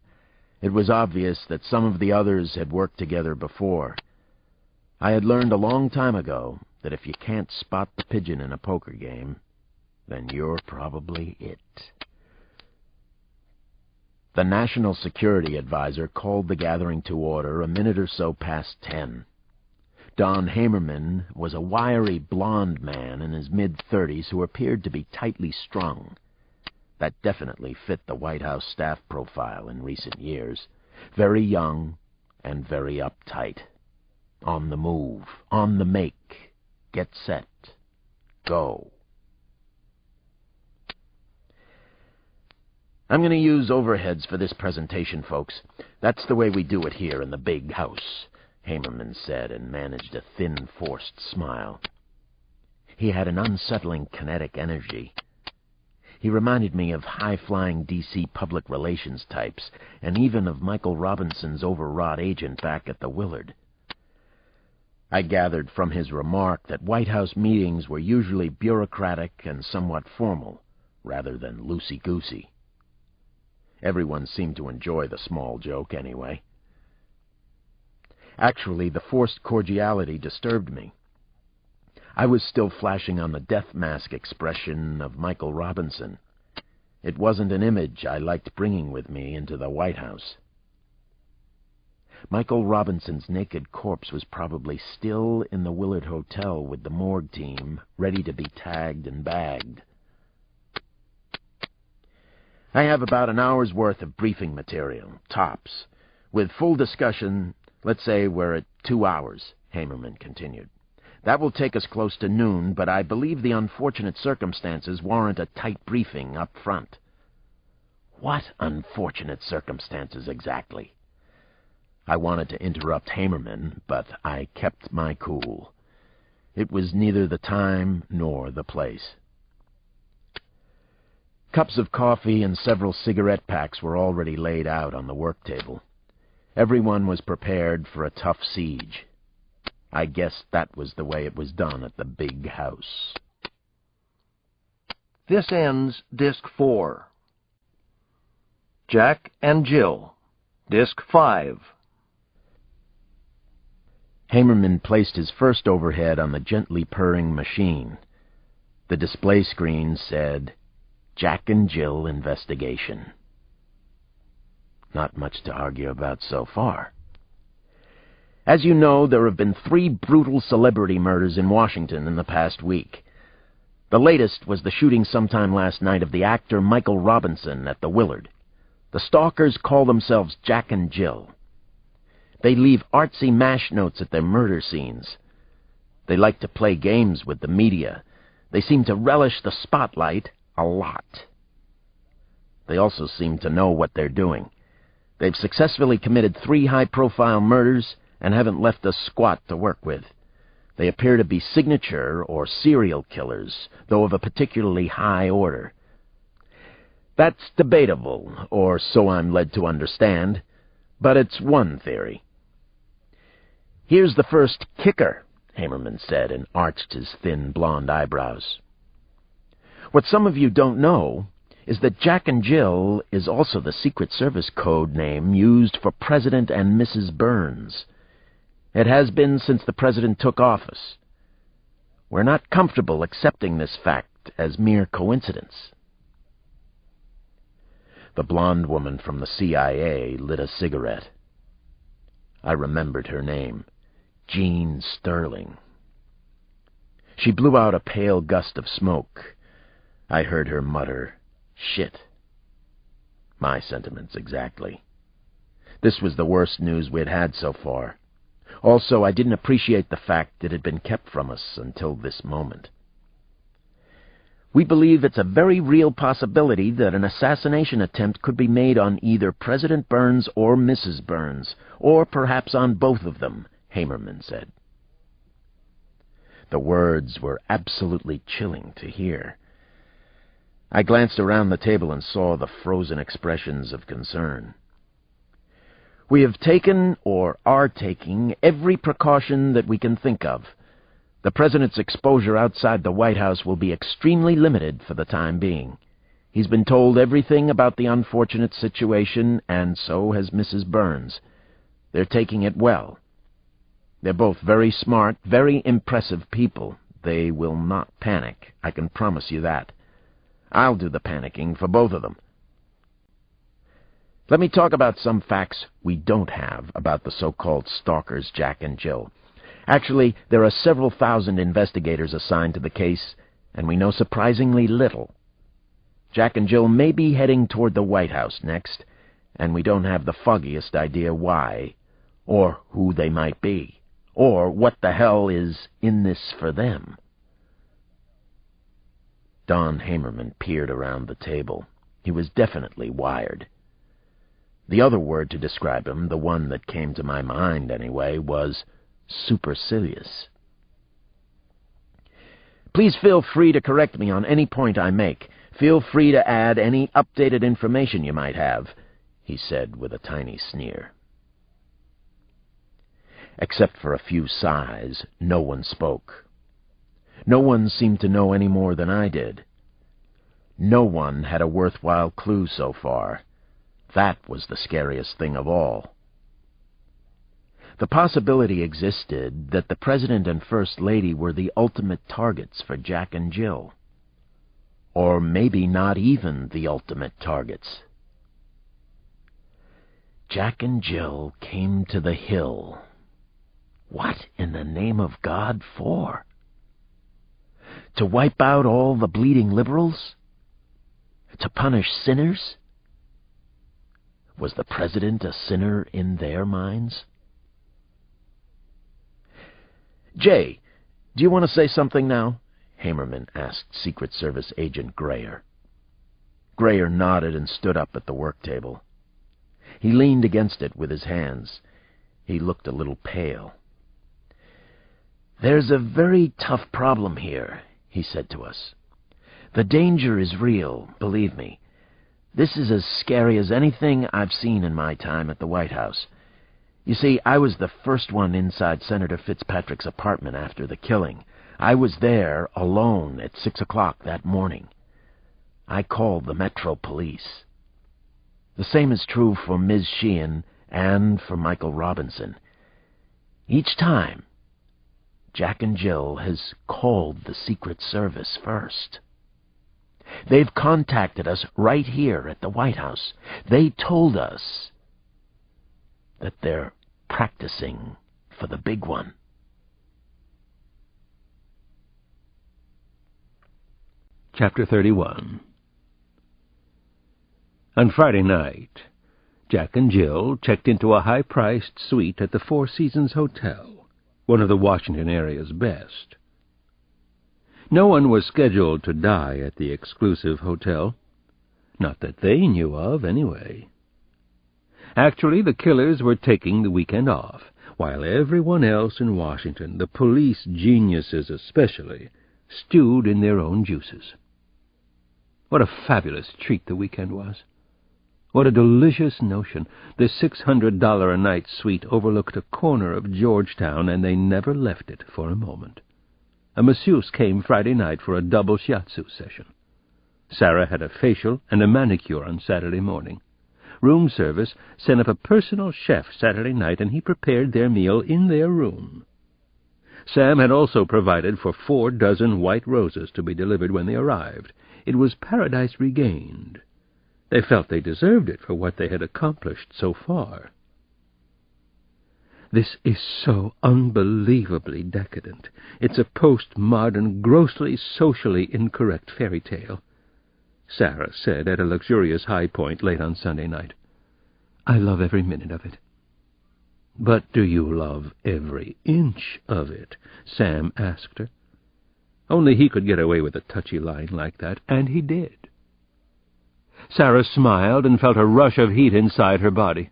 Speaker 1: It was obvious that some of the others had worked together before. I had learned a long time ago that if you can't spot the pigeon in a poker game, then you're probably it. The National Security Advisor called the gathering to order a minute or so past 10. Don Hamerman was a wiry, blond man in his mid-30s who appeared to be tightly strung. That definitely fit the White House staff profile in recent years. Very young and very uptight. On the move, on the make. Get set. Go. "I'm going to use overheads for this presentation, folks. That's the way we do it here in the big house," Hamerman said, and managed a thin, forced smile. He had an unsettling kinetic energy. He reminded me of high-flying D.C. public relations types, and even of Michael Robinson's overwrought agent back at the Willard. I gathered from his remark that White House meetings were usually bureaucratic and somewhat formal, rather than loosey-goosey. Everyone seemed to enjoy the small joke, anyway. Actually, the forced cordiality disturbed me. I was still flashing on the death mask expression of Michael Robinson. It wasn't an image I liked bringing with me into the White House. Michael Robinson's naked corpse was probably still in the Willard Hotel with the morgue team, ready to be tagged and bagged. "I have about an hour's worth of briefing material, tops. With full discussion, let's say we're at 2 hours, Hamerman continued. That will take us close to noon, but I believe the unfortunate circumstances warrant a tight briefing up front." "What unfortunate circumstances exactly?" I wanted to interrupt Hamerman, but I kept my cool. It was neither the time nor the place. Cups of coffee and several cigarette packs were already laid out on the work table. Everyone was prepared for a tough siege. I guessed that was the way it was done at the big house.
Speaker 3: This ends Disc 4. Jack and Jill, Disc 5.
Speaker 1: Hamerman placed his first overhead on the gently purring machine. The display screen said, Jack and Jill Investigation. Not much to argue about so far. As you know, there have been 3 brutal celebrity murders in Washington in the past week. The latest was the shooting sometime last night of the actor Michael Robinson at the Willard. The stalkers call themselves Jack and Jill. They leave artsy mash notes at their murder scenes. They like to play games with the media. They seem to relish the spotlight a lot. They also seem to know what they're doing. They've successfully committed 3 high-profile murders and haven't left a squat to work with. They appear to be signature or serial killers, though of a particularly high order. That's debatable, or so I'm led to understand, but it's one theory. Here's the first kicker, Hamerman said, and arched his thin blonde eyebrows. What some of you don't know is that Jack and Jill is also the Secret Service code name used for President and Mrs. Burns. It has been since the President took office. We're not comfortable accepting this fact as mere coincidence. The blonde woman from the CIA lit a cigarette. I remembered her name, Jean Sterling. She blew out a pale gust of smoke. I heard her mutter, "Shit." My sentiments exactly. This was the worst news we'd had so far. Also, I didn't appreciate the fact it had been kept from us until this moment. We believe it's a very real possibility that an assassination attempt could be made on either President Burns or Mrs. Burns, or perhaps on both of them, Hamerman said. The words were absolutely chilling to hear. I glanced around the table and saw the frozen expressions of concern. We have taken, or are taking, every precaution that we can think of. The President's exposure outside the White House will be extremely limited for the time being. He's been told everything about the unfortunate situation, and so has Mrs. Burns. They're taking it well. They're both very smart, very impressive people. They will not panic, I can promise you that. I'll do the panicking for both of them. Let me talk about some facts we don't have about the so-called stalkers Jack and Jill. Actually, there are several thousand investigators assigned to the case, and we know surprisingly little. Jack and Jill may be heading toward the White House next, and we don't have the foggiest idea why, or who they might be, or what the hell is in this for them. Don Hamerman peered around the table. He was definitely wired. The other word to describe him, the one that came to my mind anyway, was supercilious. Please feel free to correct me on any point I make. Feel free to add any updated information you might have, he said with a tiny sneer. Except for a few sighs, no one spoke. No one seemed to know any more than I did. No one had a worthwhile clue so far. That was the scariest thing of all. The possibility existed that the President and First Lady were the ultimate targets for Jack and Jill. Or maybe not even the ultimate targets. Jack and Jill came to the Hill. What in the name of God for? To wipe out all the bleeding liberals? To punish sinners? Was the President a sinner in their minds? Jay, do you want to say something now? Hamerman asked Secret Service Agent Grayer. Grayer nodded and stood up at the work table. He leaned against it with his hands. He looked a little pale. "There's a very tough problem here," he said to us. "The danger is real, believe me. This is as scary as anything I've seen in my time at the White House. You see, I was the first one inside Senator Fitzpatrick's apartment after the killing. I was there alone at 6 o'clock that morning. I called the Metro Police. The same is true for Ms. Sheehan and for Michael Robinson. Each time, Jack and Jill has called the Secret Service first. They've contacted us right here at the White House. They told us that they're practicing for the big one."
Speaker 2: Chapter 31. On Friday night, Jack and Jill checked into a high-priced suite at the Four Seasons Hotel, one of the Washington area's best. No one was scheduled to die at the exclusive hotel. Not that they knew of, anyway. Actually, the killers were taking the weekend off, while everyone else in Washington, the police geniuses especially, stewed in their own juices. What a fabulous treat the weekend was. What a delicious notion. The $600-a-night suite overlooked a corner of Georgetown, and they never left it for a moment. A masseuse came Friday night for a double shiatsu session. Sarah had a facial and a manicure on Saturday morning. Room service sent up a personal chef Saturday night, and he prepared their meal in their room. Sam had also provided for 4 dozen white roses to be delivered when they arrived. It was paradise regained. They felt they deserved it for what they had accomplished so far. "This is so unbelievably decadent. It's a postmodern, grossly socially incorrect fairy tale," Sarah said at a luxurious high point late on Sunday night. "I love every minute of it." "But do you love every inch of it?" Sam asked her. Only he could get away with a touchy line like that, and he did. Sarah smiled and felt a rush of heat inside her body.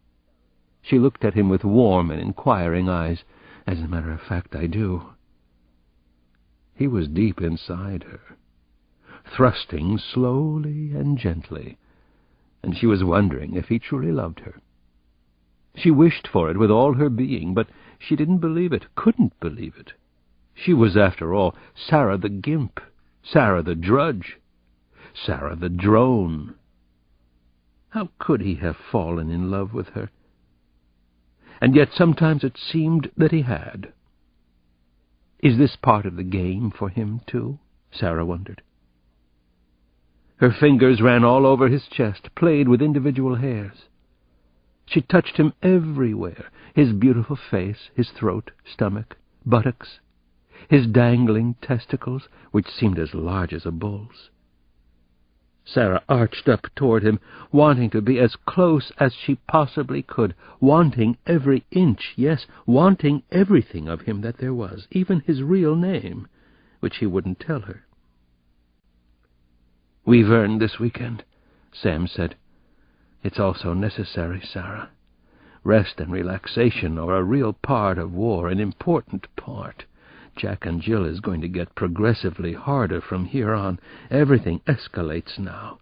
Speaker 2: She looked at him with warm and inquiring eyes. "As a matter of fact, I do." He was deep inside her, thrusting slowly and gently, and she was wondering if he truly loved her. She wished for it with all her being, but she didn't believe it, couldn't believe it. She was, after all, Sarah the Gimp, Sarah the Drudge, Sarah the Drone. How could he have fallen in love with her? And yet sometimes it seemed that he had. Is this part of the game for him, too? Sarah wondered. Her fingers ran all over his chest, played with individual hairs. She touched him everywhere, his beautiful face, his throat, stomach, buttocks, his dangling testicles, which seemed as large as a bull's. Sarah arched up toward him, wanting to be as close as she possibly could, wanting every inch, yes, wanting everything of him that there was, even his real name, which he wouldn't tell her. "We've earned this weekend," Sam said. "It's also necessary, Sarah. Rest and relaxation are a real part of war, an important part. Jack and Jill is going to get progressively harder from here on. Everything escalates now."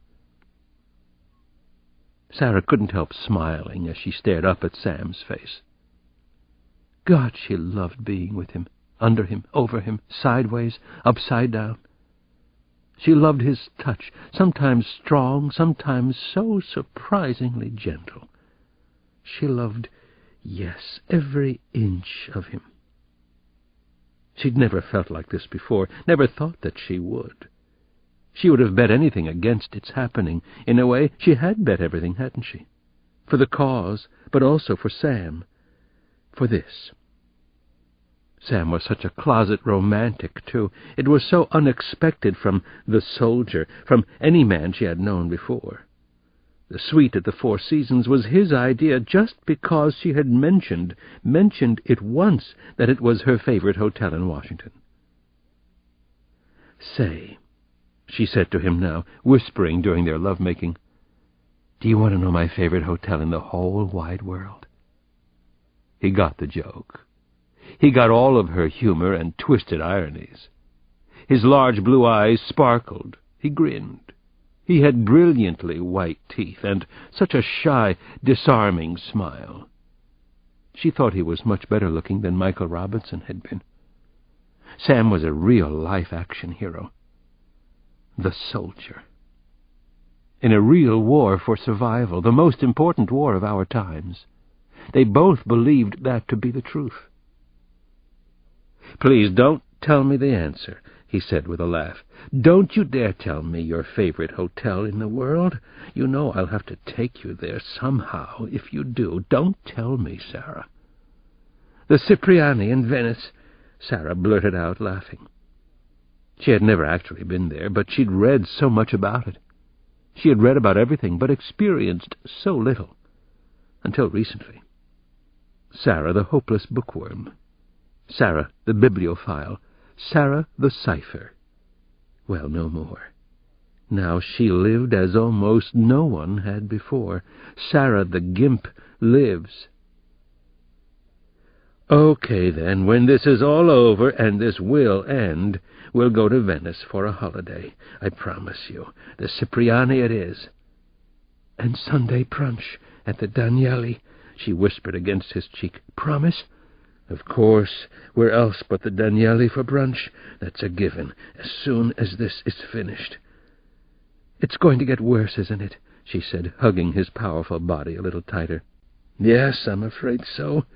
Speaker 2: Sarah couldn't help smiling as she stared up at Sam's face. God, she loved being with him, under him, over him, sideways, upside down. She loved his touch, sometimes strong, sometimes so surprisingly gentle. She loved, yes, every inch of him. She'd never felt like this before, never thought that she would. She would have bet anything against its happening. In a way, she had bet everything, hadn't she? For the cause, but also for Sam. For this. Sam was such a closet romantic, too. It was so unexpected from the soldier, from any man she had known before. The suite at the Four Seasons was his idea just because she had mentioned it once, that it was her favorite hotel in Washington. "Say," she said to him now, whispering during their lovemaking, "do you want to know my favorite hotel in the whole wide world?" He got the joke. He got all of her humor and twisted ironies. His large blue eyes sparkled. He grinned. He had brilliantly white teeth and such a shy, disarming smile. She thought he was much better looking than Michael Robinson had been. Sam was a real-life action hero. The soldier. In a real war for survival, the most important war of our times. They both believed that to be the truth. "Please don't tell me the answer," he said with a laugh. "Don't you dare tell me your favorite hotel in the world. You know I'll have to take you there somehow if you do. Don't tell me, Sarah." "The Cipriani in Venice," Sarah blurted out, laughing. She had never actually been there, but she'd read so much about it. She had read about everything, but experienced so little. Until recently. Sarah, the hopeless bookworm. Sarah, the bibliophile. Sarah, the cipher. Well, no more. Now she lived as almost no one had before. Sarah, the gimp, lives. "Okay, then, when this is all over, and this will end, we'll go to Venice for a holiday. I promise you. The Cipriani it is." "And Sunday brunch at the Danieli," she whispered against his cheek. "Promise?" "Of course. Where else but the Danieli for brunch? That's a given, as soon as this is finished." "It's going to get worse, isn't it?" she said, hugging his powerful body a little tighter. "Yes, I'm afraid so.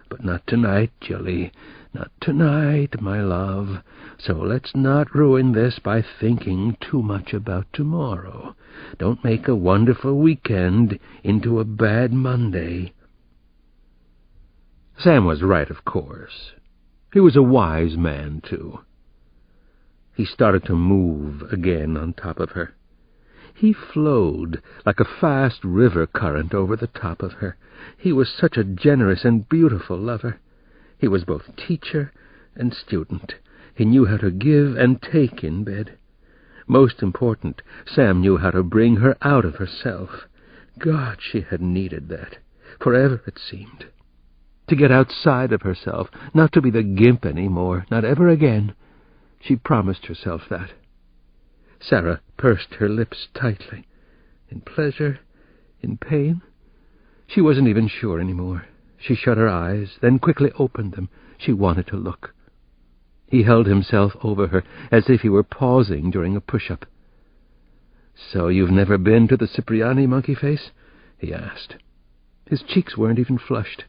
Speaker 2: But not tonight, Julie. Not tonight, my love. So let's not ruin this by thinking too much about tomorrow. Don't make a wonderful weekend into a bad Monday." Sam was right, of course. He was a wise man, too. He started to move again on top of her. He flowed like a fast river current over the top of her. He was such a generous and beautiful lover. He was both teacher and student. He knew how to give and take in bed. Most important, Sam knew how to bring her out of herself. God, she had needed that. Forever, it seemed. To get outside of herself, not to be the gimp anymore, not ever again. She promised herself that. Sarah pursed her lips tightly. In pleasure? In pain? She wasn't even sure anymore. She shut her eyes, then quickly opened them. She wanted to look. He held himself over her, as if he were pausing during a push-up. "So you've never been to the Cipriani, Monkey Face?" he asked. His cheeks weren't even flushed.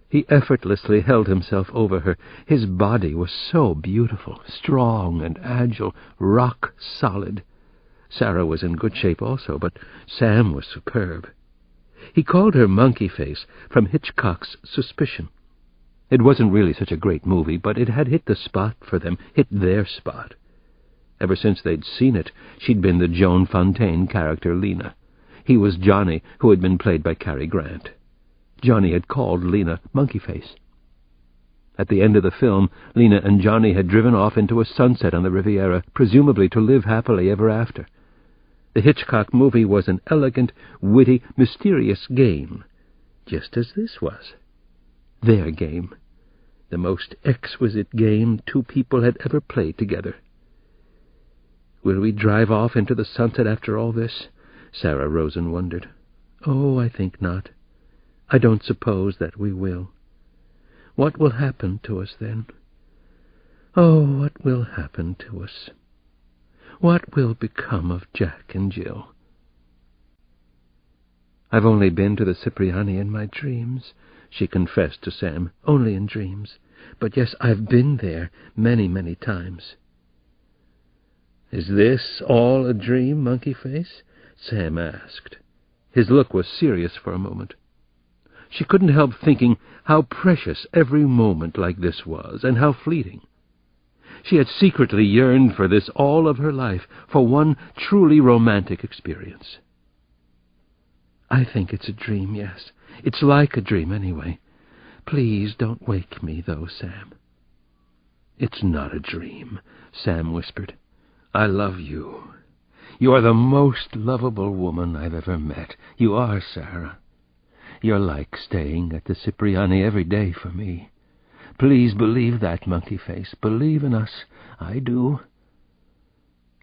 Speaker 2: He effortlessly held himself over her. His body was so beautiful, strong and agile, rock solid. Sarah was in good shape also, but Sam was superb. He called her Monkey Face from Hitchcock's Suspicion. It wasn't really such a great movie, but it had hit the spot for them, hit their spot. Ever since they'd seen it, she'd been the Joan Fontaine character Lena. He was Johnny, who had been played by Cary Grant. Johnny had called Lena Monkey Face. At the end of the film, Lena and Johnny had driven off into a sunset on the Riviera, presumably to live happily ever after. The Hitchcock movie was an elegant, witty, mysterious game, just as this was. Their game. The most exquisite game two people had ever played together. "Will we drive off into the sunset after all this?" Sarah Rosen wondered. "Oh, I think not. I don't suppose that we will. What will happen to us then? Oh, what will happen to us? What will become of Jack and Jill?" "I've only been to the Cipriani in my dreams," she confessed to Sam. "Only in dreams. But yes, I've been there many, many times." "Is this all a dream, Monkey Face?" Sam asked. His look was serious for a moment. She couldn't help thinking how precious every moment like this was, and how fleeting. She had secretly yearned for this all of her life, for one truly romantic experience. "I think it's a dream, yes. It's like a dream, anyway. Please don't wake me, though, Sam." "It's not a dream," Sam whispered. "I love you. You are the most lovable woman I've ever met. You are, Sarah. You're like staying at the Cipriani every day for me. Please believe that, Monkey Face. Believe in us. I do."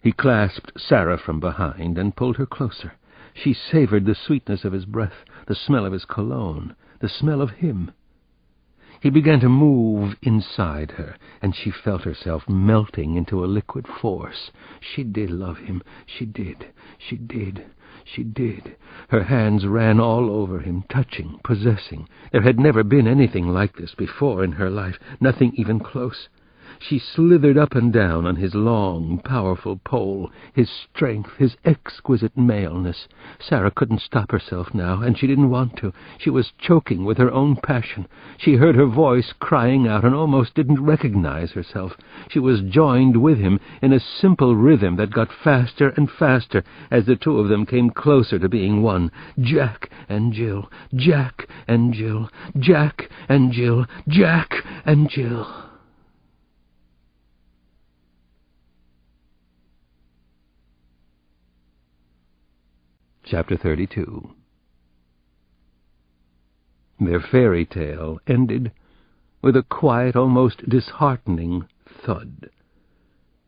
Speaker 2: He clasped Sarah from behind and pulled her closer. She savored the sweetness of his breath, the smell of his cologne, the smell of him. He began to move inside her, and she felt herself melting into a liquid force. She did love him. She did. She did. She did. Her hands ran all over him, touching, possessing. There had never been anything like this before in her life, nothing even close. She slithered up and down on his long, powerful pole, his strength, his exquisite maleness. Sarah couldn't stop herself now, and she didn't want to. She was choking with her own passion. She heard her voice crying out and almost didn't recognize herself. She was joined with him in a simple rhythm that got faster and faster as the two of them came closer to being one. Jack and Jill, Jack and Jill, Jack and Jill, Jack and Jill. Chapter 32. Their fairy tale ended with a quiet, almost disheartening thud,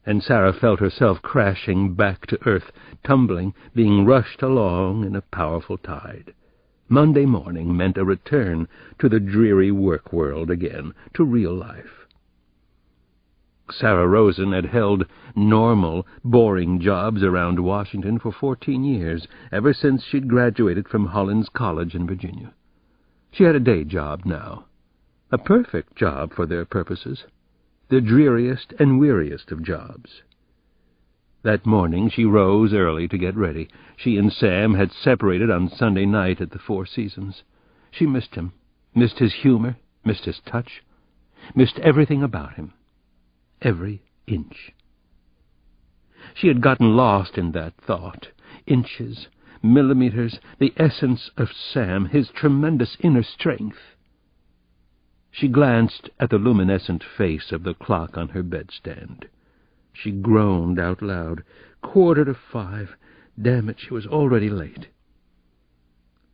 Speaker 2: and Sarah felt herself crashing back to earth, tumbling, being rushed along in a powerful tide. Monday morning meant a return to the dreary work world again, to real life. Sarah Rosen had held normal, boring jobs around Washington for 14 years, ever since she'd graduated from Hollins College in Virginia. She had a day job now, a perfect job for their purposes, the dreariest and weariest of jobs. That morning she rose early to get ready. She and Sam had separated on Sunday night at the Four Seasons. She missed him, missed his humor, missed his touch, missed everything about him. Every inch. She had gotten lost in that thought. Inches, millimeters, the essence of Sam, his tremendous inner strength. She glanced at the luminescent face of the clock on her bedstand. She groaned out loud. 4:45. Damn it, she was already late.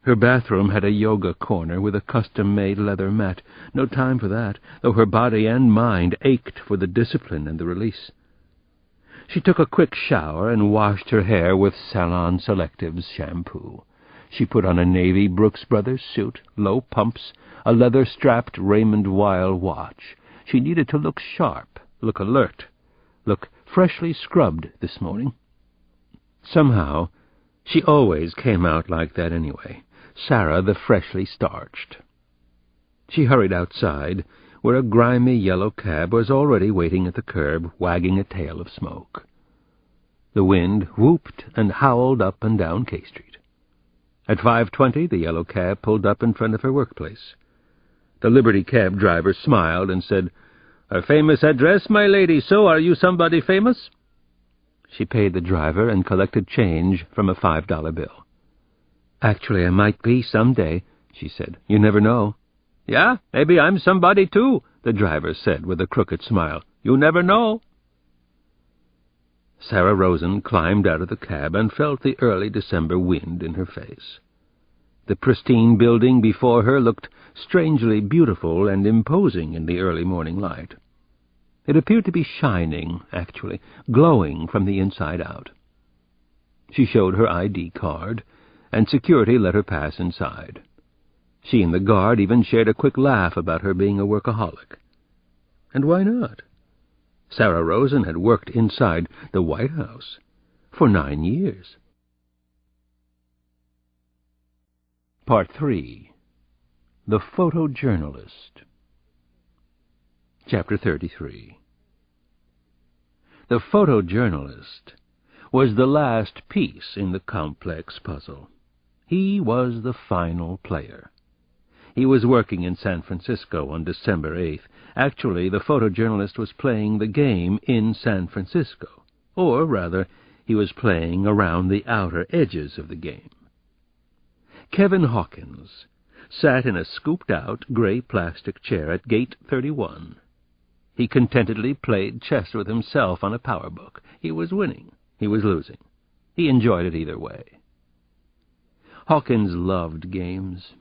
Speaker 2: Her bathroom had a yoga corner with a custom-made leather mat. No time for that, though her body and mind ached for the discipline and the release. She took a quick shower and washed her hair with Salon Selective's shampoo. She put on a navy Brooks Brothers suit, low pumps, a leather-strapped Raymond Weil watch. She needed to look sharp, look alert, look freshly scrubbed this morning. Somehow, she always came out like that anyway. Sarah the freshly starched. She hurried outside, where a grimy yellow cab was already waiting at the curb, wagging a tail of smoke. The wind whooped and howled up and down K Street. At 5:20, the yellow cab pulled up in front of her workplace. The Liberty cab driver smiled and said, "A famous address, my lady, so are you somebody famous?" She paid the driver and collected change from a $5 bill. "Actually, I might be some day," she said. "You never know." "Yeah, maybe I'm somebody too," the driver said with a crooked smile. "You never know." Sarah Rosen climbed out of the cab and felt the early December wind in her face. The pristine building before her looked strangely beautiful and imposing in the early morning light. It appeared to be shining, actually, glowing from the inside out. She showed her ID card, and security let her pass inside. She and the guard even shared a quick laugh about her being a workaholic. And why not? Sarah Rosen had worked inside the White House for 9 years. Part 3. The Photojournalist. Chapter 33. The photojournalist was the last piece in the complex puzzle. He was the final player. He was working in San Francisco on December 8th. Actually, the photojournalist was playing the game in San Francisco. Or, rather, he was playing around the outer edges of the game. Kevin Hawkins sat in a scooped-out gray plastic chair at Gate 31. He contentedly played chess with himself on a power book. He was winning. He was losing. He enjoyed it either way. Hawkins loved games.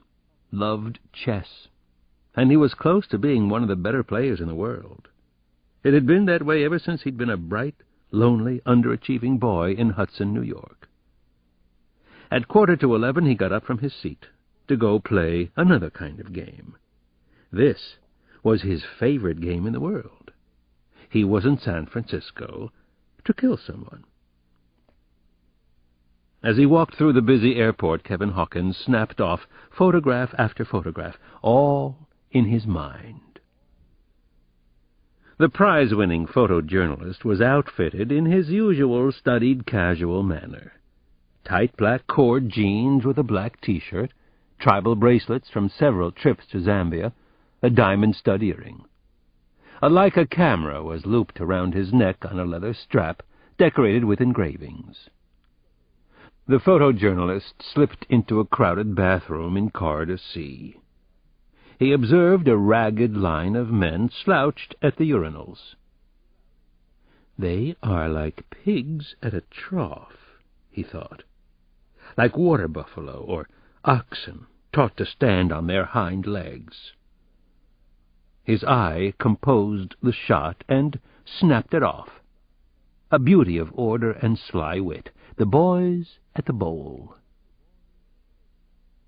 Speaker 2: loved chess, and he was close to being one of the better players in the world. It had been that way ever since he'd been a bright, lonely, underachieving boy in Hudson, New York. At 11:15 he got up from his seat to go play another kind of game. This was his favorite game in the world. He was in San Francisco to kill someone. As he walked through the busy airport, Kevin Hawkins snapped off photograph after photograph, all in his mind. The prize-winning photojournalist was outfitted in his usual studied casual manner. Tight black cord jeans with a black T-shirt, tribal bracelets from several trips to Zambia, a diamond stud earring. A Leica camera was looped around his neck on a leather strap decorated with engravings. The photojournalist slipped into a crowded bathroom in Corridor C. He observed a ragged line of men slouched at the urinals. They are like pigs at a trough, he thought, like water buffalo or oxen taught to stand on their hind legs. His eye composed the shot and snapped it off. A beauty of order and sly wit. The boys at the bowl.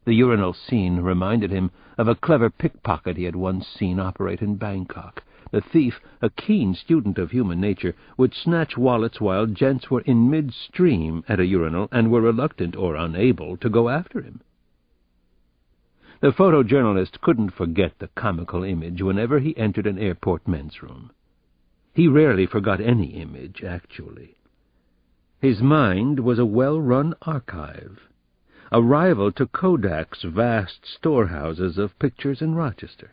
Speaker 2: The urinal scene reminded him of a clever pickpocket he had once seen operate in Bangkok. The thief, a keen student of human nature, would snatch wallets while gents were in midstream at a urinal and were reluctant or unable to go after him. The photojournalist couldn't forget the comical image whenever he entered an airport men's room. He rarely forgot any image, actually. His mind was a well-run archive, a rival to Kodak's vast storehouses of pictures in Rochester.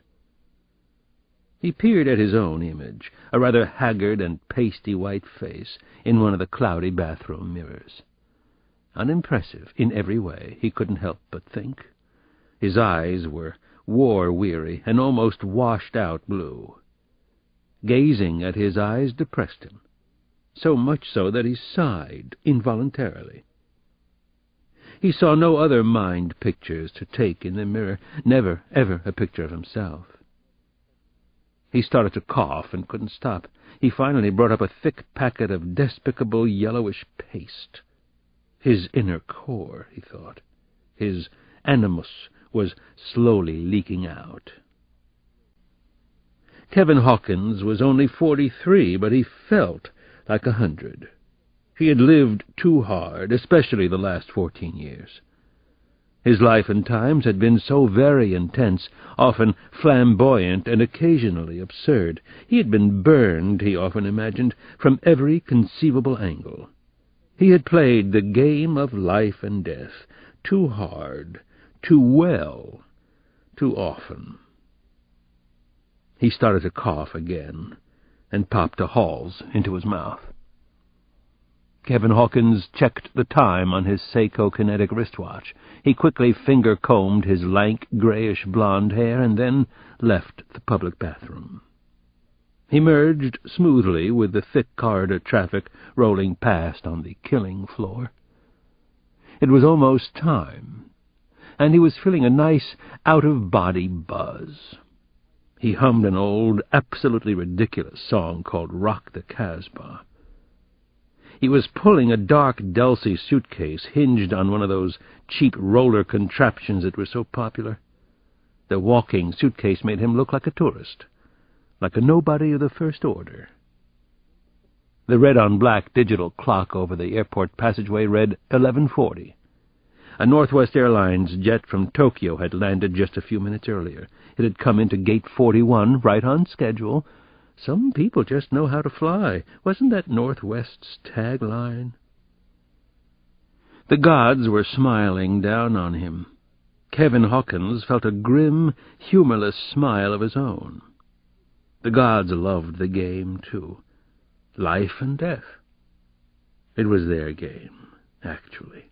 Speaker 2: He peered at his own image, a rather haggard and pasty white face, in one of the cloudy bathroom mirrors. Unimpressive in every way, he couldn't help but think. His eyes were war-weary and almost washed-out blue. Gazing at his eyes depressed him, so much so that he sighed involuntarily. He saw no other mind pictures to take in the mirror, never, ever a picture of himself. He started to cough and couldn't stop. He finally brought up a thick packet of despicable yellowish paste. His inner core, he thought. His animus was slowly leaking out. Kevin Hawkins was only 43, but he felt like 100. He had lived too hard, especially the last 14 years. His life and times had been so very intense, often flamboyant and occasionally absurd. He had been burned, he often imagined, from every conceivable angle. He had played the game of life and death, too hard, too well, too often. He started to cough again, and popped a Halls into his mouth. Kevin Hawkins checked the time on his Seiko Kinetic wristwatch. He quickly finger-combed his lank, grayish-blonde hair and then left the public bathroom. He merged smoothly with the thick corridor traffic rolling past on the killing floor. It was almost time, and he was feeling a nice, out-of-body buzz. He hummed an old, absolutely ridiculous song called Rock the Casbah. He was pulling a dark Delsey suitcase hinged on one of those cheap roller contraptions that were so popular. The walking suitcase made him look like a tourist, like a nobody of the first order. The red-on-black digital clock over the airport passageway read 11:40. A Northwest Airlines jet from Tokyo had landed just a few minutes earlier. It had come into Gate 41, right on schedule. Some people just know how to fly. Wasn't that Northwest's tagline? The gods were smiling down on him. Kevin Hawkins felt a grim, humorless smile of his own. The gods loved the game, too. Life and death. It was their game, actually.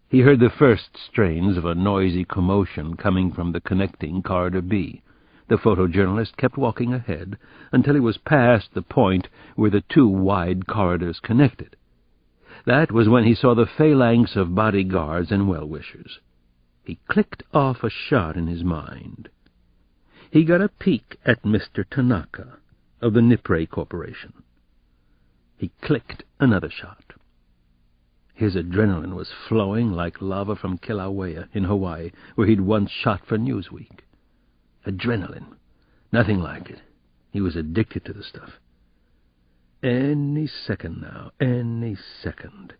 Speaker 2: He heard the first strains of a noisy commotion coming from the connecting Corridor B. The photojournalist kept walking ahead until he was past the point where the two wide corridors connected. That was when he saw the phalanx of bodyguards and well-wishers. He clicked off a shot in his mind. He got a peek at Mr. Tanaka of the Nippray Corporation. He clicked another shot. His adrenaline was flowing like lava from Kilauea in Hawaii, where he'd once shot for Newsweek. Adrenaline. Nothing like it. He was addicted to the stuff. Any second now, any second.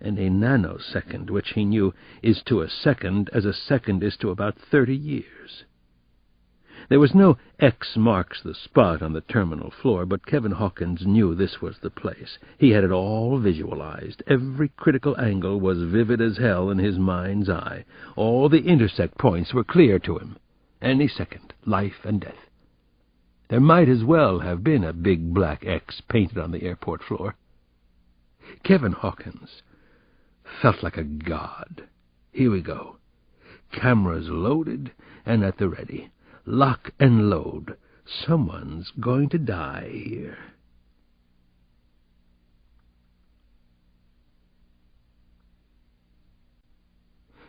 Speaker 2: And a nanosecond, which he knew is to a second as a second is to about 30 years. There was no X marks the spot on the terminal floor, but Kevin Hawkins knew this was the place. He had it all visualized. Every critical angle was vivid as hell in his mind's eye. All the intersect points were clear to him. Any second, life and death. There might as well have been a big black X painted on the airport floor. Kevin Hawkins felt like a god. Here we go. Cameras loaded and at the ready. Lock and load. Someone's going to die here.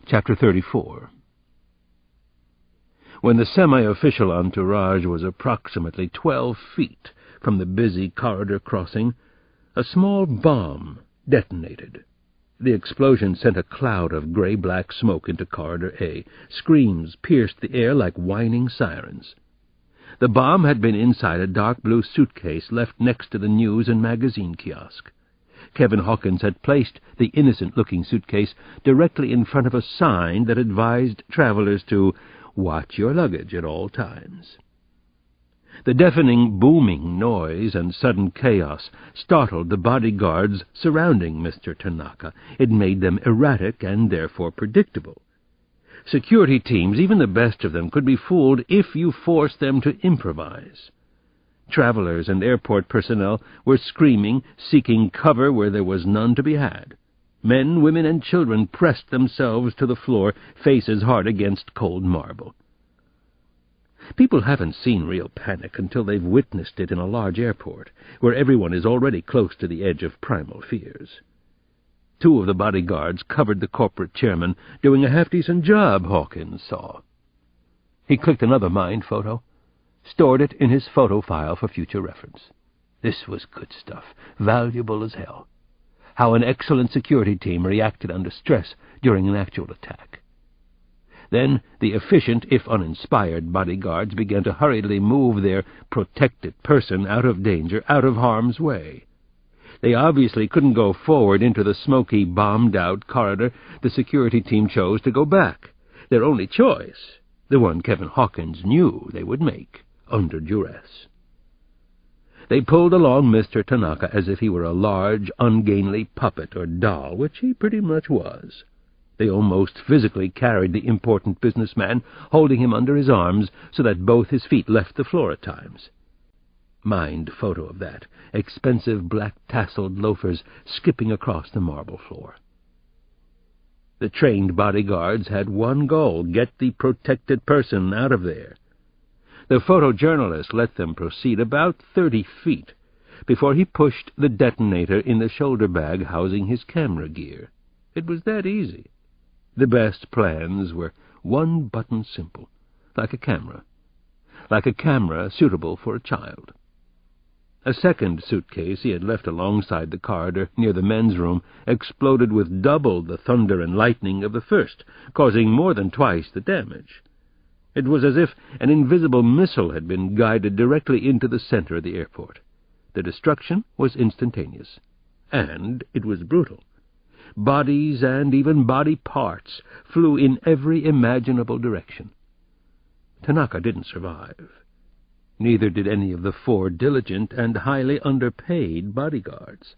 Speaker 2: Chapter 34. When the semi-official entourage was approximately 12 feet from the busy corridor crossing, a small bomb detonated. The explosion sent a cloud of gray-black smoke into Corridor A. Screams pierced the air like whining sirens. The bomb had been inside a dark blue suitcase left next to the news and magazine kiosk. Kevin Hawkins had placed the innocent-looking suitcase directly in front of a sign that advised travelers to watch your luggage at all times. The deafening, booming noise and sudden chaos startled the bodyguards surrounding Mr. Tanaka. It made them erratic and therefore predictable. Security teams, even the best of them, could be fooled if you forced them to improvise. Travelers and airport personnel were screaming, seeking cover where there was none to be had. Men, women, and children pressed themselves to the floor, faces hard against cold marble. People haven't seen real panic until they've witnessed it in a large airport, where everyone is already close to the edge of primal fears. 2 of the bodyguards covered the corporate chairman, doing a half-decent job, Hawkins saw. He clicked another mind photo, stored it in his photo file for future reference. This was good stuff, valuable as hell. How an excellent security team reacted under stress during an actual attack. Then the efficient, if uninspired, bodyguards began to hurriedly move their protected person out of danger, out of harm's way. They obviously couldn't go forward into the smoky, bombed-out corridor. The security team chose to go back. Their only choice, the one Kevin Hawkins knew they would make, under duress. They pulled along Mr. Tanaka as if he were a large, ungainly puppet or doll, which he pretty much was. They almost physically carried the important businessman, holding him under his arms so that both his feet left the floor at times. Mind photo of that, expensive black-tasseled loafers skipping across the marble floor. The trained bodyguards had one goal: get the protected person out of there. The photojournalist let them proceed about 30 feet before he pushed the detonator in the shoulder bag housing his camera gear. It was that easy. The best plans were one button simple, like a camera suitable for a child. A second suitcase he had left alongside the corridor near the men's room exploded with double the thunder and lightning of the first, causing more than twice the damage. It was as if an invisible missile had been guided directly into the center of the airport. The destruction was instantaneous, and it was brutal. Bodies and even body parts flew in every imaginable direction. Tanaka didn't survive. Neither did any of the 4 diligent and highly underpaid bodyguards.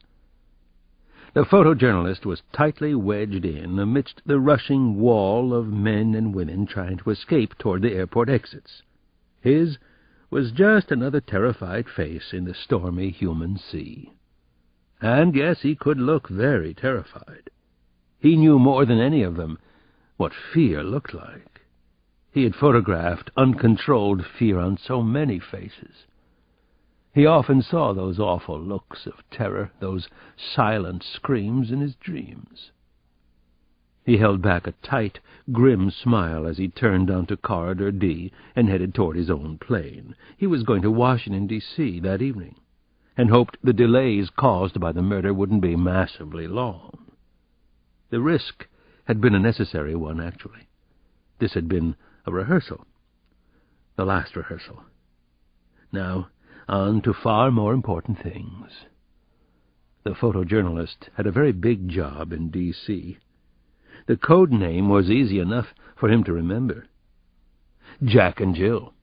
Speaker 2: The photojournalist was tightly wedged in amidst the rushing wall of men and women trying to escape toward the airport exits. His was just another terrified face in the stormy human sea. And yes, he could look very terrified. He knew more than any of them what fear looked like. He had photographed uncontrolled fear on so many faces. He often saw those awful looks of terror, those silent screams in his dreams. He held back a tight, grim smile as he turned onto Corridor D and headed toward his own plane. He was going to Washington, D.C. that evening, and hoped the delays caused by the murder wouldn't be massively long. The risk had been a necessary one, actually. This had been a rehearsal. The last rehearsal. Now, on to far more important things. The photojournalist had a very big job in D.C. The code name was easy enough for him to remember. Jack and Jill.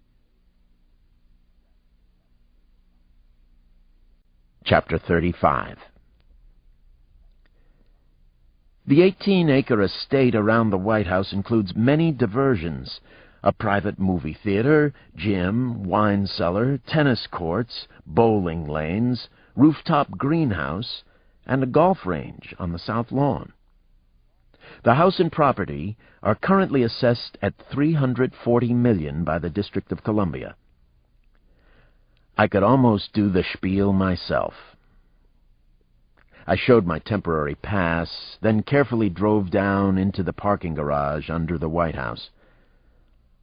Speaker 1: Chapter 35. The 18-acre estate around the White House includes many diversions: a private movie theater, gym, wine cellar, tennis courts, bowling lanes, rooftop greenhouse, and a golf range on the south lawn. The house and property are currently assessed at $340 million by the District of Columbia. I could almost do the spiel myself. I showed my temporary pass, then carefully drove down into the parking garage under the White House.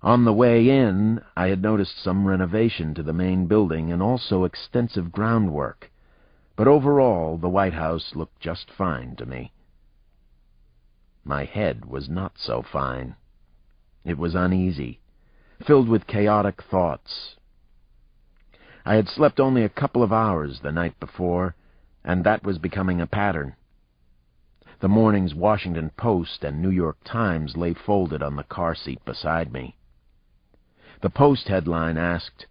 Speaker 1: On the way in, I had noticed some renovation to the main building and also extensive groundwork, but overall the White House looked just fine to me. My head was not so fine. It was uneasy, filled with chaotic thoughts. I had slept only a couple of hours the night before, and that was becoming a pattern. The morning's Washington Post and New York Times lay folded on the car seat beside me. The Post headline asked,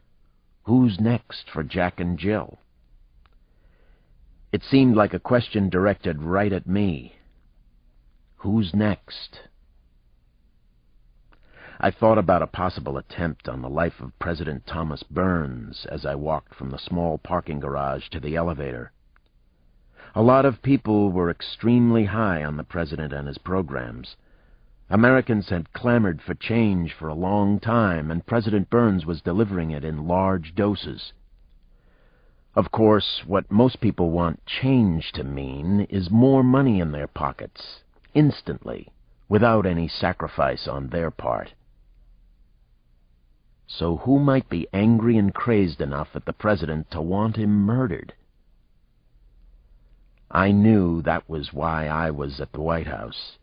Speaker 1: "Who's next for Jack and Jill?" It seemed like a question directed right at me. Who's next? I thought about a possible attempt on the life of President Thomas Burns as I walked from the small parking garage to the elevator. A lot of people were extremely high on the president and his programs. Americans had clamored for change for a long time, and President Burns was delivering it in large doses. Of course, what most people want change to mean is more money in their pockets, instantly, without any sacrifice on their part. So who might be angry and crazed enough at the president to want him murdered? I knew that was why I was at the White House.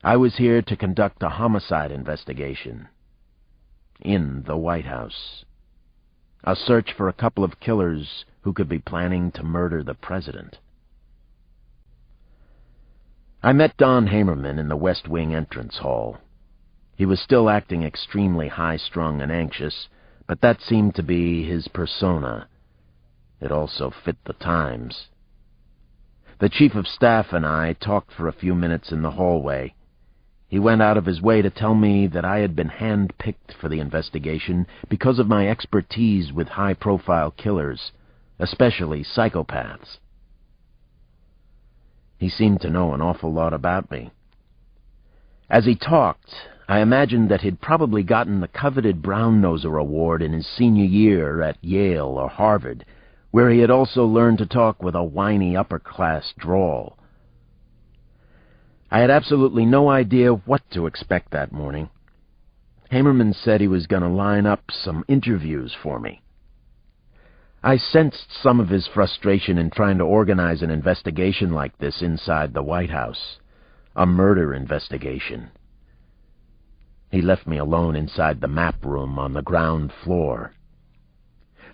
Speaker 1: I was here to conduct a homicide investigation. In the White House. A search for a couple of killers who could be planning to murder the president. I met Don Hamerman in the West Wing entrance hall. He was still acting extremely high-strung and anxious, but that seemed to be his persona. It also fit the times. The Chief of Staff and I talked for a few minutes in the hallway. He went out of his way to tell me that I had been hand-picked for the investigation because of my expertise with high-profile killers, especially psychopaths. He seemed to know an awful lot about me. As he talked, I imagined that he'd probably gotten the coveted Brown-Noser Award in his senior year at Yale or Harvard, where he had also learned to talk with a whiny upper-class drawl. I had absolutely no idea what to expect that morning. Hamerman said he was going to line up some interviews for me. I sensed some of his frustration in trying to organize an investigation like this inside the White House. A murder investigation. He left me alone inside the map room on the ground floor.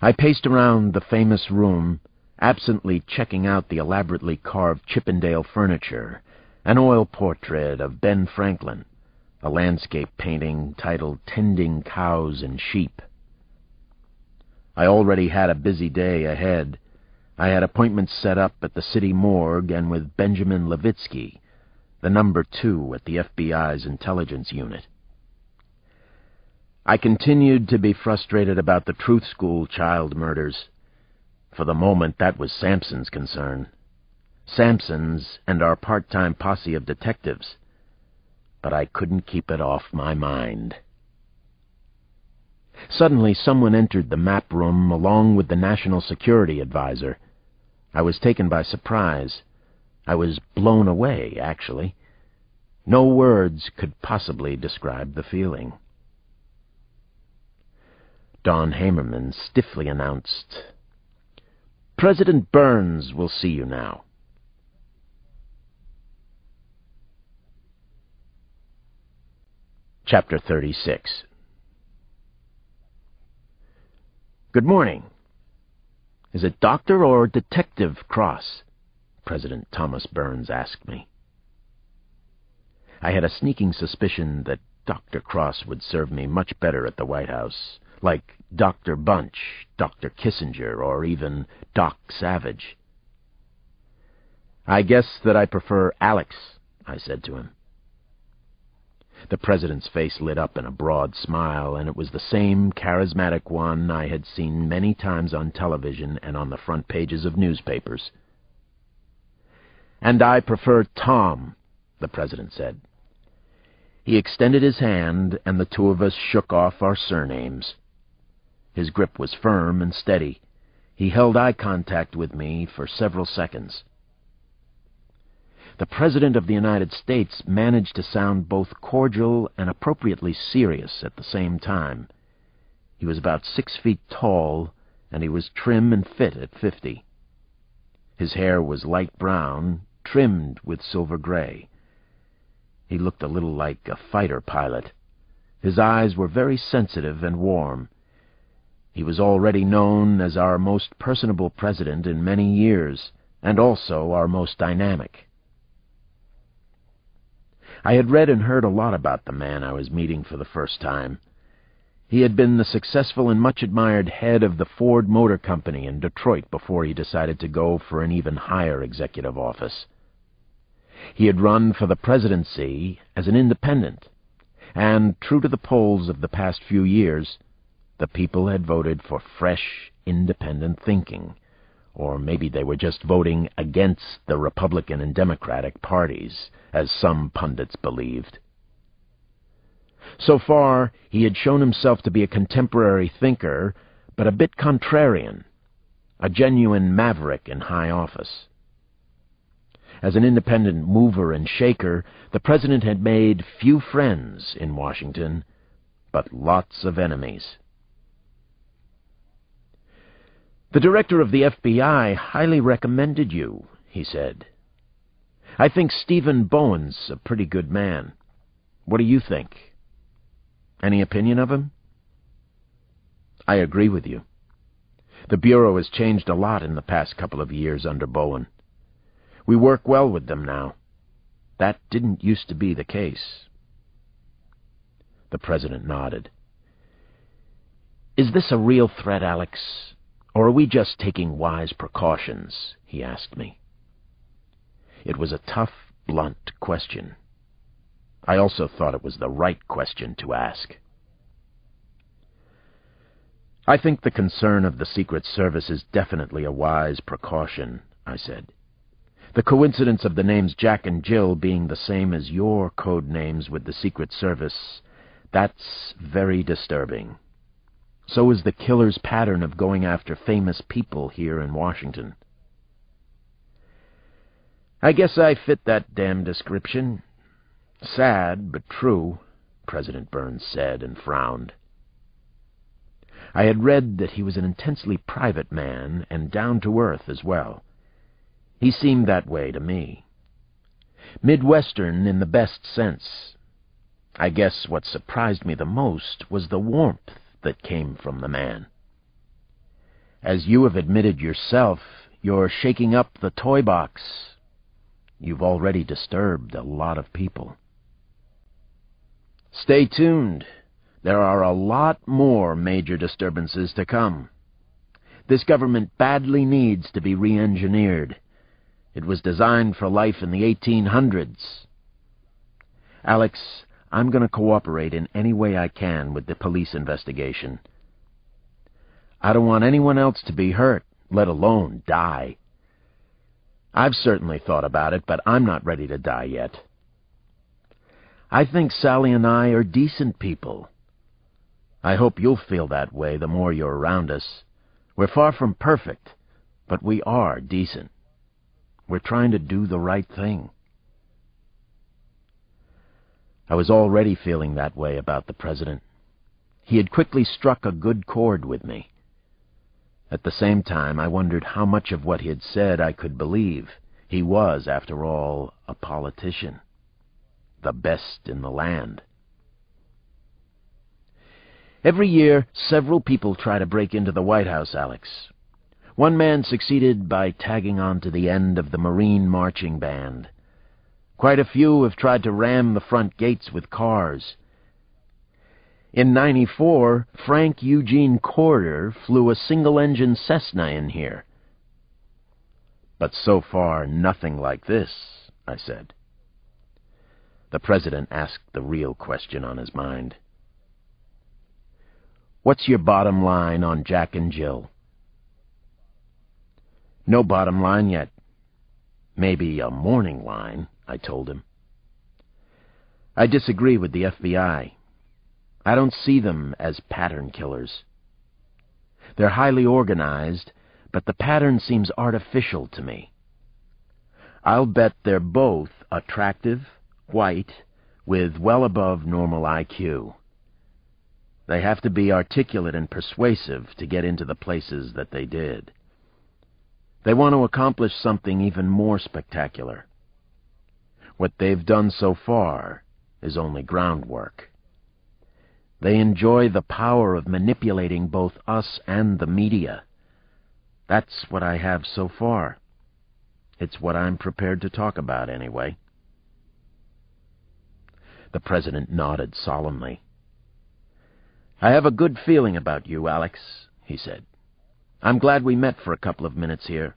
Speaker 1: I paced around the famous room, absently checking out the elaborately carved Chippendale furniture, an oil portrait of Ben Franklin, a landscape painting titled "Tending Cows and Sheep." I already had a busy day ahead. I had appointments set up at the city morgue and with Benjamin Levitsky, the number 2 at the FBI's intelligence unit. I continued to be frustrated about the Truth School child murders. For the moment, that was Sampson's concern. Sampson's and our part-time posse of detectives. But I couldn't keep it off my mind. Suddenly, someone entered the map room along with the National Security Advisor. I was taken by surprise. I was blown away, actually. No words could possibly describe the feeling. Don Hamerman stiffly announced, "President Burns will see you now." Chapter 36. "Good morning. Is it Dr. or Detective Cross?" President Thomas Burns asked me. I had a sneaking suspicion that Dr. Cross would serve me much better at the White House, like Dr. Bunch, Dr. Kissinger, or even Doc Savage. "I guess that I prefer Alex," I said to him. The President's face lit up in a broad smile, and it was the same charismatic one I had seen many times on television and on the front pages of newspapers. "And I prefer Tom," the President said. He extended his hand, and the two of us shook off our surnames. His grip was firm and steady. He held eye contact with me for several seconds. The President of the United States managed to sound both cordial and appropriately serious at the same time. He was about 6 feet tall, and he was trim and fit at 50. His hair was light brown, trimmed with silver gray. He looked a little like a fighter pilot. His eyes were very sensitive and warm. He was already known as our most personable president in many years, and also our most dynamic. I had read and heard a lot about the man I was meeting for the first time. He had been the successful and much-admired head of the Ford Motor Company in Detroit before he decided to go for an even higher executive office. He had run for the presidency as an independent, and, true to the polls of the past few years, the people had voted for fresh, independent thinking, or maybe they were just voting against the Republican and Democratic parties, as some pundits believed. So far, he had shown himself to be a contemporary thinker, but a bit contrarian, a genuine maverick in high office. As an independent mover and shaker, the President had made few friends in Washington, but lots of enemies. "The director of the FBI highly recommended you," he said. "I think Stephen Bowen's a pretty good man. What do you think? Any opinion of him?" "I agree with you. The Bureau has changed a lot in the past couple of years under Bowen. We work well with them now. That didn't used to be the case." The President nodded. "Is this a real threat, Alex? Or are we just taking wise precautions?" he asked me. It was a tough, blunt question. I also thought it was the right question to ask. "I think the concern of the Secret Service is definitely a wise precaution," I said. "The coincidence of the names Jack and Jill being the same as your code names with the Secret Service, that's very disturbing. So is the killer's pattern of going after famous people here in Washington." "I guess I fit that damn description. Sad, but true," President Burns said, and frowned. I had read that he was an intensely private man, and down-to-earth as well. He seemed that way to me. Midwestern in the best sense. I guess what surprised me the most was the warmth that came from the man. "As you have admitted yourself, you're shaking up the toy box. You've already disturbed a lot of people." "Stay tuned. There are a lot more major disturbances to come. This government badly needs to be re-engineered. It was designed for life in the 1800s. Alex, I'm going to cooperate in any way I can with the police investigation. I don't want anyone else to be hurt, let alone die. I've certainly thought about it, but I'm not ready to die yet. I think Sally and I are decent people. I hope you'll feel that way the more you're around us. We're far from perfect, but we are decent. We're trying to do the right thing." I was already feeling that way about the president. He had quickly struck a good chord with me. At the same time, I wondered how much of what he had said I could believe. He was, after all, a politician. The best in the land. Every year, several people try to break into the White House, Alex. One man succeeded by tagging on to the end of the Marine marching band. Quite a few have tried to ram the front gates with cars. In '94, Frank Eugene Corder flew a single-engine Cessna in here. But so far, nothing like this, I said. The president asked the real question on his mind. What's your bottom line on Jack and Jill? No bottom line yet. Maybe a morning line, I told him. I disagree with the FBI. I don't see them as pattern killers. They're highly organized, but the pattern seems artificial to me. I'll bet they're both attractive, white, with well above normal IQ. They have to be articulate and persuasive to get into the places that they did. They want to accomplish something even more spectacular. What they've done so far is only groundwork. They enjoy the power of manipulating both us and the media. That's what I have so far. It's what I'm prepared to talk about, anyway. The president nodded solemnly. I have a good feeling about you, Alex, he said. I'm glad we met for a couple of minutes here.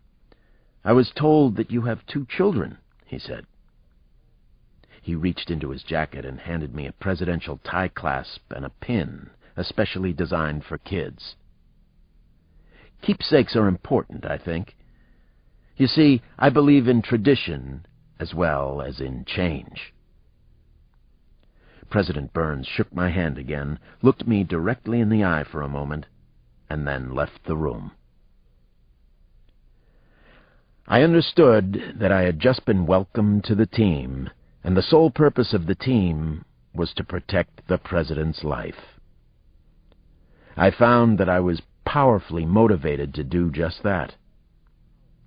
Speaker 1: I was told that you have 2 children, he said. He reached into his jacket and handed me a presidential tie clasp and a pin, especially designed for kids. Keepsakes are important, I think. You see, I believe in tradition as well as in change. President Burns shook my hand again, looked me directly in the eye for a moment, and then left the room. I understood that I had just been welcomed to the team, and the sole purpose of the team was to protect the president's life. I found that I was powerfully motivated to do just that.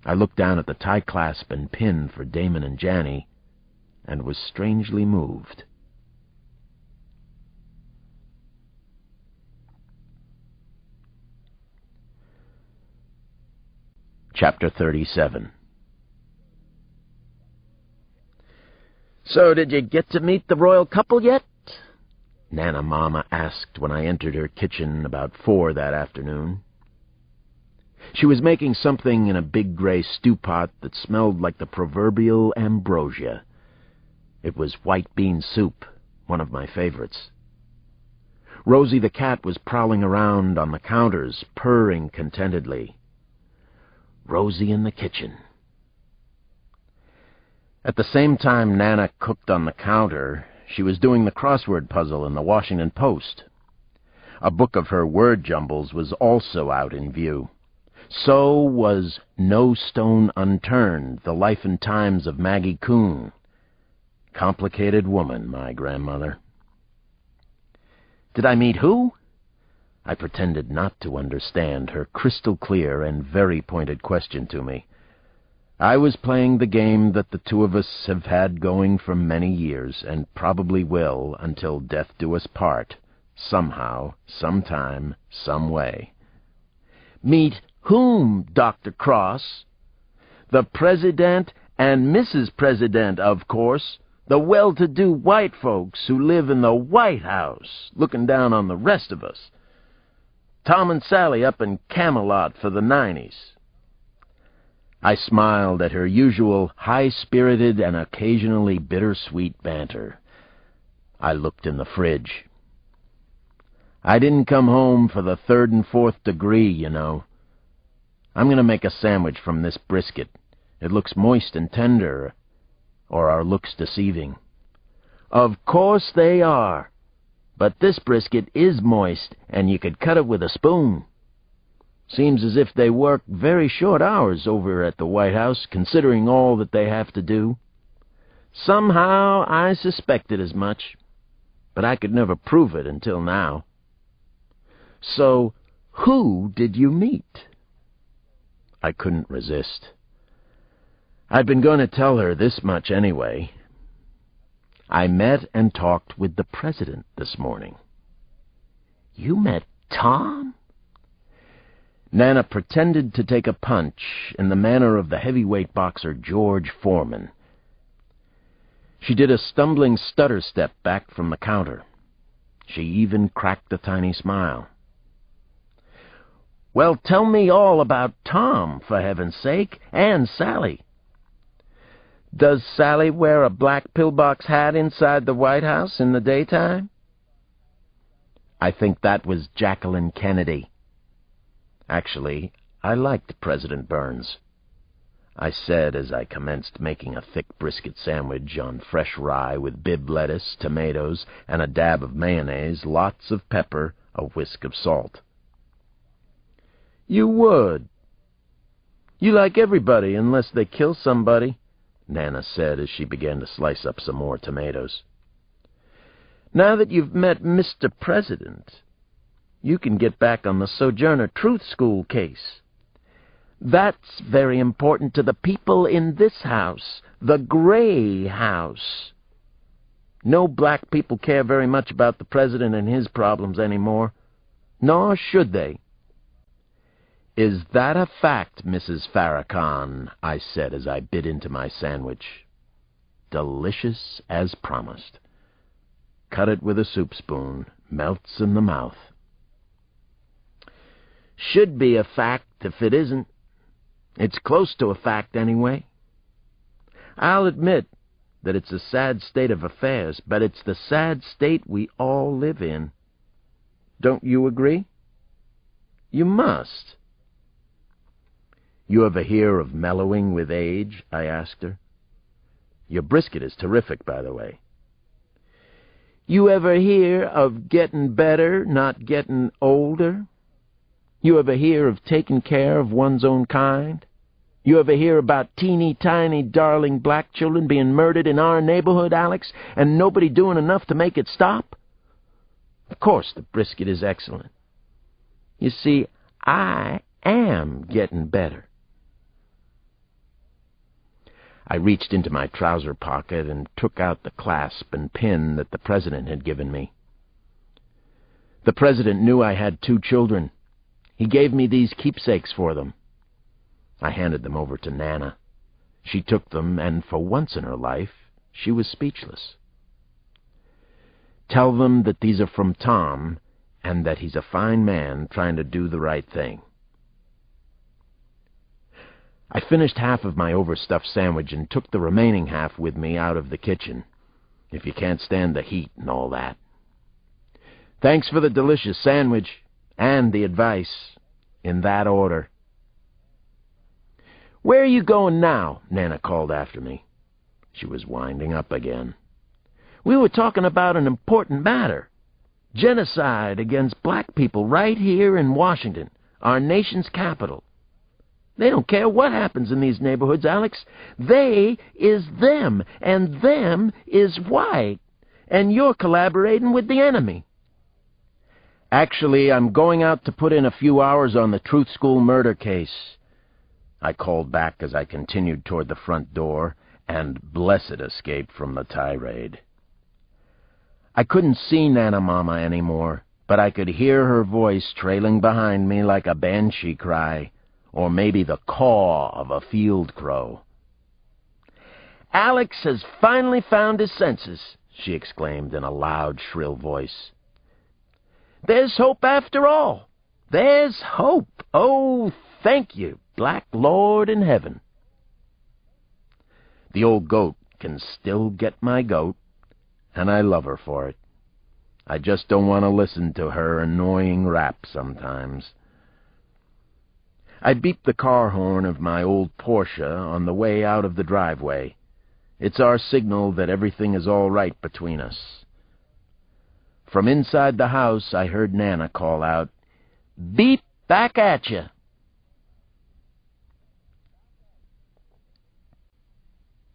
Speaker 1: I looked down at the tie clasp and pin for Damon and Janny, and was strangely moved. Chapter 37. So did you get to meet the royal couple yet? Nana Mama asked when I entered her kitchen about 4 that afternoon. She was making something in a big gray stew pot that smelled like the proverbial ambrosia. It was white bean soup, one of my favorites. Rosie the cat was prowling around on the counters, purring contentedly. Rosie in the kitchen. At the same time Nana cooked on the counter, she was doing the crossword puzzle in the Washington Post. A book of her word jumbles was also out in view. So was No Stone Unturned, The Life and Times of Maggie Kuhn. Complicated woman, my grandmother. Did I meet who? I pretended not to understand her crystal clear and very pointed question to me. I was playing the game that the 2 of us have had going for many years, and probably will until death do us part, somehow, sometime, some way. Meet whom, Dr. Cross? The President and Mrs. President, of course, the well-to-do white folks who live in the White House, looking down on the rest of us. Tom and Sally up in Camelot for the '90s. I smiled at her usual high-spirited and occasionally bittersweet banter. I looked in the fridge. I didn't come home for the 3rd and 4th degree, you know. I'm going to make a sandwich from this brisket. It looks moist and tender, or are looks deceiving? Of course they are. But this brisket is moist, and you could cut it with a spoon. Seems as if they work very short hours over at the White House, considering all that they have to do. Somehow I suspected as much. but I could never prove it until now. So, who did you meet? I couldn't resist. I'd been going to tell her this much anyway. I met and talked with the president this morning. You met Tom? Nana pretended to take a punch in the manner of the heavyweight boxer George Foreman. She did a stumbling stutter step back from the counter. She even cracked a tiny smile. Well, tell me all about Tom, for heaven's sake, and Sally. Does Sally wear a black pillbox hat inside the White House in the daytime? I think that was Jacqueline Kennedy. Actually, I liked President Burns, I said as I commenced making a thick brisket sandwich on fresh rye with Bibb lettuce, tomatoes, and a dab of mayonnaise, lots of pepper, a whisk of salt. You would. You like everybody unless they kill somebody, Nana said as she began to slice up some more tomatoes. Now that you've met Mr. President, you can get back on the Sojourner Truth School case. That's very important to the people in this house, the Gray House. No black people care very much about the president and his problems anymore, nor should they. Is that a fact, Mrs. Farrakhan? I said as I bit into my sandwich. Delicious as promised. Cut it with a soup spoon, melts in the mouth. Should be a fact if it isn't. It's close to a fact anyway. I'll admit that it's a sad state of affairs, but it's the sad state we all live in. Don't you agree? You must. You ever hear of mellowing with age? I asked her. Your brisket is terrific, by the way. You ever hear of getting better, not getting older? You ever hear of taking care of one's own kind? You ever hear about teeny-tiny, darling black children being murdered in our neighborhood, Alex, and nobody doing enough to make it stop? Of course, the brisket is excellent. You see, I am getting better. I reached into my trouser pocket and took out the clasp and pin that the president had given me. The president knew I had 2 children. He gave me these keepsakes for them. I handed them over to Nana. She took them, and for once in her life, she was speechless. Tell them that these are from Tom, and that he's a fine man trying to do the right thing. I finished half of my overstuffed sandwich and took the remaining half with me out of the kitchen, if you can't stand the heat and all that. Thanks for the delicious sandwich and the advice, in that order. Where are you going now? Nana called after me. She was winding up again. We were talking about an important matter. Genocide against black people right here in Washington, our nation's capital. They don't care what happens in these neighborhoods, Alex. They is them, and them is white. And you're collaborating with the enemy. Actually, I'm going out to put in a few hours on the Truth School murder case, I called back as I continued toward the front door, and blessed escape from the tirade. I couldn't see Nana Mama anymore, but I could hear her voice trailing behind me like a banshee cry, or maybe the caw of a field crow. Alex has finally found his senses, she exclaimed in a loud, shrill voice. There's hope after all. There's hope. Oh, thank you, Black Lord in heaven. The old goat can still get my goat, and I love her for it. I just don't want to listen to her annoying rap sometimes. I beeped the car horn of my old Porsche on the way out of the driveway. It's our signal that everything is all right between us. From inside the house, I heard Nana call out, "Beep back at you."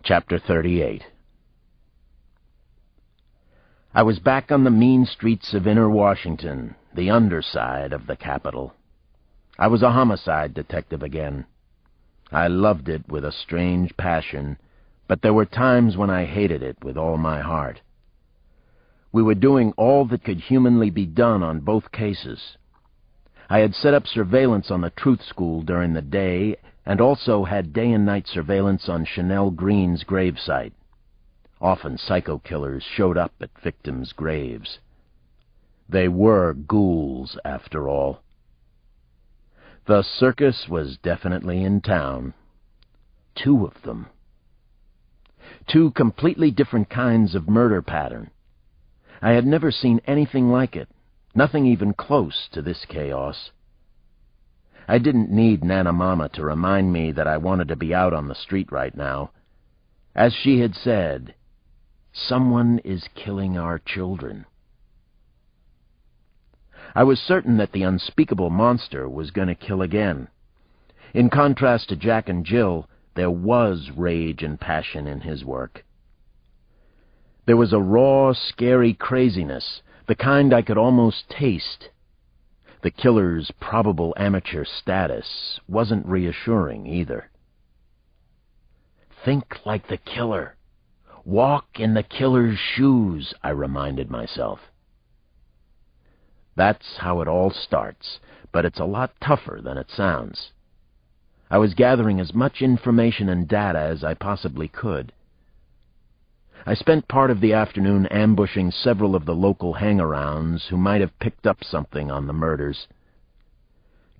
Speaker 1: Chapter 38. I was back on the mean streets of inner Washington, the underside of the capital. I was a homicide detective again. I loved it with a strange passion, but there were times when I hated it with all my heart. We were doing all that could humanly be done on both cases. I had set up surveillance on the Truth School during the day and also had day and night surveillance on Chanel Green's gravesite. Often psycho killers showed up at victims' graves. They were ghouls, after all. The circus was definitely in town. 2 of them. 2 completely different kinds of murder pattern. I had never seen anything like it, nothing even close to this chaos. I didn't need Nana Mama to remind me that I wanted to be out on the street right now. As she had said, someone is killing our children. I was certain that the unspeakable monster was going to kill again. In contrast to Jack and Jill, there was rage and passion in his work. There was a raw, scary craziness, the kind I could almost taste. The killer's probable amateur status wasn't reassuring either. Think like the killer. Walk in the killer's shoes, I reminded myself. That's how it all starts, but it's a lot tougher than it sounds. I was gathering as much information and data as I possibly could. I spent part of the afternoon ambushing several of the local hang-arounds who might have picked up something on the murders.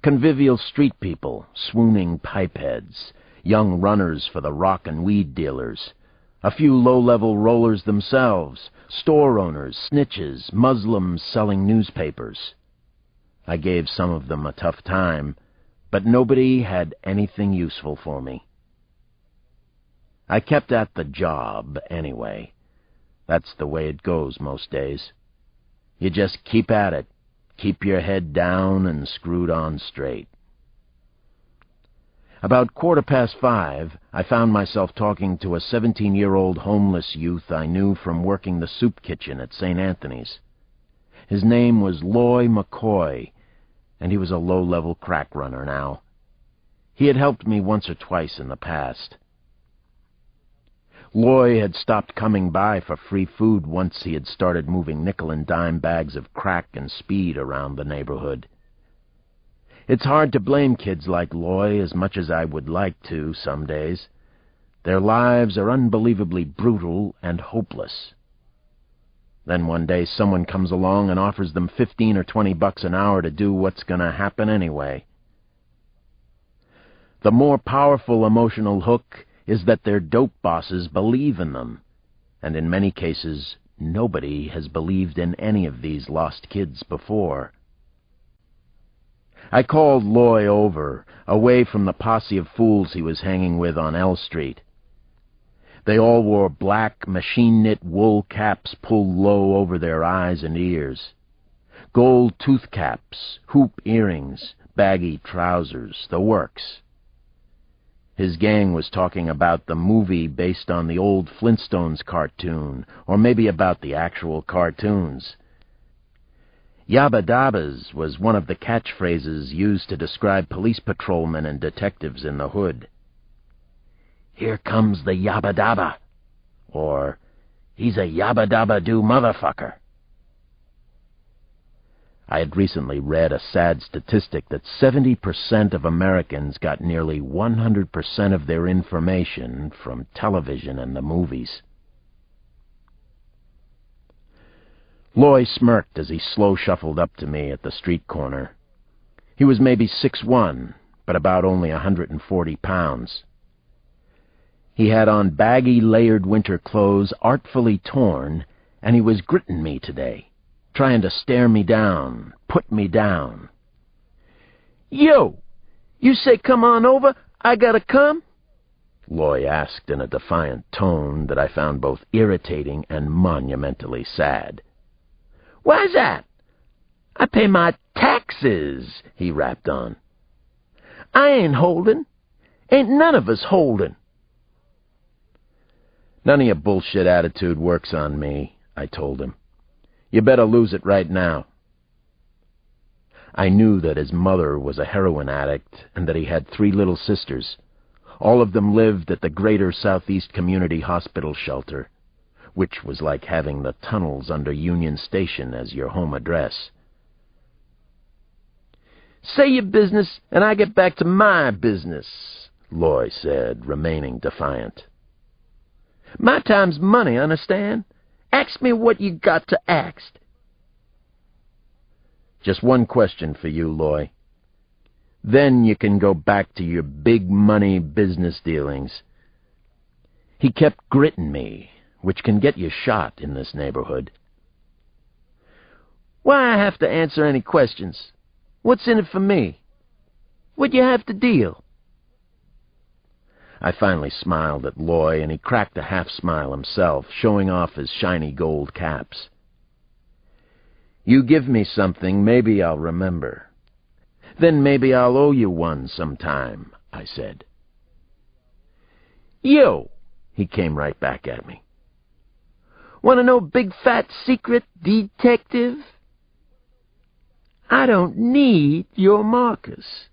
Speaker 1: Convivial street people, swooning pipeheads, young runners for the rock and weed dealers, a few low-level rollers themselves, store owners, snitches, Muslims selling newspapers. I gave some of them a tough time, but nobody had anything useful for me. I kept at the job anyway. That's the way it goes most days. You just keep at it, keep your head down and screwed on straight. About 5:15, I found myself talking to a 17-year-old homeless youth I knew from working the soup kitchen at St. Anthony's. His name was Loy McCoy, and he was a low-level crack runner now. He had helped me once or twice in the past. Loy had stopped coming by for free food once he had started moving nickel and dime bags of crack and speed around the neighborhood. It's hard to blame kids like Loy as much as I would like to some days. Their lives are unbelievably brutal and hopeless. Then one day someone comes along and offers them $15 or $20 an hour to do what's going to happen anyway. The more powerful emotional hook is that their dope bosses believe in them, and in many cases nobody has believed in any of these lost kids before. I called Loy over, away from the posse of fools he was hanging with on L Street. They all wore black, machine-knit wool caps pulled low over their eyes and ears, gold tooth caps, hoop earrings, baggy trousers, the works. His gang was talking about the movie based on the old Flintstones cartoon, or maybe about the actual cartoons. Yabba Dabbas was one of the catchphrases used to describe police patrolmen and detectives in the hood. Here comes the Yabba Dabba, or he's a Yabba Dabba Do motherfucker. I had recently read a sad statistic that 70% of Americans got nearly 100% of their information from television and the movies. Loy smirked as he slow shuffled up to me at the street corner. He was maybe 6'1", but about only 140 pounds. He had on baggy, layered winter clothes, artfully torn, and he was gritting me today, trying to stare me down, put me down. "Yo, you say come on over, I gotta come?" Loy asked in a defiant tone that I found both irritating and monumentally sad. "Why's that? I pay my taxes," he rapped on. "I ain't holding. Ain't none of us holding." "None of your bullshit attitude works on me," I told him. You better lose it right now." I knew that his mother was a heroin addict and that he had 3 little sisters. All of them lived at the Greater Southeast Community Hospital Shelter, which was like having the tunnels under Union Station as your home address. "Say your business, and I get back to my business," Loy said, remaining defiant. "My time's money, understand? Ask me what you got to ask." "Just one question for you, Loy. Then you can go back to your big money business dealings." He kept gritting me, which can get you shot in this neighborhood. "Why I have to answer any questions? What's in it for me? What you have to deal?" I finally smiled at Loy, and he cracked a half-smile himself, showing off his shiny gold caps. "You give me something, maybe I'll remember. Then maybe I'll owe you one sometime," I said. "Yo!" he came right back at me. "Want to know big fat secret, detective? I don't need your marcus.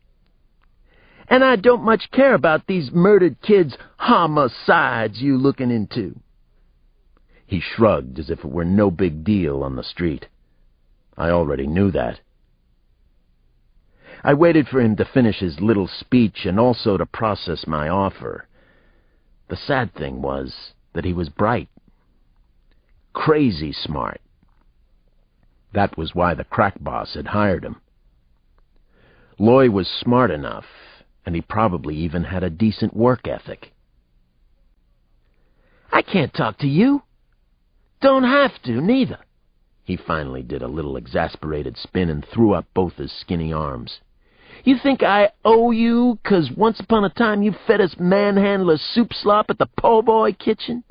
Speaker 1: And I don't much care about these murdered kids' homicides you looking into." He shrugged as if it were no big deal on the street. I already knew that. I waited for him to finish his little speech and also to process my offer. The sad thing was that he was bright. Crazy smart. That was why the crack boss had hired him. Loy was smart enough, and he probably even had a decent work ethic. "I can't talk to you. Don't have to, neither." He finally did a little exasperated spin and threw up both his skinny arms. "You think I owe you 'cause once upon a time you fed us manhandler soup slop at the po' boy kitchen?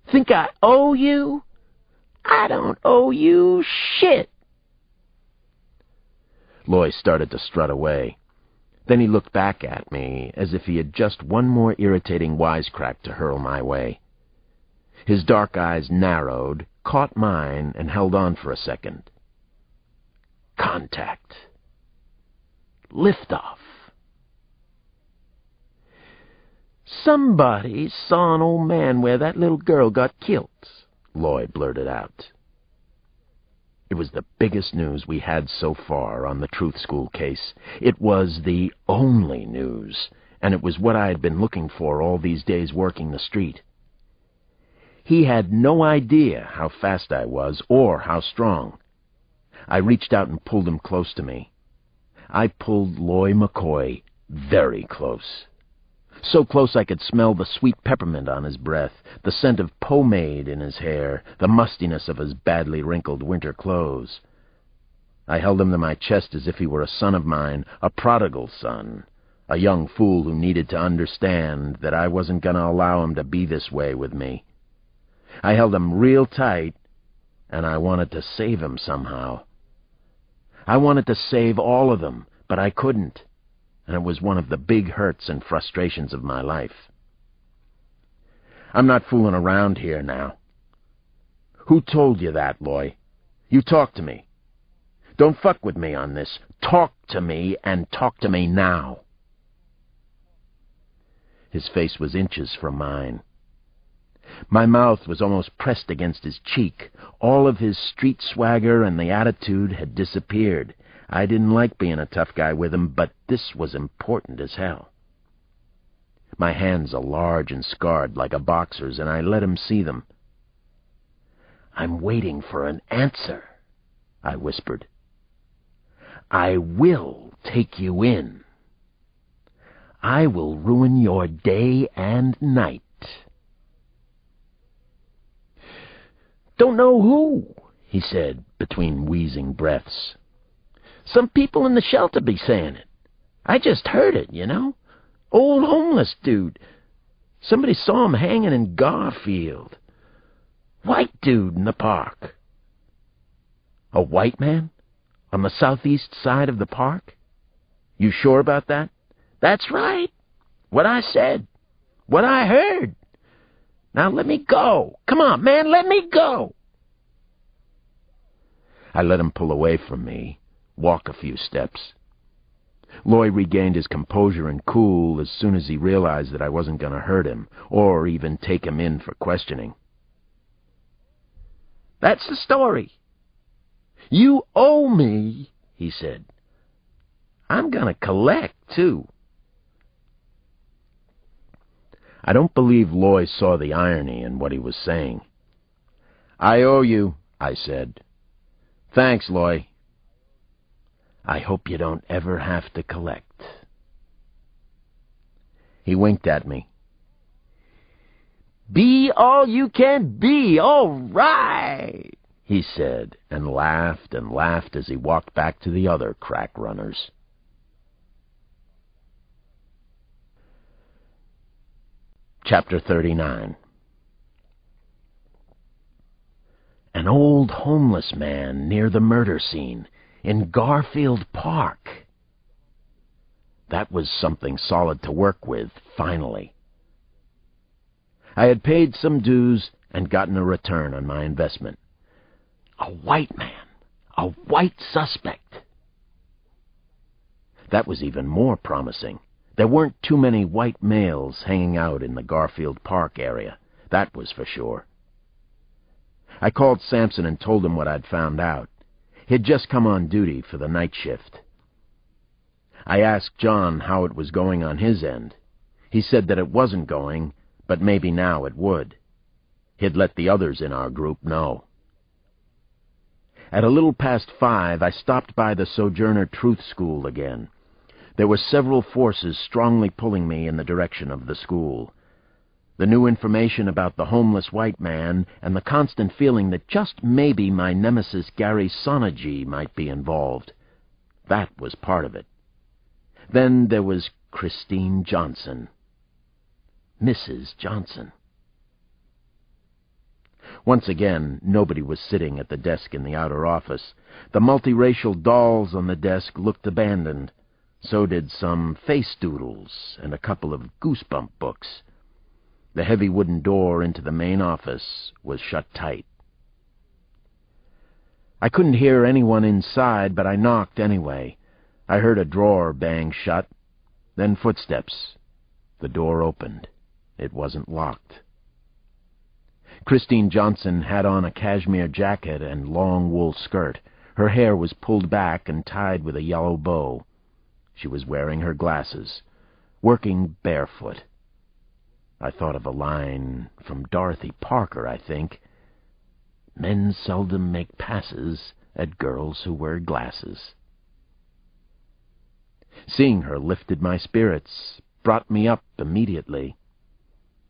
Speaker 1: Think I owe you? I don't owe you shit." Loy started to strut away. Then he looked back at me as if he had just one more irritating wisecrack to hurl my way. His dark eyes narrowed, caught mine, and held on for a second. Contact. Liftoff. "Somebody saw an old man where that little girl got killed," Loy blurted out. It was the biggest news we had so far on the Truth School case. It was the only news, and it was what I had been looking for all these days working the street. He had no idea how fast I was or how strong. I reached out and pulled him close to me. I pulled Loy McCoy very close. So close I could smell the sweet peppermint on his breath, the scent of pomade in his hair, the mustiness of his badly wrinkled winter clothes. I held him to my chest as if he were a son of mine, a prodigal son, a young fool who needed to understand that I wasn't going to allow him to be this way with me. I held him real tight, and I wanted to save him somehow. I wanted to save all of them, but I couldn't, and it was one of the big hurts and frustrations of my life. I'm not fooling around here now. Who told you that, Loy? You talk to me. Don't fuck with me on this. Talk to me, and talk to me now. His face was inches from mine. My mouth was almost pressed against his cheek. All of his street swagger and the attitude had disappeared. I didn't like being a tough guy with him, but this was important as hell. My hands are large and scarred like a boxer's, and I let him see them. "I'm waiting for an answer," I whispered. "I will take you in. I will ruin your day and night." "Don't know who," he said between wheezing breaths. "Some people in the shelter be saying it. I just heard it, you know. Old homeless dude. Somebody saw him hanging in Garfield. White dude in the park." "A white man? On the southeast side of the park? You sure about that?" "That's right. What I said. What I heard. Now let me go. Come on, man, let me go." I let him pull away from me, walk a few steps. Loy regained his composure and cool as soon as he realized that I wasn't going to hurt him, or even take him in for questioning.
Speaker 4: "That's the story. You owe me," he said. "I'm going to collect, too."
Speaker 1: I don't believe Loy saw the irony in what he was saying. "I owe you," I said. "Thanks, Loy. I hope you don't ever have to collect." He winked at me.
Speaker 4: "Be all you can be, all right," he said, and laughed as he walked back to the other crack runners.
Speaker 1: Chapter 39. An old homeless man near the murder scene in Garfield Park. That was something solid to work with, finally. I had paid some dues and gotten a return on my investment. A white man, a white suspect. That was even more promising. There weren't too many white males hanging out in the Garfield Park area, that was for sure. I called Sampson and told him what I'd found out. He'd just come on duty for the night shift. I asked John how it was going on his end. He said that it wasn't going, but maybe now it would. He'd let the others in our group know. At a little past 5, I stopped by the Sojourner Truth School again. There were several forces strongly pulling me in the direction of the school. The new information about the homeless white man and the constant feeling that just maybe my nemesis Gary Sonergy might be involved. That was part of it. Then there was Christine Johnson. Mrs. Johnson. Once again, nobody was sitting at the desk in the outer office. The multiracial dolls on the desk looked abandoned. So did some face doodles and a couple of Goosebump books. The heavy wooden door into the main office was shut tight. I couldn't hear anyone inside, but I knocked anyway. I heard a drawer bang shut, then footsteps. The door opened. It wasn't locked. Christine Johnson had on a cashmere jacket and long wool skirt. Her hair was pulled back and tied with a yellow bow. She was wearing her glasses, working barefoot. I thought of a line from Dorothy Parker, I think. Men seldom make passes at girls who wear glasses. Seeing her lifted my spirits, brought me up immediately.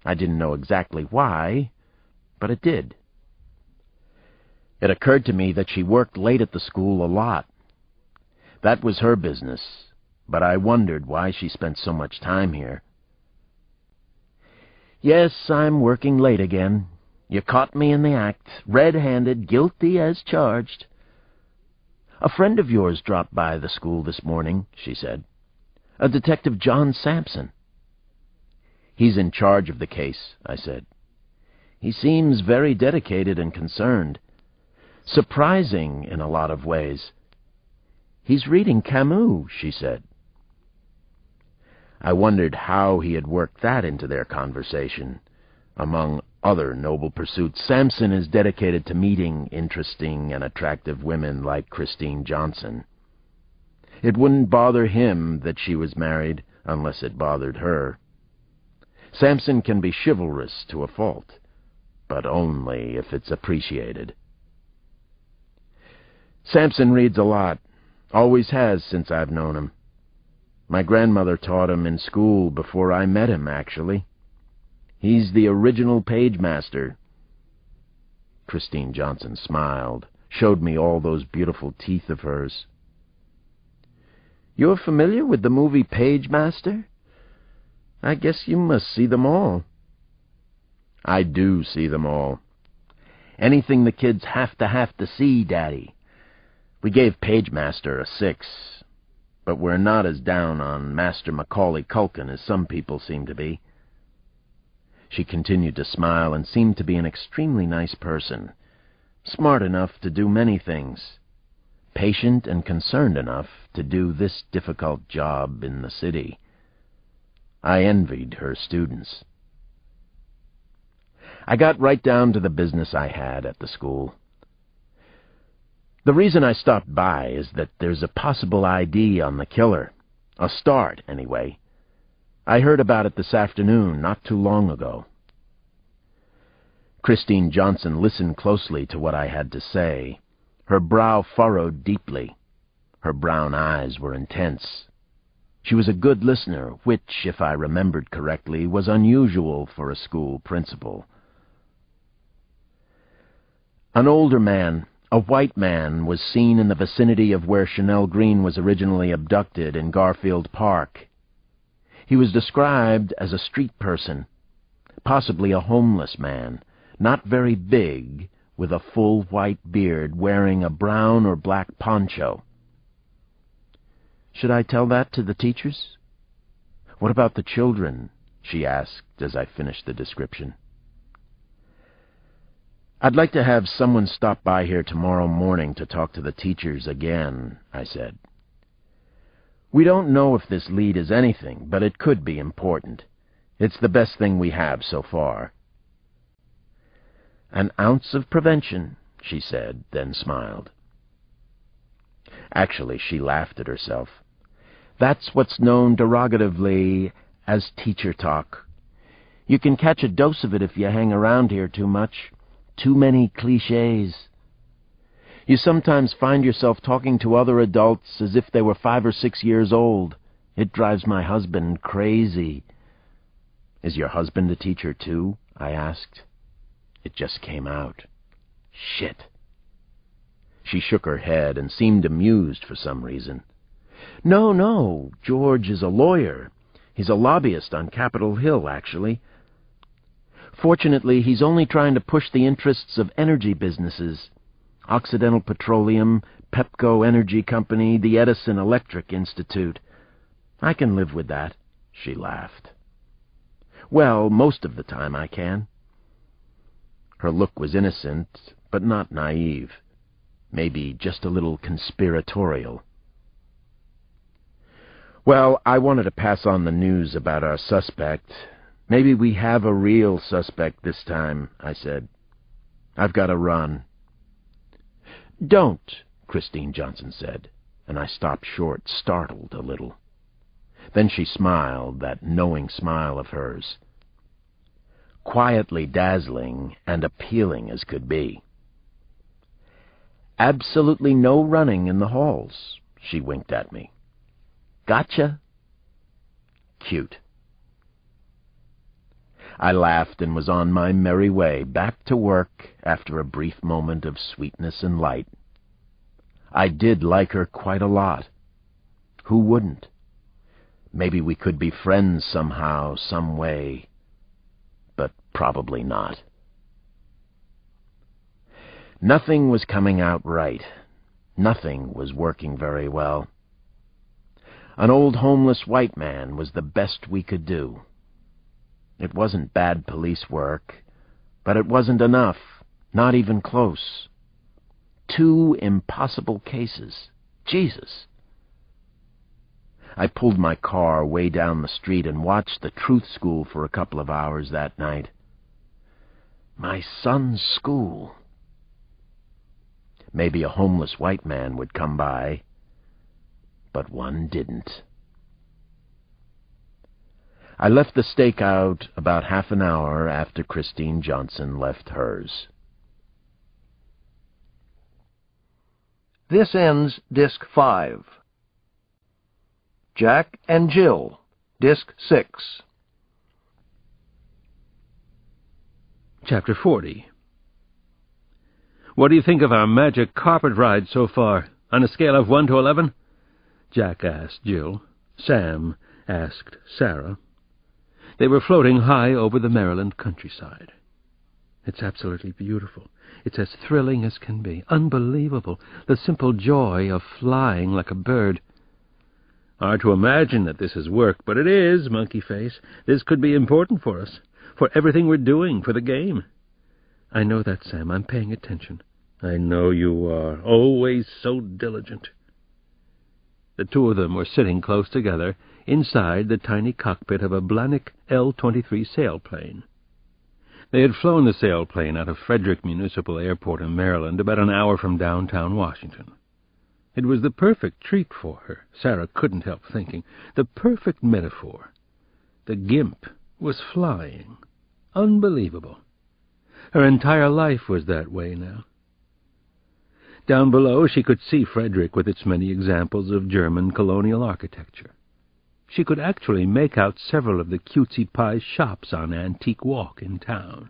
Speaker 1: I didn't know exactly why, but it did. It occurred to me that she worked late at the school a lot. That was her business, but I wondered why she spent so much time here. "Yes, I'm working late again. You caught me in the act, red-handed, guilty as charged." "A friend of yours dropped by the school this morning," she said. "A Detective John Sampson." "He's in charge of the case," I said. "He seems very dedicated and concerned. Surprising in a lot of ways." "He's reading Camus," she said. I wondered how he had worked that into their conversation. Among other noble pursuits, Sampson is dedicated to meeting interesting and attractive women like Christine Johnson. It wouldn't bother him that she was married unless it bothered her. Sampson can be chivalrous to a fault, but only if it's appreciated. Sampson reads a lot, always has since I've known him. My grandmother taught him in school before I met him, actually. He's the original page master. Christine Johnson smiled, showed me all those beautiful teeth of hers. "You're familiar with the movie Page Master? I guess you must see them all." "I do see them all. Anything the kids have to see, Daddy. We gave Page Master a 6, but we're not as down on Master Macaulay Culkin as some people seem to be." She continued to smile and seemed to be an extremely nice person, smart enough to do many things, patient and concerned enough to do this difficult job in the city. I envied her students. I got right down to the business I had at the school. The reason I stopped by is that there's a possible ID on the killer. A start, anyway. I heard about it this afternoon, not too long ago. Christine Johnson listened closely to what I had to say. Her brow furrowed deeply. Her brown eyes were intense. She was a good listener, which, if I remembered correctly, was unusual for a school principal. An older man, a white man, was seen in the vicinity of where Chanel Green was originally abducted in Garfield Park. He was described as a street person, possibly a homeless man, not very big, with a full white beard, wearing a brown or black poncho. "Should I tell that to the teachers?" "What about the children?" she asked as I finished the description. "I'd like to have someone stop by here tomorrow morning to talk to the teachers again," I said. "We don't know if this lead is anything, but it could be important. It's the best thing we have so far." "An ounce of prevention," she said, then smiled. Actually, she laughed at herself. "That's what's known derogatively as teacher talk. You can catch a dose of it if you hang around here too much. Too many clichés. You sometimes find yourself talking to other adults as if they were 5 or 6 years old. It drives my husband crazy." "Is your husband a teacher, too?" I asked. It just came out. Shit. She shook her head and seemed amused for some reason. No, George is a lawyer. He's a lobbyist on Capitol Hill, actually. Fortunately, he's only trying to push the interests of energy businesses. Occidental Petroleum, Pepco Energy Company, the Edison Electric Institute. I can live with that," she laughed. "Well, most of the time I can." Her look was innocent, but not naive. Maybe just a little conspiratorial. "Well, I wanted to pass on the news about our suspect. Maybe we have a real suspect this time," I said. "I've got to run." "Don't," Christine Johnson said, and I stopped short, startled a little. Then she smiled, that knowing smile of hers. Quietly dazzling and appealing as could be. "Absolutely no running in the halls," she winked at me. "Gotcha." Cute. I laughed and was on my merry way back to work after a brief moment of sweetness and light. I did like her quite a lot. Who wouldn't? Maybe we could be friends somehow, some way. But probably not. Nothing was coming out right. Nothing was working very well. An old homeless white man was the best we could do. It wasn't bad police work, but it wasn't enough, not even close. 2 impossible cases. Jesus! I pulled my car way down the street and watched the truth school for a couple of hours that night. My son's school. Maybe a homeless white man would come by, but one didn't. I left the stakeout about half an hour after Christine Johnson left hers.
Speaker 3: This ends Disc 5. Jack and Jill, Disc 6.
Speaker 2: Chapter 40. "What do you think of our magic carpet ride so far, on a scale of 1 to 11? Jack asked Jill. Sam asked Sarah. They were floating high over the Maryland countryside. "It's absolutely beautiful. It's as thrilling as can be. Unbelievable. The simple joy of flying like a bird." "Hard to imagine that this is work, but it is, Monkey Face. This could be important for us, for everything we're doing, for the game." "I know that, Sam. I'm paying attention. I know you are. Always so diligent. The two of them were sitting close together inside the tiny cockpit of a Blahnik L-23 sailplane. They had flown the sailplane out of Frederick Municipal Airport in Maryland, about an hour from downtown Washington. It was the perfect treat for her, Sarah couldn't help thinking. The perfect metaphor. The Gimp was flying. Unbelievable. Her entire life was that way now. Down below she could see Frederick with its many examples of German colonial architecture. She could actually make out several of the cutesy pie shops on Antique Walk in town.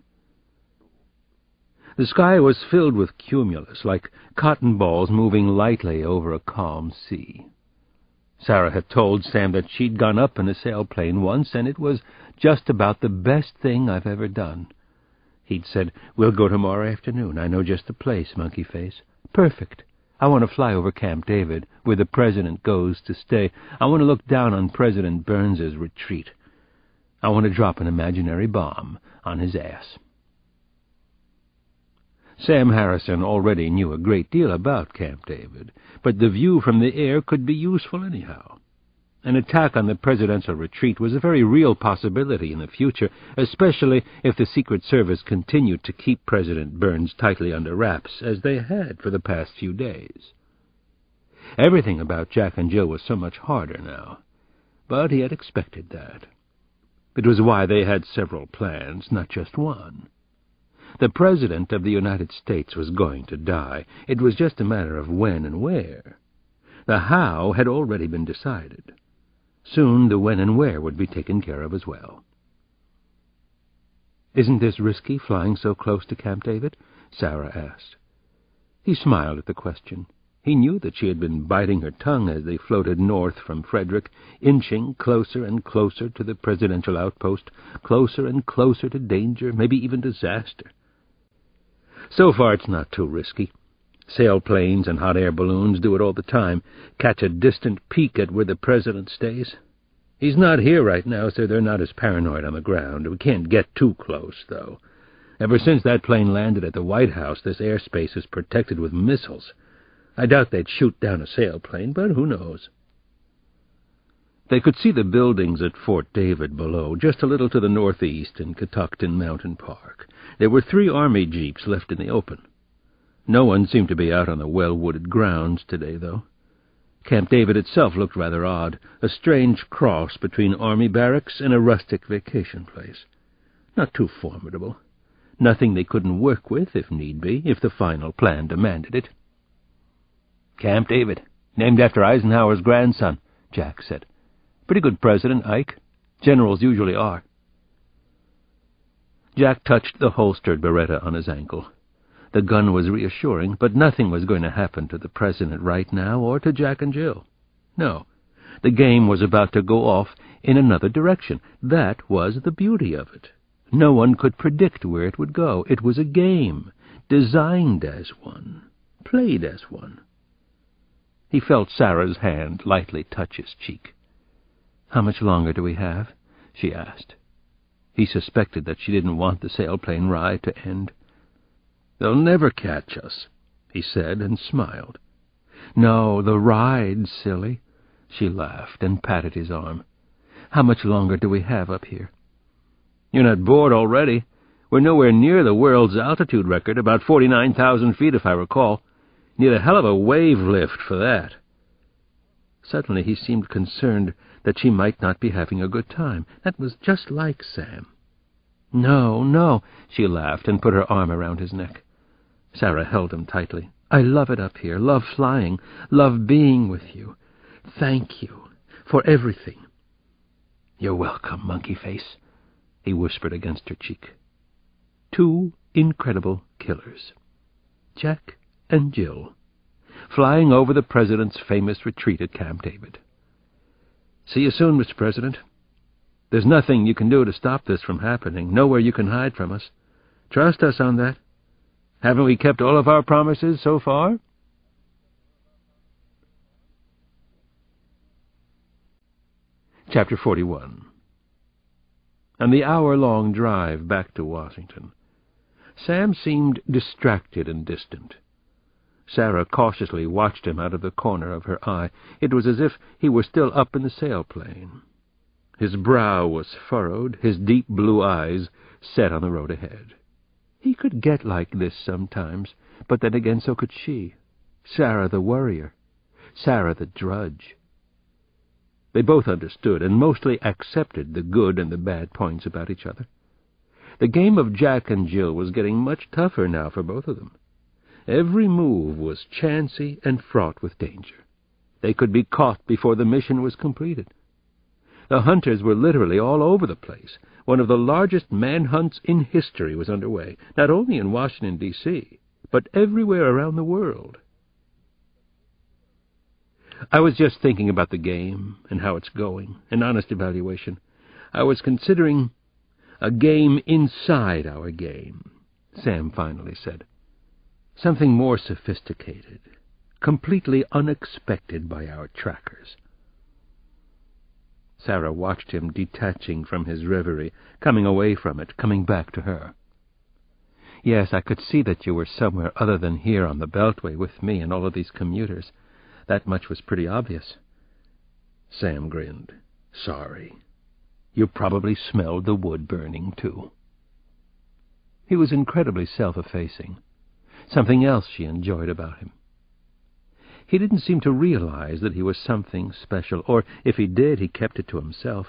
Speaker 2: The sky was filled with cumulus, like cotton balls moving lightly over a calm sea. Sarah had told Sam that she'd gone up in a sailplane once, and it was just about the best thing I've ever done. He'd said, "We'll go tomorrow afternoon. I know just the place, Monkey Face. Perfect. I want to fly over Camp David, where the president goes to stay. I want to look down on President Burns's retreat. I want to drop an imaginary bomb on his ass." Sam Harrison already knew a great deal about Camp David, but the view from the air could be useful anyhow. An attack on the presidential retreat was a very real possibility in the future, especially if the Secret Service continued to keep President Burns tightly under wraps, as they had for the past few days. Everything about Jack and Jill was so much harder now, but he had expected that. It was why they had several plans, not just one. The President of the United States was going to die. It was just a matter of when and where. The how had already been decided. Soon the when and where would be taken care of as well. "Isn't this risky, flying so close to Camp David?" Sarah asked. He smiled at the question. He knew that she had been biting her tongue as they floated north from Frederick, inching closer and closer to the presidential outpost, closer and closer to danger, maybe even disaster. "So far it's not too risky. Sailplanes and hot air balloons do it all the time, catch a distant peek at where the president stays. He's not here right now, so they're not as paranoid on the ground. We can't get too close, though. Ever since that plane landed at the White House, this airspace is protected with missiles. I doubt they'd shoot down a sailplane, but who knows?" They could see the buildings at Fort David below, just a little to the northeast in Catoctin Mountain Park. There were 3 Army jeeps left in the open. No one seemed to be out on the well-wooded grounds today, though. Camp David itself looked rather odd, a strange cross between Army barracks and a rustic vacation place. Not too formidable. Nothing they couldn't work with, if need be, if the final plan demanded it. "Camp David, named after Eisenhower's grandson," Jack said. "Pretty good president, Ike. Generals usually are." Jack touched the holstered Beretta on his ankle. The gun was reassuring, but nothing was going to happen to the president right now or to Jack and Jill. No, the game was about to go off in another direction. That was the beauty of it. No one could predict where it would go. It was a game, designed as one, played as one. He felt Sarah's hand lightly touch his cheek. "How much longer do we have?" she asked. He suspected that she didn't want the sailplane ride to end. "They'll never catch us," he said, and smiled. "No, the ride, silly." She laughed and patted his arm. "How much longer do we have up here?" "You're not bored already. We're nowhere near the world's altitude record, about 49,000 feet if I recall. Need a hell of a wave lift for that." Suddenly he seemed concerned that she might not be having a good time. That was just like Sam. "No, no," she laughed and put her arm around his neck. Sarah held him tightly. "I love it up here, love flying, love being with you. Thank you for everything." "You're welcome, Monkey Face," he whispered against her cheek. 2 incredible killers. Jack and Jill, flying over the president's famous retreat at Camp David. "See you soon, Mr. President. There's nothing you can do to stop this from happening, nowhere you can hide from us. Trust us on that. Haven't we kept all of our promises so far?" Chapter 41. On the hour-long drive back to Washington, Sam seemed distracted and distant. Sarah cautiously watched him out of the corner of her eye. It was as if he were still up in the sailplane. His brow was furrowed, his deep blue eyes set on the road ahead. He could get like this sometimes, but then again so could she. Sarah the worrier, Sarah the drudge. They both understood and mostly accepted the good and the bad points about each other. The game of Jack and Jill was getting much tougher now for both of them. Every move was chancy and fraught with danger. They could be caught before the mission was completed. The hunters were literally all over the place. One of the largest manhunts in history was underway, not only in Washington, D.C., but everywhere around the world. I was just thinking about the game and how it's going, an honest evaluation. I was considering a game inside our game, Sam finally said. Something more sophisticated, completely unexpected by our trackers. Sarah watched him detaching from his reverie, coming away from it, coming back to her. Yes, I could see that you were somewhere other than here on the Beltway with me and all of these commuters. That much was pretty obvious. Sam grinned. Sorry. You probably smelled the wood burning, too. He was incredibly self-effacing. Something else she enjoyed about him. He didn't seem to realize that he was something special, or if he did, he kept it to himself.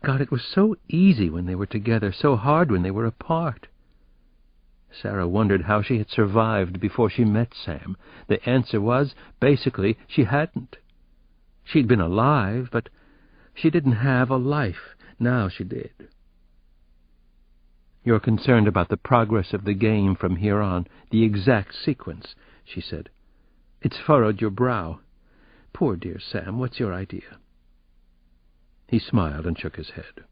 Speaker 2: God, it was so easy when they were together, so hard when they were apart. Sarah wondered how she had survived before she met Sam. The answer was, basically, she hadn't. She'd been alive, but she didn't have a life. Now she did. You're concerned about the progress of the game from here on, the exact sequence, she said. It's furrowed your brow. Poor dear Sam, what's your idea? He smiled and shook his head.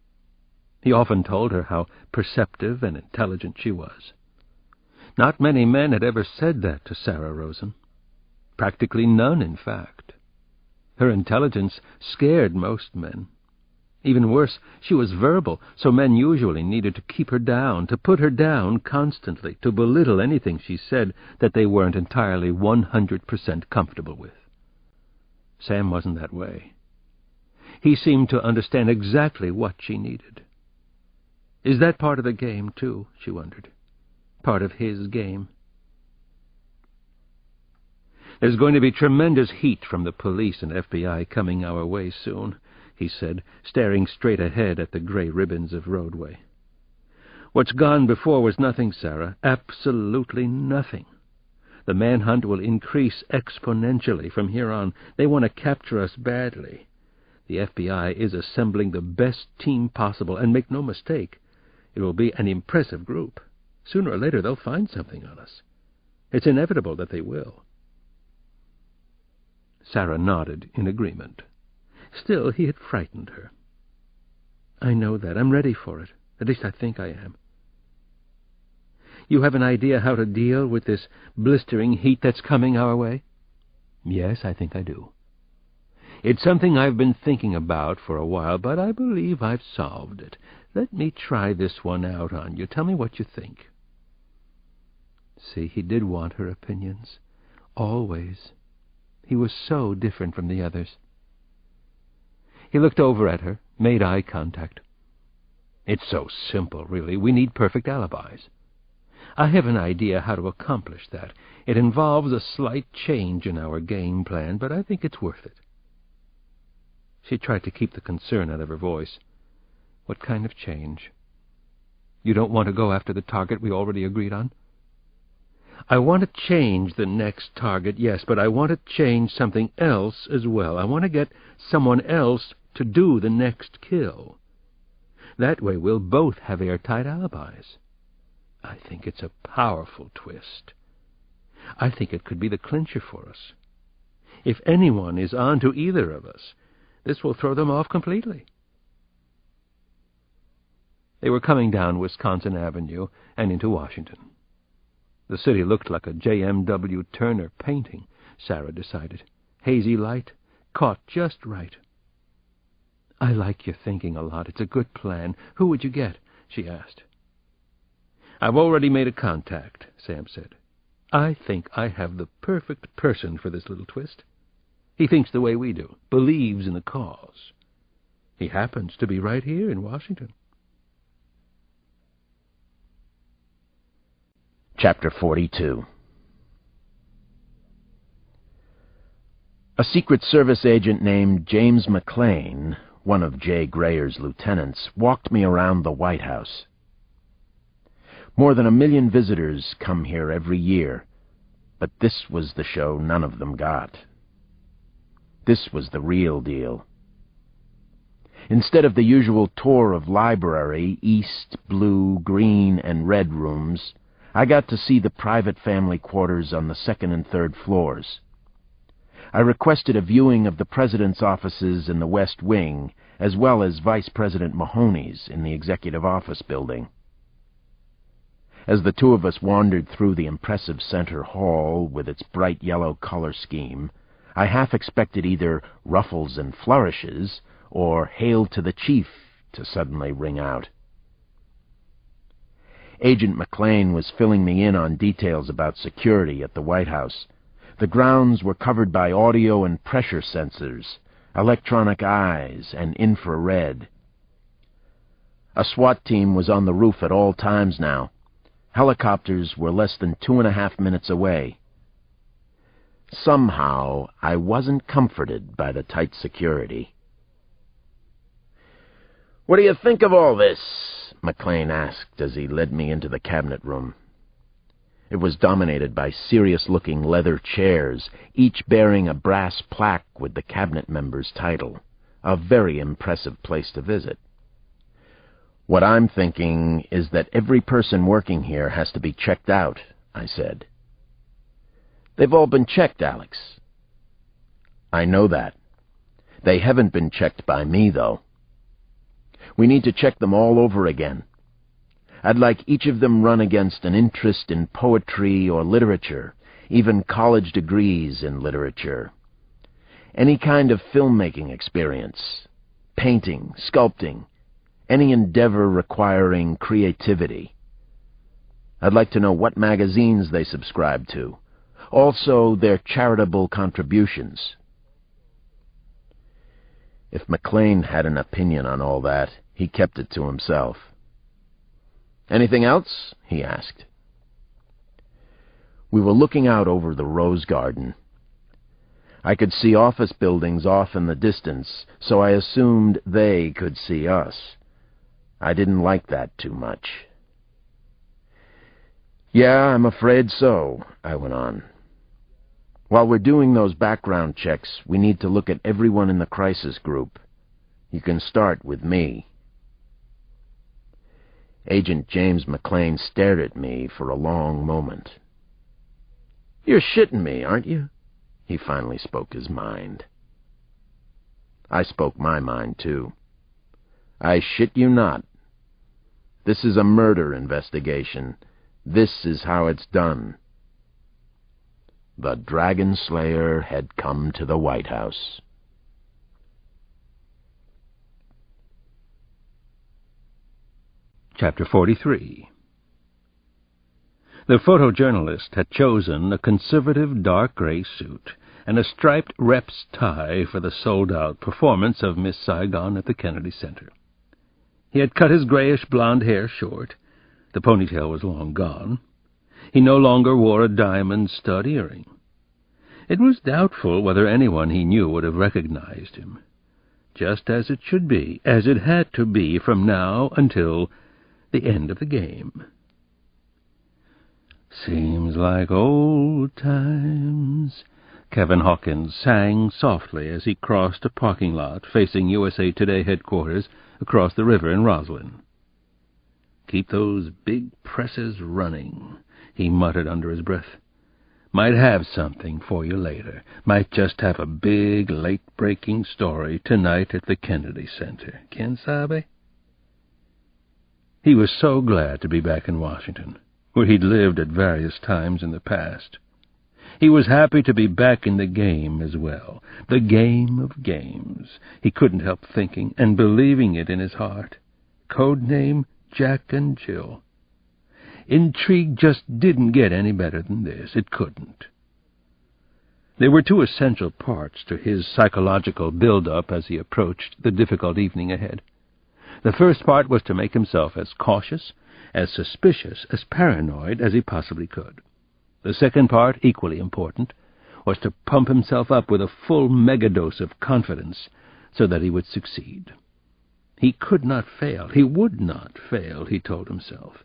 Speaker 2: He often told her how perceptive and intelligent she was. Not many men had ever said that to Sarah Rosen. Practically none, in fact. Her intelligence scared most men. Even worse, she was verbal, so men usually needed to keep her down, to put her down constantly, to belittle anything she said that they weren't entirely 100% comfortable with. Sam wasn't that way. He seemed to understand exactly what she needed. Is that part of the game, too, she wondered? Part of his game? There's going to be tremendous heat from the police and FBI coming our way soon, he said, staring straight ahead at the gray ribbons of roadway. What's gone before was nothing, Sarah, absolutely nothing. The manhunt will increase exponentially from here on. They want to capture us badly. The FBI is assembling the best team possible, and make no mistake, it will be an impressive group. Sooner or later they'll find something on us. It's inevitable that they will. Sarah nodded in agreement. Still, he had frightened her. I know that. I'm ready for it. At least I think I am. You have an idea how to deal with this blistering heat that's coming our way? Yes, I think I do. It's something I've been thinking about for a while, but I believe I've solved it. Let me try this one out on you. Tell me what you think. See, he did want her opinions. Always. He was so different from the others. He looked over at her, made eye contact. It's so simple, really. We need perfect alibis. I have an idea how to accomplish that. It involves a slight change in our game plan, but I think it's worth it. She tried to keep the concern out of her voice. What kind of change? You don't want to go after the target we already agreed on? I want to change the next target, yes, but I want to change something else as well. I want to get someone else to do the next kill. That way we'll both have airtight alibis. I think it's a powerful twist. I think it could be the clincher for us. If anyone is on to either of us, this will throw them off completely. They were coming down Wisconsin Avenue and into Washington. The city looked like a J.M.W. Turner painting, Sarah decided. Hazy light, caught just right. I like your thinking a lot. It's a good plan. Who would you get? She asked. I've already made a contact, Sam said. I think I have the perfect person for this little twist. He thinks the way we do, believes in the cause. He happens to be right here in Washington.
Speaker 1: Chapter 42. A Secret Service agent named James McLean, one of Jay Grayer's lieutenants, walked me around the White House. More than 1 million visitors come here every year, but this was the show none of them got. This was the real deal. Instead of the usual tour of library, east, blue, green, and red rooms, I got to see the private family quarters on the 2nd and 3rd floors. I requested a viewing of the President's offices in the West Wing, as well as Vice President Mahoney's in the Executive Office Building. As the two of us wandered through the impressive center hall with its bright yellow color scheme, I half expected either ruffles and flourishes or "Hail to the Chief" to suddenly ring out. Agent McLean was filling me in on details about security at the White House. The grounds were covered by audio and pressure sensors, electronic eyes, and infrared. A SWAT team was on the roof at all times now. Helicopters were less than 2.5 minutes away. Somehow, I wasn't comforted by the tight security. "What do you think of all this?" McLean asked as he led me into the cabinet room. It was dominated by serious-looking leather chairs, each bearing a brass plaque with the cabinet member's title. A very impressive place to visit. "What I'm thinking is that every person working here has to be checked out," I said. "They've all been checked, Alex." "I know that. They haven't been checked by me, though. We need to check them all over again. I'd like each of them run against an interest in poetry or literature, even college degrees in literature. Any kind of filmmaking experience, painting, sculpting, any endeavor requiring creativity. I'd like to know what magazines they subscribe to, also their charitable contributions." If McLean had an opinion on all that, he kept it to himself. "Anything else?" he asked. We were looking out over the rose garden. I could see office buildings off in the distance, so I assumed they could see us. I didn't like that too much. "Yeah, I'm afraid so," I went on. "While we're doing those background checks, we need to look at everyone in the crisis group. You can start with me." Agent James McLean stared at me for a long moment. "You're shitting me, aren't you?" He finally spoke his mind. I spoke my mind, too. "I shit you not. This is a murder investigation. This is how it's done." The Dragon Slayer had come to the White House.
Speaker 2: Chapter 43. The photojournalist had chosen a conservative dark gray suit and a striped rep's tie for the sold-out performance of Miss Saigon at the Kennedy Center. He had cut his grayish blonde hair short. The ponytail was long gone. He no longer wore a diamond stud earring. It was doubtful whether anyone he knew would have recognized him. Just as it should be, as it had to be from now until the end of the game. "Seems like old times," Kevin Hawkins sang softly as he crossed a parking lot facing USA Today headquarters across the river in Roslyn. "Keep those big presses running," he muttered under his breath. "Might have something for you later. Might just have a big, late-breaking story tonight at the Kennedy Center. Quien sabe?" He was so glad to be back in Washington, where he'd lived at various times in the past. He was happy to be back in the game as well. The game of games. He couldn't help thinking and believing it in his heart. Code name Jack and Jill. Intrigue just didn't get any better than this. It couldn't. There were two essential parts to his psychological build-up as he approached the difficult evening ahead. The first part was to make himself as cautious, as suspicious, as paranoid as he possibly could. The second part, equally important, was to pump himself up with a full megadose of confidence so that he would succeed. He could not fail. He would not fail, he told himself.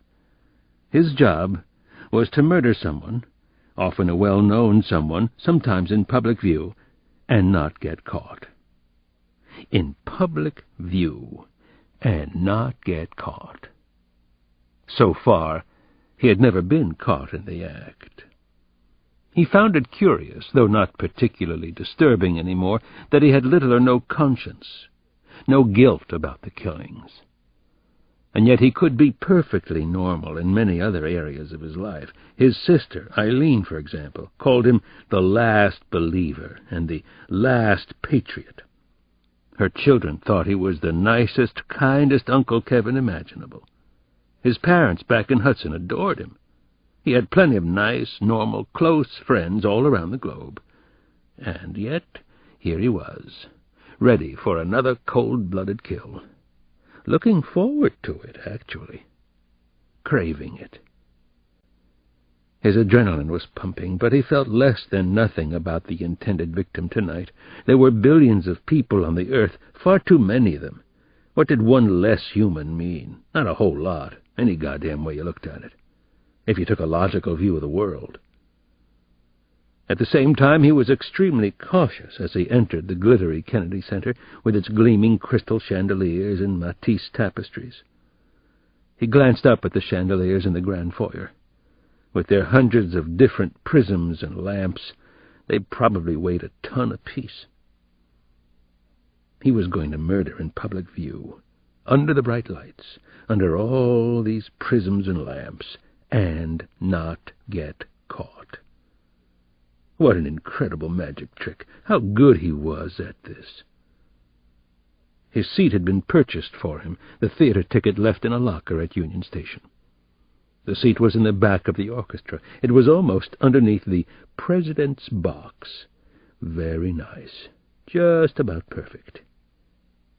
Speaker 2: His job was to murder someone, often a well-known someone, sometimes in public view, and not get caught. In public view, and not get caught. So far, he had never been caught in the act. He found it curious, though not particularly disturbing any more, that he had little or no conscience, no guilt about the killings. And yet he could be perfectly normal in many other areas of his life. His sister, Eileen, for example, called him the last believer and the last patriot. Her children thought he was the nicest, kindest Uncle Kevin imaginable. His parents back in Hudson adored him. He had plenty of nice, normal, close friends all around the globe. And yet here he was, ready for another cold-blooded kill. Looking forward to it, actually. Craving it. His adrenaline was pumping, but he felt less than nothing about the intended victim tonight. There were billions of people on the earth, far too many of them. What did one less human mean? Not a whole lot, any goddamn way you looked at it, if you took a logical view of the world. At the same time, he was extremely cautious as he entered the glittery Kennedy Center with its gleaming crystal chandeliers and Matisse tapestries. He glanced up at the chandeliers in the grand foyer. With their hundreds of different prisms and lamps, they probably weighed a ton apiece. He was going to murder in public view, under the bright lights, under all these prisms and lamps, and not get caught. What an incredible magic trick! How good he was at this! His seat had been purchased for him, the theater ticket left in a locker at Union Station. The seat was in the back of the orchestra. It was almost underneath the president's box. Very nice. Just about perfect.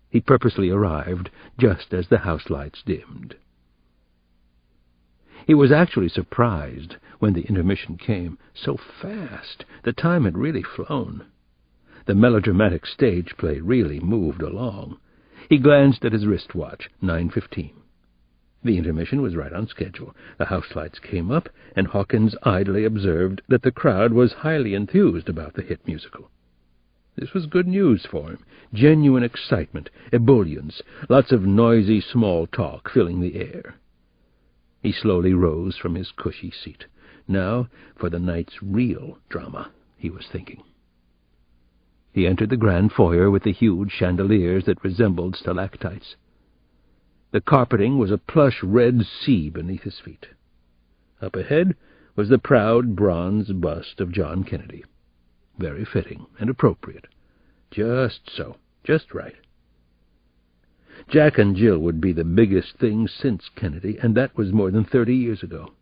Speaker 2: He purposely arrived just as the house lights dimmed. He was actually surprised when the intermission came. So fast. The time had really flown. The melodramatic stage play really moved along. He glanced at his wristwatch. 9:15. The intermission was right on schedule. The house lights came up, and Hawkins idly observed that the crowd was highly enthused about the hit musical. This was good news for him. Genuine excitement, ebullience, lots of noisy small talk filling the air. He slowly rose from his cushy seat. Now for the night's real drama, he was thinking. He entered the grand foyer with the huge chandeliers that resembled stalactites. The carpeting was a plush red sea beneath his feet. Up ahead was the proud bronze bust of John Kennedy. Very fitting and appropriate. Just so. Just right. Jack and Jill would be the biggest thing since Kennedy, and that was more than 30 years ago.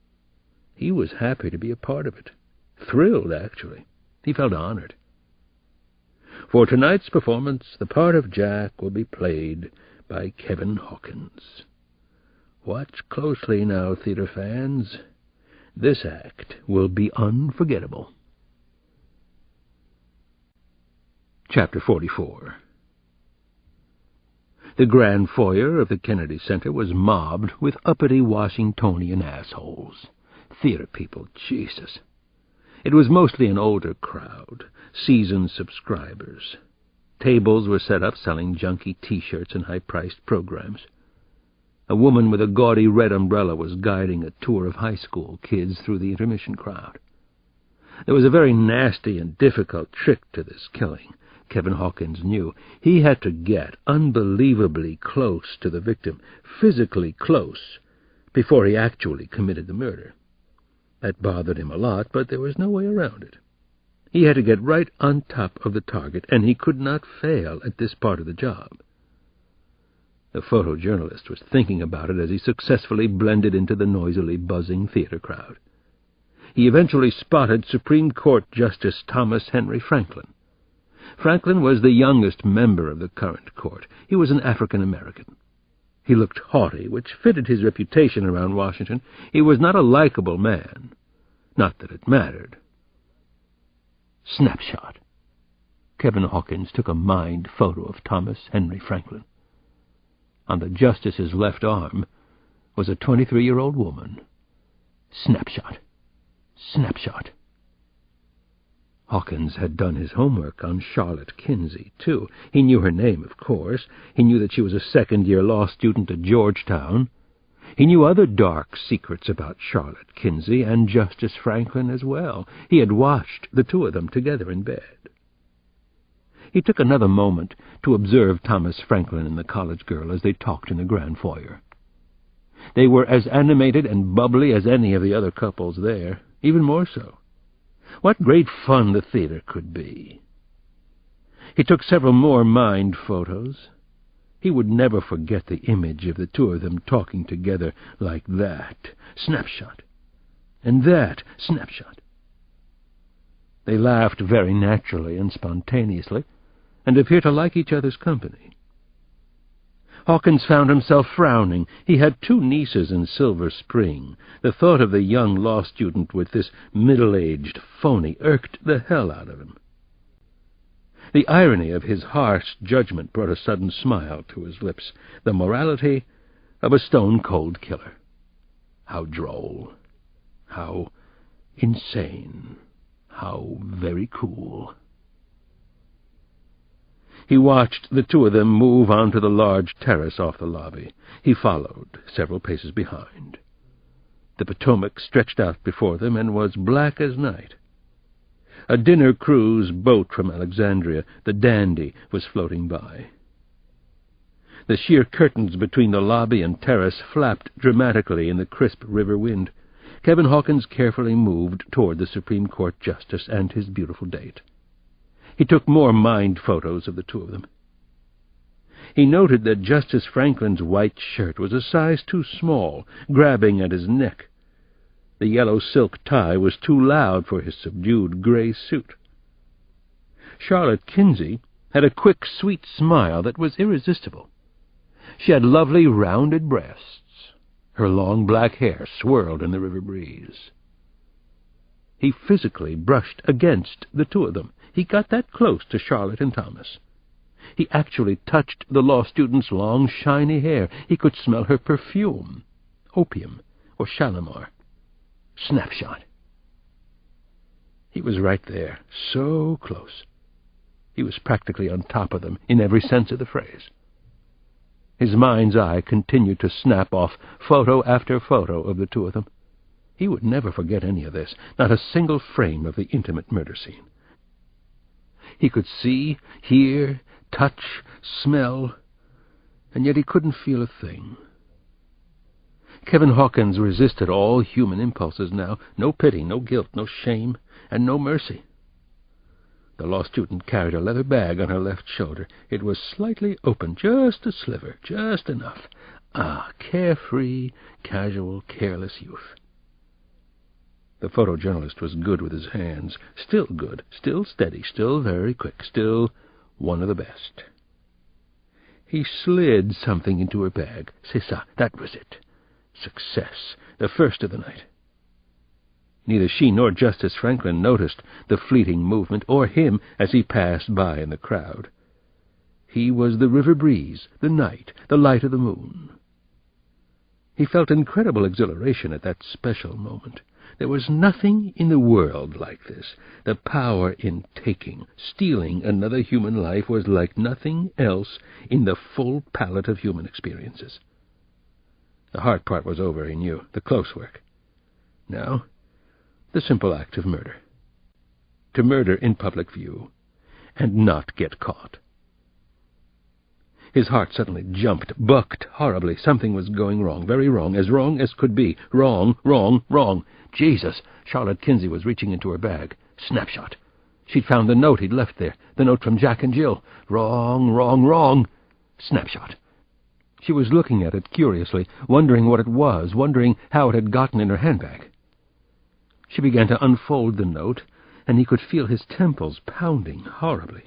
Speaker 2: He was happy to be a part of it. Thrilled, actually. He felt honored. For tonight's performance, the part of Jack will be played by Kevin Hawkins. Watch closely now, theater fans. This act will be unforgettable. Chapter 44. The grand foyer of the Kennedy Center was mobbed with uppity Washingtonian assholes. Theater people, Jesus. It was mostly an older crowd, seasoned subscribers. Tables were set up selling junky T-shirts and high-priced programs. A woman with a gaudy red umbrella was guiding a tour of high school kids through the intermission crowd. There was a very nasty and difficult trick to this killing. Kevin Hawkins knew. He had to get unbelievably close to the victim, physically close, before he actually committed the murder. That bothered him a lot, but there was no way around it. He had to get right on top of the target, and he could not fail at this part of the job. The photojournalist was thinking about it as he successfully blended into the noisily buzzing theater crowd. He eventually spotted Supreme Court Justice Thomas Henry Franklin. Franklin was the youngest member of the current court. He was an African-American. He looked haughty, which fitted his reputation around Washington. He was not a likable man. Not that it mattered. Snapshot. Kevin Hawkins took a mind photo of Thomas Henry Franklin. On the justice's left arm was a 23-year-old woman. Snapshot. Snapshot. Hawkins had done his homework on Charlotte Kinsey, too. He knew her name, of course. He knew that she was a second-year law student at Georgetown. He knew other dark secrets about Charlotte Kinsey and Justice Franklin as well. He had watched the two of them together in bed. He took another moment to observe Thomas Franklin and the college girl as they talked in the grand foyer. They were as animated and bubbly as any of the other couples there, even more so. What great fun the theater could be. He took several more mind photos. He would never forget the image of the two of them talking together like that. Snapshot. And that. Snapshot. They laughed very naturally and spontaneously, and appeared to like each other's company. Hawkins found himself frowning. He had two nieces in Silver Spring. The thought of the young law student with this middle-aged phony irked the hell out of him. The irony of his harsh judgment brought a sudden smile to his lips. The morality of a stone-cold killer. How droll. How insane. How very cool. He watched the two of them move onto the large terrace off the lobby. He followed, several paces behind. The Potomac stretched out before them and was black as night. A dinner cruise boat from Alexandria, the Dandy, was floating by. The sheer curtains between the lobby and terrace flapped dramatically in the crisp river wind. Kevin Hawkins carefully moved toward the Supreme Court Justice and his beautiful date. He took more mind photos of the two of them. He noted that Justice Franklin's white shirt was a size too small, grabbing at his neck. The yellow silk tie was too loud for his subdued gray suit. Charlotte Kinsey had a quick, sweet smile that was irresistible. She had lovely, rounded breasts. Her long black hair swirled in the river breeze. He physically brushed against the two of them. He got that close to Charlotte and Thomas. He actually touched the law student's long, shiny hair. He could smell her perfume, opium or Shalimar. Snapshot. He was right there, so close. He was practically on top of them in every sense of the phrase. His mind's eye continued to snap off photo after photo of the two of them. He would never forget any of this, not a single frame of the intimate murder scene. He could see, hear, touch, smell, and yet he couldn't feel a thing. Kevin Hawkins resisted all human impulses now. No pity, no guilt, no shame, and no mercy. The law student carried a leather bag on her left shoulder. It was slightly open, just a sliver, just enough. Ah, carefree, casual, careless youth. The photojournalist was good with his hands, still good, still steady, still very quick, still one of the best. He slid something into her bag. C'est ça, that was it. Success, the first of the night. Neither she nor Justice Franklin noticed the fleeting movement, or him as he passed by in the crowd. He was the river breeze, the night, the light of the moon. He felt incredible exhilaration at that special moment. There was nothing in the world like this. The power in taking, stealing another human life was like nothing else in the full palette of human experiences. The hard part was over, he knew, the close work. Now, the simple act of murder. To murder in public view, and not get caught. His heart suddenly jumped, bucked horribly. Something was going wrong, very wrong as could be. Wrong, wrong, wrong. Jesus! Charlotte Kinsey was reaching into her bag. Snapshot. She'd found the note he'd left there, the note from Jack and Jill. Wrong, wrong, wrong. Snapshot. She was looking at it curiously, wondering what it was, wondering how it had gotten in her handbag. She began to unfold the note, and he could feel his temples pounding horribly.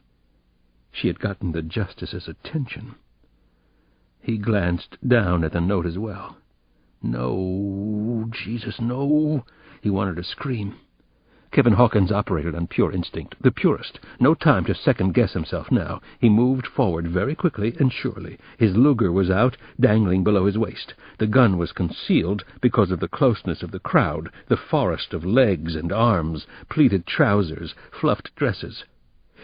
Speaker 2: She had gotten the justice's attention. He glanced down at the note as well. No, Jesus, no. He wanted to scream. Kevin Hawkins operated on pure instinct, the purest. No time to second-guess himself now. He moved forward very quickly and surely. His Luger was out, dangling below his waist. The gun was concealed because of the closeness of the crowd, the forest of legs and arms, pleated trousers, fluffed dresses.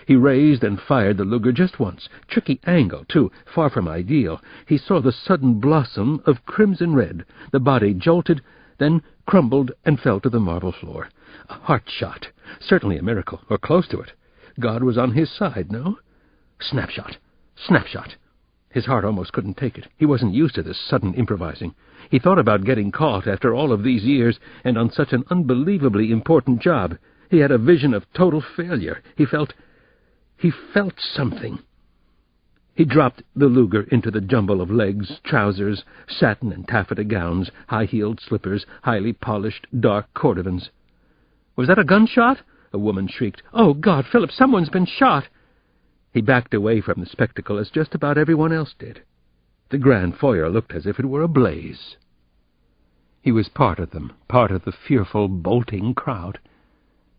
Speaker 2: He raised and fired the Luger just once. Tricky angle, too, far from ideal. He saw the sudden blossom of crimson red. The body jolted, then crumbled and fell to the marble floor. A heart shot. Certainly a miracle, or close to it. God was on his side, no? Snapshot. Snapshot. His heart almost couldn't take it. He wasn't used to this sudden improvising. He thought about getting caught after all of these years and on such an unbelievably important job. He had a vision of total failure. He felt something. He dropped the Luger into the jumble of legs, trousers, satin and taffeta gowns, high-heeled slippers, highly polished, dark cordovans. "Was that a gunshot?" a woman shrieked. "Oh, God, Philip, someone's been shot!" He backed away from the spectacle as just about everyone else did. The grand foyer looked as if it were ablaze. He was part of them, part of the fearful, bolting crowd.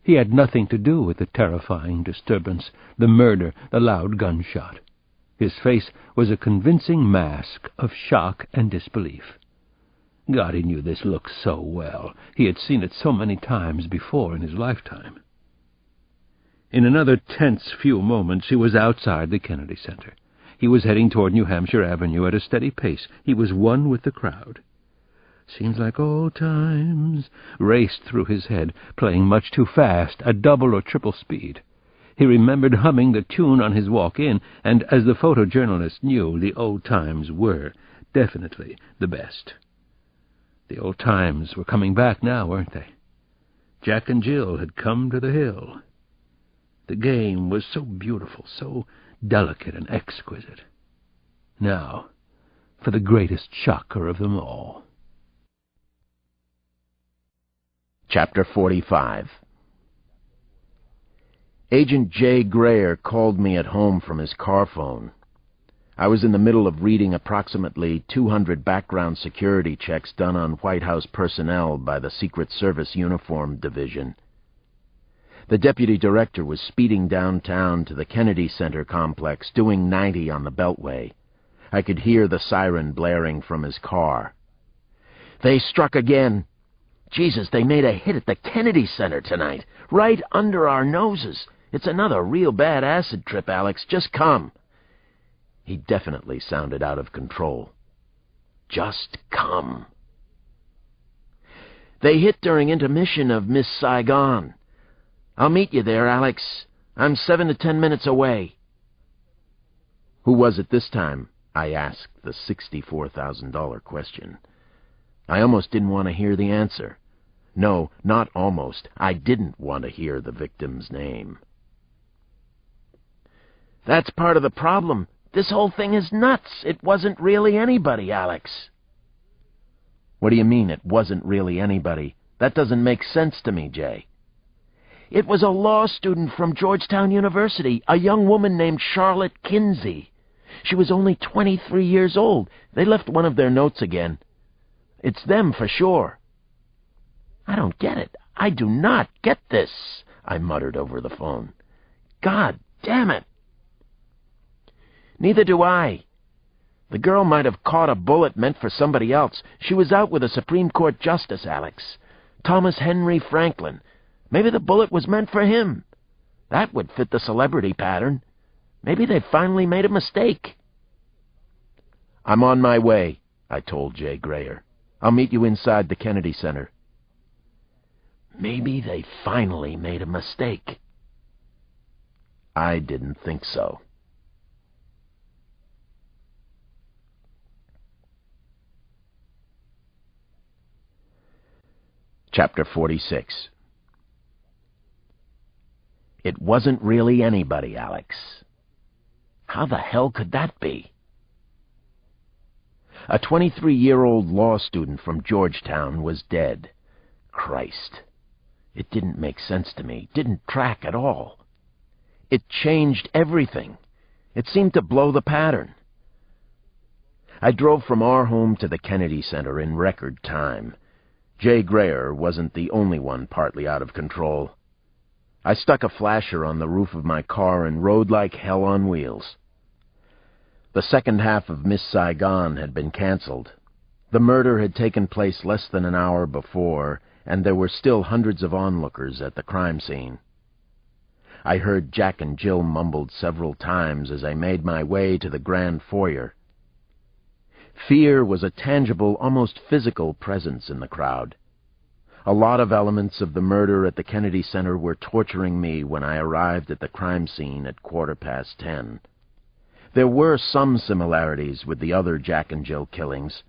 Speaker 2: He had nothing to do with the terrifying disturbance, the murder, the loud gunshot. His face was a convincing mask of shock and disbelief. God, he knew this look so well. He had seen it so many times before in his lifetime. In another tense few moments he was outside the Kennedy Center. He was heading toward New Hampshire Avenue at a steady pace. He was one with the crowd. "Seems like old times," raced through his head, playing much too fast, at double or triple speed. He remembered humming the tune on his walk in, and as the photojournalist knew, the old times were definitely the best. The old times were coming back now, weren't they? Jack and Jill had come to the hill. The game was so beautiful, so delicate and exquisite. Now, for the greatest shocker of them all.
Speaker 1: Chapter 45. Agent J. Grayer called me at home from his car phone. I was in the middle of reading approximately 200 background security checks done on White House personnel by the Secret Service Uniform Division. The deputy director was speeding downtown to the Kennedy Center complex, doing 90 on the Beltway. I could hear the siren blaring from his car. "They struck again. Jesus, they made a hit at the Kennedy Center tonight, right under our noses. It's another real bad acid trip, Alex. Just come." He definitely sounded out of control. Just come. "They hit during intermission of Miss Saigon. I'll meet you there, Alex. I'm 7 to 10 minutes away." Who was it this time? I asked the $64,000 question. I almost didn't want to hear the answer. No, not almost. I didn't want to hear the victim's name. "That's part of the problem. This whole thing is nuts. It wasn't really anybody, Alex." "What do you mean, it wasn't really anybody? That doesn't make sense to me, Jay." "It was a law student from Georgetown University, a young woman named Charlotte Kinsey. She was only 23 years old. They left one of their notes again. It's them for sure." "I don't get it. I do not get this," I muttered over the phone. "God damn it." "Neither do I. The girl might have caught a bullet meant for somebody else. She was out with a Supreme Court justice, Alex. Thomas Henry Franklin. Maybe the bullet was meant for him. That would fit the celebrity pattern. Maybe they finally made a mistake." "I'm on my way," I told Jay Grayer. "I'll meet you inside the Kennedy Center." Maybe they finally made a mistake. I didn't think so. Chapter 46. It wasn't really anybody, Alex. How the hell could that be? A 23-year-old law student from Georgetown was dead. Christ. It didn't make sense to me, didn't track at all. It changed everything. It seemed to blow the pattern. I drove from our home to the Kennedy Center in record time. Jay Grayer wasn't the only one partly out of control. I stuck a flasher on the roof of my car and rode like hell on wheels. The second half of Miss Saigon had been canceled. The murder had taken place less than an hour before, and there were still hundreds of onlookers at the crime scene. I heard Jack and Jill mumbled several times as I made my way to the grand foyer. Fear was a tangible, almost physical presence in the crowd. A lot of elements of the murder at the Kennedy Center were torturing me when I arrived at the crime scene at 10:15. There were some similarities with the other Jack and Jill killings.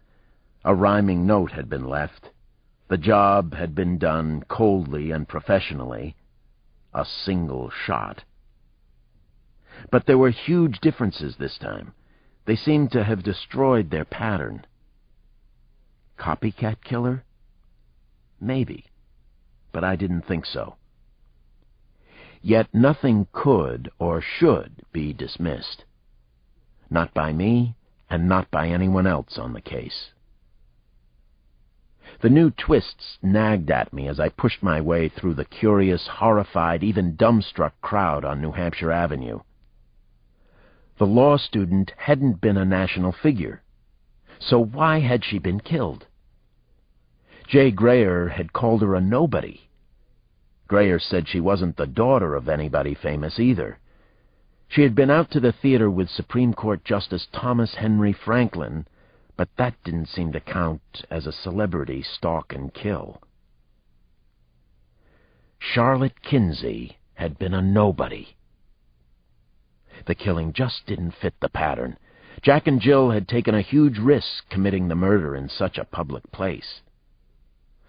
Speaker 1: A rhyming note had been left. The job had been done coldly and professionally. A single shot. But there were huge differences this time. They seemed to have destroyed their pattern. Copycat killer? Maybe, but I didn't think so. Yet nothing could or should be dismissed. Not by me, and not by anyone else on the case. The new twists nagged at me as I pushed my way through the curious, horrified, even dumbstruck crowd on New Hampshire Avenue. The law student hadn't been a national figure, so why had she been killed? Jay Grayer had called her a nobody. Grayer said she wasn't the daughter of anybody famous either. She had been out to the theater with Supreme Court Justice Thomas Henry Franklin, but that didn't seem to count as a celebrity stalk and kill. Charlotte Kinsey had been a nobody. The killing just didn't fit the pattern. Jack and Jill had taken a huge risk committing the murder in such a public place.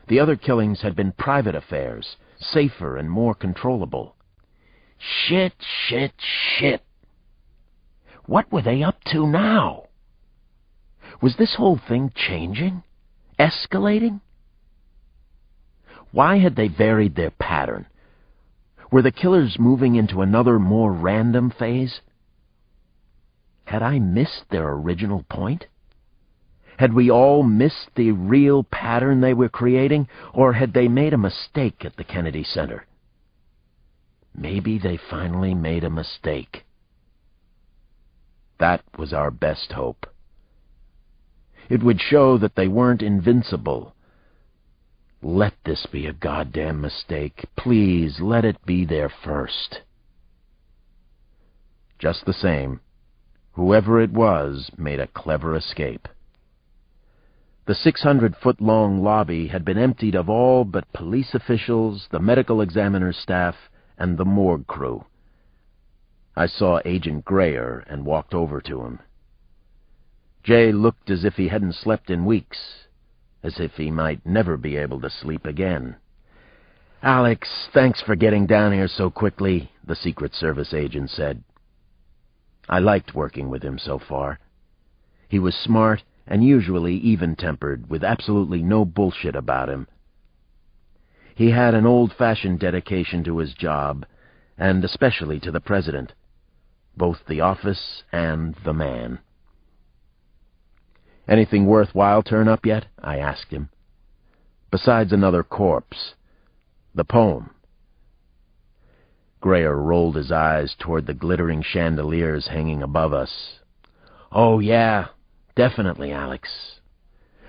Speaker 1: The other killings had been private affairs, safer and more controllable. Shit. What were they up to now? Was this whole thing changing? Escalating? Why had they varied their pattern? Were the killers moving into another, more random phase? Had I missed their original point? Had we all missed the real pattern they were creating, or had they made a mistake at the Kennedy Center? Maybe they finally made a mistake. That was our best hope. It would show that they weren't invincible. Let this be a goddamn mistake. Please, let it be their first. Just the same, whoever it was made a clever escape. The 600-foot-long lobby had been emptied of all but police officials, the medical examiner's staff, and the morgue crew. I saw Agent Grayer and walked over to him. Jay looked as if he hadn't slept in weeks, as if he might never be able to sleep again. "Alex, thanks for getting down here so quickly," the Secret Service agent said. I liked working with him so far. He was smart and usually even-tempered, with absolutely no bullshit about him. He had an old-fashioned dedication to his job, and especially to the president, both the office and the man. "Anything worthwhile turn up yet?" I asked him. "Besides another corpse. The poem." Grayer rolled his eyes toward the glittering chandeliers hanging above us. "Oh, yeah, definitely, Alex.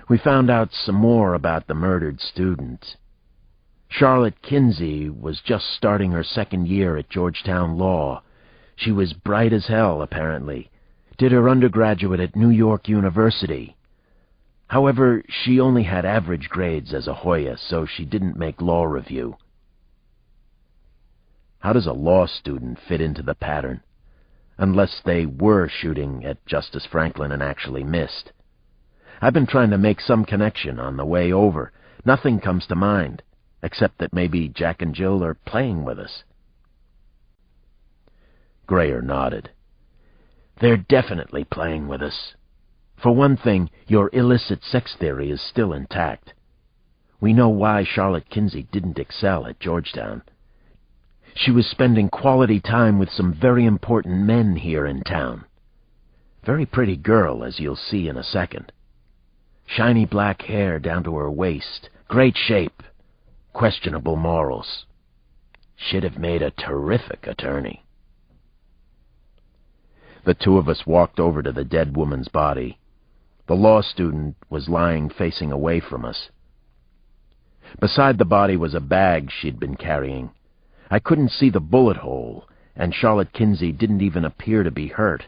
Speaker 1: We found out some more about the murdered student. Charlotte Kinsey was just starting her second year at Georgetown Law. She was bright as hell, apparently. Did her undergraduate at New York University. However, she only had average grades as a Hoya, so she didn't make law review." How does a law student fit into the pattern? Unless they were shooting at Justice Franklin and actually missed. I've been trying to make some connection on the way over. Nothing comes to mind, except that maybe Jack and Jill are playing with us. Grayer nodded. "They're definitely playing with us. For one thing, your illicit sex theory is still intact. We know why Charlotte Kinsey didn't excel at Georgetown. She was spending quality time with some very important men here in town. Very pretty girl, as you'll see in a second. Shiny black hair down to her waist, great shape, questionable morals. She'd have made a terrific attorney. The two of us walked over to the dead woman's body. The law student was lying facing away from us. Beside the body was a bag she'd been carrying. I couldn't see the bullet hole, and Charlotte Kinsey didn't even appear to be hurt.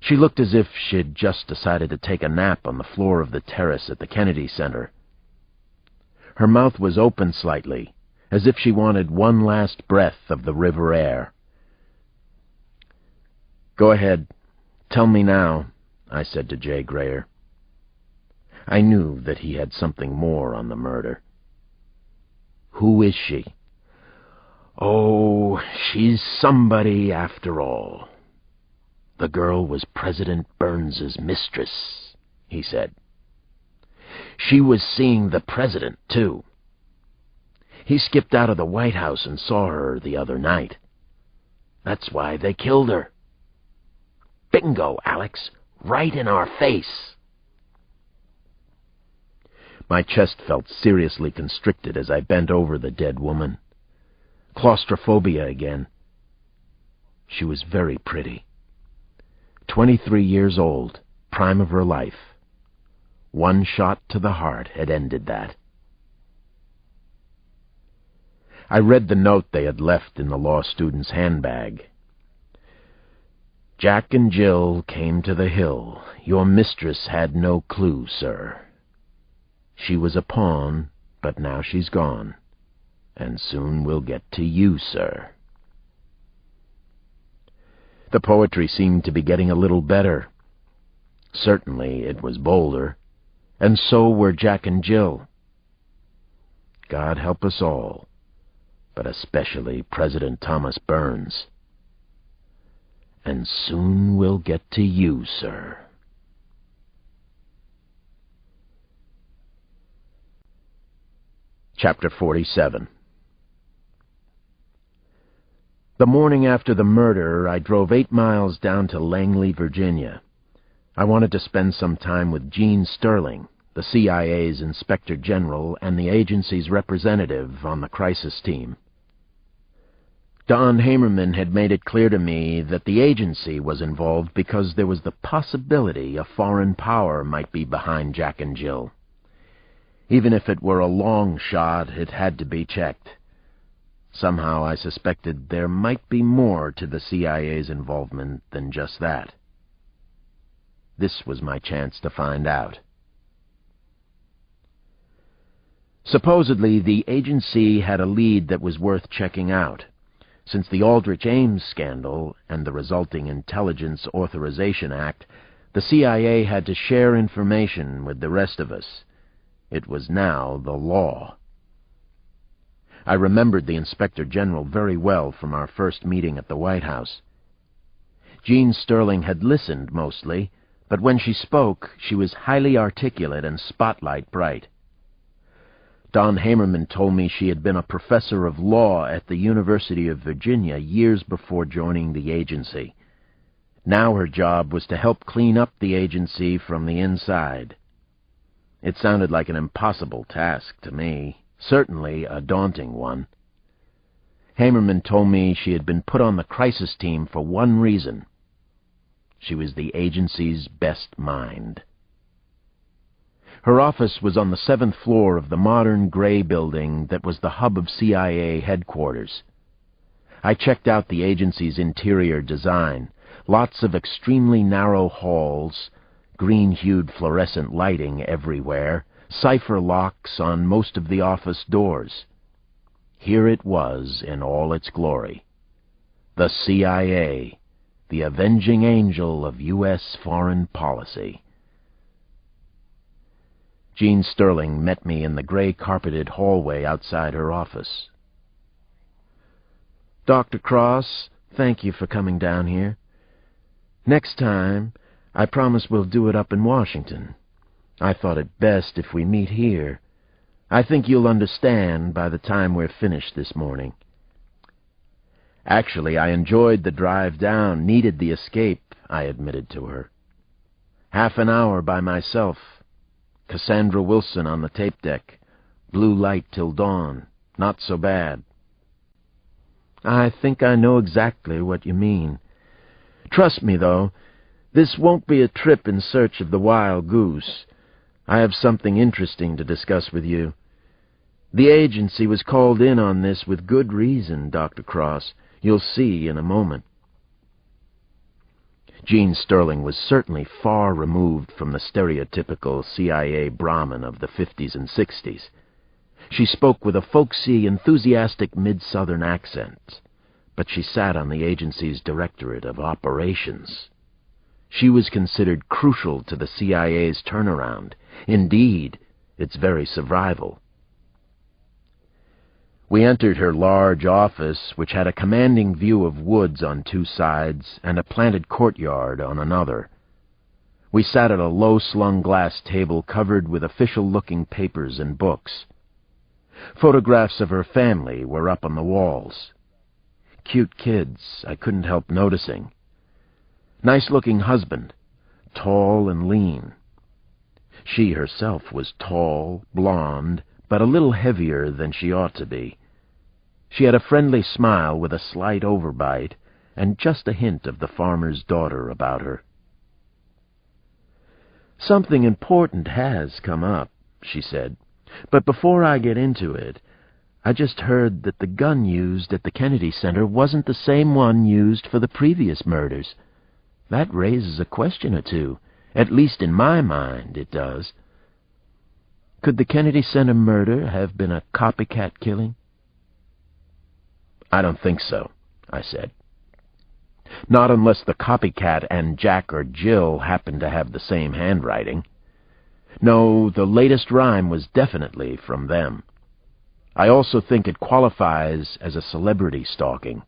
Speaker 1: She looked as if she'd just decided to take a nap on the floor of the terrace at the Kennedy Center. Her mouth was open slightly, as if she wanted one last breath of the river air. "Go ahead. Tell me now," I said to Jay Grayer. I knew that he had something more on the murder. "Who is she?" "Oh, she's somebody after all. The girl was President Burns's mistress," he said. "She was seeing the president, too. He skipped out of the White House and saw her the other night. That's why they killed her. Bingo, Alex, right in our face." My chest felt seriously constricted as I bent over the dead woman. Claustrophobia again. She was very pretty. 23 years old, prime of her life. One shot to the heart had ended that. I read the note they had left in the law student's handbag. "Jack and Jill came to the hill. Your mistress had no clue, sir. She was a pawn, but now she's gone, and soon we'll get to you, sir." The poetry seemed to be getting a little better. Certainly it was bolder, and so were Jack and Jill. God help us all, but especially President Thomas Burns. And soon we'll get to you, sir. Chapter 47. The morning after the murder, I drove 8 miles down to Langley, Virginia. I wanted to spend some time with Gene Sterling, the CIA's Inspector General and the agency's representative on the crisis team. Don Hamerman had made it clear to me that the agency was involved because there was the possibility a foreign power might be behind Jack and Jill. Even if it were a long shot, it had to be checked. Somehow I suspected there might be more to the CIA's involvement than just that. This was my chance to find out. Supposedly, the agency had a lead that was worth checking out. Since the Aldrich Ames scandal and the resulting Intelligence Authorization Act, the CIA had to share information with the rest of us. It was now the law. I remembered the Inspector General very well from our first meeting at the White House. Gene Sterling had listened mostly, but when she spoke, she was highly articulate and spotlight bright. Don Hamerman told me she had been a professor of law at the University of Virginia years before joining the agency. Now her job was to help clean up the agency from the inside. It sounded like an impossible task to me, certainly a daunting one. Hamerman told me she had been put on the crisis team for one reason. She was the agency's best mind. Her office was on the 7th floor of the modern gray building that was the hub of CIA headquarters. I checked out the agency's interior design. Lots of extremely narrow halls, green-hued fluorescent lighting everywhere, cipher locks on most of the office doors. Here it was in all its glory. The CIA, the avenging angel of U.S. foreign policy. Gene Sterling met me in the gray-carpeted hallway outside her office. "Dr. Cross, thank you for coming down here. Next time, I promise we'll do it up in Washington. I thought it best if we meet here. I think you'll understand by the time we're finished this morning." Actually, I enjoyed the drive down, needed the escape, I admitted to her. Half an hour by myself. Cassandra Wilson on the tape deck. Blue light till dawn. Not so bad. "I think I know exactly what you mean. Trust me, though, this won't be a trip in search of the wild goose. I have something interesting to discuss with you. The agency was called in on this with good reason, Dr. Cross. You'll see in a moment." Gene Sterling was certainly far removed from the stereotypical CIA Brahmin of the 50s and 60s. She spoke with a folksy, enthusiastic mid-Southern accent, but she sat on the agency's Directorate of Operations. She was considered crucial to the CIA's turnaround, indeed, its very survival. We entered her large office, which had a commanding view of woods on two sides and a planted courtyard on another. We sat at a low-slung glass table covered with official-looking papers and books. Photographs of her family were up on the walls. Cute kids, I couldn't help noticing. Nice-looking husband, tall and lean. She herself was tall, blonde, but a little heavier than she ought to be. She had a friendly smile with a slight overbite, and just a hint of the farmer's daughter about her. "Something important has come up," she said. "But before I get into it, I just heard that the gun used at the Kennedy Center wasn't the same one used for the previous murders. That raises a question or two. At least in my mind, it does. Could the Kennedy Center murder have been a copycat killing?" "I don't think so," I said. "Not unless the copycat and Jack or Jill happen to have the same handwriting. No, the latest rhyme was definitely from them. I also think it qualifies as a celebrity stalking."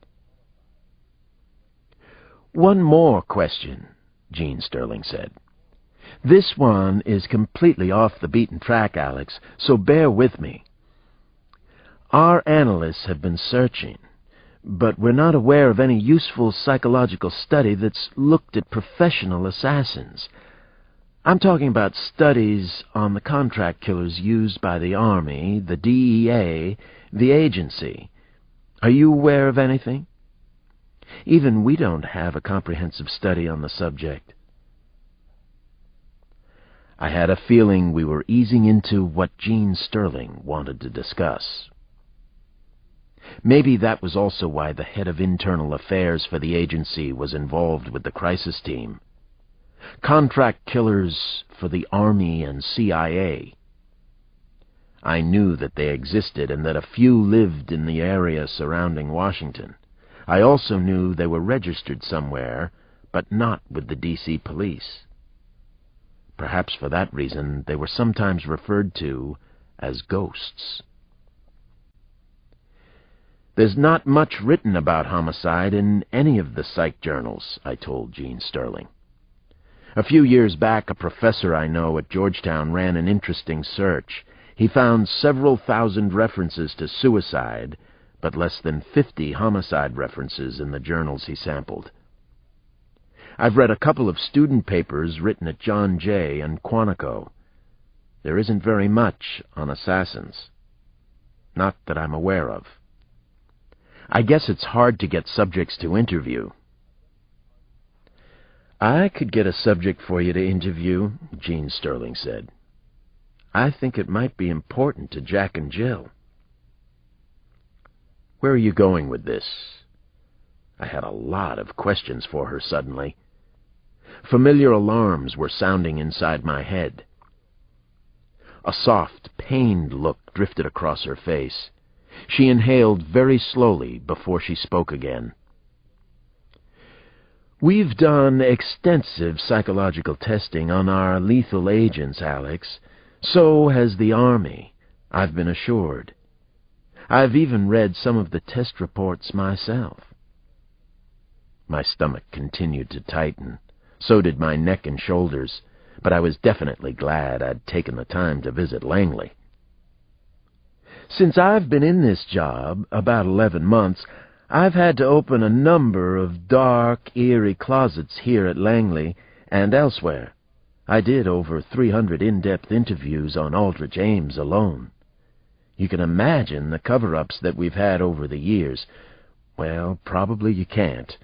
Speaker 1: "One more question," Gene Sterling said. "This one is completely off the beaten track, Alex, so bear with me. Our analysts have been searching, but we're not aware of any useful psychological study that's looked at professional assassins. I'm talking about studies on the contract killers used by the Army, the DEA, the agency. Are you aware of anything? Even we don't have a comprehensive study on the subject." I had a feeling we were easing into what Gene Sterling wanted to discuss. Maybe that was also why the head of internal affairs for the agency was involved with the crisis team. Contract killers for the Army and CIA. I knew that they existed and that a few lived in the area surrounding Washington. I also knew they were registered somewhere, but not with the D.C. police. Perhaps for that reason they were sometimes referred to as ghosts. "There's not much written about homicide in any of the psych journals," I told Gene Sterling. "A few years back, a professor I know at Georgetown ran an interesting search. He found several thousand references to suicide, but less than 50 homicide references in the journals he sampled. I've read a couple of student papers written at John Jay and Quantico. There isn't very much on assassins. Not that I'm aware of. I guess it's hard to get subjects to interview." "I could get a subject for you to interview," Gene Sterling said. "I think it might be important to Jack and Jill." "Where are you going with this?" I had a lot of questions for her suddenly. Familiar alarms were sounding inside my head. A soft, pained look drifted across her face. She inhaled very slowly before she spoke again. "We've done extensive psychological testing on our lethal agents, Alex. So has the Army, I've been assured. I've even read some of the test reports myself." My stomach continued to tighten. So did my neck and shoulders, but I was definitely glad I'd taken the time to visit Langley. Since I've been in this job, about 11 months, I've had to open a number of dark, eerie closets here at Langley and elsewhere. I did over 300 in-depth interviews on Aldrich Ames alone. You can imagine the cover-ups that we've had over the years. Well, probably you can't.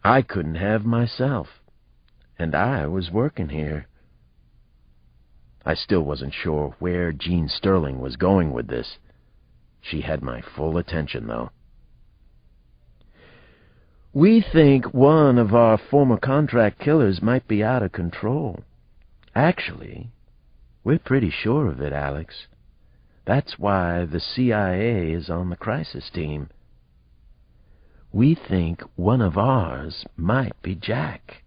Speaker 1: I couldn't have myself, and I was working here. I still wasn't sure where Jean Sterling was going with this. She had my full attention, though. We think one of our former contract killers might be out of control. Actually, we're pretty sure of it, Alex. That's why the CIA is on the crisis team. We think one of ours might be Jack.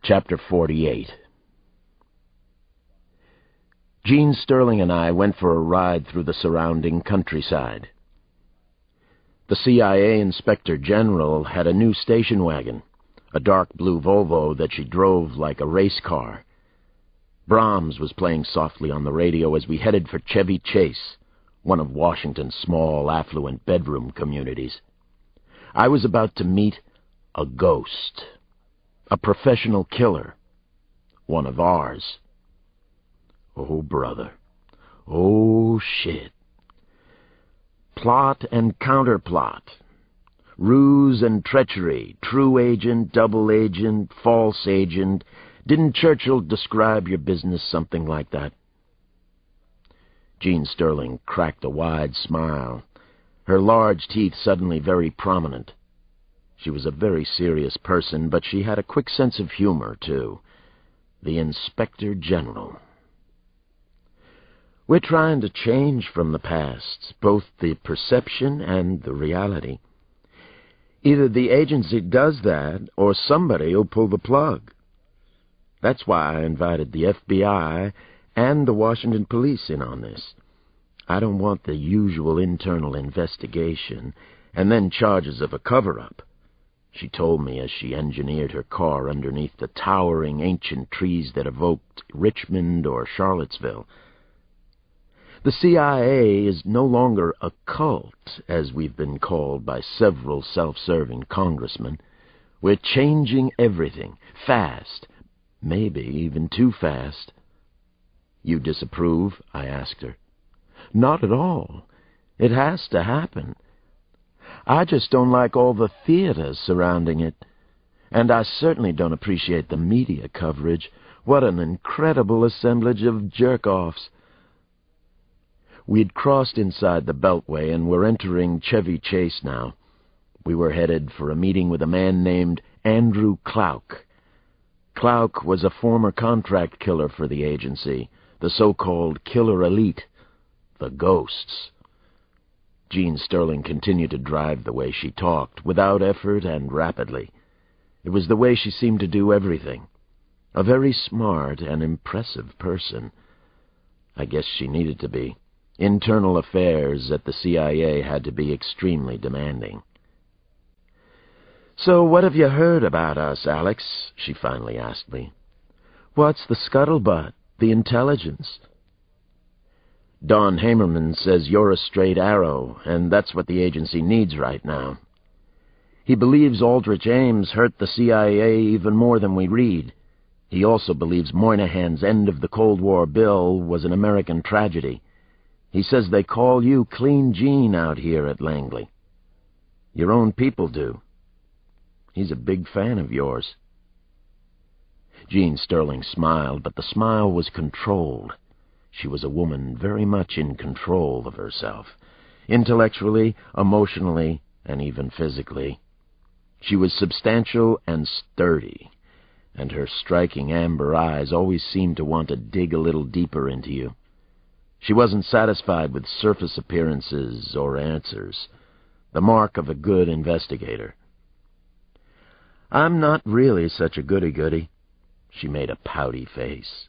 Speaker 1: Chapter 48. Jean Sterling and I went for a ride through the surrounding countryside. The CIA Inspector General had a new station wagon, a dark blue Volvo that she drove like a race car. Brahms was playing softly on the radio as we headed for Chevy Chase, one of Washington's small, affluent bedroom communities. I was about to meet a ghost, a professional killer, one of ours. Oh, brother. Oh, shit. Plot and counterplot. Ruse and treachery. True agent, double agent, false agent. Didn't Churchill describe your business something like that? Jean Sterling cracked a wide smile, her large teeth suddenly very prominent. She was a very serious person, but she had a quick sense of humor, too. The Inspector General. We're trying to change from the past, both the perception and the reality. Either the agency does that, or somebody will pull the plug. That's why I invited the FBI and the Washington police in on this. I don't want the usual internal investigation, and then charges of a cover-up, she told me as she engineered her car underneath the towering ancient trees that evoked Richmond or Charlottesville. The CIA is no longer a cult, as we've been called by several self-serving congressmen. We're changing everything, fast, maybe even too fast. You disapprove? I asked her. Not at all. It has to happen. I just don't like all the theater surrounding it. And I certainly don't appreciate the media coverage. What an incredible assemblage of jerk-offs. We'd crossed inside the Beltway and were entering Chevy Chase now. We were headed for a meeting with a man named Andrew Clouk. Clouk was a former contract killer for the agency, the so-called killer elite, the ghosts. Jean Sterling continued to drive the way she talked, without effort and rapidly. It was the way she seemed to do everything. A very smart and impressive person. I guess she needed to be. Internal affairs at the CIA had to be extremely demanding. "So what have you heard about us, Alex?" she finally asked me. "What's the scuttlebutt, the intelligence?" "Don Hamerman says you're a straight arrow, and that's what the agency needs right now. He believes Aldrich Ames hurt the CIA even more than we read. He also believes Moynihan's end of the Cold War bill was an American tragedy. He says they call you Clean Jean out here at Langley. Your own people do. He's a big fan of yours." Jean Sterling smiled, but the smile was controlled. She was a woman very much in control of herself, intellectually, emotionally, and even physically. She was substantial and sturdy, and her striking amber eyes always seemed to want to dig a little deeper into you. She wasn't satisfied with surface appearances or answers, the mark of a good investigator. "I'm not really such a goody-goody." She made a pouty face.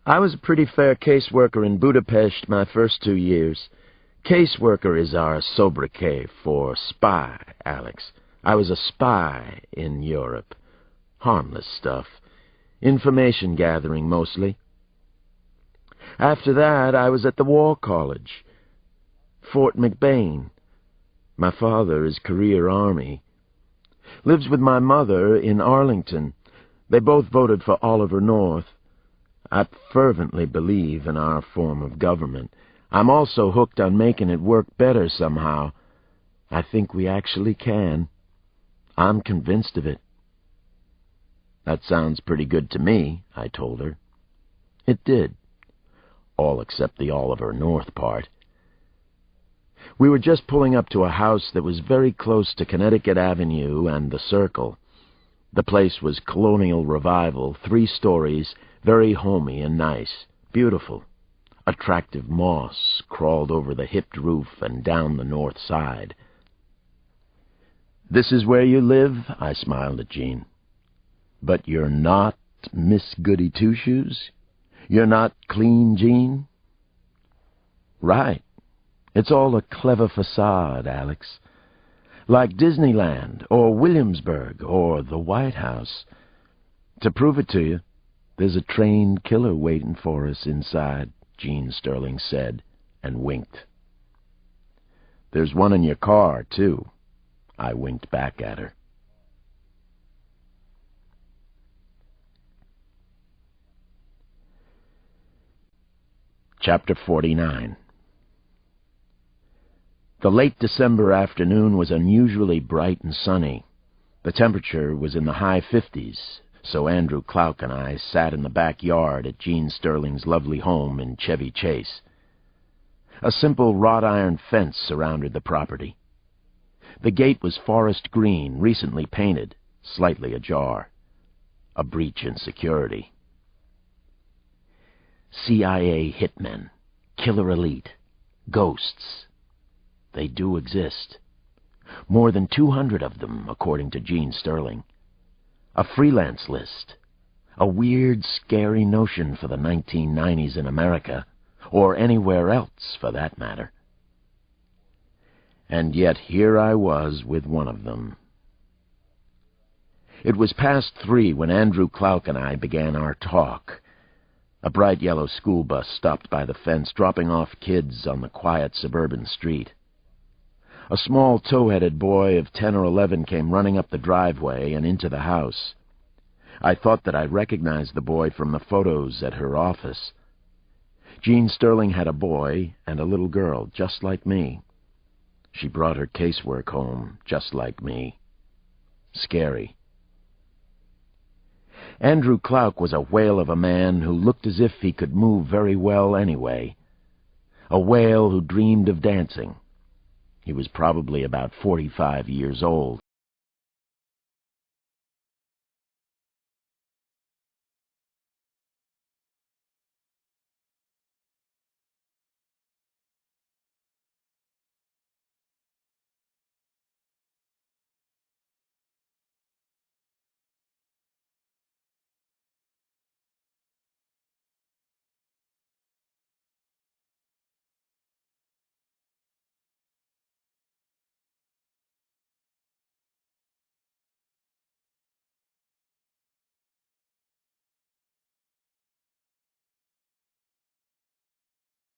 Speaker 1: "I was a pretty fair caseworker in Budapest my first 2 years. Caseworker is our sobriquet for spy, Alex. I was a spy in Europe. Harmless stuff. Information gathering, mostly. After that, I was at the War College. Fort McBain. My father is career Army. Lives with my mother in Arlington. They both voted for Oliver North. I fervently believe in our form of government. I'm also hooked on making it work better somehow. I think we actually can. I'm convinced of it. That sounds pretty good to me, I told her. It did. All except the Oliver North part. We were just pulling up to a house that was very close to Connecticut Avenue and the Circle. The place was colonial revival, 3 stories, very homey and nice, beautiful. Attractive moss crawled over the hipped roof and down the north side. "This is where you live?" I smiled at Jean. "But you're not Miss Goody-Two-Shoes? You're not Clean Jean?" "Right. It's all a clever facade, Alex. Like Disneyland, or Williamsburg, or the White House. To prove it to you, there's a trained killer waiting for us inside," Jean Sterling said, and winked. "There's one in your car, too." I winked back at her. Chapter 49. The late December afternoon was unusually bright and sunny. The temperature was in the high 50s, so Andrew Clouk and I sat in the backyard at Jean Sterling's lovely home in Chevy Chase. A simple wrought-iron fence surrounded the property. The gate was forest green, recently painted, slightly ajar. A breach in security. CIA hitmen, killer elite, ghosts. They do exist. More than 200 of them, according to Jean Sterling. A freelance list. A weird, scary notion for the 1990s in America, or anywhere else, for that matter. And yet here I was with one of them. It was past 3 when Andrew Clouk and I began our talk. A bright yellow school bus stopped by the fence, dropping off kids on the quiet suburban street. A small tow-headed boy of 10 or 11 came running up the driveway and into the house. I thought that I recognized the boy from the photos at her office. Jean Sterling had a boy and a little girl, just like me. She brought her casework home, just like me. Scary. Andrew Clouk was a whale of a man who looked as if he could move very well anyway. A whale who dreamed of dancing. He was probably about 45 years old.